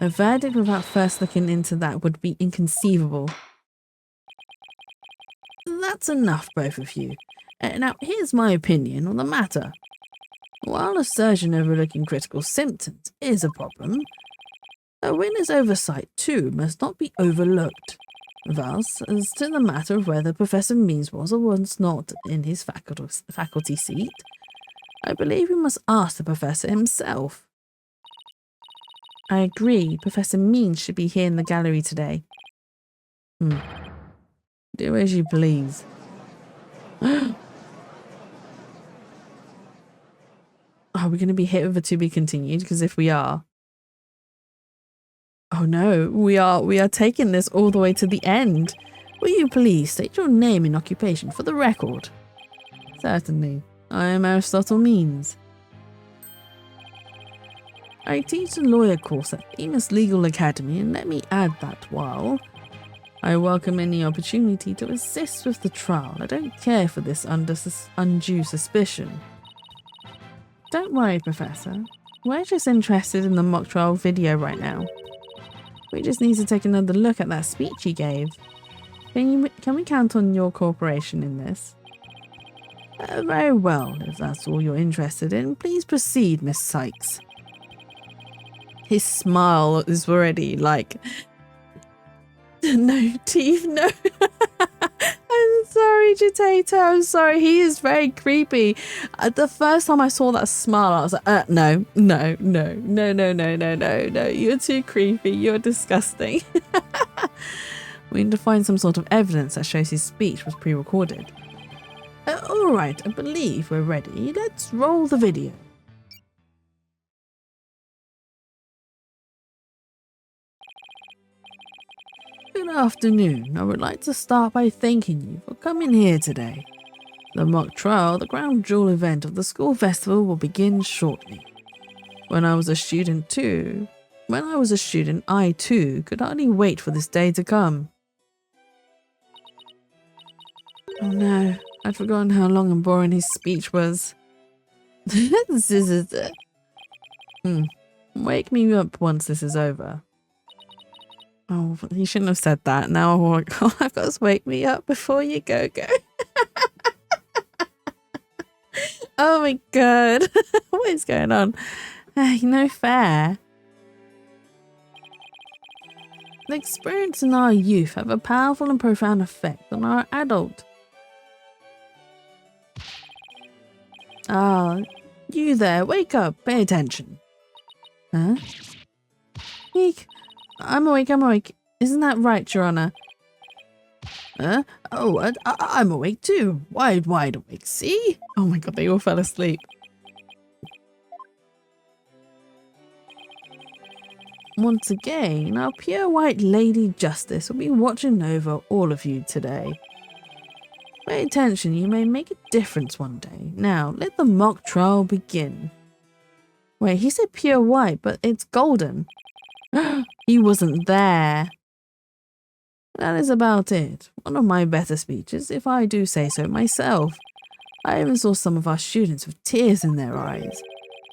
A verdict without first looking into that would be inconceivable. That's enough, both of you. Now, here's my opinion on the matter. While a surgeon overlooking critical symptoms is a problem, a witness oversight too must not be overlooked. Thus, as to the matter of whether Professor Means was or was not in his faculty seat, I believe we must ask the professor himself. I agree, Professor Means should be here in the gallery today. Do as you please. Are we going to be hit with a to be continued? Because if we are... Oh no, we are taking this all the way to the end. Will you please state your name and occupation for the record? Certainly. I am Aristotle Means. I teach a lawyer course at famous legal academy, and let me add that while I welcome any opportunity to assist with the trial, I don't care for this undue suspicion. Don't worry, Professor. We're just interested in the mock trial video right now. We just need to take another look at that speech you gave. Can we count on your cooperation in this? Very well, if that's all you're interested in. Please proceed, Miss Sykes. His smile is already like... No teeth, no. I'm sorry, Jatato, I'm sorry. He is very creepy. The first time I saw that smile, I was like, no. You're too creepy. You're disgusting. We need to find some sort of evidence that shows his speech was pre-recorded. All right, I believe we're ready. Let's roll the video. Good afternoon. I would like to start by thanking you for coming here today. The mock trial, the crown jewel event of the school festival, will begin shortly. When I was a student, I too could hardly wait for this day to come. Oh no, I'd forgotten how long and boring his speech was. Wake me up once this is over. Oh, he shouldn't have said that. Now I've got to wake me up before you go. Oh my god. What is going on? No fair. The experience in our youth have a powerful and profound effect on our adult. Ah, you there, wake up, pay attention. Huh? Eek. I'm awake. Isn't that right, Your Honor? Oh, I'm awake too. Wide awake, see? Oh my god, they all fell asleep. Once again, our pure white Lady Justice will be watching over all of you today. Pay attention, you may make a difference one day. Now, let the mock trial begin. Wait, he said pure white, but it's golden. He wasn't there. That is about it. One of my better speeches, if I do say so myself. I even saw some of our students with tears in their eyes.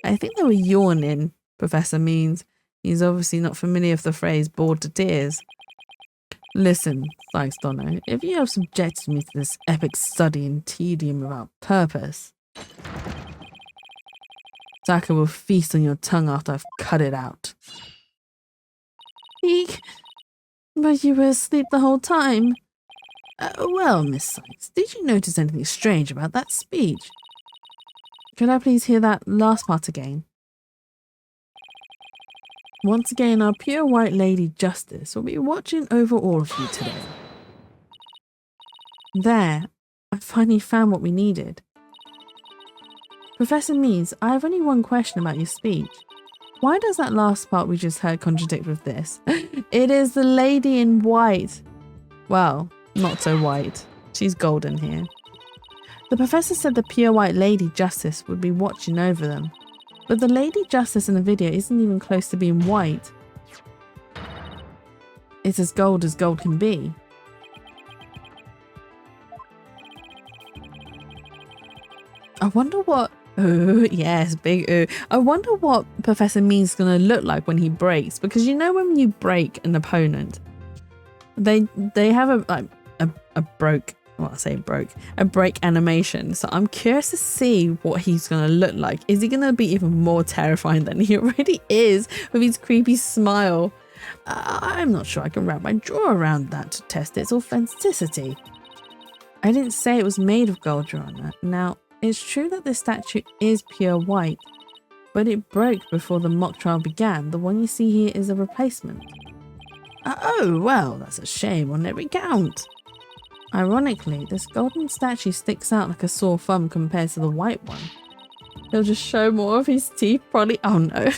I think they were yawning, Professor means. He's obviously not familiar with the phrase bored to tears. Listen, Sykes Donner, if you have subjected me to this epic study and tedium without purpose, Taka will feast on your tongue after I've cut it out. Eek! But you were asleep the whole time. Well, Miss Sykes, did you notice anything strange about that speech? Could I please hear that last part again? Once again, our pure white Lady Justice will be watching over all of you today. There, I finally found what we needed. Professor Mees, I have only one question about your speech. Why does that last part we just heard contradict with this? It is the lady in white. Well, not so white. She's golden here. The professor said the pure white Lady Justice would be watching over them. But the Lady Justice in the video isn't even close to being white. It's as gold can be. I wonder what... Ooh, yes, big ooh. I wonder what Professor Means is going to look like when he breaks. Because you know when you break an opponent, they have a break animation. So I'm curious to see what he's going to look like. Is he going to be even more terrifying than he already is with his creepy smile? I'm not sure I can wrap my jaw around that to test its authenticity. I didn't say it was made of gold, Your Honor. Now, it's true that this statue is pure white, but it broke before the mock trial began. The one you see here is a replacement. Oh, well, that's a shame on every count. Ironically, this golden statue sticks out like a sore thumb compared to the white one. He'll just show more of his teeth, probably. Oh no.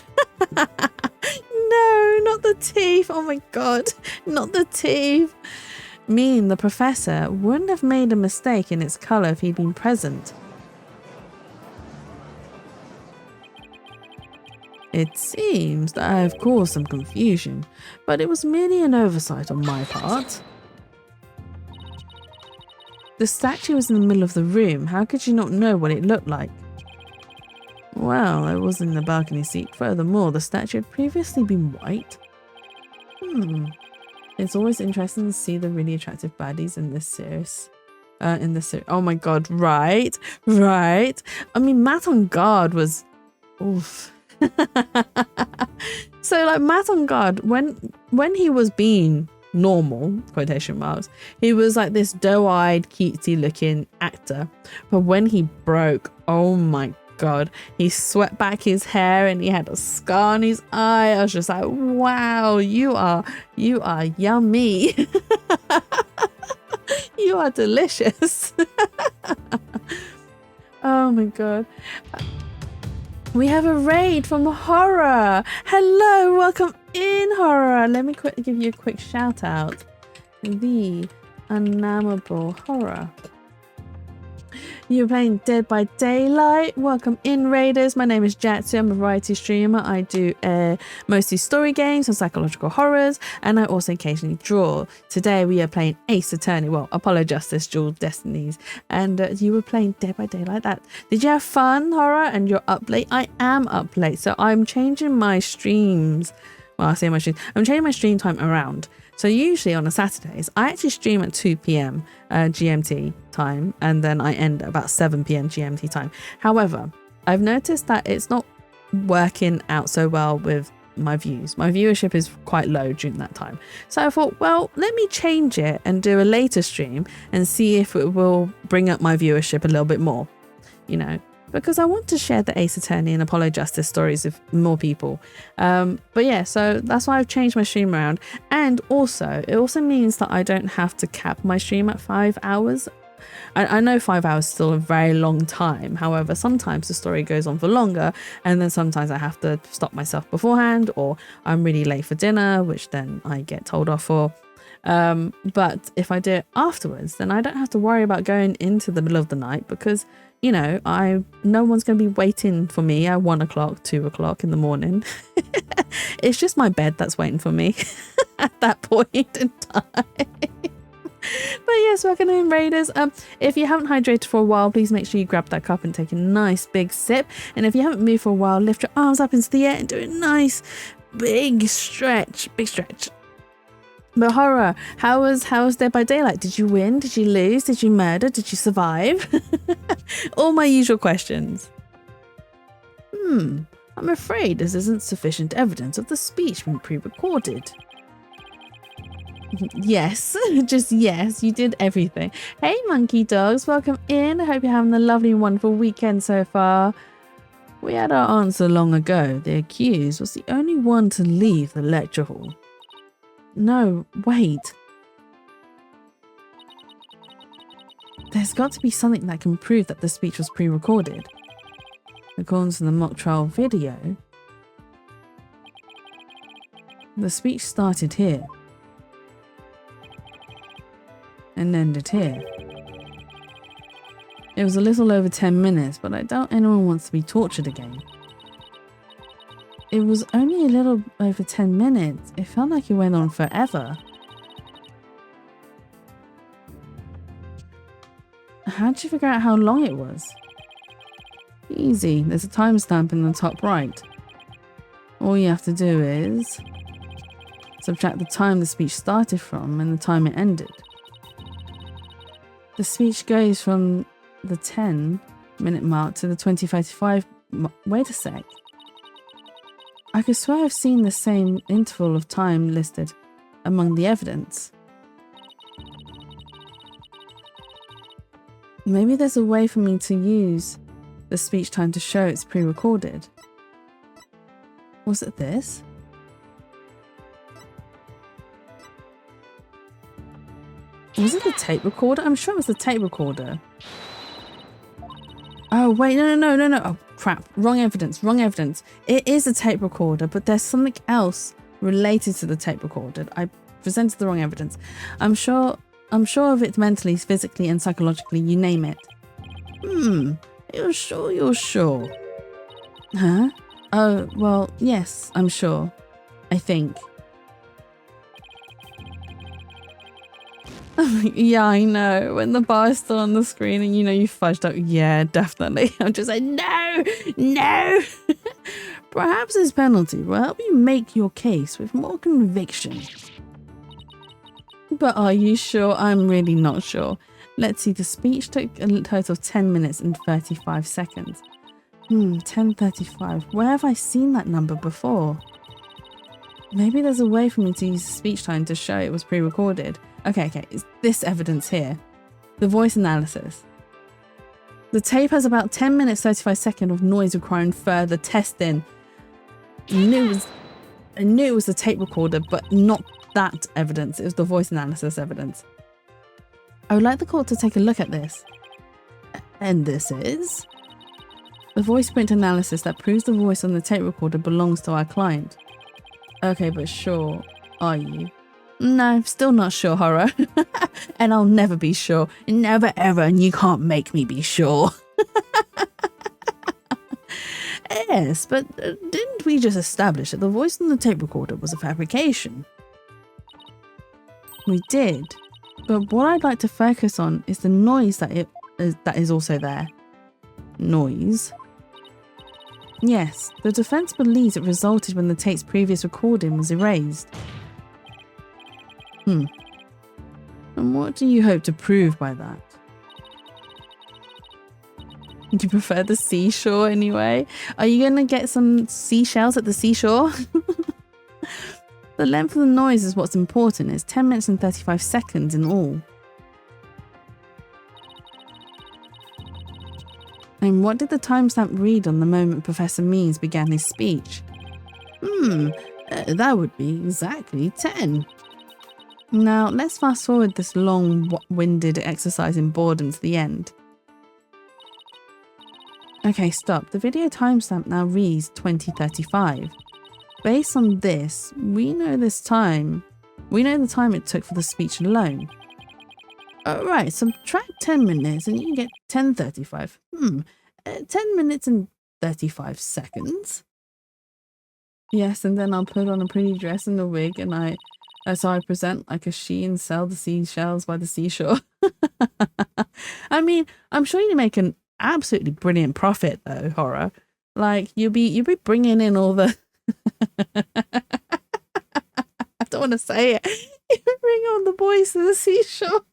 No, not the teeth. Oh my god, not the teeth. Meaning the professor wouldn't have made a mistake in its colour if he'd been present. It seems that I have caused some confusion, but it was merely an oversight on my part. The statue was in the middle of the room. How could you not know what it looked like? Well, I was in the balcony seat. Furthermore, the statue had previously been white. It's always interesting to see the really attractive baddies in this series. Oh my god, right. I mean, Matt on Guard was... Oof. So, like, Matt on Guard, when he was being normal, quotation marks, he was like this doe-eyed, cutesy looking actor. But when he broke, oh my god, he swept back his hair and he had a scar on his eye. I was just like, wow, you are yummy. You are delicious. Oh my god. We have a raid from Horror. Hello, welcome in, Horror. Let me give you a quick shout out. The Unnameable Horror. You're playing Dead by Daylight. Welcome in, Raiders. My name is Jatsu. I'm a variety streamer. I do mostly story games and psychological horrors, and I also occasionally draw. Today we are playing Ace Attorney, well, Apollo Justice, Dual Destinies, and you were playing Dead by Daylight. Did you have fun, Horror? And you're up late? I am up late, so I'm changing my streams. Well, I say my streams. I'm changing my stream time around. So usually on a Saturdays, I actually stream at 2 p.m. GMT time, and then I end at about 7 p.m. GMT time. However, I've noticed that it's not working out so well with my views. My viewership is quite low during that time. So I thought, well, let me change it and do a later stream and see if it will bring up my viewership a little bit more, you know, because I want to share the Ace Attorney and Apollo Justice stories with more people. But yeah, so that's why I've changed my stream around. And also, it also means that I don't have to cap my stream at 5 hours. I know 5 hours is still a very long time. However, sometimes the story goes on for longer, and then sometimes I have to stop myself beforehand, or I'm really late for dinner, which then I get told off for. But if I do it afterwards, then I don't have to worry about going into the middle of the night, because you know, no one's going to be waiting for me at 1 o'clock, 2 o'clock in the morning. It's just my bed that's waiting for me at that point in time. But yes, welcome in, Raiders. If you haven't hydrated for a while, please make sure you grab that cup and take a nice big sip. And if you haven't moved for a while, lift your arms up into the air and do a nice big stretch. But Horror, how was Dead by Daylight? Did you win? Did you lose? Did you murder? Did you survive? All my usual questions. I'm afraid this isn't sufficient evidence of the speech being pre-recorded. Yes, just yes, you did everything. Hey monkey dogs, welcome in. I hope you're having a lovely and wonderful weekend so far. We had our answer long ago. The accused was the only one to leave the lecture hall. No, wait. There's got to be something that can prove that the speech was pre-recorded. According to the mock trial video, the speech started here and ended here. It was a little over 10 minutes, but I doubt anyone wants to be tortured again. It was only a little over 10 minutes. It felt like it went on forever. How'd you figure out how long it was? Easy, there's a timestamp in the top right. All you have to do is subtract the time the speech started from and the time it ended. The speech goes from the 10-minute mark to the 20:35. Wait a sec. I could swear I've seen the same interval of time listed among the evidence. Maybe there's a way for me to use the speech time to show it's pre-recorded. Was it this? Was it the tape recorder? I'm sure it was the tape recorder. Oh, wait, no. Oh, crap. Wrong evidence. It is a tape recorder, but there's something else related to the tape recorder. I presented the wrong evidence. I'm sure of it mentally, physically, and psychologically, you name it. You're sure? Huh? Oh, well, yes, I'm sure. I think. Yeah, I know. When the bar is still on the screen and you know you fudged up. Yeah, definitely. I'm just like, no, no. Perhaps this penalty will help you make your case with more conviction. But are you sure? I'm really not sure. Let's see, the speech took a total of 10 minutes and 35 seconds. 10:35. Where have I seen that number before? Maybe there's a way for me to use speech time to show it was pre-recorded. Okay, it's this evidence here. The voice analysis. The tape has about 10 minutes 35 seconds of noise requiring further testing. I knew it was the tape recorder, but not that evidence. It was the voice analysis evidence. I would like the court to take a look at this. And this is the voice print analysis that proves the voice on the tape recorder belongs to our client. Okay, but sure, are you? No, still not sure, Horror. And I'll never be sure. Never ever, and you can't make me be sure. Yes, but didn't we just establish that the voice on the tape recorder was a fabrication? We did, but what I'd like to focus on is the noise that is also there. Noise? Yes, the defense believes it resulted when the tape's previous recording was erased. And what do you hope to prove by that? Do you prefer the seashore anyway? Are you going to get some seashells at the seashore? The length of the noise is what's important. It's 10 minutes and 35 seconds in all. And what did the timestamp read on the moment Professor Means began his speech? That would be exactly 10. Now, let's fast forward this long-winded exercise in boredom to the end. Okay, stop. The video timestamp now reads 2035. Based on this, we know the time it took for the speech alone. Right, subtract 10 minutes and you can get 10:35. 10 minutes and 35 seconds. Yes, and then I'll put on a pretty dress and a wig and I present like a she and sell the seashells by the seashore. I mean, I'm sure you make an absolutely brilliant profit though, Horror. Like you'll be bringing in all the I don't want to say it. You bring on the boys to the seashore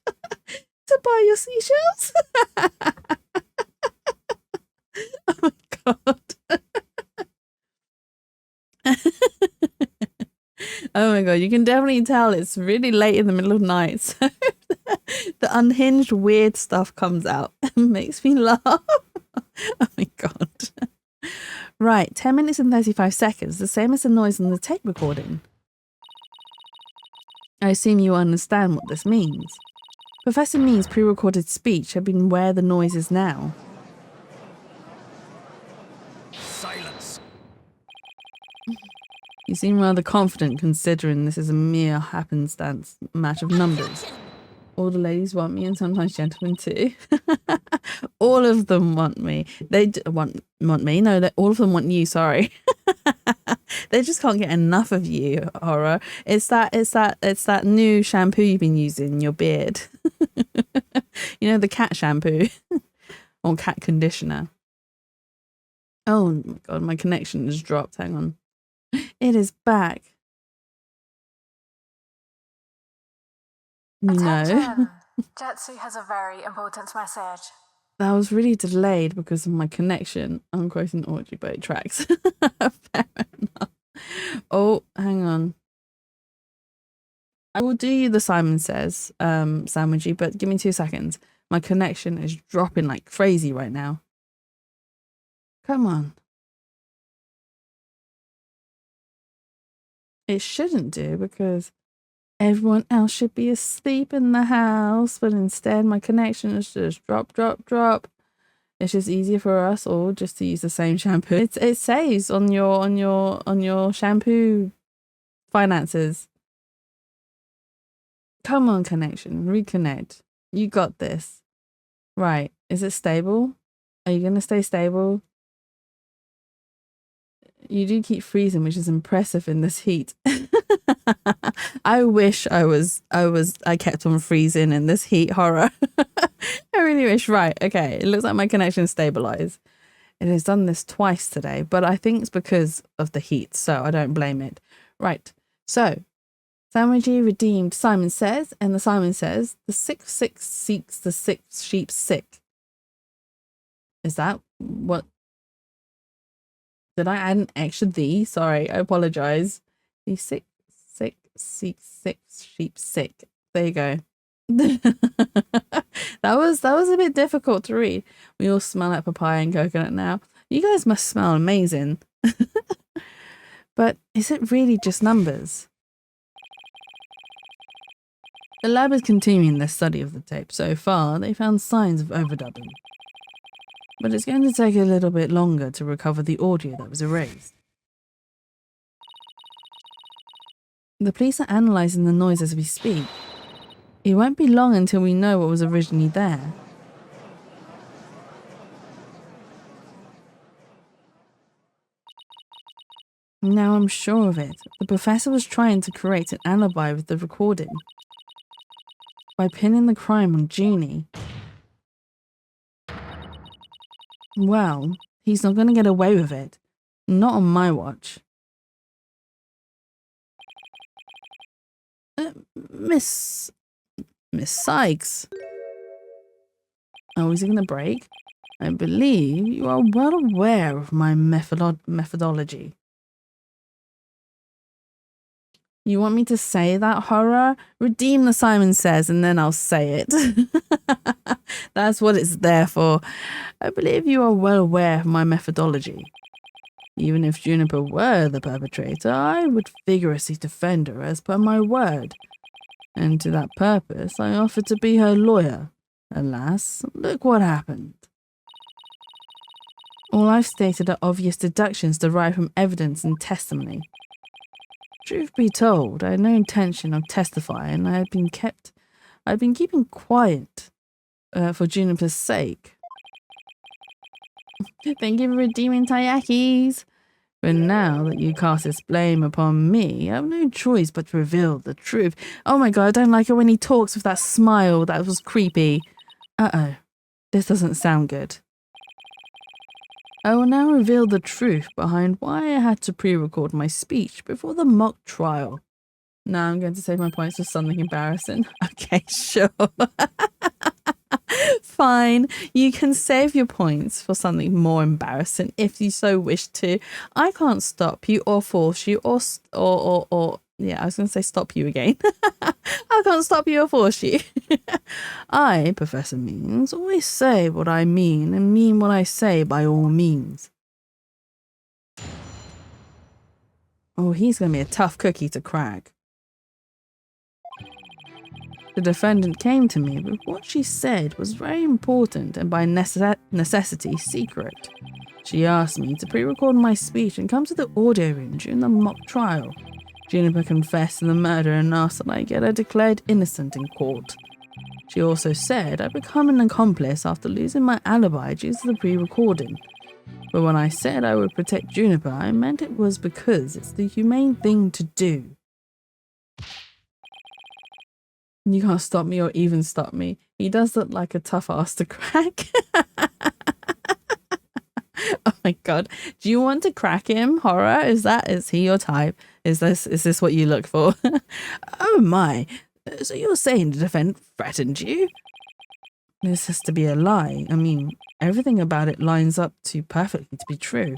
to buy your seashells. Oh my god. Oh my god, you can definitely tell it's really late in the middle of the night. So the unhinged weird stuff comes out and makes me laugh. Oh my god. Right, 10 minutes and 35 seconds, the same as the noise on the tape recording. I assume you understand what this means. Professor Means' pre-recorded speech had been where the noise is now. Silence. You seem rather confident considering this is a mere happenstance match of numbers. All the ladies want me and sometimes gentlemen too. All of them want me. They want me. No, all of them want you, sorry. They just can't get enough of you, Horror. It's that new shampoo you've been using in your beard. You know, the cat shampoo or cat conditioner. Oh my god, my connection has dropped. Hang on. It is back. Attention! Jetsu has a very important message. That was really delayed because of my connection. I'm quoting Audrey Boat Tracks. Fair enough. Oh, hang on. I will do you the Simon Says sandwichy, but give me 2 seconds. My connection is dropping like crazy right now. Come on. It shouldn't do because everyone else should be asleep in the house, but instead my connection is just drop. It's just easier for us all just to use the same shampoo. It saves on your shampoo finances. Come on, connection, reconnect. You got this. Right, is it stable? Are you gonna stay stable? You do keep freezing, which is impressive in this heat. I wish I kept on freezing in this heat, horror. I really wish. Right, okay. It looks like my connection stabilized. It has done this twice today, but I think it's because of the heat, so I don't blame it. Right, so Sandwichi redeemed Simon Says, and the Simon says, the 6-6 seeks the 6 sheep sick. Is that what? Did I add an extra "the"? Sorry, I apologize. The 6-6 seeks 6 sheep sick. There you go. that was a bit difficult to read. We all smell like papaya and coconut now. You guys must smell amazing. But is it really just numbers? The lab is continuing their study of the tape. So far, they found signs of overdubbing. But it's going to take a little bit longer to recover the audio that was erased. The police are analysing the noise as we speak. It won't be long until we know what was originally there. Now I'm sure of it. The professor was trying to create an alibi with the recording. By pinning the crime on Junie. Well, he's not going to get away with it. Not on my watch. Miss Sykes. Oh, is he going to break? I believe you are well aware of my methodology. You want me to say that, horror? Redeem the Simon Says, and then I'll say it. That's what it's there for. I believe you are well aware of my methodology. Even if Juniper were the perpetrator, I would vigorously defend her as per my word. And to that purpose, I offered to be her lawyer. Alas, look what happened. All I've stated are obvious deductions derived from evidence and testimony. Truth be told, I had no intention of testifying. I had been keeping quiet for Juniper's sake. Thank you for redeeming Tayakis. But now that you cast this blame upon me, I have no choice but to reveal the truth. Oh my god, I don't like it when he talks with that smile. That was creepy. Uh-oh. This doesn't sound good. I will now reveal the truth behind why I had to pre-record my speech before the mock trial. Now I'm going to save my points for something embarrassing. Okay, sure. Fine. You can save your points for something more embarrassing if you so wish to. I can't stop you or force you or yeah, I was going to say stop you again. I can't stop you or force you. I, Professor Means, always say what I mean and mean what I say by all means. Oh, he's going to be a tough cookie to crack. The defendant came to me, but what she said was very important and by necessity secret. She asked me to pre-record my speech and come to the audio room during the mock trial. Juniper confessed to the murder and asked that I get her declared innocent in court. She also said I'd become an accomplice after losing my alibi due to the pre-recording. But when I said I would protect Juniper, I meant it was because it's the humane thing to do. You can't stop me or even stop me. He does look like a tough ass to crack. Oh my god. Do you want to crack him, horror? Is he your type? Is this what you look for? Oh my. So you're saying the defendant threatened you? This has to be a lie. I mean, everything about it lines up too perfectly to be true.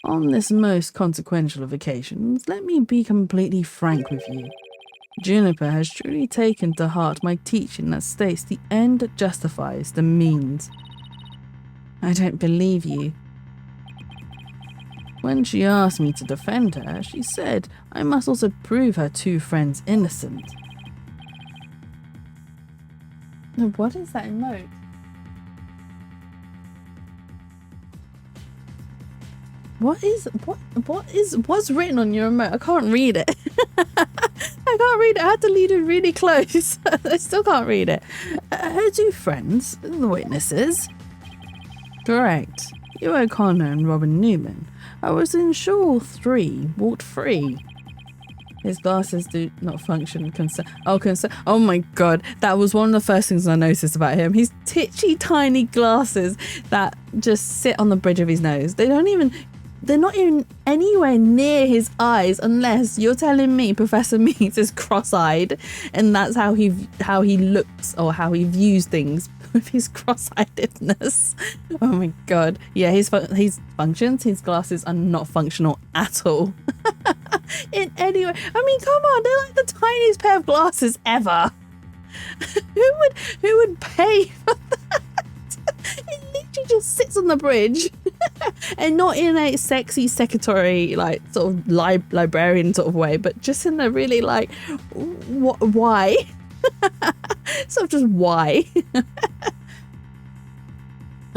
On this most consequential of occasions, let me be completely frank with you. Juniper has truly taken to heart my teaching that states the end justifies the means. I don't believe you. When she asked me to defend her, she said I must also prove her two friends innocent. What is that emote? What's written on your emote? I can't read it. I can't read it. I had to lead it really close. I still can't read it. Her two friends, the witnesses. Correct. You O'Connor and Robin Newman. I was in Shaw 3, walked free. His glasses do not function. Oh my god, that was one of the first things I noticed about him. His titchy tiny glasses that just sit on the bridge of his nose. They're not even anywhere near his eyes, unless you're telling me Professor Meeks is cross-eyed and that's how he looks or how he views things with his cross-eyedness. Oh my god. Yeah, his functions, his glasses are not functional at all. In any way. I mean, come on, they're like the tiniest pair of glasses ever. Who would pay for that? It literally just sits on the bridge. And not in a sexy secretary, like sort of librarian sort of way, but just in a really like, why? Sort of just why?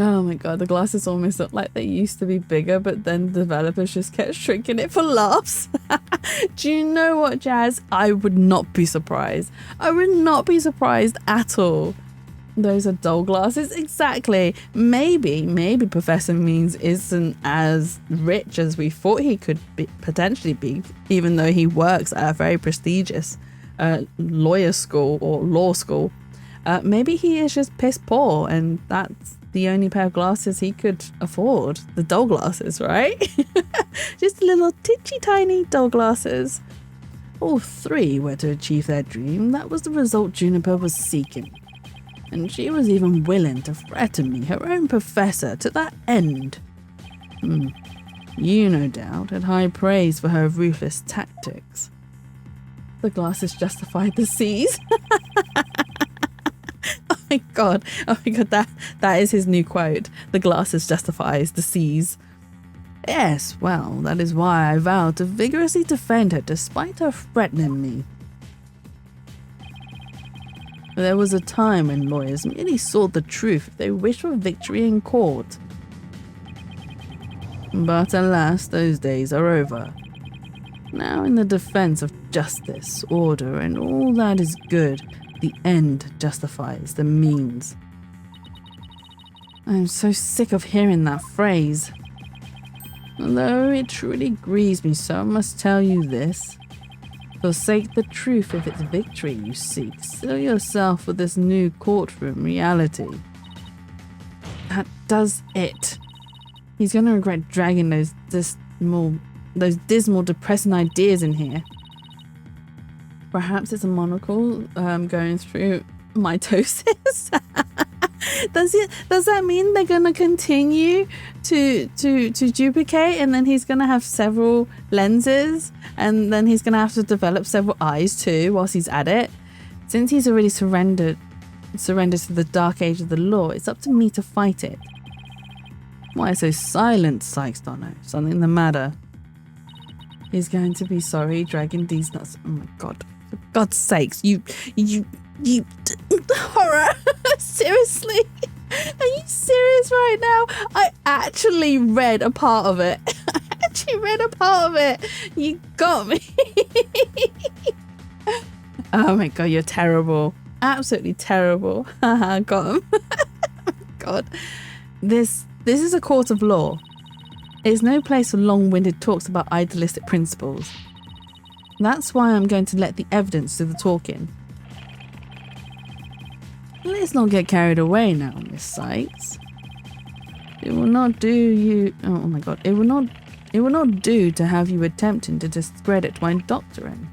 Oh my god, the glasses almost look like they used to be bigger, but then the developers just kept shrinking it for laughs. Do you know what, Jazz? I would not be surprised. I would not be surprised at all. Those are doll glasses, exactly. Maybe Professor Means isn't as rich as we thought he could potentially be, even though he works at a very prestigious lawyer school or law school. Maybe he is just piss poor, and that's the only pair of glasses he could afford. The doll glasses, right? Just little titchy tiny doll glasses. All three were to achieve their dream. That was the result Juniper was seeking. And she was even willing to threaten me, her own professor, to that end. You, no doubt, had high praise for her ruthless tactics. The glasses justified the seas. Oh my god, that is his new quote. The glasses justifies the seas. Yes, well, that is why I vowed to vigorously defend her despite her threatening me. There was a time when lawyers merely sought the truth if they wished for victory in court. But alas, those days are over. Now in the defense of justice, order, and all that is good, the end justifies the means. I am so sick of hearing that phrase. Although it truly grieves me so, I must tell you this. Forsake the truth if it's victory you seek. Seal yourself with this new courtroom reality. That does it. He's going to regret dragging those dismal, depressing ideas in here. Perhaps it's a monocle going through mitosis. Does that mean they're gonna continue to duplicate, and then he's gonna have several lenses, and then he's gonna have to develop several eyes too whilst he's at it? Since he's already surrendered to the dark age of the law, it's up to me to fight it. Why so silent, Sykes Dono? Something the matter? He's going to be sorry dragging these nuts. Oh my god. For God's sakes, you horror. Seriously? Are you serious right now? I actually read a part of it. You got me. Oh my god, you're terrible. Absolutely terrible. Haha, got him. God. This is a court of law. It's no place for long-winded talks about idealistic principles. That's why I'm going to let the evidence do the talking. Let's not get carried away now, Miss Sykes. It will not do you... Oh my god. It will not do to have you attempting to discredit my doctrine.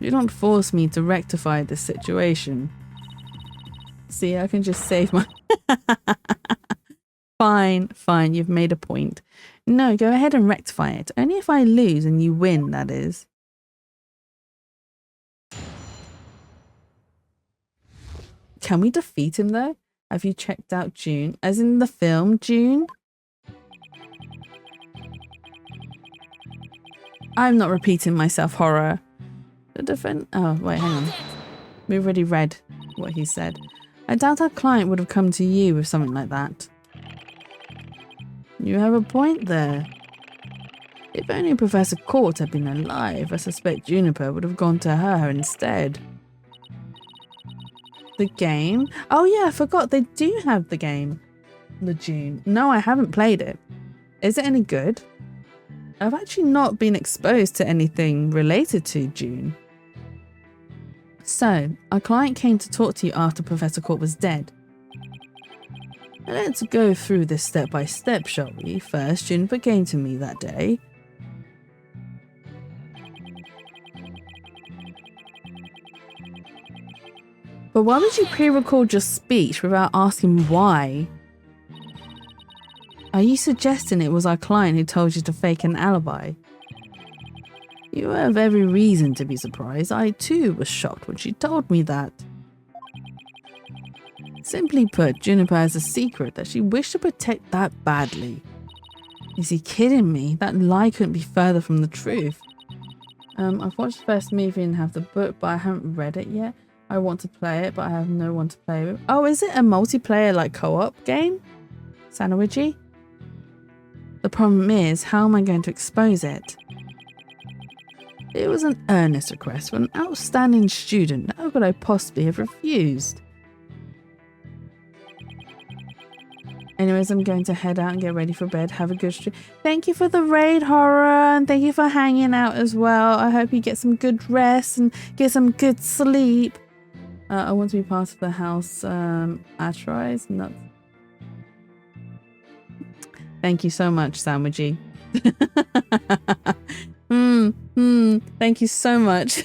Do not force me to rectify this situation. See, I can just save my... Fine, you've made a point. No, go ahead and rectify it. Only if I lose and you win, that is. Can we defeat him though? Have you checked out June? As in the film June? I'm not repeating myself, horror. The oh, wait, hang on. We already read what he said. I doubt our client would have come to you with something like that. You have a point there. If only Professor Court had been alive, I suspect Juniper would have gone to her instead. The game? Oh yeah, I forgot they do have the game. The Dune. No, I haven't played it. Is it any good? I've actually not been exposed to anything related to Dune. So, our client came to talk to you after Professor Court was dead. Let's go through this step by step, shall we? First, Juniper came to me that day. But why would you pre-record your speech without asking why? Are you suggesting it was our client who told you to fake an alibi? You have every reason to be surprised. I too was shocked when she told me that. Simply put, Juniper has a secret that she wished to protect that badly. Is he kidding me? That lie couldn't be further from the truth. I've watched the first movie and have the book, but I haven't read it yet. I want to play it, but I have no one to play with. Oh, is it a multiplayer like co-op game? Sandwichi? The problem is, how am I going to expose it? It was an earnest request from an outstanding student. How could I possibly have refused? Anyways, I'm going to head out and get ready for bed. Have a good stream. Thank you for the raid, Horror, and thank you for hanging out as well. I hope you get some good rest and get some good sleep. I want to be part of the house. Ashrise, nuts. Thank you so much, Sandwichi. Thank you so much.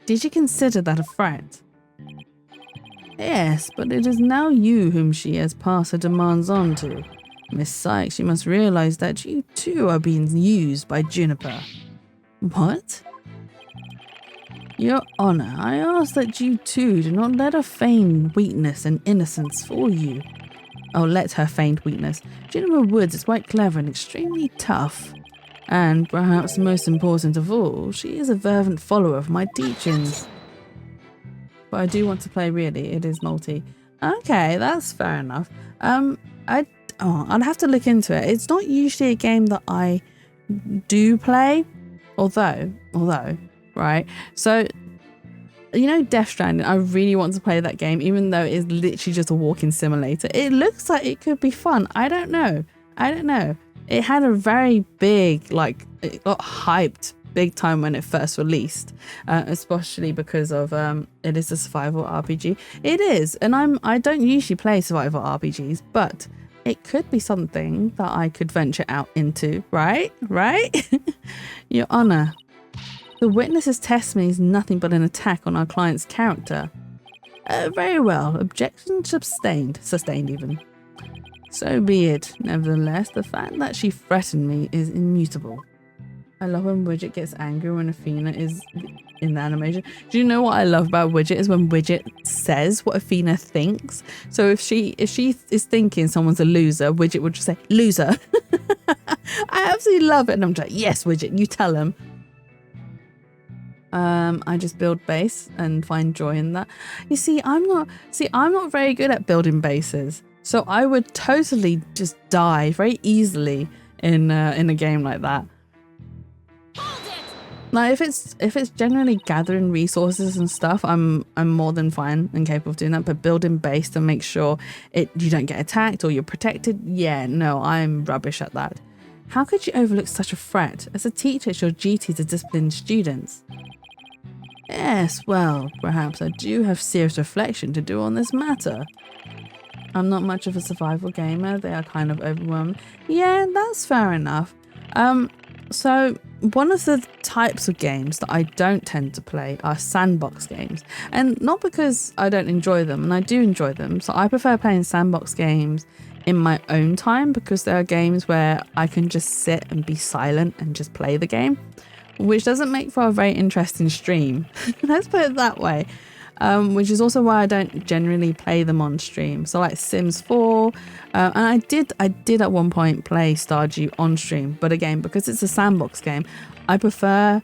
Did you consider that a threat? Yes, but it is now you whom she has passed her demands on to. Miss Sykes, you must realize that you too are being used by Juniper. What? Your Honor, I ask that you too do not let her feign weakness and innocence fool you. Oh, let her feign weakness. Juniper Woods is quite clever and extremely tough. And perhaps most important of all, she is a fervent follower of my teachings. But I do want to play really, it is multi. Okay, that's fair enough. I'd have to look into it. It's not usually a game that I do play, although, right? So, you know, Death Stranding, I really want to play that game, even though it's literally just a walking simulator. It looks like it could be fun. I don't know. It had a very big, like, it got hyped big time when it first released, especially because of it is a survival RPG. It is, and I don't usually play survival RPGs, but it could be something that I could venture out into, right? Your Honor, the witness's testimony is nothing but an attack on our client's character. Very well, objection sustained even. So be it. Nevertheless, the fact that she threatened me is immutable. I love when Widget gets angry when Athena is in the animation. Do you know what I love about Widget is when Widget says what Athena thinks? So if she is thinking someone's a loser, Widget would just say, loser. I absolutely love it. And I'm just like, yes, Widget, you tell him. I just build base and find joy in that. You see, I'm not very good at building bases. So I would totally just die very easily in a game like that. Like if it's generally gathering resources and stuff, I'm more than fine and capable of doing that. But building base to make sure you don't get attacked or you're protected, yeah, no, I'm rubbish at that. How could you overlook such a threat? As a teacher, it's your duty to discipline students. Yes, well, perhaps I do have serious reflection to do on this matter. I'm not much of a survival gamer. They are kind of overwhelmed. Yeah, that's fair enough. So one of the types of games that I don't tend to play are sandbox games. And not because I don't enjoy them, and I do enjoy them. So I prefer playing sandbox games in my own time because there are games where I can just sit and be silent and just play the game, which doesn't make for a very interesting stream. Let's put it that way. Which is also why I don't generally play them on stream. So like Sims 4, and I did at one point play Stardew on stream, but again, because it's a sandbox game, I prefer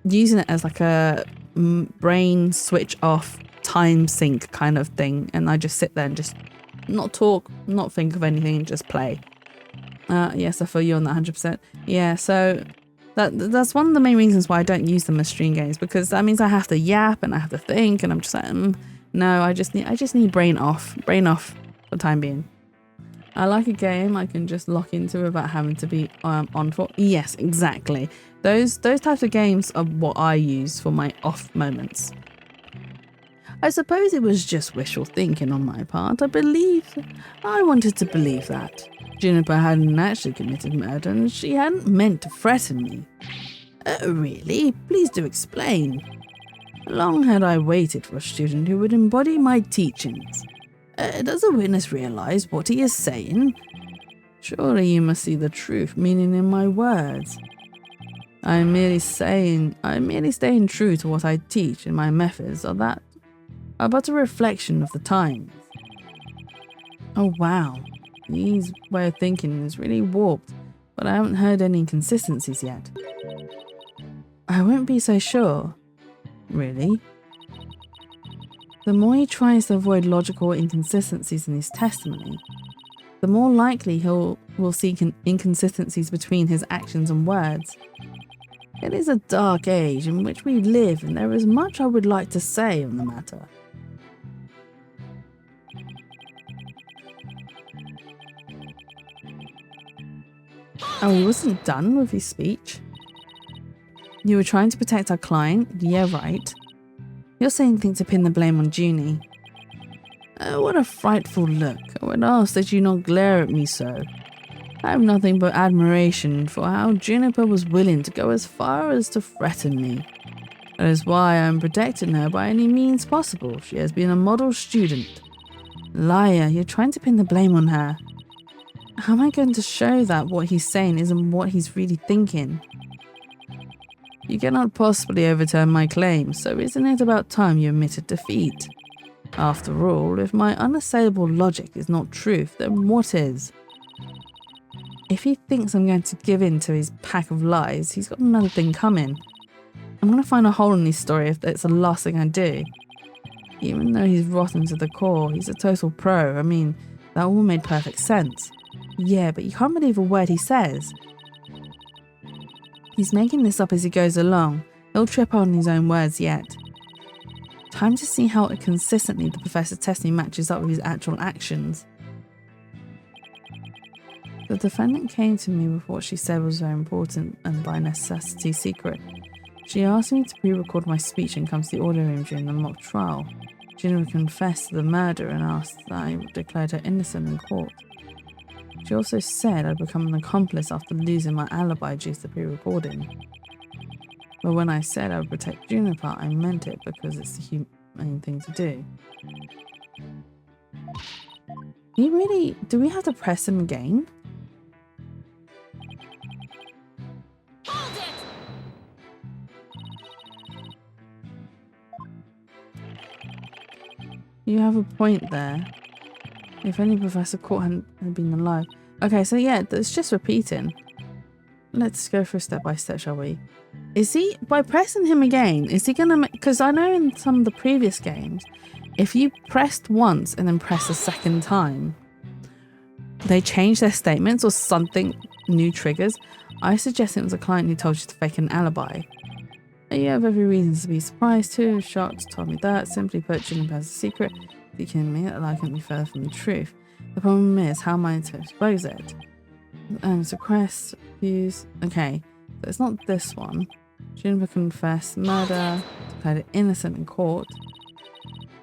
using it as like a brain switch off time sync kind of thing, and I just sit there and just not talk, not think of anything, just play. Yes, I feel you on that 100%. Yeah, so That's one of the main reasons why I don't use them as stream games, because that means I have to yap and I have to think, and I'm just like, no, I just need brain off for the time being. I like a game I can just lock into without having to be on for. Yes, exactly. Those types of games are what I use for my off moments. I suppose it was just wishful thinking on my part. I wanted to believe that Juniper hadn't actually committed murder and she hadn't meant to threaten me. Really? Please do explain. Long had I waited for a student who would embody my teachings. Does a witness realize what he is saying? Surely you must see the truth meaning in my words. I am merely staying true to what I teach, and my methods are but a reflection of the times. Oh wow, his way of thinking is really warped, but I haven't heard any inconsistencies yet. I won't be so sure. Really? The more he tries to avoid logical inconsistencies in his testimony, the more likely will see inconsistencies between his actions and words. It is a dark age in which we live, and there is much I would like to say on the matter. Oh, he wasn't done with his speech. You were trying to protect our client? Yeah, right. You're saying things to pin the blame on Junie. What a frightful look. I would ask that you not glare at me so. I have nothing but admiration for how Juniper was willing to go as far as to threaten me. That is why I am protecting her by any means possible. She has been a model student. Liar, you're trying to pin the blame on her. How am I going to show that what he's saying isn't what he's really thinking? You cannot possibly overturn my claims, so isn't it about time you admitted defeat? After all, if my unassailable logic is not truth, then what is? If he thinks I'm going to give in to his pack of lies, he's got another thing coming. I'm going to find a hole in his story if that's the last thing I do. Even though he's rotten to the core, he's a total pro. I mean, that all made perfect sense. Yeah, but you can't believe a word he says. He's making this up as he goes along. He'll trip on his own words yet. Time to see how consistently the professor's testing matches up with his actual actions. The defendant came to me with what she said was very important and by necessity secret. She asked me to pre-record my speech and come to the audio room during the mock trial. Jennifer confessed to the murder and asked that I declared her innocent in court. She also said I'd become an accomplice after losing my alibi due to the pre-recording. But when I said I would protect Juniper, I meant it because it's the humane thing to do. Do we have to press him again? Hold it! You have a point there. If only Professor Court had been alive. Okay, so yeah, it's just repeating. Let's go through step by step, shall we? Is he, by pressing him again, is he gonna make, because I know in some of the previous games, if you pressed once and then press a second time, they change their statements or something new triggers. I suggest it was a client who told you to fake an alibi. You have every reason to be surprised too. Shocked, told me that. Simply put, Juniper has a secret. You can admit that I couldn't be further from the truth. The problem is, how am I to expose it? Request, views. Okay, so it's not this one. Juniper confessed murder, declared it innocent in court.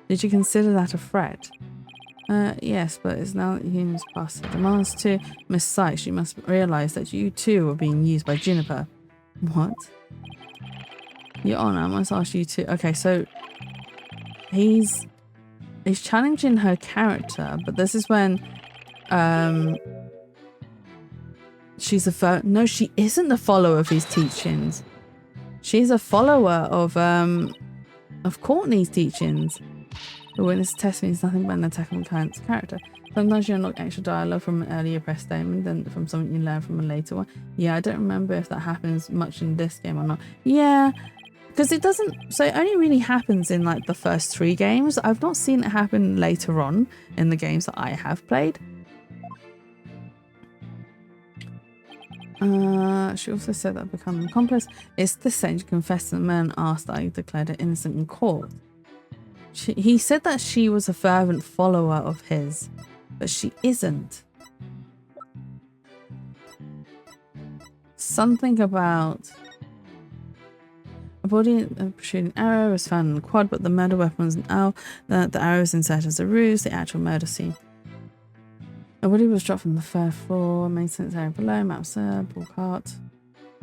Did you consider that a threat? Yes, but it's now that humans pass the demands to Miss Sykes. You must realize that you too are being used by Juniper. What? Your Honor, I must ask you to. Okay, so he's challenging her character, but this is when she's no, she isn't the follower of his teachings. She's a follower of Courtney's teachings. The witness testimony is nothing but an attack on the client's character. Sometimes you unlock extra dialogue from an earlier press statement than from something you learn from a later one. Yeah, I don't remember if that happens much in this game or not. Yeah, because it doesn't, so it only really happens in like the first 3 games. I've not seen it happen later on in the games that I have played. She also said that becoming an accomplice is the same to confess to the man asked that I declared her innocent in court. He said that she was a fervent follower of his, but she isn't. Something about a body shooting arrow was found in the quad, but the murder weapon was an owl. The arrow was inserted as a ruse, the actual murder scene. A body was dropped from the third floor, main sense area below, map sir, ball cart.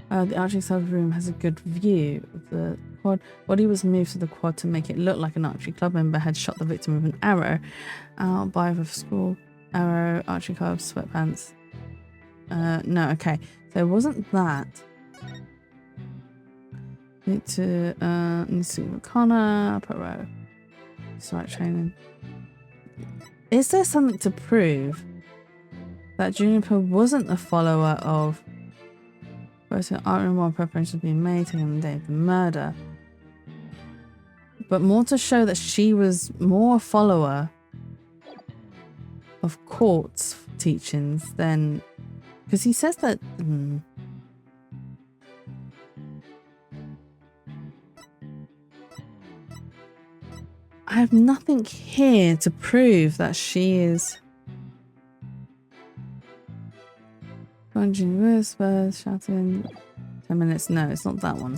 The archery sub room has a good view of the quad. Body was moved to the quad to make it look like an archery club member had shot the victim with an arrow. Out by the school, arrow, archery club, sweatpants. No, okay. So it wasn't that. Need to see Connor, upper row. Slight training. Is there something to prove that Juniper wasn't a follower of both an art room while preparations being made, taking on the day of the murder, but more to show that she was more a follower of Court's teachings than, because he says that I have nothing here to prove that she is whispers, shouting 10 minutes. No, it's not that one.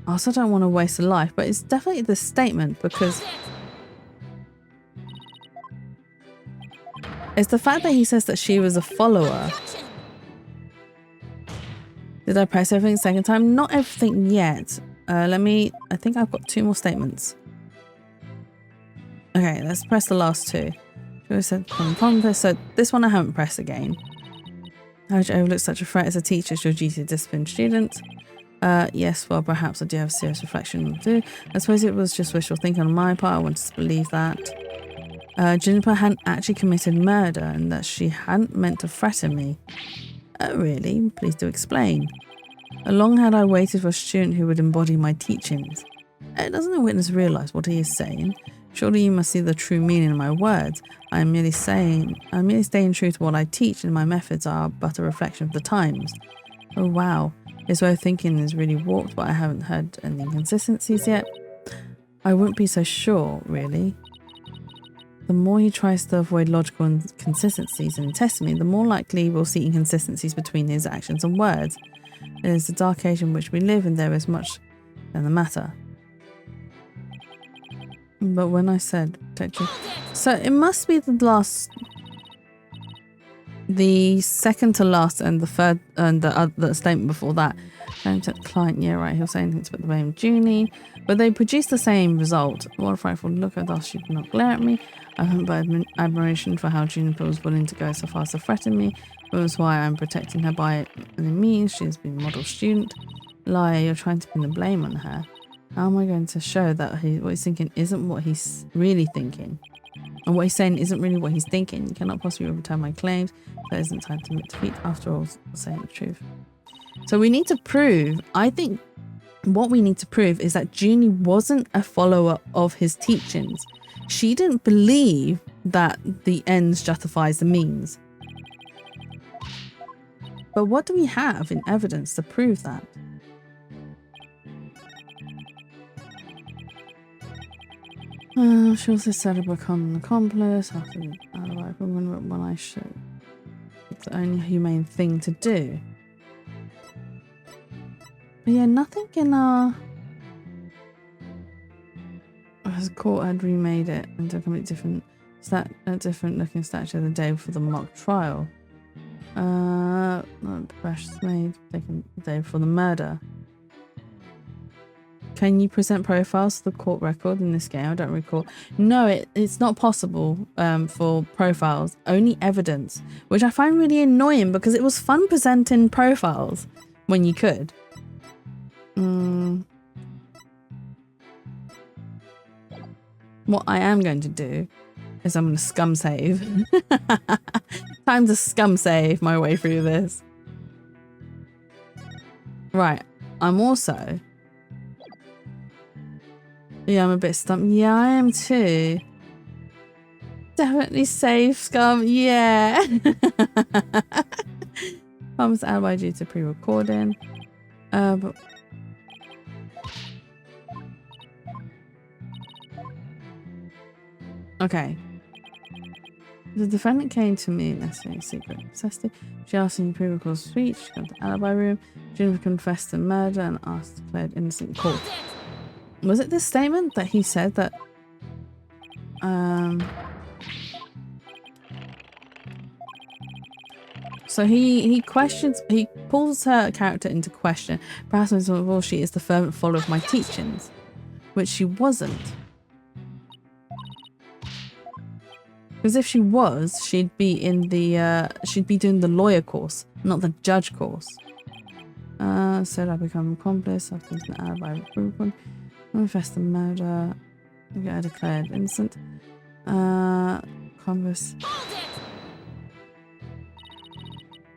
I also don't want to waste a life, but it's definitely the statement, because it's the fact that he says that she was a follower. Did I press everything second time? Not everything yet. I think I've got 2 more statements. Okay, let's press the last 2. So this one I haven't pressed again. How would you overlook such a threat as a teacher? It's your duty to discipline students. Yes, well, perhaps I do have a serious reflection to do. I suppose it was just wishful thinking on my part. I wanted to believe that Juniper hadn't actually committed murder and that she hadn't meant to threaten me. Really? Please do explain. Long had I waited for a student who would embody my teachings. Doesn't the witness realise what he is saying? Surely you must see the true meaning of my words. I'm merely staying true to what I teach, and my methods are but a reflection of the times. Oh wow, his way of thinking is really warped, but I haven't heard any inconsistencies yet. I wouldn't be so sure, really. The more he tries to avoid logical inconsistencies in testimony, the more likely we'll see inconsistencies between his actions and words. It is the dark age in which we live, and there is much in the matter. But when I said so it must be the second to last and the third and the statement before that. Client, yeah, right. He'll say anything to put the blame Junie, but they produced the same result. What a frightful look at us! She did not glare at me. I have by admiration for how Juniper was willing to go so far as to threaten me. That was why I'm protecting her by any means. She has been a model student. Liar, you're trying to pin the blame on her. How am I going to show that what he's thinking isn't what he's really thinking? And what he's saying isn't really what he's thinking? You cannot possibly overturn my claims. There isn't time to admit defeat. After all, saying the truth. So we need to prove, I think what we need to prove is that Junie wasn't a follower of his teachings. She didn't believe that the ends justifies the means. But what do we have in evidence to prove that? She also said to become an accomplice after the alibi when I should. It's the only humane thing to do. But yeah, nothing in our... His court had remade it into a completely different looking statue the day before the mock trial. Precious made taken the day before the murder. Can you present profiles to the court record in this game? I don't recall. No, it's not possible for profiles. Only evidence, which I find really annoying because it was fun presenting profiles when you could. What I am going to do is I'm going to scum save. Time to scum save my way through this. Right. I'm also... Yeah, I'm a bit stumped. Yeah, I am too. Definitely save scum. Yeah. Farmer's alibi due to pre-recording. But okay. The defendant came to me necessarily secret necessity. She asked me to pre-record speech. She got to the alibi room. Jennifer confessed to murder and asked declared innocent in court. Was it this statement that he said that so he pulls her character into question. Perhaps well, she is the fervent follower of my teachings, which she wasn't. Because if she was, she'd be in the she'd be doing the lawyer course, not the judge course. Said I become accomplice after an alibi proven. Confessed the murder. Okay, I declared innocent. Congress.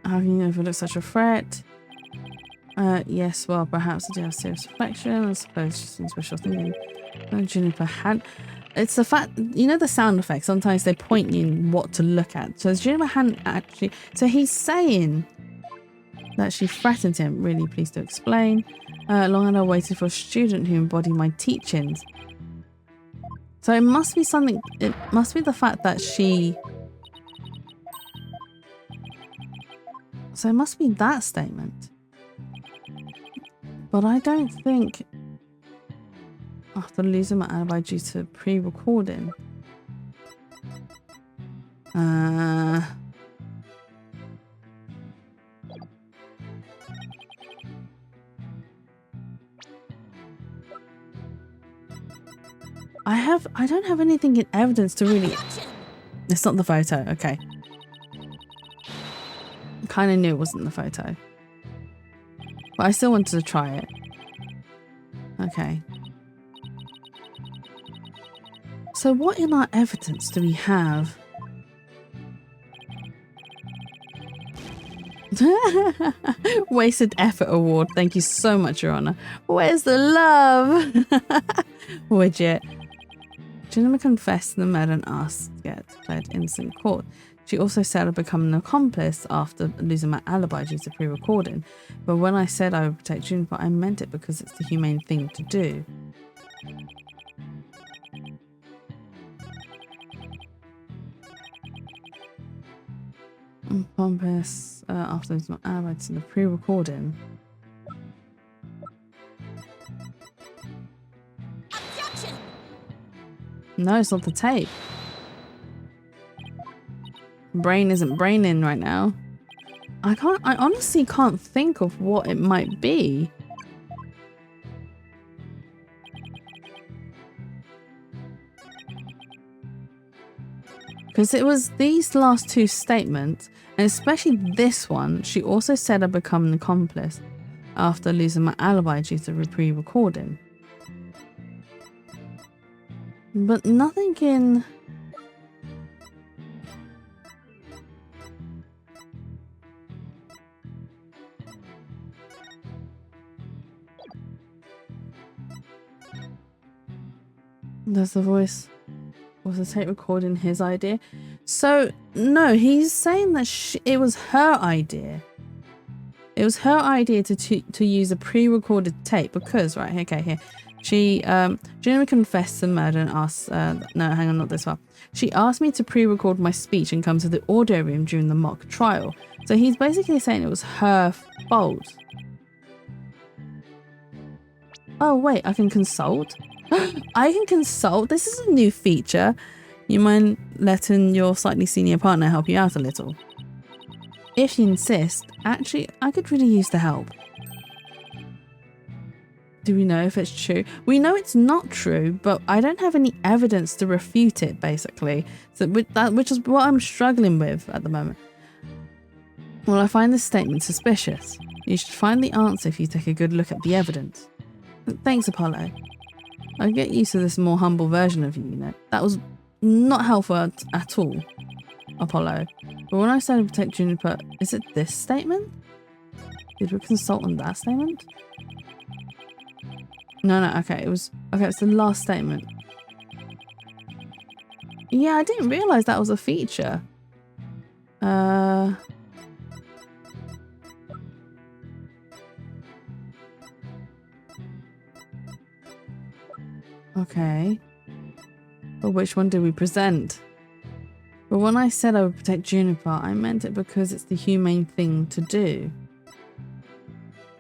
How can you overlook such a threat? Yes, well, perhaps I do have serious reflection. I suppose she's in special thinking. Juniper had. It's the fact, you know, the sound effects. Sometimes they point you in what to look at. So Juniper hadn't actually. So he's saying that she threatened him. Really pleased to explain. Long had I waited for a student who embodied my teachings. So it must be something. It must be the fact that she. So it must be that statement. But I don't think. After losing my alibi due to pre-recording. I don't have anything in evidence to really. It's not the photo, okay. Kind of knew it wasn't the photo. But I still wanted to try it. Okay. So what in our evidence do we have? Wasted effort award. Thank you so much, Your Honor. Where's the love? Widget. Jennifer confessed to the murder and asked to get declared innocent in court. She also said I'd become an accomplice after losing my alibi due to pre-recording. But when I said I would protect Juniper, I meant it because it's the humane thing to do. Pompous after losing my alibi to the pre-recording. No, it's not the tape. Brain isn't braining right now. I honestly can't think of what it might be. Because it was these last two statements, and especially this one, she also said I'd become an accomplice after losing my alibi due to pre-recording. But nothing in... Does the voice... Was the tape recording his idea? So, no, he's saying that it was her idea. It was her idea to use a pre-recorded tape because, right, okay, here. She, Jennifer confessed the murder and asked, no, hang on, not this far. She asked me to pre-record my speech and come to the audio room during the mock trial. So he's basically saying it was her fault. Oh, wait, I can consult? I can consult? This is a new feature. You mind letting your slightly senior partner help you out a little? If you insist, actually, I could really use the help. Do we know if it's true? We know it's not true, but I don't have any evidence to refute it, basically. So which is what I'm struggling with at the moment. Well, I find this statement suspicious. You should find the answer if you take a good look at the evidence. Thanks, Apollo. I get used to this more humble version of you, you know. That was not helpful at all, Apollo. But when I started to protect Juniper, is it this statement? Did we consult on that statement? No, okay, it's the last statement. Yeah, I didn't realise that was a feature. Okay. But which one do we present? But when I said I would protect Juniper, I meant it because it's the humane thing to do.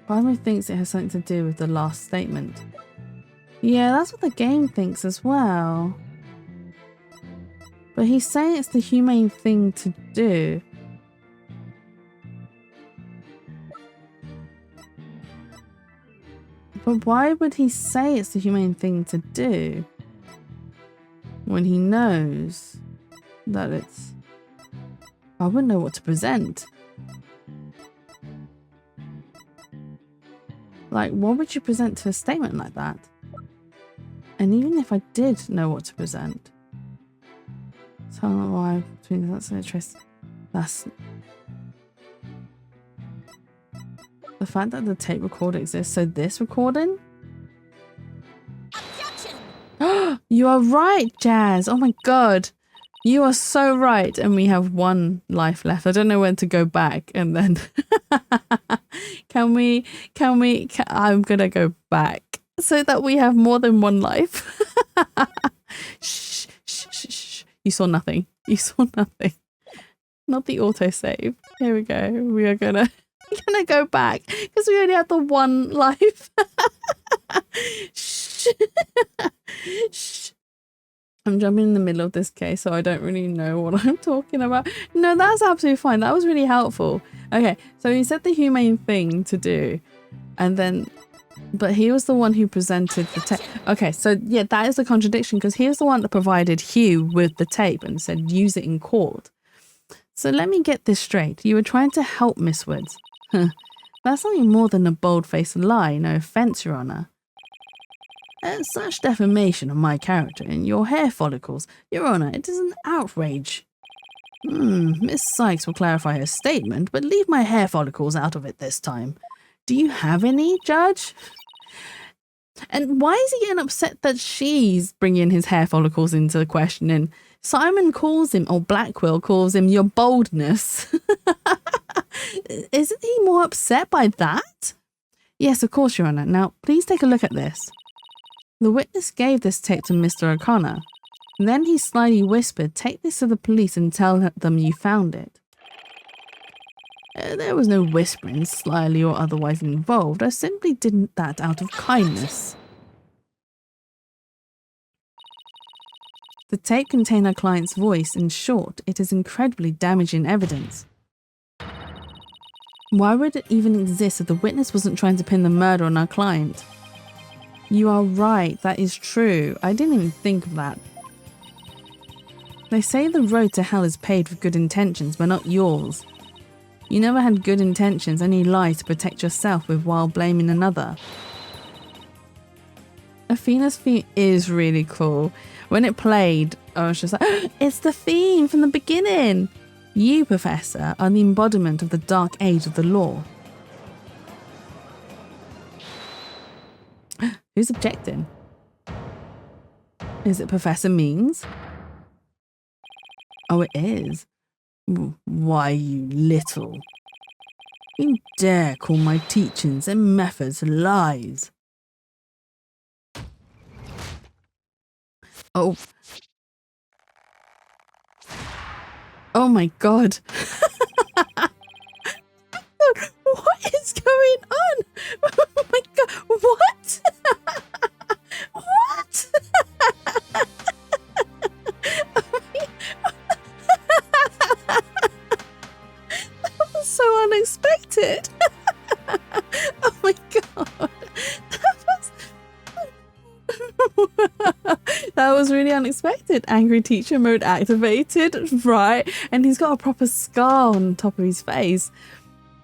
Part of me thinks it has something to do with the last statement. Yeah, that's what the game thinks as well. But he's saying it's the humane thing to do. But why would he say it's the humane thing to do when he knows that it's... I wouldn't know what to present. Like, what would you present to a statement like that? And even if I did know what to present, tell me why between that's an interest. That's the fact that the tape recorder exists. So this recording? You are right, Jazz. Oh my god. You are so right. And we have one life left. I don't know when to go back and then I'm gonna go back so that we have more than one life. Shh, shh, shh, shh. You saw nothing. You saw nothing. Not the autosave. Here we go. We are gonna go back because we only have the one life. Shh. Shh. I'm jumping in the middle of this case, so I don't really know what I'm talking about. No, that's absolutely fine. That was really helpful. Okay, so he said the humane thing to do, and then, but he was the one who presented the tape. Okay, so yeah, that is a contradiction because he was the one that provided Hugh with the tape and said use it in court. So let me get this straight. You were trying to help Miss Woods. That's something more than a bold-faced lie. No offense, Your Honor. Such defamation of my character and your hair follicles, Your Honor, it is an outrage. Miss Sykes will clarify her statement, but leave my hair follicles out of it this time. Do you have any, Judge? And why is he getting upset that she's bringing his hair follicles into the question? And Simon calls him, or Blackwell calls him, your boldness. Isn't he more upset by that? Yes, of course, Your Honor. Now, please take a look at this. The witness gave this tape to Mr. O'Connor. Then he slyly whispered, take this to the police and tell them you found it. There was no whispering, slyly or otherwise involved. I simply did that out of kindness. The tape contained our client's voice. In short, it is incredibly damaging evidence. Why would it even exist if the witness wasn't trying to pin the murder on our client? You are right, that is true. I didn't even think of that. They say the road to hell is paved with good intentions, but not yours. You never had good intentions, only lies to protect yourself with while blaming another. Athena's theme is really cool. When it played, I was just like, it's the theme from the beginning. You, Professor, are the embodiment of the dark age of the law. Who's objecting? Is it Professor Means? Oh, it is. Why, you little. You dare call my teachings and methods lies. Oh. Oh my god. What is going on? Oh my god. What? What? That was so unexpected. Oh my god. That was really unexpected. Angry teacher mode activated, right? And he's got a proper scar on top of his face.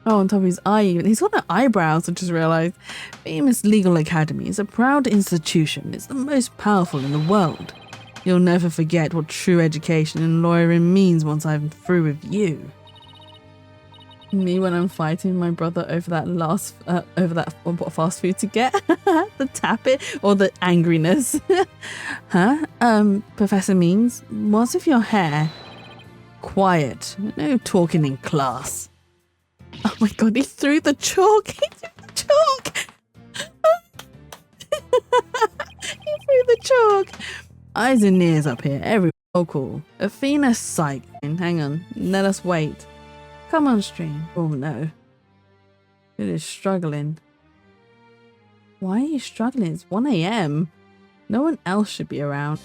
Oh, on top of his eye even. He's got no eyebrows, I just realised. Famous Legal Academy is a proud institution. It's the most powerful in the world. You'll never forget what true education and lawyering means once I'm through with you. Me when I'm fighting my brother over that fast food to get. The tap it or the angriness. Huh? Professor Means, what's with your hair? Quiet. No talking in class. Oh my god, he threw the chalk. He threw the chalk. He threw the talk. Eyes and ears up here. Every cool. Athena psych. Hang on. Let us wait. Come on, stream. Oh no. It is struggling. Why are you struggling? It's 1 a.m. No one else should be around.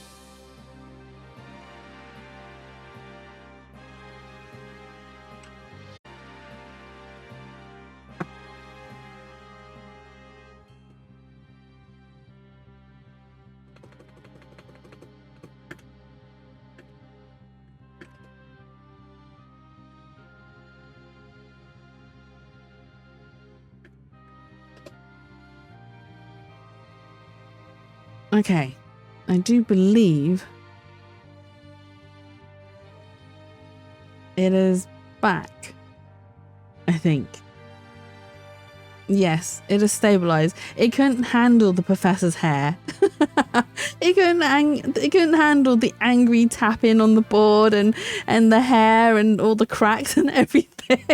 Okay, I do believe it is back. I think. Yes, it is stabilized. It couldn't handle the professor's hair. it couldn't handle the angry tapping on the board and the hair and all the cracks and everything.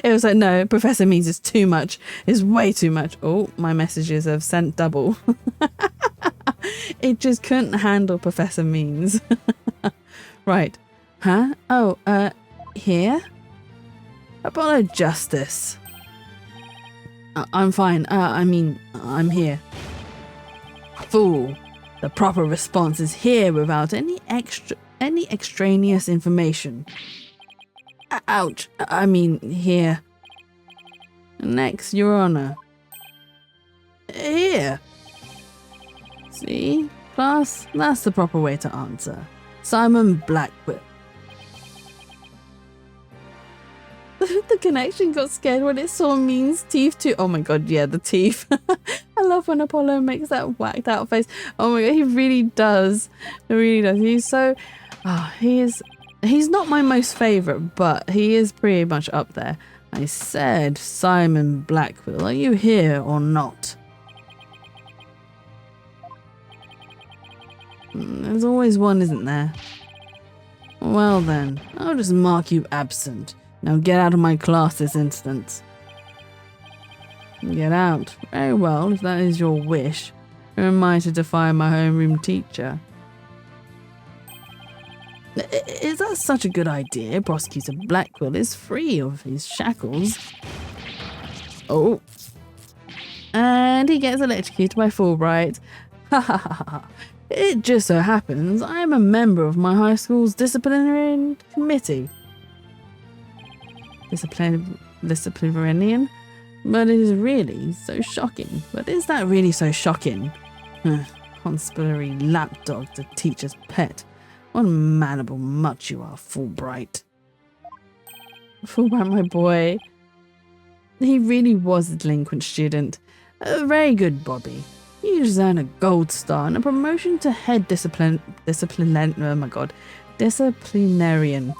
It was like, no, Professor Means it's too much. It's way too much. Oh, my messages have sent double. It just couldn't handle Professor Means. Right. Huh? Oh, here? How about I adjust this? I'm fine. I'm here. Fool. The proper response is here without any extraneous information. Ouch. Here. Next, Your Honor. Here. See? Class, that's the proper way to answer. Simon Blackwell. The connection got scared when it saw Mean's teeth too. Oh my god, yeah, the teeth. I love when Apollo makes that whacked out face. Oh my god, he really does. He really does. He's so... he's not my most favourite, but he is pretty much up there. I said, Simon Blackwell, are you here or not? There's always one, isn't there? Well then, I'll just mark you absent. Now get out of my class this instant. Get out. Very well, if that is your wish. Who am I to defy my homeroom teacher? Is that such a good idea? Prosecutor Blackwell is free of his shackles. Oh. And he gets electrocuted by Fulbright. Ha ha ha ha. It just so happens I am a member of my high school's disciplinary committee. Disciplinarian? But it is really so shocking. But is that really so shocking? Conspiratory lapdog, the teacher's pet. What a manable mutt you are, Fulbright. Fulbright, my boy. He really was a delinquent student. Very good, Bobby. You just earned a gold star and a promotion to head disciplinarian.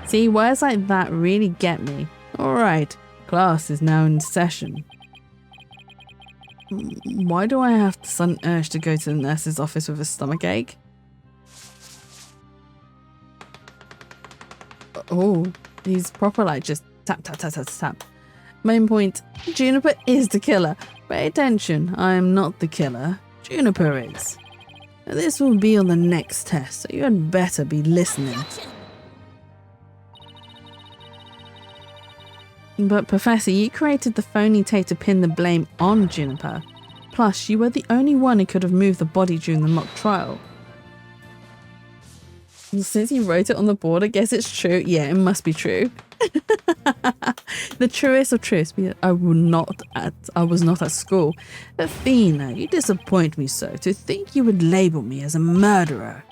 See, words like that really get me. Alright, class is now in session. Why do I have the sudden urge to go to the nurse's office with a stomachache? Oh, he's proper like just tap, tap, tap, tap, tap. Main point, Juniper is the killer. Pay attention, I am not the killer. Juniper is. This will be on the next test, so you had better be listening. But Professor, you created the phony tape to pin the blame on Juniper. Plus, you were the only one who could have moved the body during the mock trial. Since you wrote it on the board, I guess it's true. Yeah, it must be true. The truest of truths. I was not at school. Athena, you disappoint me so. To think you would label me as a murderer.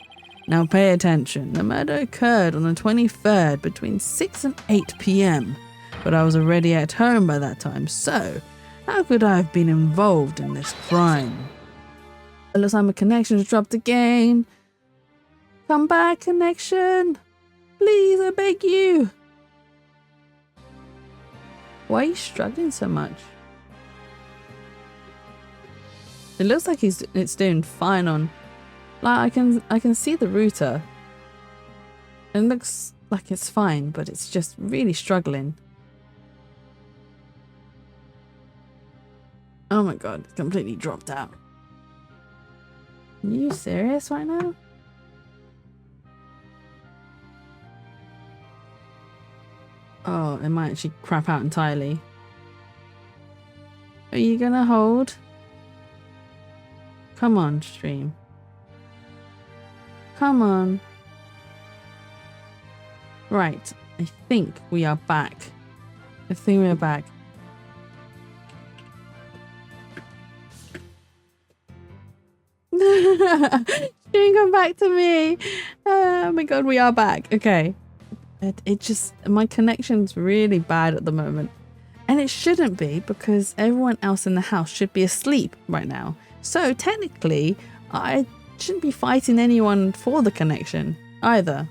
Now pay attention. The murder occurred on the 23rd between 6 and 8 p.m. But I was already at home by that time, so how could I have been involved in this crime? It looks like my connection has dropped again. Come back, connection. Please, I beg you. Why are you struggling so much? It looks like it's doing fine on. Like I can see the router. It looks like it's fine, but it's just really struggling. Oh my god, it's completely dropped out. Are you serious right now? Oh, it might actually crap out entirely. Are you gonna hold? Come on, stream. Come on. Right. I think we are back. I think we are back. Stream, come back to me. Oh my god, we are back. Okay. It just, my connection's really bad at the moment. And it shouldn't be, because everyone else in the house should be asleep right now. So technically, I shouldn't be fighting anyone for the connection either.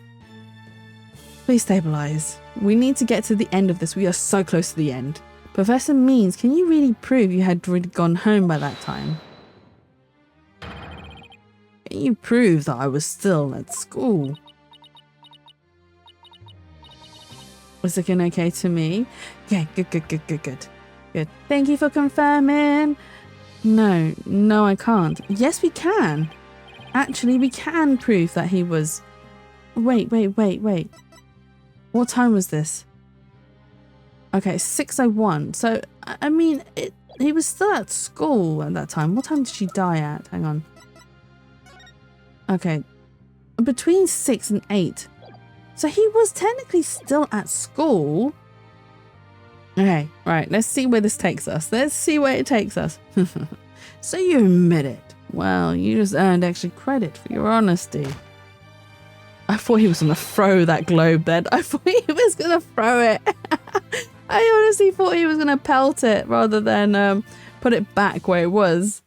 Please stabilize. We need to get to the end of this. We are so close to the end. Professor Means, can you really prove you had really gone home by that time? Can you prove that I was still at school? Was looking okay to me? Okay, good. Thank you for confirming. No, I can't. Yes, we can. Actually, we can prove that he was... Wait. What time was this? Okay, 6:01. So, I mean, he was still at school at that time. What time did she die at? Hang on. Okay. Between 6 and 8. So he was technically still at school. Okay, right. Let's see where this takes us. Let's see where it takes us. So you admit it. Well, you just earned extra credit for your honesty. I thought he was going to throw that globe then. I thought he was going to throw it. I honestly thought he was going to pelt it rather than put it back where it was.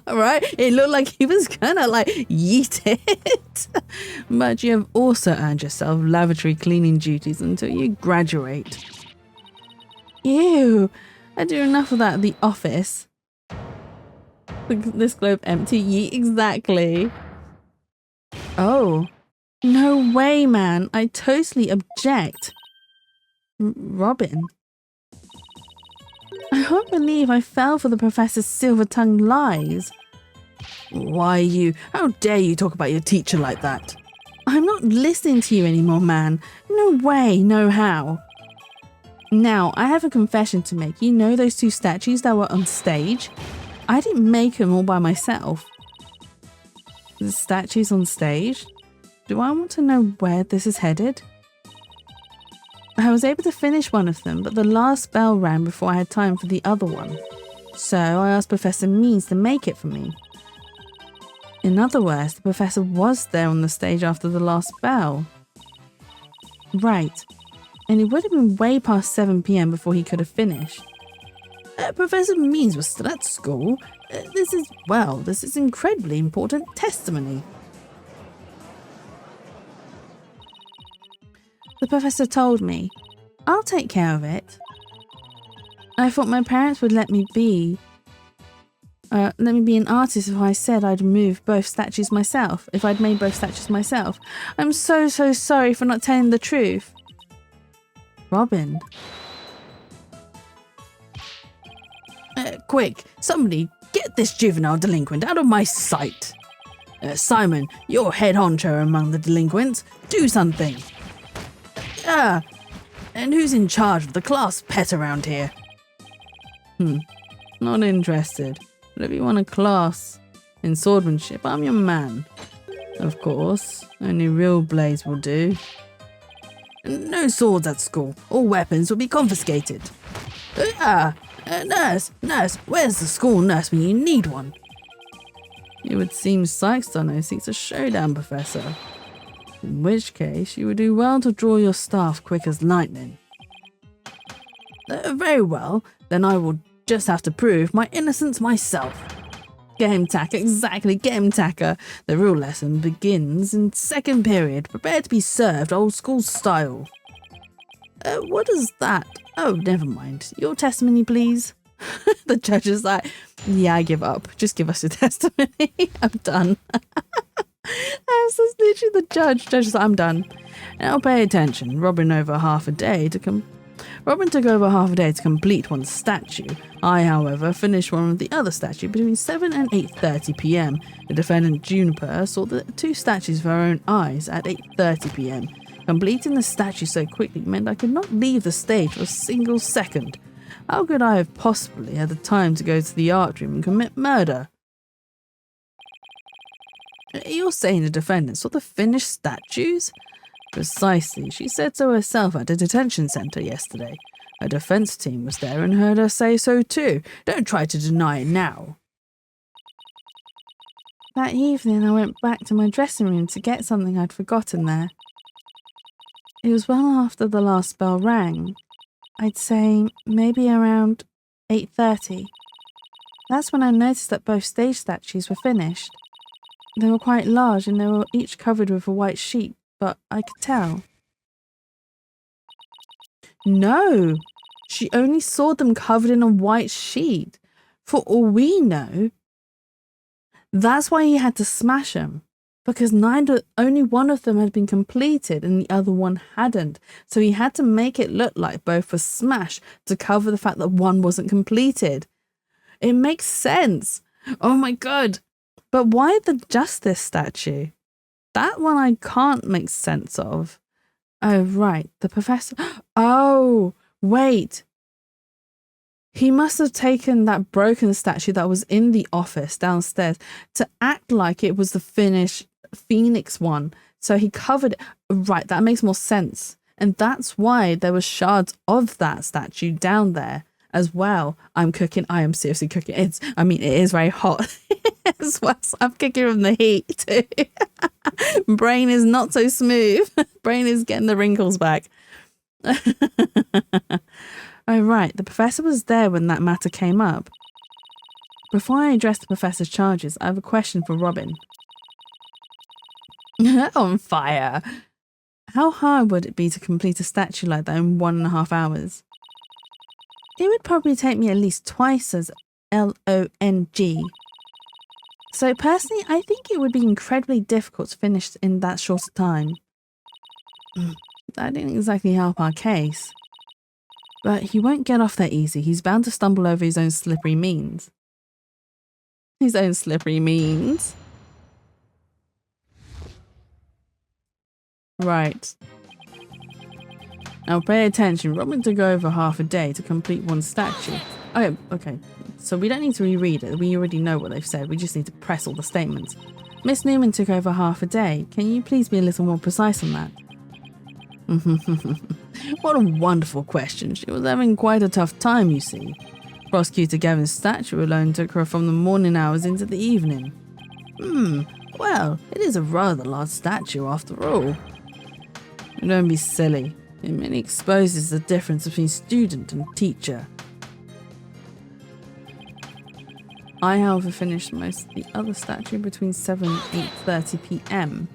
Right? It looked like he was gonna like yeet it. But you have also earned yourself lavatory cleaning duties until you graduate. Ew, I do enough of that at the office. This globe empty? Yeet, exactly. Oh, no way, man. I totally object. Robin. I can't believe I fell for the professor's silver-tongued lies. Why you? How dare you talk about your teacher like that? I'm not listening to you anymore, man. No way, no how. Now, I have a confession to make. You know those two statues that were on stage? I didn't make them all by myself. The statues on stage? Do I want to know where this is headed? I was able to finish one of them, but the last bell rang before I had time for the other one. So I asked Professor Means to make it for me. In other words, the professor was there on the stage after the last bell. Right. And it would have been way past 7 PM before he could have finished. Professor Means was still at school. This is incredibly important testimony. The professor told me, I'll take care of it. I thought my parents would let me be an artist if I said I'd move both statues myself, if I'd made both statues myself. I'm so sorry for not telling the truth. Robin. Quick, somebody get this juvenile delinquent out of my sight. Simon, you're head honcho among the delinquents. Do something. And who's in charge of the class pet around here? Not interested. But if you want a class in swordsmanship, I'm your man. Of course, only real blades will do. No swords at school. All weapons will be confiscated. Nurse, where's the school nurse when you need one? It would seem Sykes seeks a showdown, Professor. In which case, you would do well to draw your staff quick as lightning. Very well, then I will just have to prove my innocence myself. Get him, Tacker, exactly, get him, Tacker. The real lesson begins in second period. Prepare to be served old school style. What is that? Oh, never mind. Your testimony, please. The judge is like, yeah, I give up. Just give us your testimony. I'm done. That's literally the judge. Judge is like, I'm done. Now pay attention. Robbing over half a day to Robin took over half a day to complete one statue. I, however, finished one of the other statue between 7 and 8:30 p.m. The defendant Juniper saw the two statues with her own eyes at 8:30 p.m. Completing the statue so quickly meant I could not leave the stage for a single second. How could I have possibly had the time to go to the art room and commit murder? You're saying the defendant saw the finished statues? Precisely. She said so herself at the detention centre yesterday. Her defence team was there and heard her say so too. Don't try to deny it now. That evening I went back to my dressing room to get something I'd forgotten there. It was well after the last bell rang. I'd say maybe around 8:30. That's when I noticed that both stage statues were finished. They were quite large and they were each covered with a white sheet, but I could tell. No, she only saw them covered in a white sheet. For all we know, that's why he had to smash them. Because only one of them had been completed and the other one hadn't. So he had to make it look like both were smashed to cover the fact that one wasn't completed. It makes sense. Oh my god. But why the justice statue? That one I can't make sense of. Oh, right. The professor. Oh, wait. He must have taken that broken statue that was in the office downstairs to act like it was the finished Phoenix one. So he covered it. Right, that makes more sense. And that's why there were shards of that statue down there as well. I'm cooking. I am seriously cooking. It is very hot as well. So I'm cooking from the heat too. Brain is not so smooth. Brain is getting the wrinkles back. Oh, right. The professor was there when that matter came up. Before I address the professor's charges, I have a question for Robin. On fire. How hard would it be to complete a statue like that in 1.5 hours? It would probably take me at least twice as long. So personally, I think it would be incredibly difficult to finish in that short a time. That didn't exactly help our case. But he won't get off that easy. He's bound to stumble over his own slippery means. His own slippery means? Right. Now pay attention. Robin took over half a day to complete one statue. Oh, okay. So we don't need to reread it. We already know what they've said. We just need to press all the statements. Miss Newman took over half a day. Can you please be a little more precise on that? What a wonderful question. She was having quite a tough time, you see. Prosecutor Gavin's statue alone took her from the morning hours into the evening. Well, it is a rather large statue after all. Don't be silly. It merely exposes the difference between student and teacher. I, however, finished most of the other statue between 7 and 8:30 p.m.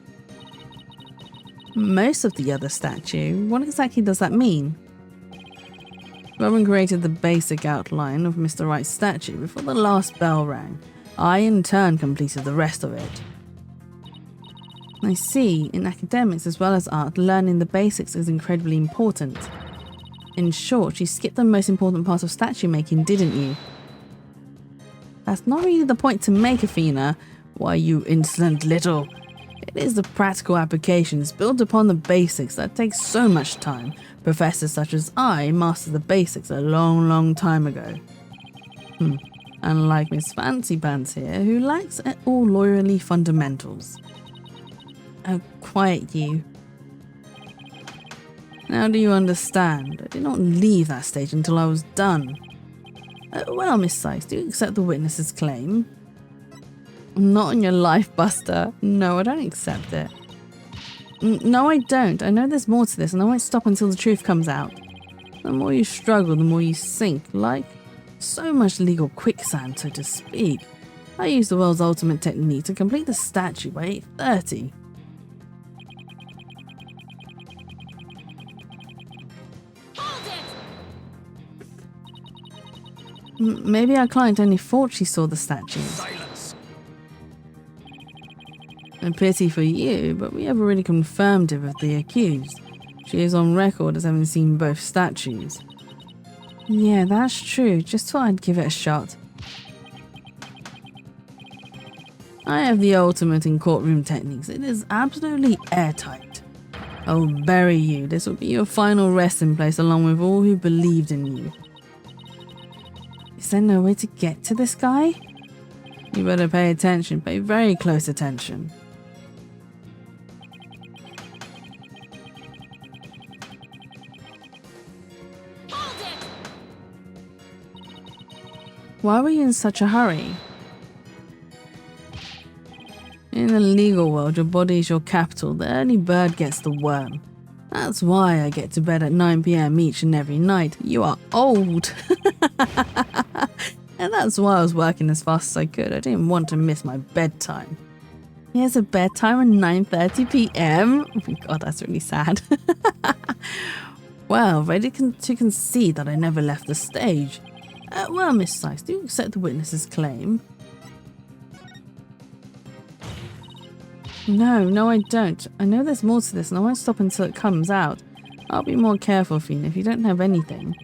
Most of the other statue? What exactly does that mean? Robin created the basic outline of Mr. Wright's statue before the last bell rang. I, in turn, completed the rest of it. I see, in academics as well as art, learning the basics is incredibly important. In short, you skipped the most important part of statue making, didn't you? That's not really the point to make, Athena. Why, you insolent little... It is the practical applications built upon the basics that take so much time. Professors such as I mastered the basics a long time ago. Unlike Miss Fancy Pants here, who lacks all lawyerly fundamentals. Oh, quiet you. Now do you understand? I did not leave that stage until I was done. Well, Miss Sykes, do you accept the witness's claim? Not on your life, Buster. No, I don't accept it. No, I don't. I know there's more to this, and I won't stop until the truth comes out. The more you struggle, the more you sink, like so much legal quicksand, so to speak. I used the world's ultimate technique to complete the statue by 8:30. Maybe our client only thought she saw the statues. Silence. A pity for you, but we have already confirmed it with the accused. She is on record as having seen both statues. Yeah, that's true. Just thought I'd give it a shot. I have the ultimate in courtroom techniques. It is absolutely airtight. I'll bury you. This will be your final resting place along with all who believed in you. Is there no way to get to this guy? You better pay attention. Pay very close attention. Why were you in such a hurry? In the legal world, your body is your capital. The early bird gets the worm. That's why I get to bed at 9 PM each and every night. You are old. And that's why I was working as fast as I could. I didn't want to miss my bedtime. He has a bedtime at 9:30 PM? Oh my god, that's really sad. Well, ready to concede that I never left the stage. Well, Miss Sykes, do you accept the witness's claim? No, I don't. I know there's more to this and I won't stop until it comes out. I'll be more careful, Fiona, if you don't have anything.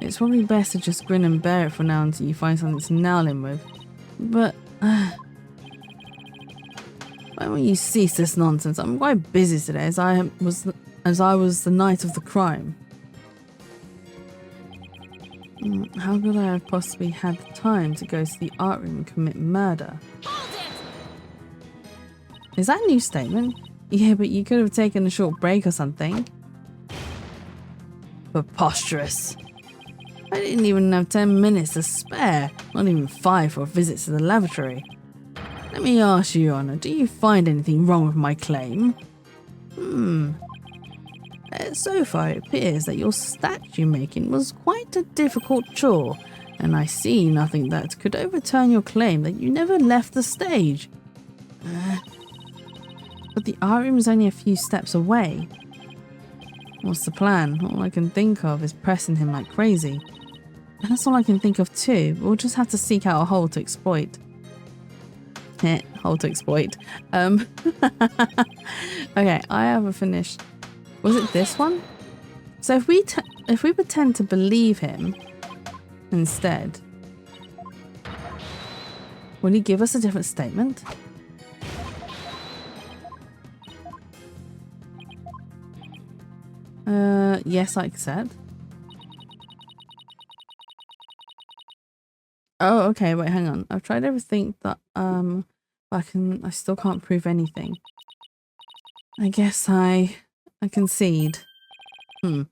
It's probably best to just grin and bear it for now until you find something to nail him with. But, when will you cease this nonsense? I'm quite busy today as I was the night of the crime. How could I have possibly had the time to go to the art room and commit murder? Is that a new statement? Yeah, but you could have taken a short break or something. Preposterous. I didn't even have 10 minutes to spare, not even 5 for a visit to the lavatory. Let me ask you, Your Honour, do you find anything wrong with my claim? So far it appears that your statue making was quite a difficult chore, and I see nothing that could overturn your claim that you never left the stage. But the art room is only a few steps away. What's the plan? All I can think of is pressing him like crazy. And that's all I can think of too. We'll just have to seek out a hole to exploit. Hole to exploit. Okay, I haven't finished. Was it this one? So if we pretend to believe him instead, will he give us a different statement? Yes, I accept. Oh, okay, wait, hang on. I've tried everything that I still can't prove anything. I guess I concede. I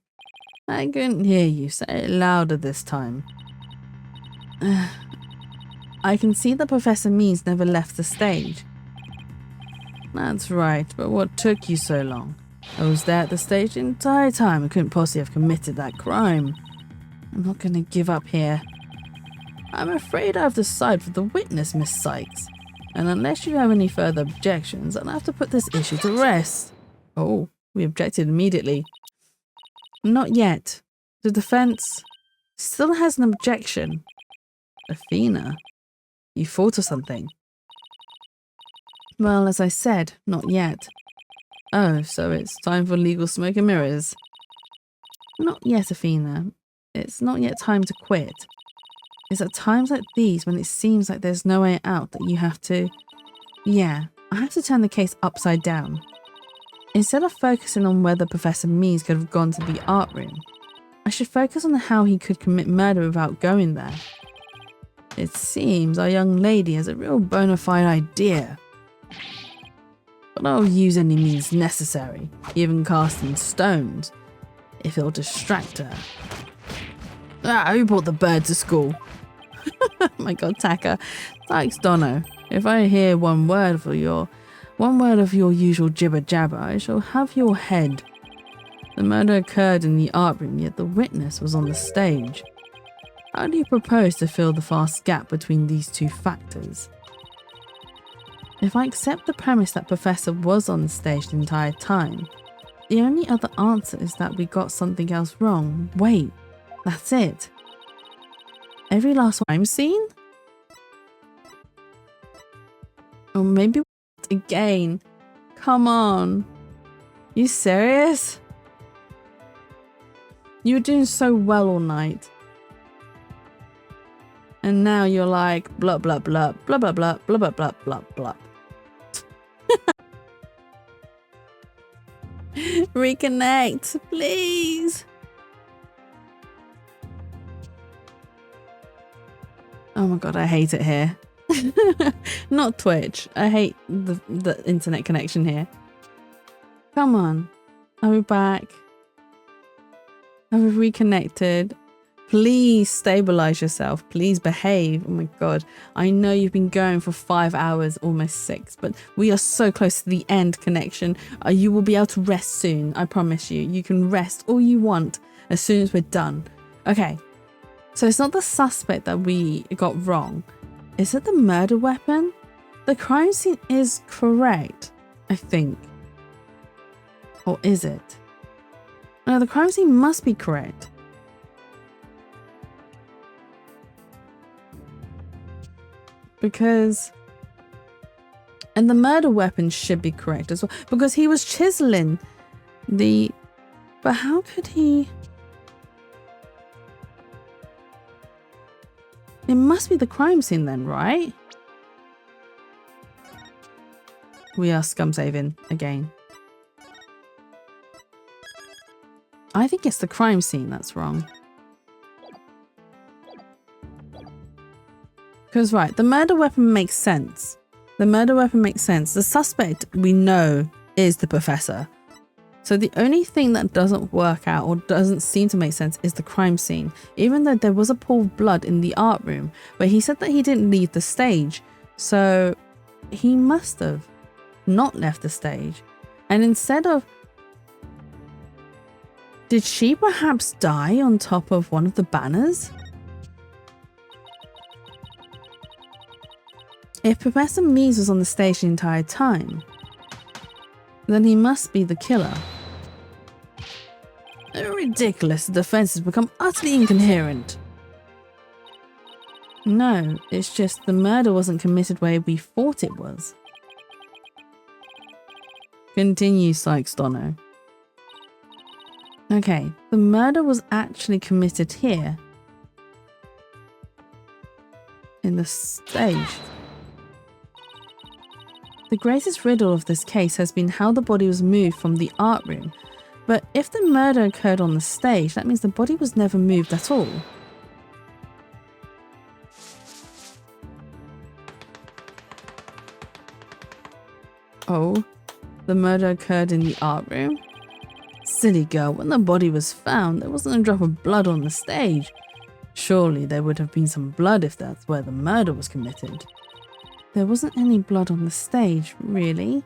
couldn't hear you. Say it louder this time. I can see that Professor Means never left the stage. That's right, but what took you so long? I was there at the stage the entire time. I couldn't possibly have committed that crime. I'm not going to give up here. I'm afraid I have to side for the witness, Miss Sykes. And unless you have any further objections, I'll have to put this issue to rest. Oh, we objected immediately. Not yet. The defense still has an objection. Athena, you thought of something? Well, as I said, not yet. Oh, so it's time for legal smoke and mirrors. Not yet, Athena. It's not yet time to quit. It's at times like these when it seems like there's no way out that you have to... Yeah, I have to turn the case upside down. Instead of focusing on whether Professor Mees could have gone to the art room, I should focus on how he could commit murder without going there. It seems our young lady has a real bona fide idea. But I'll use any means necessary, even casting stones, if it'll distract her. Who brought the bird to school? My god, Taka. Thanks, Dono. If I hear one word of your usual jibber jabber, I shall have your head. The murder occurred in the art room, yet the witness was on the stage. How do you propose to fill the vast gap between these two factors? If I accept the premise that Professor was on the stage the entire time, the only other answer is that we got something else wrong. Wait, that's it. Every last crime scene? Or maybe again. Come on. You serious? You were doing so well all night. And now you're like, blah, blah, blah, blah, blah, blah, blah, blah, blah, blah, blah. Reconnect, please. Oh my god, I hate it here. Not Twitch. I hate the internet connection here. Come on. Are we back? Are we reconnected? Please stabilize yourself. Please behave. Oh my god. I know you've been going for 5 hours, almost 6, but we are so close to the end connection. You will be able to rest soon. I promise you. You can rest all you want as soon as we're done. Okay. So it's not the suspect that we got wrong. Is it the murder weapon? The crime scene is correct, I think. Or is it? No, the crime scene must be correct. Because... And the murder weapon should be correct as well. Because he was chiseling the... But how could he... It must be the crime scene then, right? We are scum saving again. I think it's the crime scene that's wrong. Because, right, the murder weapon makes sense. The murder weapon makes sense. The suspect, we know, is the professor. So the only thing that doesn't work out or doesn't seem to make sense is the crime scene. Even though there was a pool of blood in the art room, but he said that he didn't leave the stage. So he must have not left the stage. And instead of... Did she perhaps die on top of one of the banners? If Professor Mees was on the stage the entire time, then he must be the killer. Ridiculous, the defense has become utterly incoherent. No, it's just the murder wasn't committed where we thought it was. Continue, Sykes Dono. Okay, the murder was actually committed here. In the stage. The greatest riddle of this case has been how the body was moved from the art room. But if the murder occurred on the stage, that means the body was never moved at all. Oh, the murder occurred in the art room? Silly girl, when the body was found, there wasn't a drop of blood on the stage. Surely there would have been some blood if that's where the murder was committed. There wasn't any blood on the stage, really.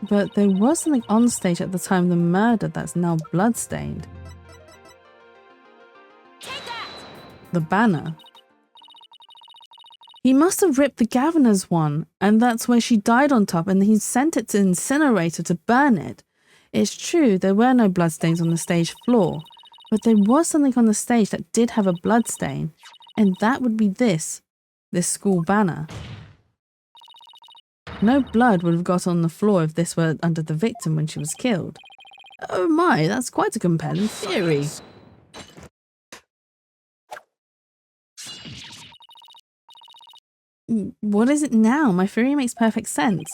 But there was something on stage at the time of the murder that's now bloodstained. Take that! The banner. He must have ripped the governor's one, and that's where she died on top, and he sent it to incinerator to burn it. It's true, there were no bloodstains on the stage floor, but there was something on the stage that did have a bloodstain, and that would be this school banner. No blood would have got on the floor if this were under the victim when she was killed. Oh my, that's quite a compelling theory. What is it now? My theory makes perfect sense.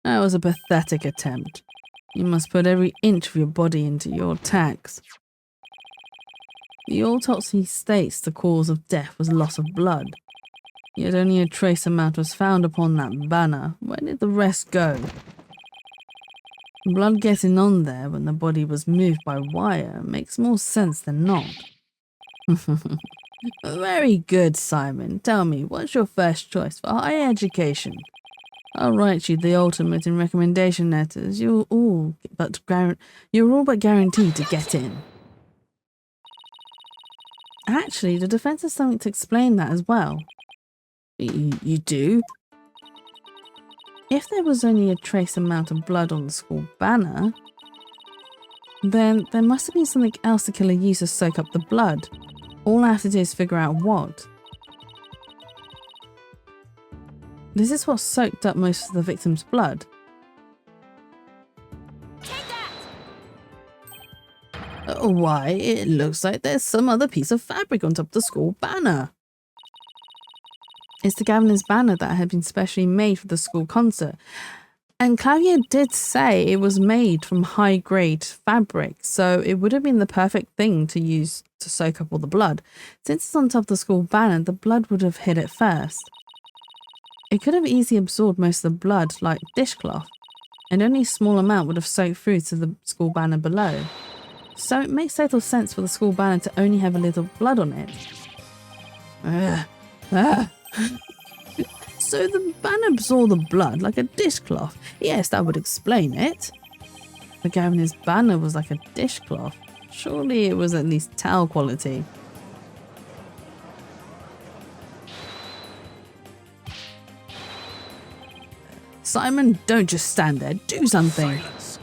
That was a pathetic attempt. You must put every inch of your body into your tax. The autopsy states the cause of death was loss of blood. Yet only a trace amount was found upon that banner. Where did the rest go? Blood getting on there when the body was moved by wire makes more sense than not. Very good, Simon. Tell me, what's your first choice for higher education? I'll write you the ultimate in recommendation letters. You're all but guaranteed to get in. Actually, the defense has something to explain that as well. You do? If there was only a trace amount of blood on the school banner, then there must have been something else the killer used to soak up the blood. All I have to do is figure out what. This is what soaked up most of the victim's blood. Take that! Why, it looks like there's some other piece of fabric on top of the school banner. It's the governor's banner that had been specially made for the school concert. And Claudia did say it was made from high-grade fabric, so it would have been the perfect thing to use to soak up all the blood. Since it's on top of the school banner, the blood would have hit it first. It could have easily absorbed most of the blood like dishcloth, and only a small amount would have soaked through to the school banner below. So it makes total sense for the school banner to only have a little blood on it. So the banner absorbed the blood like a dishcloth. Yes, that would explain it. The governor's banner was like a dishcloth. Surely it was at least towel quality. Simon, don't just stand there. Do something. Silence.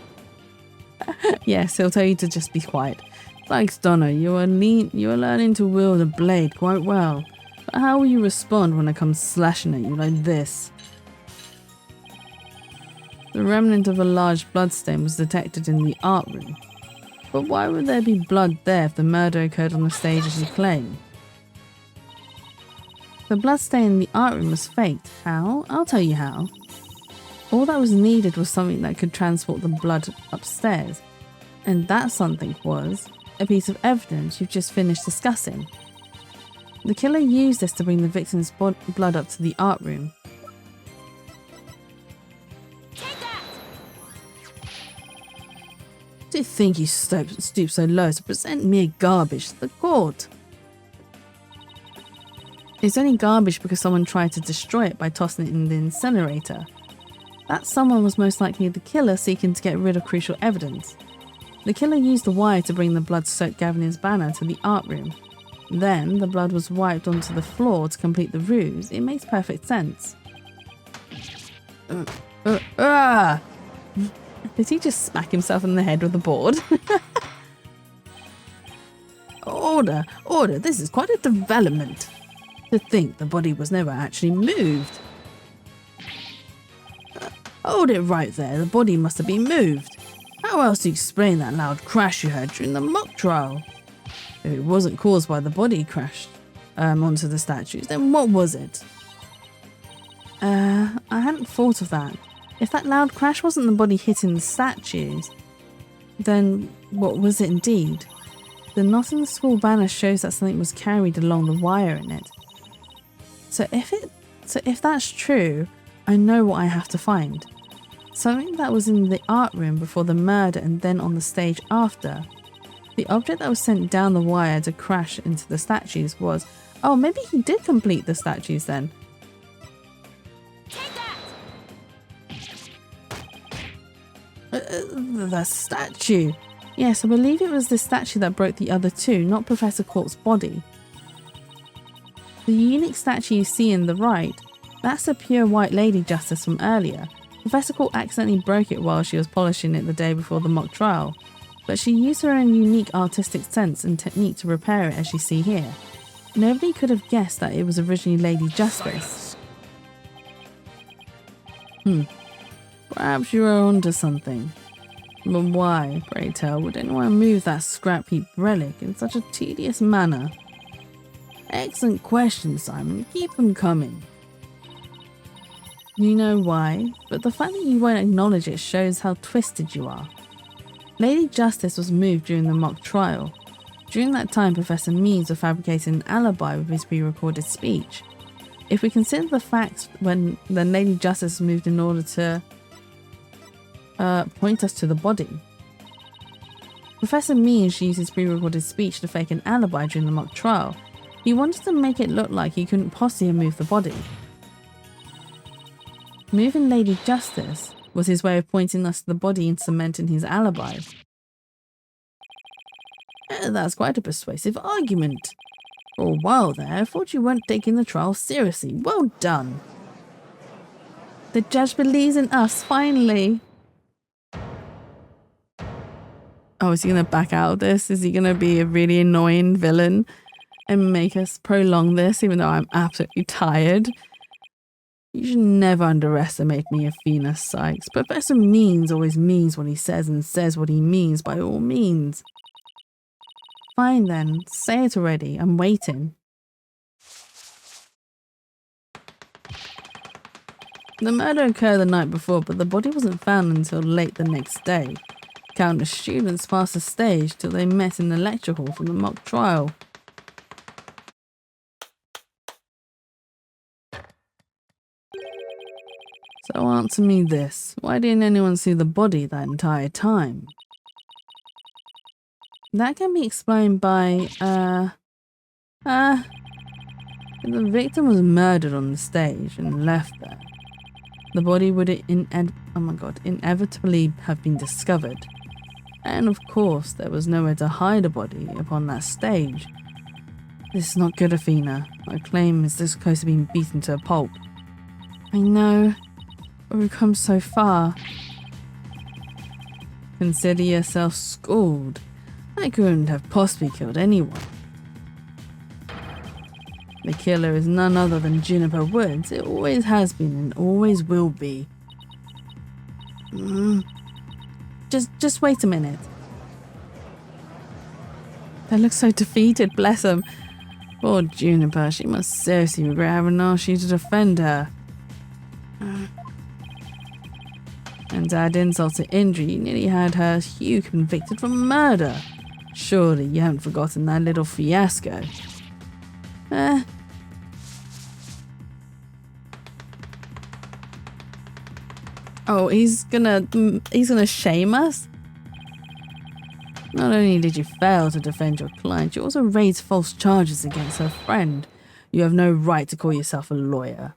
Yes, he'll tell you to just be quiet. Thanks, Donna. You are learning to wield a blade quite well. But how will you respond when it comes slashing at you like this? The remnant of a large bloodstain was detected in the art room. But why would there be blood there if the murder occurred on the stage as you claim? The bloodstain in the art room was faked. How? I'll tell you how. All that was needed was something that could transport the blood upstairs. And that something was a piece of evidence you've just finished discussing. The killer used this to bring the victim's blood up to the art room. Take that! Do you think you stoop so low as to present mere garbage to the court? It's only garbage because someone tried to destroy it by tossing it in the incinerator. That someone was most likely the killer seeking to get rid of crucial evidence. The killer used the wire to bring the blood-soaked Gavin's banner to the art room. Then, the blood was wiped onto the floor to complete the ruse. It makes perfect sense. Did he just smack himself in the head with a board? Order! Order! This is quite a development. To think the body was never actually moved. Hold it right there. The body must have been moved. How else do you explain that loud crash you heard during the mock trial? If it wasn't caused by the body crashed onto the statues, then what was it? I hadn't thought of that. If that loud crash wasn't the body hitting the statues, then what was it indeed? The knot in the school banner shows that something was carried along the wire in it. So if that's true, I know what I have to find. Something that was in the art room before the murder and then on the stage after. The object that was sent down the wire to crash into the statues was... Oh, maybe he did complete the statues then. Take that! The statue. Yes, I believe it was the statue that broke the other two, not Professor Cork's body. The unique statue you see in the right, that's a pure white lady justice from earlier. Professor Cork accidentally broke it while she was polishing it the day before the mock trial, but she used her own unique artistic sense and technique to repair it as you see here. Nobody could have guessed that it was originally Lady Justice. Perhaps you are onto something. But why, pray tell, would anyone move that scrap heap relic in such a tedious manner? Excellent question, Simon. Keep them coming. You know why, but the fact that you won't acknowledge it shows how twisted you are. Lady Justice was moved during the mock trial. During that time, Professor Means was fabricating an alibi with his pre-recorded speech. If we consider the facts when the Lady Justice moved in order to point us to the body. Professor Means used his pre-recorded speech to fake an alibi during the mock trial. He wanted to make it look like he couldn't possibly move the body. Moving Lady Justice was his way of pointing us to the body and cementing his alibi. That's quite a persuasive argument. For a while there, I thought you weren't taking the trial seriously. Well done. The judge believes in us, finally. Oh, is he going to back out of this? Is he going to be a really annoying villain and make us prolong this, even though I'm absolutely tired? You should never underestimate me, Athena Sykes. Professor Means always means what he says and says what he means by all means. Fine then, say it already. I'm waiting. The murder occurred the night before, but the body wasn't found until late the next day. Countless students passed the stage till they met in the lecture hall for the mock trial. So answer me this, why didn't anyone see the body that entire time? That can be explained by, if the victim was murdered on the stage and left there, the body would inevitably have been discovered. And of course, there was nowhere to hide a body upon that stage. This is not good, Athena. My claim is this close to being beaten to a pulp. I know, but we've come so far. Consider yourself schooled. I couldn't have possibly killed anyone. The killer is none other than Juniper Woods. It always has been and always will be. Just wait a minute. They look so defeated, bless them. Poor Juniper, she must seriously regret having asked you to defend her. And to add insult to injury, you nearly had her Hugh convicted for murder. Surely you haven't forgotten that little fiasco. Oh, he's gonna shame us? Not only did you fail to defend your client, you also raised false charges against her friend. You have no right to call yourself a lawyer.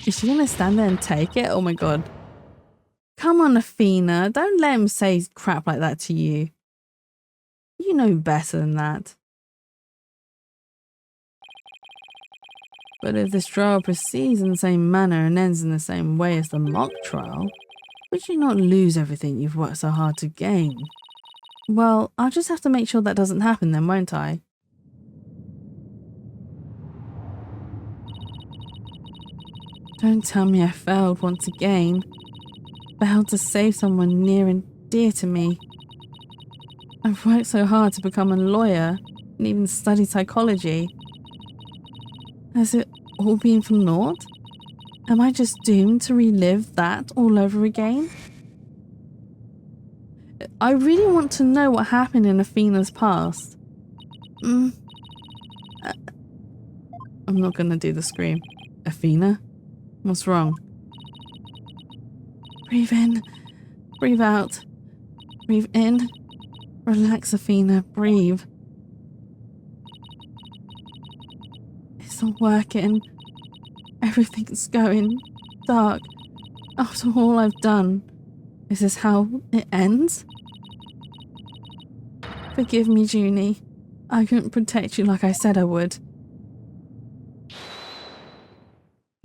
Is she gonna stand there and take it? Oh my god. Come on, Athena. Don't let him say crap like that to you. You know better than that. But if this trial proceeds in the same manner and ends in the same way as the mock trial, would you not lose everything you've worked so hard to gain? Well, I'll just have to make sure that doesn't happen then, won't I? Don't tell me I failed once again. Failed to save someone near and dear to me. I've worked so hard to become a lawyer and even studied psychology. Has it all been for naught? Am I just doomed to relive that all over again? I really want to know what happened in Athena's past. I'm not gonna do the scream. Athena? What's wrong? Breathe in. Breathe out. Breathe in. Relax, Athena. Breathe. It's not working. Everything's going dark. After all I've done, is this how it ends? Forgive me, Junie. I couldn't protect you like I said I would.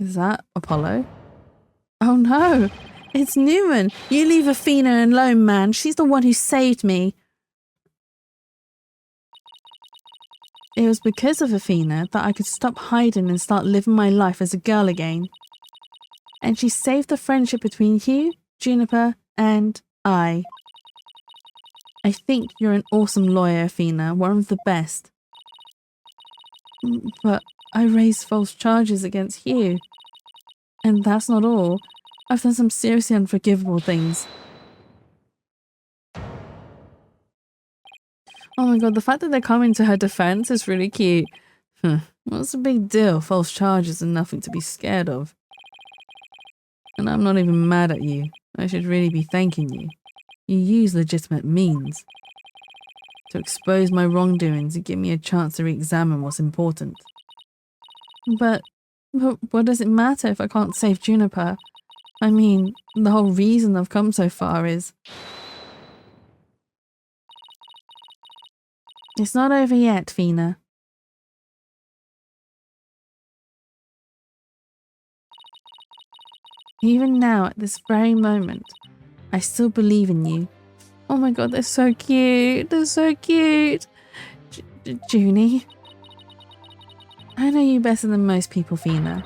Is that Apollo? Oh no, it's Newman. You leave Athena alone, man. She's the one who saved me. It was because of Athena that I could stop hiding and start living my life as a girl again. And she saved the friendship between you, Juniper, and I. I think you're an awesome lawyer, Athena, one of the best. But I raised false charges against you. And that's not all. I've done some seriously unforgivable things. Oh my god, the fact that they're coming to her defense is really cute. What's the big deal? False charges are nothing to be scared of. And I'm not even mad at you. I should really be thanking you. You use legitimate means to expose my wrongdoings and give me a chance to re-examine what's important. But what does it matter if I can't save Juniper? I mean, the whole reason I've come so far is... It's not over yet, Fina. Even now, at this very moment, I still believe in you. Oh my god, they're so cute. They're so cute. Junie. I know you better than most people, Fina.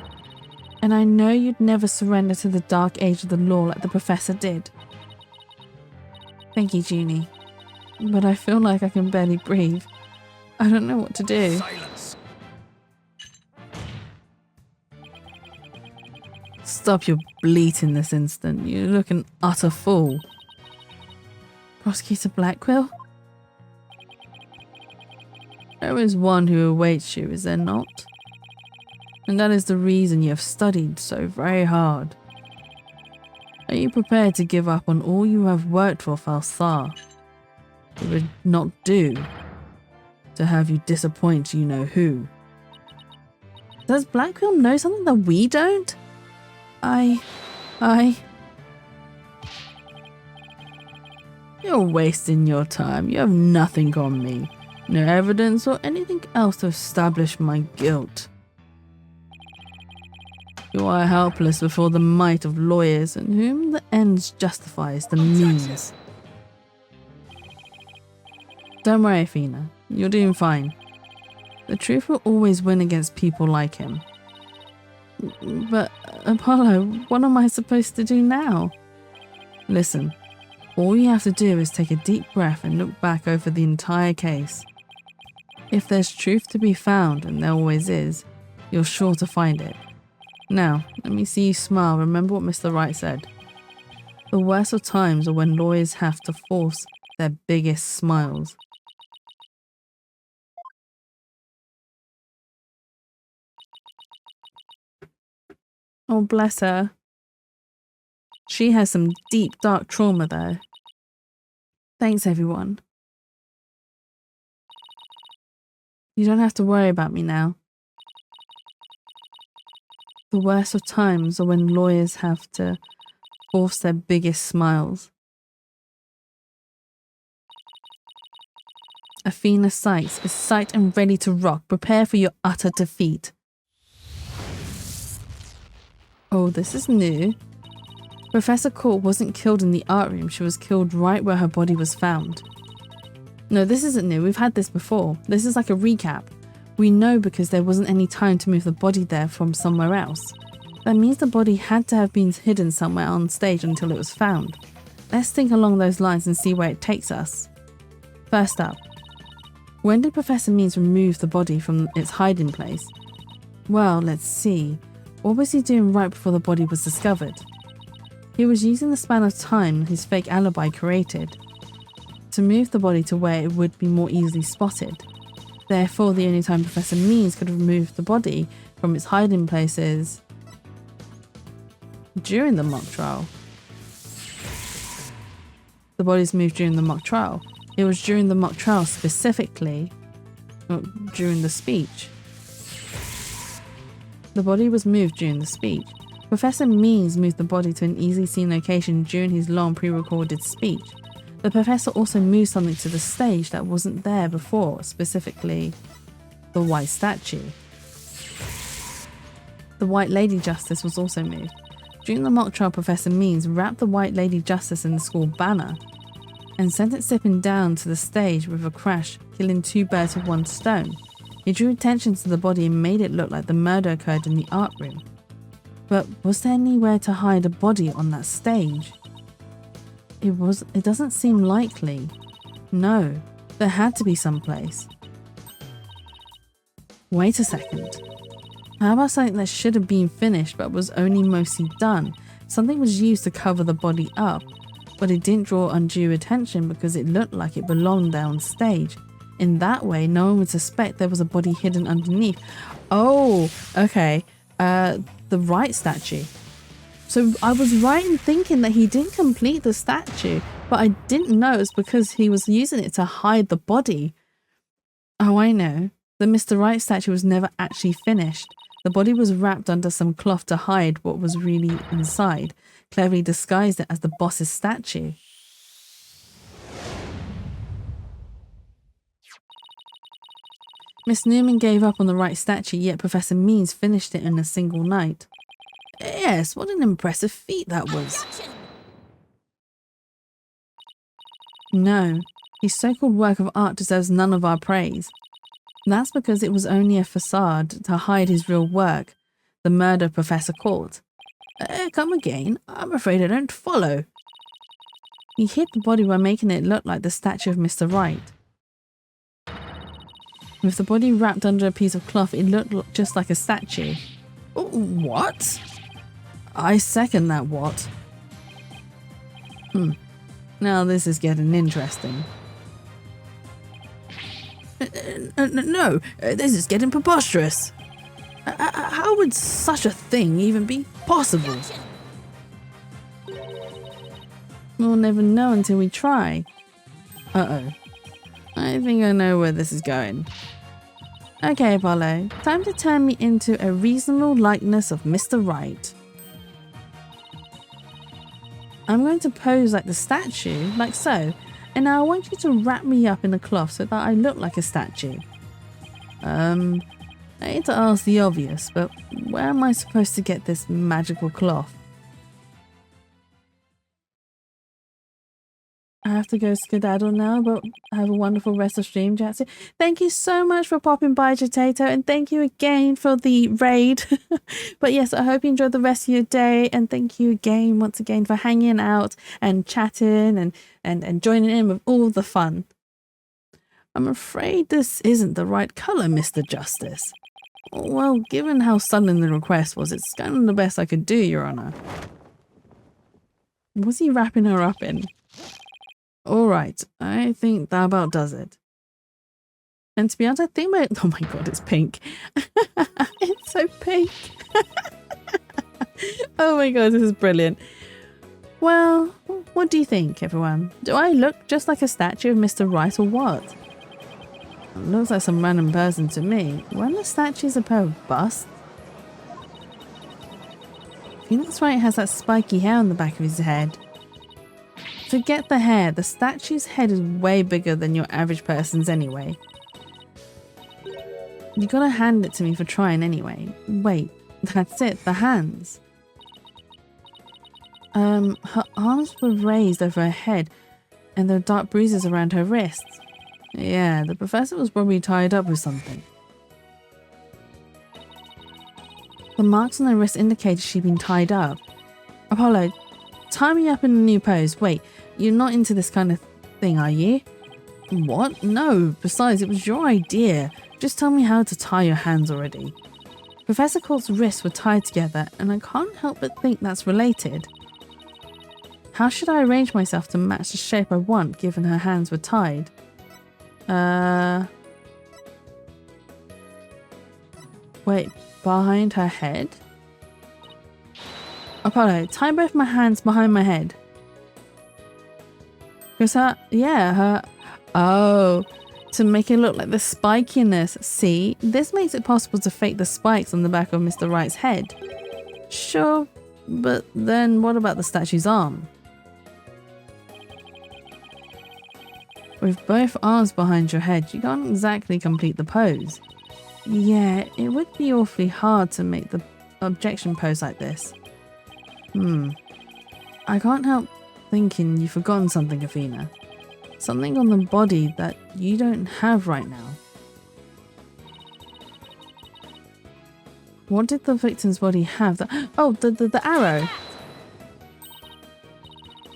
And I know you'd never surrender to the dark age of the law like the professor did. Thank you, Junie. But I feel like I can barely breathe. I don't know what to do. Silence. Stop your bleating this instant. You look an utter fool. Prosecutor Blackquill? There is one who awaits you, is there not? And that is the reason you have studied so very hard. Are you prepared to give up on all you have worked for, Falsar? It would not do to have you disappoint you know who. Does Blackquill know something that we don't? You're wasting your time. You have nothing on me. No evidence or anything else to establish my guilt. You are helpless before the might of lawyers, in whom the ends justifies the means. Don't worry, Athena. You're doing fine. The truth will always win against people like him. But, Apollo, what am I supposed to do now? Listen, all you have to do is take a deep breath and look back over the entire case. If there's truth to be found, and there always is, you're sure to find it. Now, let me see you smile. Remember what Mr. Wright said. The worst of times are when lawyers have to force their biggest smiles. Oh, bless her. She has some deep, dark trauma, though. Thanks, everyone. You don't have to worry about me now. The worst of times are when lawyers have to force their biggest smiles. Athena Sykes is psyched and ready to rock. Prepare for your utter defeat. Oh, this is new. Professor Court wasn't killed in the art room. She was killed right where her body was found. No, this isn't new. We've had this before. This is like a recap. We know because there wasn't any time to move the body there from somewhere else. That means the body had to have been hidden somewhere on stage until it was found. Let's think along those lines and see where it takes us. First up, when did Professor Means remove the body from its hiding place? Well, let's see. What was he doing right before the body was discovered? He was using the span of time his fake alibi created to move the body to where it would be more easily spotted. Therefore, the only time Professor Means could have removed the body from its hiding places during the mock trial. The body's moved during the mock trial. It was during the mock trial specifically, during the speech. The body was moved during the speech. Professor Means moved the body to an easily seen location during his long pre-recorded speech. The professor also moved something to the stage that wasn't there before, specifically the white statue. The White Lady Justice was also moved. During the mock trial, Professor Means wrapped the White Lady Justice in the school banner and sent it zipping down to the stage with a crash, killing two birds with one stone. He drew attention to the body and made it look like the murder occurred in the art room. But was there anywhere to hide a body on that stage? It doesn't seem likely. No, there had to be someplace. Wait a second. How about something that should have been finished but was only mostly done? Something was used to cover the body up, but it didn't draw undue attention because it looked like it belonged there on stage. In that way, no one would suspect there was a body hidden underneath. Oh, okay. The right statue. So I was right in thinking that he didn't complete the statue, but I didn't know it's because he was using it to hide the body. Oh, I know. The Mr. Right statue was never actually finished. The body was wrapped under some cloth to hide what was really inside, cleverly disguised it as the boss's statue. Miss Newman gave up on the right statue, yet Professor Means finished it in a single night. Yes, what an impressive feat that was. No, his so-called work of art deserves none of our praise. That's because it was only a facade to hide his real work, the murder of Professor Court. Come again? I'm afraid I don't follow. He hid the body by making it look like the statue of Mr. Right. With the body wrapped under a piece of cloth, it looked just like a statue. What? I second that what. Now this is getting interesting. No, this is getting preposterous. How would such a thing even be possible? We'll never know until we try. Uh-oh. I think I know where this is going. Okay, Apollo, time to turn me into a reasonable likeness of Mr. Right. I'm going to pose like the statue, like so, and now I want you to wrap me up in a cloth so that I look like a statue. I hate to ask the obvious, but where am I supposed to get this magical cloth? I have to go skedaddle now, but have a wonderful rest of stream, Jatsu. Thank you so much for popping by, Jatato, and thank you again for the raid. But yes, I hope you enjoyed the rest of your day, and thank you again, once again, for hanging out and chatting and joining in with all the fun. I'm afraid this isn't the right colour, Mr. Justice. Well, given how sudden the request was, it's kind of the best I could do, Your Honour. What's he wrapping her up in? Alright, I think that about does it. And to be honest, I think oh my god, it's pink. It's so pink. Oh my god, this is brilliant. Well, what do you think, everyone? Do I look just like a statue of Mr. Right or what? It looks like some random person to me. Weren't the statues a pair of busts? Phoenix Wright has that spiky hair on the back of his head. Forget the hair, the statue's head is way bigger than your average person's anyway. You gotta hand it to me for trying anyway. Wait, that's it, the hands. Her arms were raised over her head and there are dark bruises around her wrists. Yeah, the professor was probably tied up with something. The marks on her wrist indicated she'd been tied up. Apollo, tie me up in a new pose. Wait, you're not into this kind of thing, are you? What? No, besides, it was your idea. Just tell me how to tie your hands already. Professor Colt's wrists were tied together, and I can't help but think that's related. How should I arrange myself to match the shape I want, given her hands were tied? Wait, behind her head? Apollo, tie both my hands behind my head. Because oh, to make it look like the spikiness. See, this makes it possible to fake the spikes on the back of Mr. Wright's head. Sure, but then what about the statue's arm? With both arms behind your head, you can't exactly complete the pose. Yeah, it would be awfully hard to make the objection pose like this. I can't help thinking you've forgotten something, Athena. Something on the body that you don't have right now. What did the victim's body have? The arrow!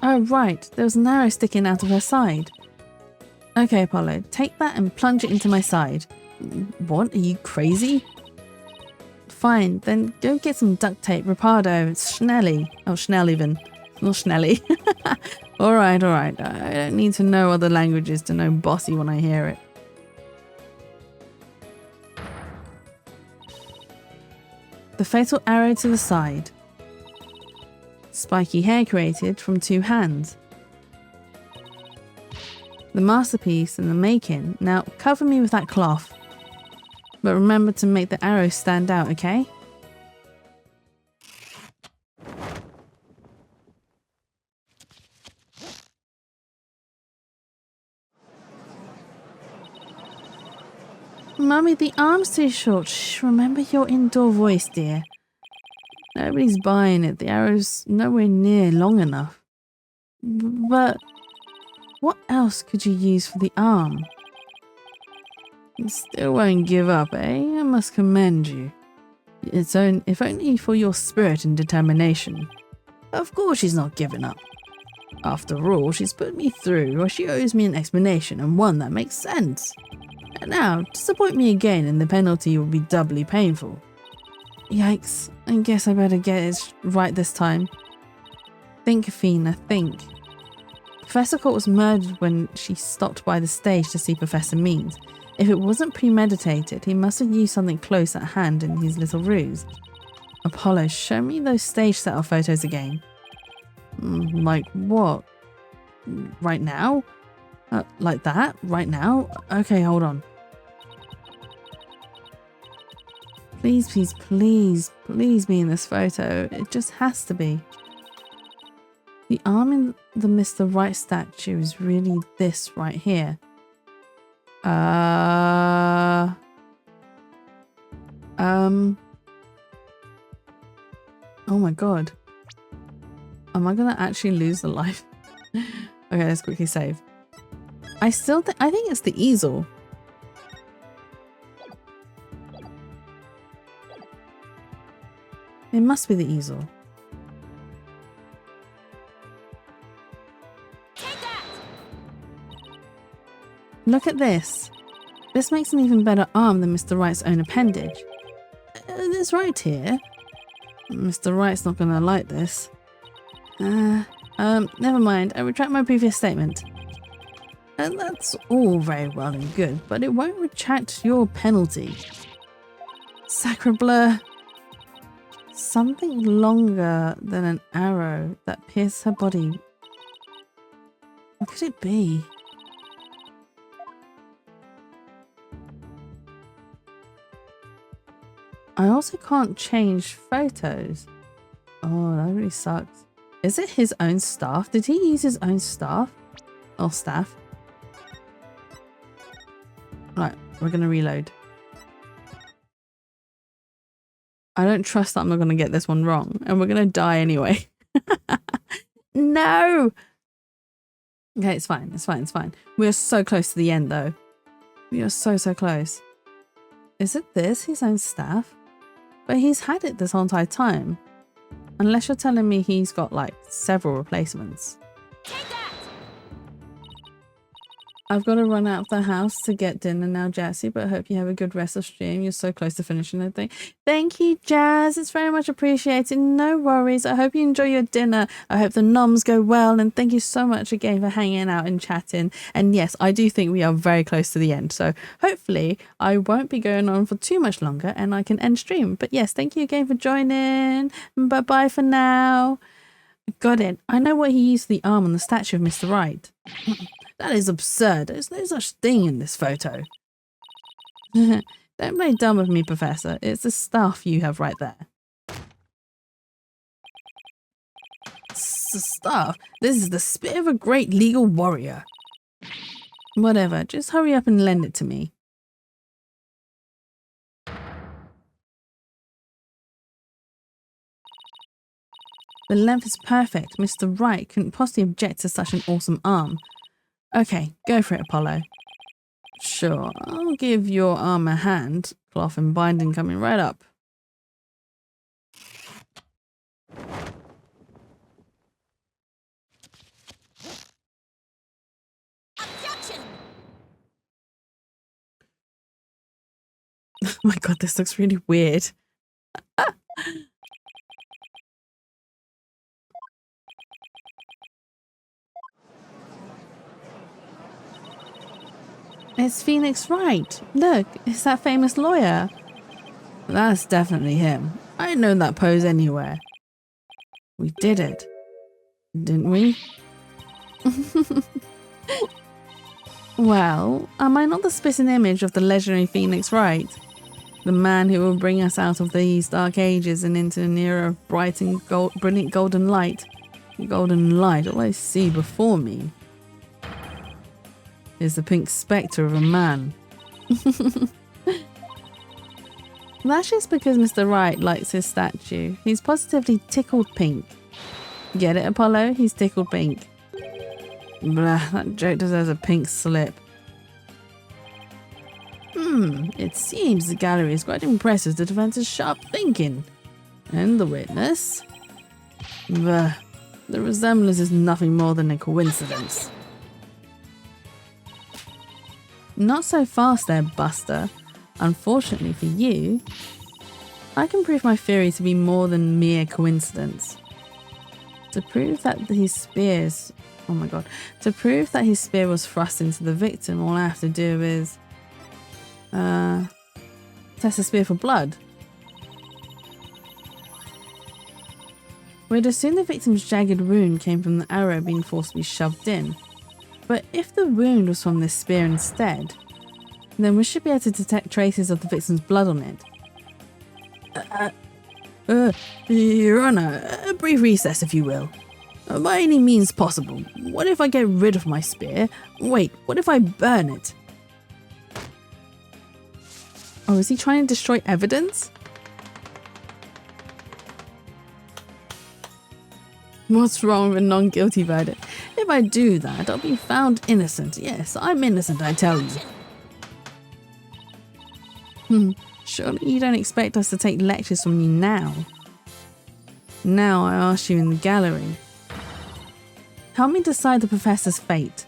Oh right, there was an arrow sticking out of her side. Okay, Apollo, take that and plunge it into my side. What? Are you crazy? Fine, then go get some duct tape, Ripardo, Schnelly. Oh, Schnell even. Not Schnelly. Alright. I don't need to know other languages to know bossy when I hear it. The fatal arrow to the side. Spiky hair created from 2 hands. The masterpiece in the making. Now cover me with that cloth. But remember to make the arrow stand out, okay? Mummy, the arm's too short. Shh, remember your indoor voice, dear. Nobody's buying it. The arrow's nowhere near long enough. But what else could you use for the arm? You still won't give up, eh? I must commend you. If only for your spirit and determination. Of course she's not giving up. After all, she's put me through, or she owes me an explanation, and one that makes sense. And now, disappoint me again and the penalty will be doubly painful. Yikes, I guess I better get it right this time. Think, Athena, think. Professor Court was murdered when she stopped by the stage to see Professor Means. If it wasn't premeditated, he must have used something close at hand in his little ruse. Apollo, show me those stage setup photos again. Like what? Right now? Like that? Right now? Okay, hold on. Please, please, please, please be in this photo. It just has to be. The arm in the Mr. Right statue is really this right here. Oh my god. Am I gonna actually lose the life? Okay, let's quickly save. I think it's the easel. It must be the easel. Take that! Look at this. This makes an even better arm than Mr. Wright's own appendage. This right here. Mr. Wright's not gonna like this. Never mind. I retract my previous statement. And that's all very well and good, but it won't retract your penalty. Sacrebleu. Something longer than an arrow that pierced her body. What could it be? I also can't change photos. Oh, that really sucks. Is it his own staff? Did he use his own staff? Or staff? Right, we're gonna reload. I don't trust that I'm not gonna get this one wrong, and we're gonna die anyway. No! Okay, it's fine, it's fine, it's fine. We are so close to the end though. We are so, so close. Is it this, his own staff? But he's had it this whole entire time. Unless you're telling me he's got like several replacements. Take that! I've got to run out of the house to get dinner now, Jassy, but I hope you have a good rest of stream. You're so close to finishing everything. Thank you, Jazz. It's very much appreciated. No worries. I hope you enjoy your dinner. I hope the noms go well. And thank you so much again for hanging out and chatting. And yes, I do think we are very close to the end. So hopefully I won't be going on for too much longer and I can end stream. But yes, thank you again for joining. Bye-bye for now. Got it. I know what he used the arm on the statue of Mr. Right. That is absurd. There's no such thing in this photo. Don't play dumb with me, Professor. It's the staff you have right there. Staff? This is the spit of a great legal warrior. Whatever. Just hurry up and lend it to me. The length is perfect. Mr. Wright couldn't possibly object to such an awesome arm. Okay, go for it, Apollo. Sure, I'll give your arm a hand. Cloth and binding coming right up. Objection! Oh my god, this looks really weird. It's Phoenix Wright. Look, it's that famous lawyer. That's definitely him. I'd known that pose anywhere. We did it, didn't we? Well, am I not the spitting image of the legendary Phoenix Wright? The man who will bring us out of these dark ages and into an era of bright and brilliant golden light. Golden light, all I see before me is the pink spectre of a man. That's just because Mr. Wright likes his statue. He's positively tickled pink. Get it, Apollo? He's tickled pink. Blah, that joke deserves a pink slip. It seems the gallery is quite impressed with the defense's sharp thinking. And the witness? Blah, The resemblance is nothing more than a coincidence. Not so fast there, Buster. Unfortunately for you, I can prove my theory to be more than mere coincidence. To prove that his spears... Oh my god. To prove that his spear was thrust into the victim, all I have to do is... test the spear for blood. We'd assume the victim's jagged wound came from the arrow being forcibly shoved in. But if the wound was from this spear instead, then we should be able to detect traces of the victim's blood on it. Your Honor, a brief recess if you will. By any means possible. What if I get rid of my spear? Wait, what if I burn it? Oh, is he trying to destroy evidence? What's wrong with a non-guilty verdict? If I do that, I'll be found innocent. Yes, I'm innocent, I tell you. Surely you don't expect us to take lectures from you now. Now I ask you in the gallery. Help me decide the professor's fate.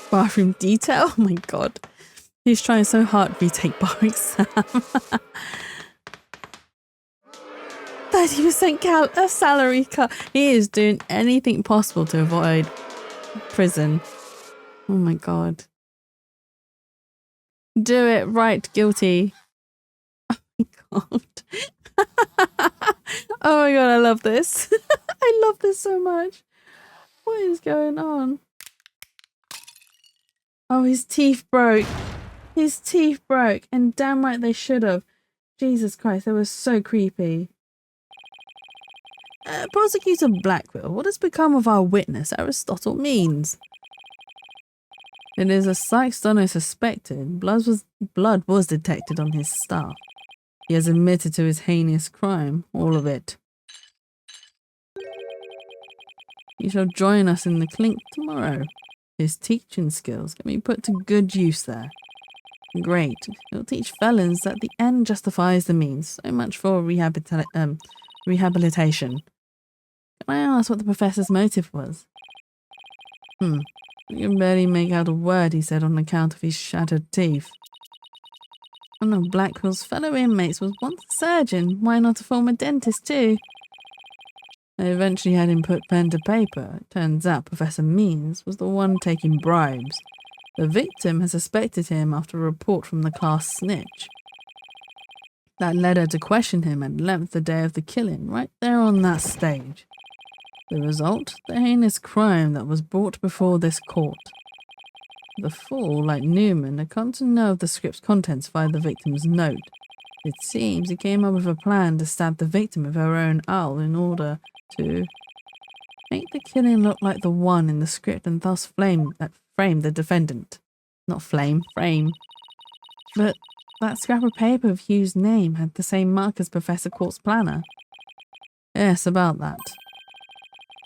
Bathroom detail? Oh my god. He's trying so hard to retake bar exam. 30% salary cut. He is doing anything possible to avoid prison. Oh my god. Do it right, guilty. Oh my god. Oh my god, I love this. I love this so much. What is going on? Oh, his teeth broke. His teeth broke. And damn right they should have. Jesus Christ, they were so creepy. Prosecutor Blackwell, what has become of our witness, Aristotle Means? It is as Sykes Dono suspected. Blood was detected on his staff. He has admitted to his heinous crime, all of it. He shall join us in the clink tomorrow. His teaching skills can be put to good use there. Great. He'll teach felons that the end justifies the means. So much for rehabilitation. Can I ask what the professor's motive was? You can barely make out a word he said on account of his shattered teeth. One of Blackwell's fellow inmates was once a surgeon. Why not a former dentist too? I eventually had him put pen to paper. It turns out Professor Means was the one taking bribes. The victim has suspected him after a report from the class snitch. That led her to question him at length the day of the killing, right there on that stage. The result? The heinous crime that was brought before this court. The fool, like Newman, had come to know of the script's contents via the victim's note. It seems he came up with a plan to stab the victim with her own owl in order to make the killing look like the one in the script and thus frame the defendant. Not flame, frame. But that scrap of paper with Hugh's name had the same mark as Professor Court's planner. Yes, about that.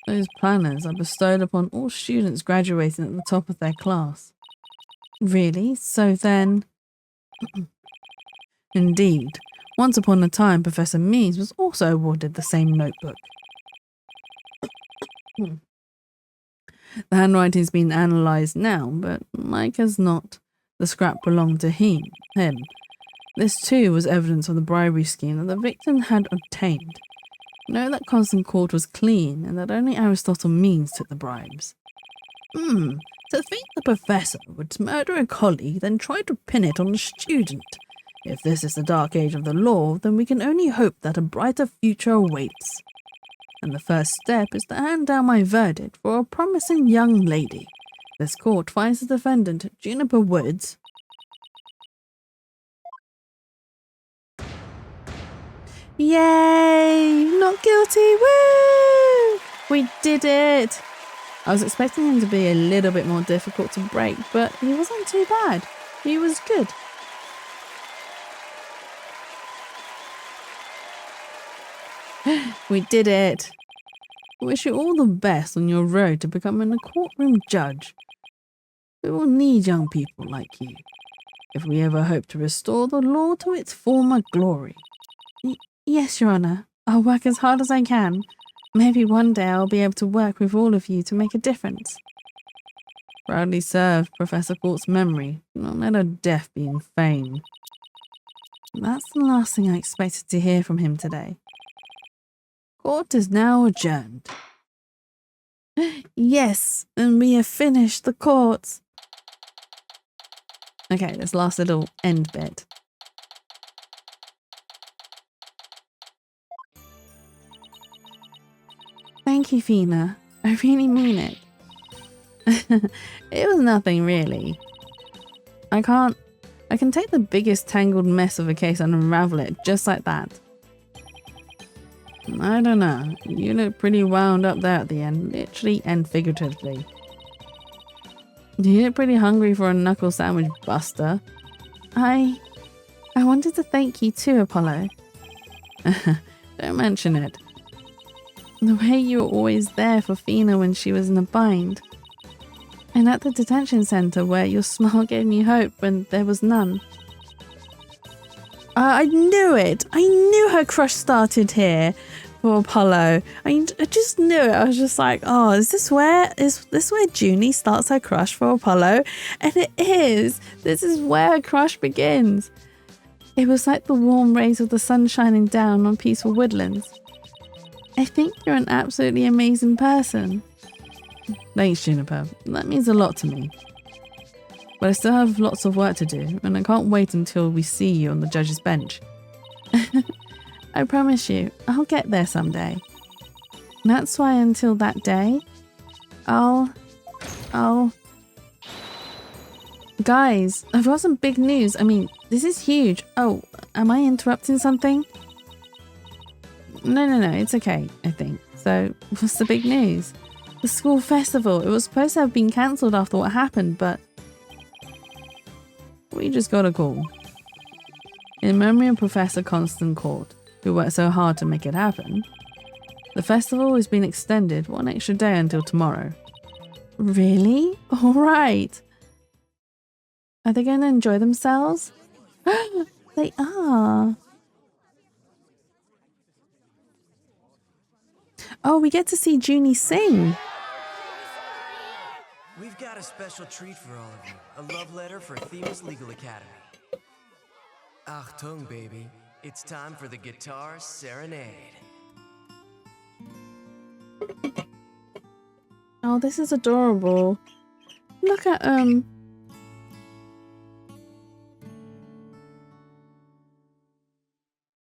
Those planners are bestowed upon all students graduating at the top of their class. Really? So then... Indeed. Once upon a time, Professor Means was also awarded the same notebook. The handwriting's been analysed now, but Mike has not. The scrap belonged to him. This too was evidence of the bribery scheme that the victim had obtained. Know that Constant Court was clean and that only Aristotle Means took the bribes. To think the professor would murder a colleague, then try to pin it on a student. If this is the dark age of the law, then we can only hope that a brighter future awaits. And the first step is to hand down my verdict for a promising young lady. This court finds the defendant, Juniper Woods. Yay! Not guilty! Woo! We did it! I was expecting him to be a little bit more difficult to break, but he wasn't too bad. He was good. We did it! I wish you all the best on your road to becoming a courtroom judge. We will need young people like you, if we ever hope to restore the law to its former glory. Yes, Your Honour. I'll work as hard as I can. Maybe one day I'll be able to work with all of you to make a difference. Proudly serve Professor Court's memory. Not let her death be in vain. That's the last thing I expected to hear from him today. Court is now adjourned. Yes, and we have finished the court. Okay, this last little end bit. Thank you, Fina. I really mean it. It was nothing, really. I can take the biggest tangled mess of a case and unravel it just like that. I don't know. You look pretty wound up there at the end, literally and figuratively. You look pretty hungry for a knuckle sandwich, Buster. I wanted to thank you too, Apollo. Don't mention it. The way you were always there for Fina when she was in a bind. And at the detention center where your smile gave me hope when there was none. I knew it! I knew her crush started here for Apollo. I just knew it. I was just like, oh, is this where Junie starts her crush for Apollo? And it is! This is where her crush begins. It was like the warm rays of the sun shining down on peaceful woodlands. I think you're an absolutely amazing person. Thanks, Juniper. That means a lot to me. But I still have lots of work to do, and I can't wait until we see you on the judge's bench. I promise you, I'll get there someday. That's why until that day, I'll... Guys, I've got some big news. I mean, this is huge. Oh, am I interrupting something? No, it's okay, I think. So, what's the big news? The school festival. It was supposed to have been cancelled after what happened, but we just got a call. In memory of Professor Constant Court, who worked so hard to make it happen, the festival has been extended one extra day until tomorrow. Really? Alright. Are they going to enjoy themselves? They are. Oh, we get to see Junie sing. We've got a special treat for all of you. A love letter for Themis Legal Academy. Achtung, baby. It's time for the guitar serenade. Oh, this is adorable. Look at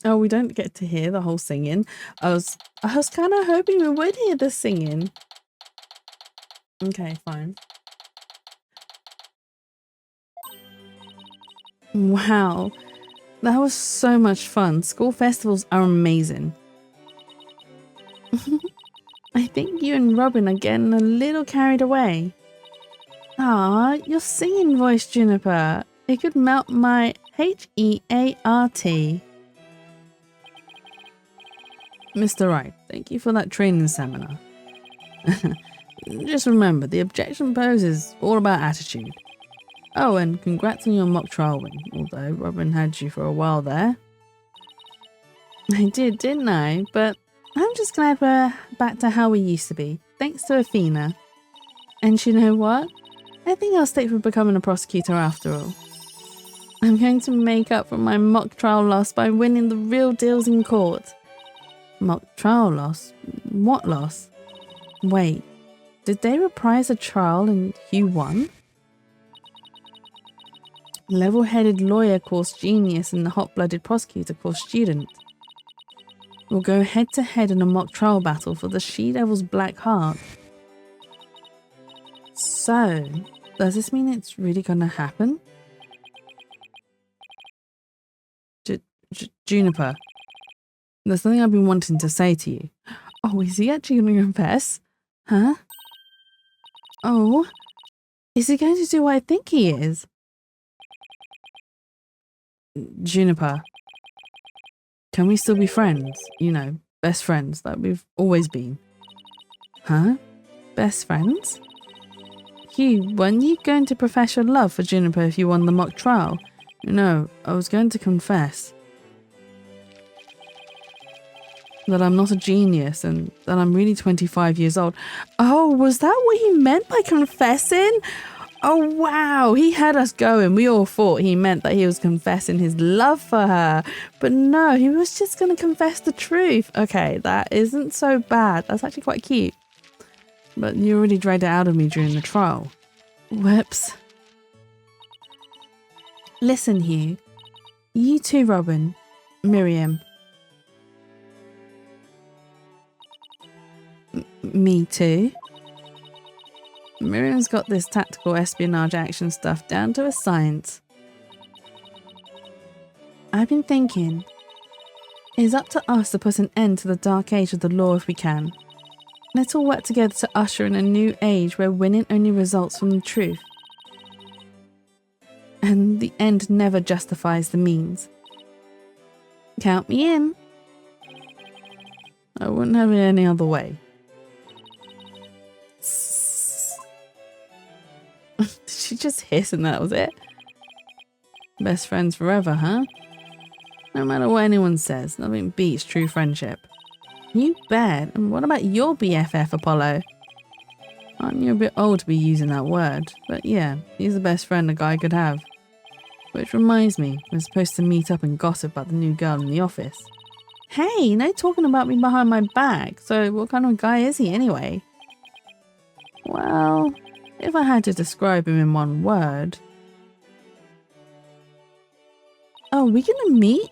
Oh, we don't get to hear the whole singing. I was kind of hoping we would hear the singing. Okay, fine. Wow, that was so much fun. School festivals are amazing. I think you and Robin are getting a little carried away. Ah, your singing voice, Juniper. It could melt my heart. Mr. Wright, thank you for that training seminar. Just remember, the objection pose is all about attitude. Oh, and congrats on your mock trial win, although Robin had you for a while there. I did, didn't I? But I'm just glad we're back to how we used to be, thanks to Athena. And you know what? I think I'll stick with becoming a prosecutor after all. I'm going to make up for my mock trial loss by winning the real deals in court. Mock trial loss? What loss? Wait, did they reprise a trial and you won? Level-headed lawyer calls genius and the hot-blooded prosecutor calls student. We'll go head-to-head in a mock trial battle for the She-Devil's Black Heart. So, does this mean it's really gonna happen? Juniper. There's something I've been wanting to say to you. Oh, is he actually going to confess? Huh? Oh, is he going to do what I think he is? Juniper, can we still be friends? You know, best friends that we've always been. Huh? Best friends? Hugh, weren't you going to profess your love for Juniper if you won the mock trial? No, I was going to confess. that I'm not a genius and that I'm really 25 years old. Oh, was that what he meant by confessing? Oh, wow. He had us going. We all thought he meant that he was confessing his love for her. But no, he was just going to confess the truth. Okay, that isn't so bad. That's actually quite cute. But you already dragged it out of me during the trial. Whoops. Listen, Hugh. You too, Robin. Miriam. Me too. Miriam's got this tactical espionage action stuff down to a science. I've been thinking, it's up to us to put an end to the dark age of the law if we can. Let's all work together to usher in a new age where winning only results from the truth. And the end never justifies the means. Count me in. I wouldn't have it any other way. Did she just hiss and that was it? Best friends forever, huh? No matter what anyone says, nothing beats true friendship. You bet. And what about your BFF, Apollo? Aren't you a bit old to be using that word? But yeah, he's the best friend a guy could have. Which reminds me, we're supposed to meet up and gossip about the new girl in the office. Hey, no talking about me behind my back. So what kind of guy is he anyway? Well, if I had to describe him in one word. Oh, we gonna meet?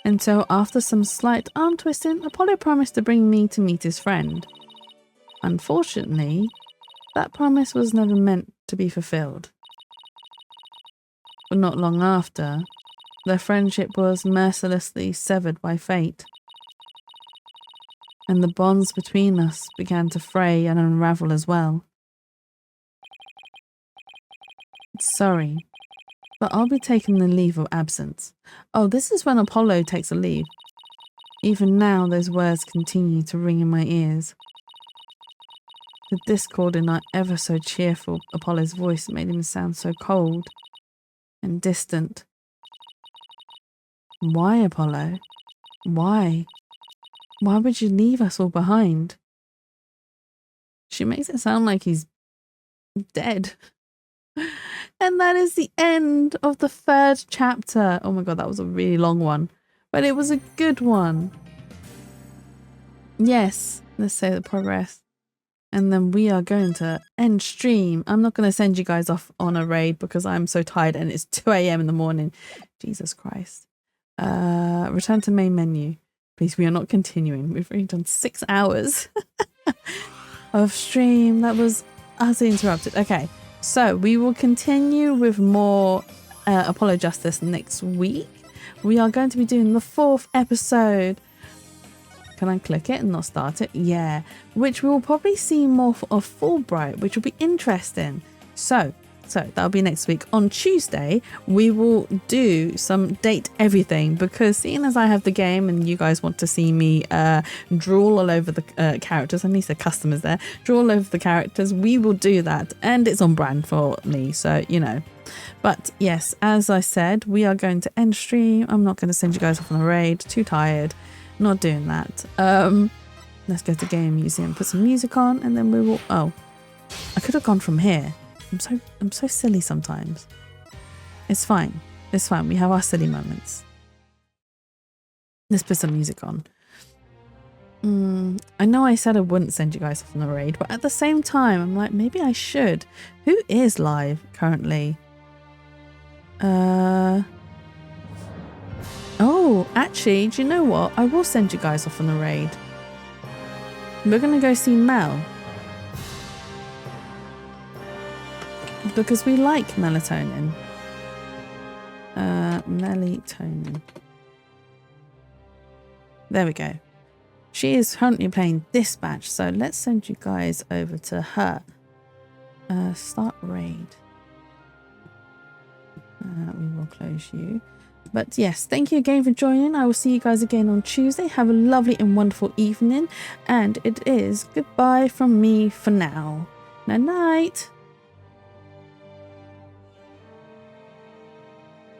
And so after some slight arm twisting, Apollo promised to bring me to meet his friend. Unfortunately, that promise was never meant to be fulfilled. But not long after, their friendship was mercilessly severed by fate. And the bonds between us began to fray and unravel as well. Sorry, but I'll be taking the leave of absence. Oh, this is when Apollo takes a leave. Even now, those words continue to ring in my ears. The discord in our ever so cheerful Apollo's voice made him sound so cold and distant. Why, Apollo? Why? Why would you leave us all behind? She makes it sound like he's dead. And that is the end of the 3rd chapter. Oh my god, that was a really long one. But it was a good one. Yes, let's say the progress. And then we are going to end stream. I'm not going to send you guys off on a raid because I'm so tired and it's 2 a.m. in the morning. Jesus Christ. Return to main menu. Please, we are not continuing. We've already done 6 hours of stream. That was utterly interrupted. Okay, so we will continue with more Apollo Justice next week. We are going to be doing the 4th episode. Can I click it and not start it? Yeah. Which we will probably see more of Fulbright, which will be interesting. So that'll be next week. On Tuesday, we will do some date everything because seeing as I have the game and you guys want to see me drool all over the characters, at least the customers there, drool all over the characters, we will do that. And it's on brand for me, so, you know. But yes, as I said, we are going to end stream. I'm not going to send you guys off on a raid. Too tired. Not doing that. Let's go to Game Museum, put some music on, and then we will... Oh, I could have gone from here. I'm so silly sometimes. It's fine. It's fine. We have our silly moments. Let's put some music on. I know I said I wouldn't send you guys off on a raid, but at the same time, I'm like, maybe I should. Who is live currently? Oh, actually, do you know what? I will send you guys off on a raid. We're going to go see Mel. Because we like melatonin. Melatonin. There we go. She is currently playing Dispatch, so let's send you guys over to her. Start raid. We will close you. But yes, thank you again for joining. I will see you guys again on Tuesday. Have a lovely and wonderful evening. And it is goodbye from me for now. Night night.